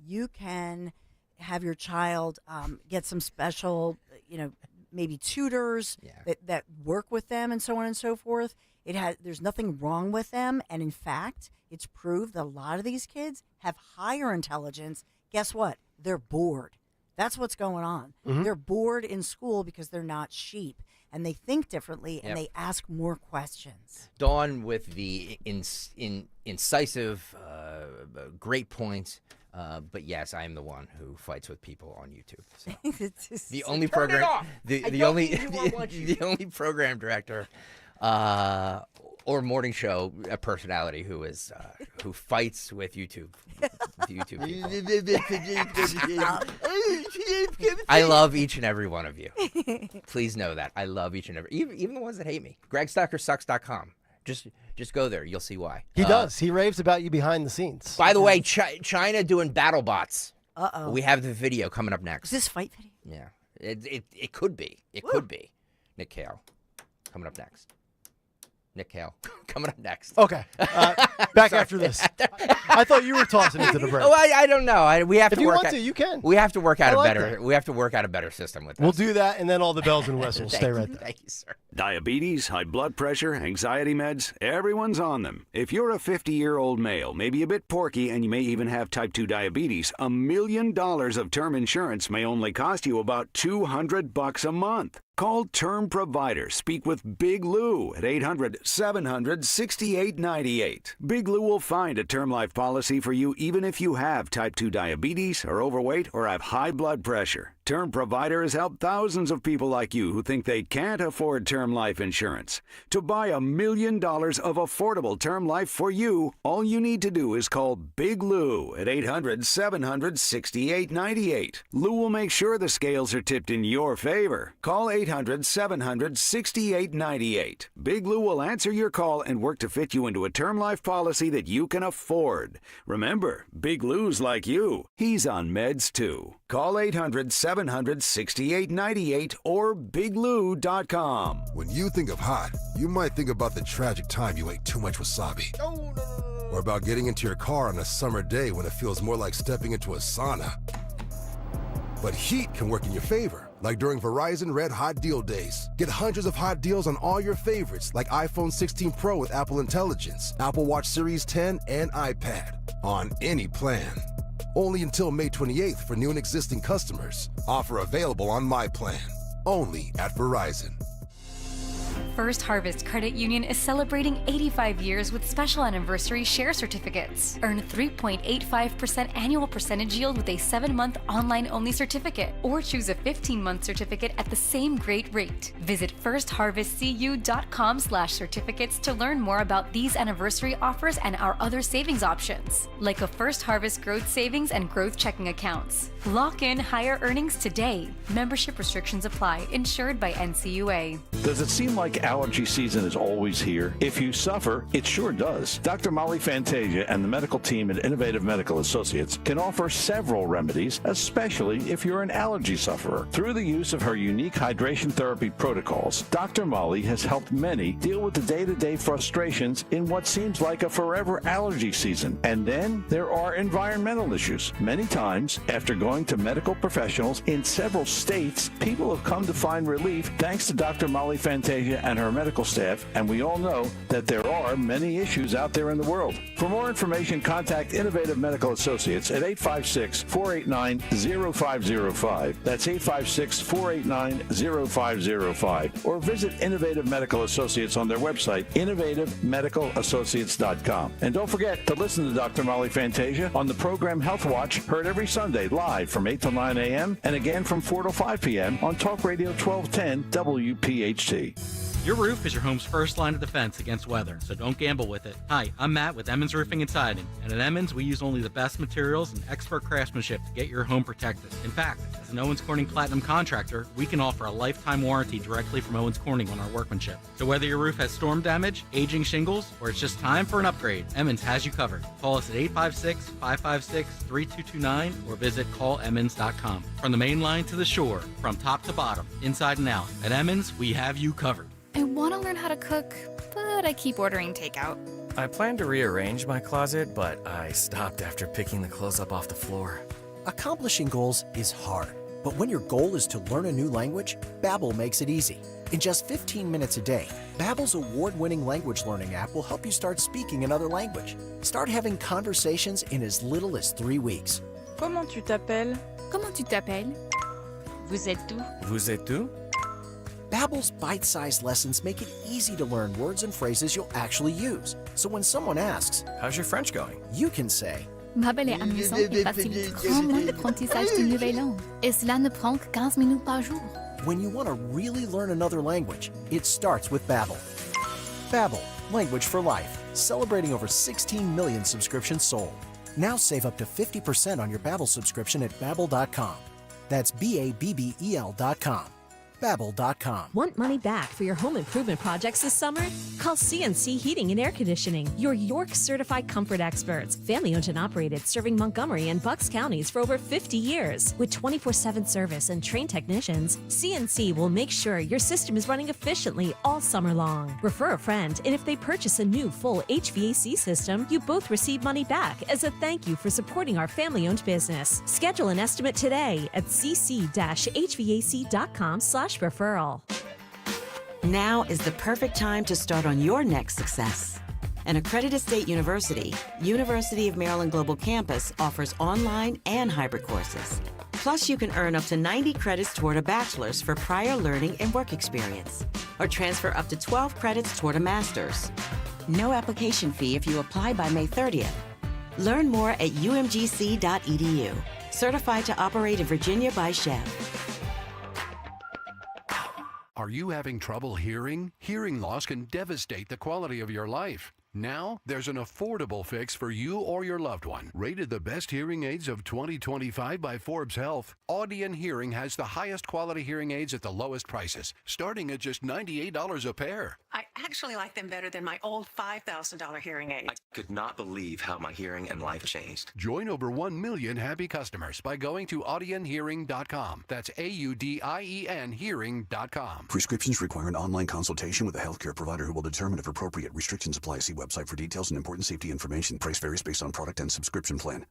have your child get some special, maybe tutors that work with them and so on and so forth. There's nothing wrong with them. And in fact, it's proved that a lot of these kids have higher intelligence. Guess what? They're bored. That's what's going on. They're bored in school because they're not sheep. And they think differently, and they ask more questions. Dawn with the incisive, great points. But yes, I am the one who fights with people on YouTube. So. The only program, the only program director, or morning show personality who fights with YouTube. I love each and every one of you. Please know that I love each and every, even the ones that hate me. GregStuckerSucks.com. Just go there. You'll see why. He does. He raves about you behind the scenes. By the way, China doing battle bots. Uh-oh. We have the video coming up next. Is this fight video? Yeah. It could be. It could be. Nick Kayal coming up next. Nick Kayal coming up next. Okay. Back after this. I thought you were tossing it to the break. Oh, I don't know. We have if to you work want out, to, you can. We have to work out that. We have to work out a better system with this. We'll do that, and then all the bells and whistles. Stay right there. Thank you, sir. Diabetes, high blood pressure, anxiety meds, everyone's on them. If you're a 50-year-old male, maybe a bit porky, and you may even have type 2 diabetes, $1 million of term insurance may only cost you about $200 a month. Call Term Provider. Speak with Big Lou at 800-700-6898. Big Lou will find a term life policy for you even if you have type 2 diabetes, are overweight, or have high blood pressure. Term Provider has helped thousands of people like you who think they can't afford term life insurance. To buy $1 million of affordable term life for you, all you need to do is call Big Lou at 800-700-6898. Lou will make sure the scales are tipped in your favor. Call 800-700-6898. Big Lou will answer your call and work to fit you into a term life policy that you can afford. Remember, Big Lou's like you. He's on meds too. Call 800-700-6898 or biglou.com. When you think of hot, you might think about the tragic time you ate too much wasabi. Or about getting into your car on a summer day when it feels more like stepping into a sauna. But heat can work in your favor. Like during Verizon Red Hot Deal Days. Get hundreds of hot deals on all your favorites, like iPhone 16 Pro with Apple Intelligence, Apple Watch Series 10, and iPad on any plan. Only until May 28th for new and existing customers. Offer available on My Plan. Only at Verizon. First Harvest Credit Union is celebrating 85 years with special anniversary share certificates. Earn 3.85% annual percentage yield with a 7-month online-only certificate, or choose a 15-month certificate at the same great rate. Visit firstharvestcu.com/certificates to learn more about these anniversary offers and our other savings options, like a First Harvest Growth Savings and Growth Checking accounts. Lock in higher earnings today. Membership restrictions apply. Insured by NCUA. Does it seem like allergy season is always here? If you suffer, it sure does. Dr. Molly Fantasia and the medical team at Innovative Medical Associates can offer several remedies, especially if you're an allergy sufferer. Through the use of her unique hydration therapy protocols, Dr. Molly has helped many deal with the day-to-day frustrations in what seems like a forever allergy season. And then there are environmental issues. Many times, after going to medical professionals in several states, people have come to find relief thanks to Dr. Molly Fantasia and her medical staff, and we all know that there are many issues out there in the world. For more information, contact Innovative Medical Associates at 856-489-0505. That's 856-489-0505. Or visit Innovative Medical Associates on their website, innovativemedicalassociates.com. And don't forget to listen to Dr. Molly Fantasia on the program Health Watch, heard every Sunday live from 8 to 9 a.m. and again from 4 to 5 p.m. on Talk Radio 1210 WPHT. Your roof is your home's first line of defense against weather, so don't gamble with it. Hi, I'm Matt with Emmons Roofing and Siding, and at Emmons, we use only the best materials and expert craftsmanship to get your home protected. In fact, as an Owens Corning Platinum contractor, we can offer a lifetime warranty directly from Owens Corning on our workmanship. So whether your roof has storm damage, aging shingles, or it's just time for an upgrade, Emmons has you covered. Call us at 856-556-3229 or visit callemmons.com. From the main line to the shore, from top to bottom, inside and out, at Emmons, we have you covered. I want to learn how to cook, but I keep ordering takeout. I plan to rearrange my closet, but I stopped after picking the clothes up off the floor. Accomplishing goals is hard, but when your goal is to learn a new language, Babbel makes it easy. In just 15 minutes a day, Babbel's award-winning language learning app will help you start speaking another language. Start having conversations in as little as 3 weeks. Comment tu t'appelles? Comment tu t'appelles? Vous êtes où? Vous êtes où? Babbel's bite-sized lessons make it easy to learn words and phrases you'll actually use. So when someone asks, "How's your French going?" you can say, Babbel est amusant et facilite grandement l'apprentissage de nouvelles langues. Et cela ne prend que 15 minutes par jour. When you want to really learn another language, it starts with Babbel. Babbel, language for life. Celebrating over 16 million subscriptions sold. Now save up to 50% on your Babbel subscription at Babbel.com. That's Babbel.com. Babbel.com. Want money back for your home improvement projects this summer? Call CNC Heating and Air Conditioning, your York certified comfort experts. Family owned and operated, serving Montgomery and Bucks counties for over 50 years. With 24/7 service and trained technicians, CNC will make sure your system is running efficiently all summer long. Refer a friend, and if they purchase a new full HVAC system, you both receive money back as a thank you for supporting our family owned business. Schedule an estimate today at cc-hvac.com/referral. Now is the perfect time to start on your next success. An accredited state university, University of Maryland Global Campus offers online and hybrid courses. Plus, you can earn up to 90 credits toward a bachelor's for prior learning and work experience, or transfer up to 12 credits toward a master's. No application fee if you apply by May 30th. Learn more at umgc.edu. Certified to operate in Virginia by Chev. Are you having trouble hearing? Hearing loss can devastate the quality of your life. Now, there's an affordable fix for you or your loved one. Rated the best hearing aids of 2025 by Forbes Health, Audion Hearing has the highest quality hearing aids at the lowest prices, starting at just $98 a pair. I actually like them better than my old $5,000 hearing aid. I could not believe how my hearing and life changed. Join over 1 million happy customers by going to audionhearing.com. That's AUDIEN hearing.com. Prescriptions require an online consultation with a healthcare provider who will determine if appropriate. Restrictions apply. See website for details and important safety information. Price varies based on product and subscription plan.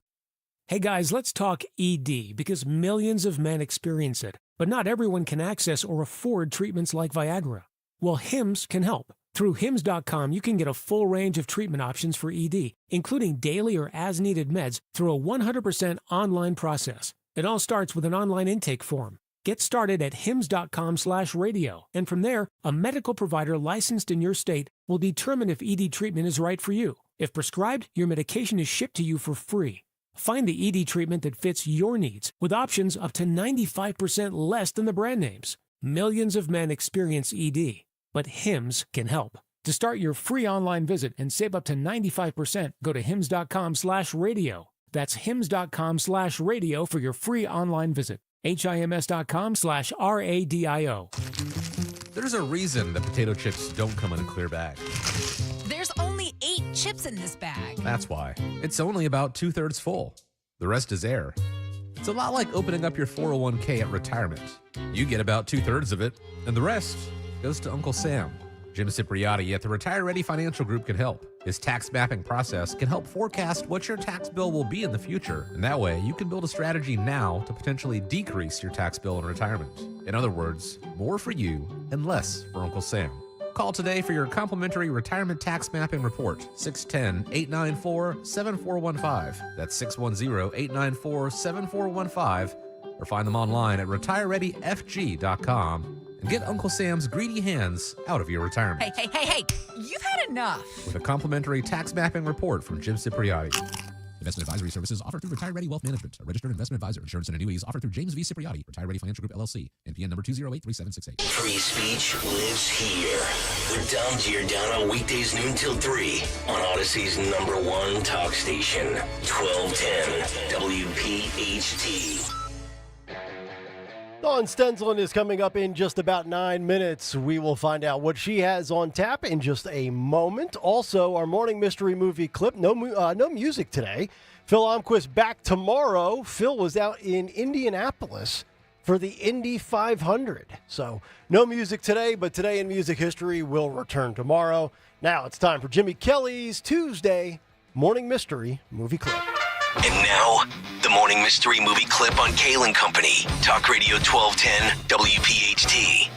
Hey guys, let's talk ED because millions of men experience it. but not everyone can access or afford treatments like Viagra. Well, HIMS can help. Through HIMS.com, you can get a full range of treatment options for ED, including daily or as-needed meds, through a 100% online process. It all starts with an online intake form. Get started at hims.com/radio, and from there, a medical provider licensed in your state will determine if ED treatment is right for you. If prescribed, your medication is shipped to you for free. Find the ED treatment that fits your needs, with options up to 95% less than the brand names. Millions of men experience ED, but HIMS can help. To start your free online visit and save up to 95%, go to hims.com/radio. That's hims.com/radio for your free online visit. HIMS.com/RADIO. There's a reason that potato chips don't come in a clear bag. There's only 8 chips in this bag. That's why. It's only about 2/3 full. The rest is air. It's a lot like opening up your 401k at retirement. You get about 2/3 of it, and the rest goes to Uncle Sam. Jim Cipriotti at the Retire Ready Financial Group can help. His tax mapping process can help forecast what your tax bill will be in the future, and that way you can build a strategy now to potentially decrease your tax bill in retirement. In other words, more for you and less for Uncle Sam. Call today for your complimentary retirement tax mapping report, 610-894-7415. That's 610-894-7415, or find them online at retirereadyfg.com. And get Uncle Sam's greedy hands out of your retirement. Hey, you've had enough. With a complimentary tax mapping report from Jim Cipriotti. Investment advisory services offered through Retire Ready Wealth Management, a registered investment advisor. Insurance and annuities offered through James V. Cipriotti, Retire Ready Financial Group, LLC, NPN number 2083768. Free speech lives here. With Dom Giordano, weekdays noon till 3 on Odyssey's #1 talk station, 1210 WPHT. Dawn Stensland is coming up in just about 9 minutes. We will find out what she has on tap in just a moment. Also, our morning mystery movie clip. No music today. Phil Almquist back tomorrow. Phil was out in Indianapolis for the Indy 500. So no music today, but Today in Music History will return tomorrow. Now it's time for Jimmy Kelly's Tuesday morning mystery movie clip. And now, the morning mystery movie clip on Kayal and Company. Talk Radio 1210 WPHT.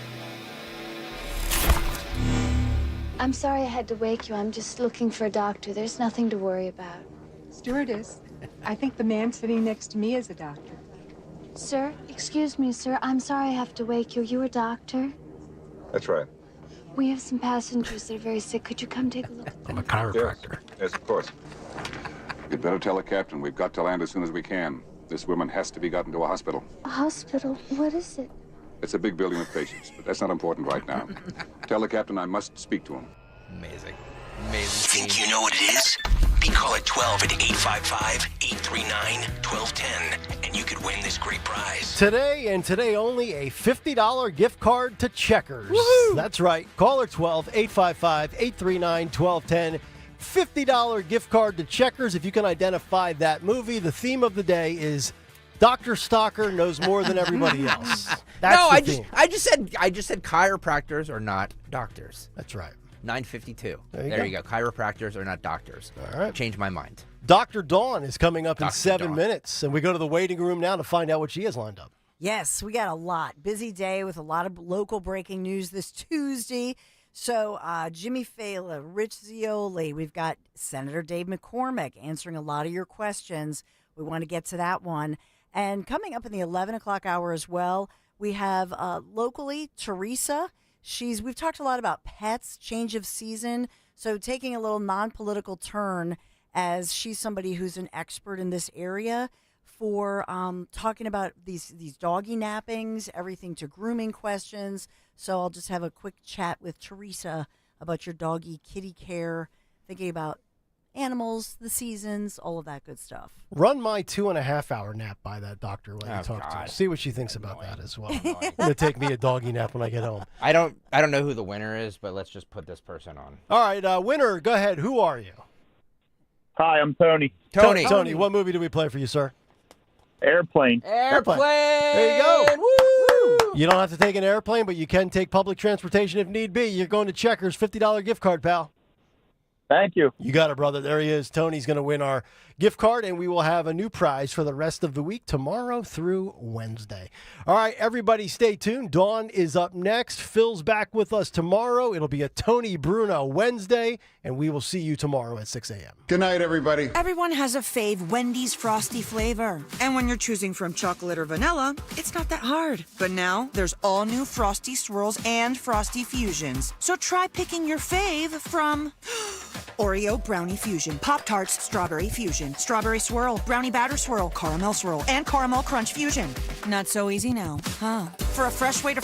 I'm sorry I had to wake you. I'm just looking for a doctor. There's nothing to worry about. Stewardess, I think the man sitting next to me is a doctor. Sir, excuse me, sir. I'm sorry I have to wake you. You a doctor? That's right. We have some passengers that are very sick. Could you come take a look? I'm a chiropractor. Yes, of course. You'd better tell the captain we've got to land as soon as we can. This woman has to be gotten to a hospital. A hospital? What is it? It's a big building with patients, but that's not important right now. Tell the captain I must speak to him. Amazing. Think you know what it is? Be call at 12 at 855-839-1210, and you could win this great prize. Today and today only, a $50 gift card to Checkers. Woohoo! That's right. Caller 12 855-839-1210. $50 gift card to Checkers. If you can identify that movie, the theme of the day is Dr. Stalker knows more than everybody else. I just said chiropractors are not doctors. That's right. 952. There you go. Chiropractors are not doctors. All right. Change my mind. Dr. Dawn is coming up in Dr. 7 Dawn. minutes, and we go to the waiting room now to find out what she has lined up. Yes, we got a lot. Busy day with a lot of local breaking news this Tuesday. So Jimmy Fallon, Rich Zeoli, we've got Senator Dave McCormick answering a lot of your questions. We want to get to that one. And coming up in the 11 o'clock hour as well, we have locally Teresa. We've talked a lot about pets, change of season. So taking a little non-political turn, as she's somebody who's an expert in this area, for talking about these doggy nappings, everything to grooming questions. So I'll just have a quick chat with Teresa about your doggy kitty care, thinking about animals, the seasons, all of that good stuff. Run my 2.5-hour nap by that doctor when you talk to her. See what she thinks about that as well. I'm going to take me a doggy nap when I get home. I don't know who the winner is, but let's just put this person on. All right, winner, go ahead. Who are you? Hi, I'm Tony. Tony, what movie do we play for you, sir? Airplane. There you go. Woo! You don't have to take an airplane, but you can take public transportation if need be. You're going to Checkers, $50 gift card, pal. Thank you. You got it, brother. There he is. Tony's going to win our gift card, and we will have a new prize for the rest of the week, tomorrow through Wednesday. All right, everybody stay tuned. Dawn is up next. Phil's back with us tomorrow. It'll be a Tony Bruno Wednesday, and we will see you tomorrow at 6 a.m. Good night, everybody. Everyone has a fave Wendy's Frosty flavor. And when you're choosing from chocolate or vanilla, it's not that hard. But now, there's all new Frosty Swirls and Frosty Fusions. So try picking your fave from Oreo Brownie Fusion, Pop-Tarts Strawberry Fusion, Strawberry Swirl, Brownie Batter Swirl, Caramel Swirl, and Caramel Crunch Fusion. Not so easy now, huh? For a fresh way to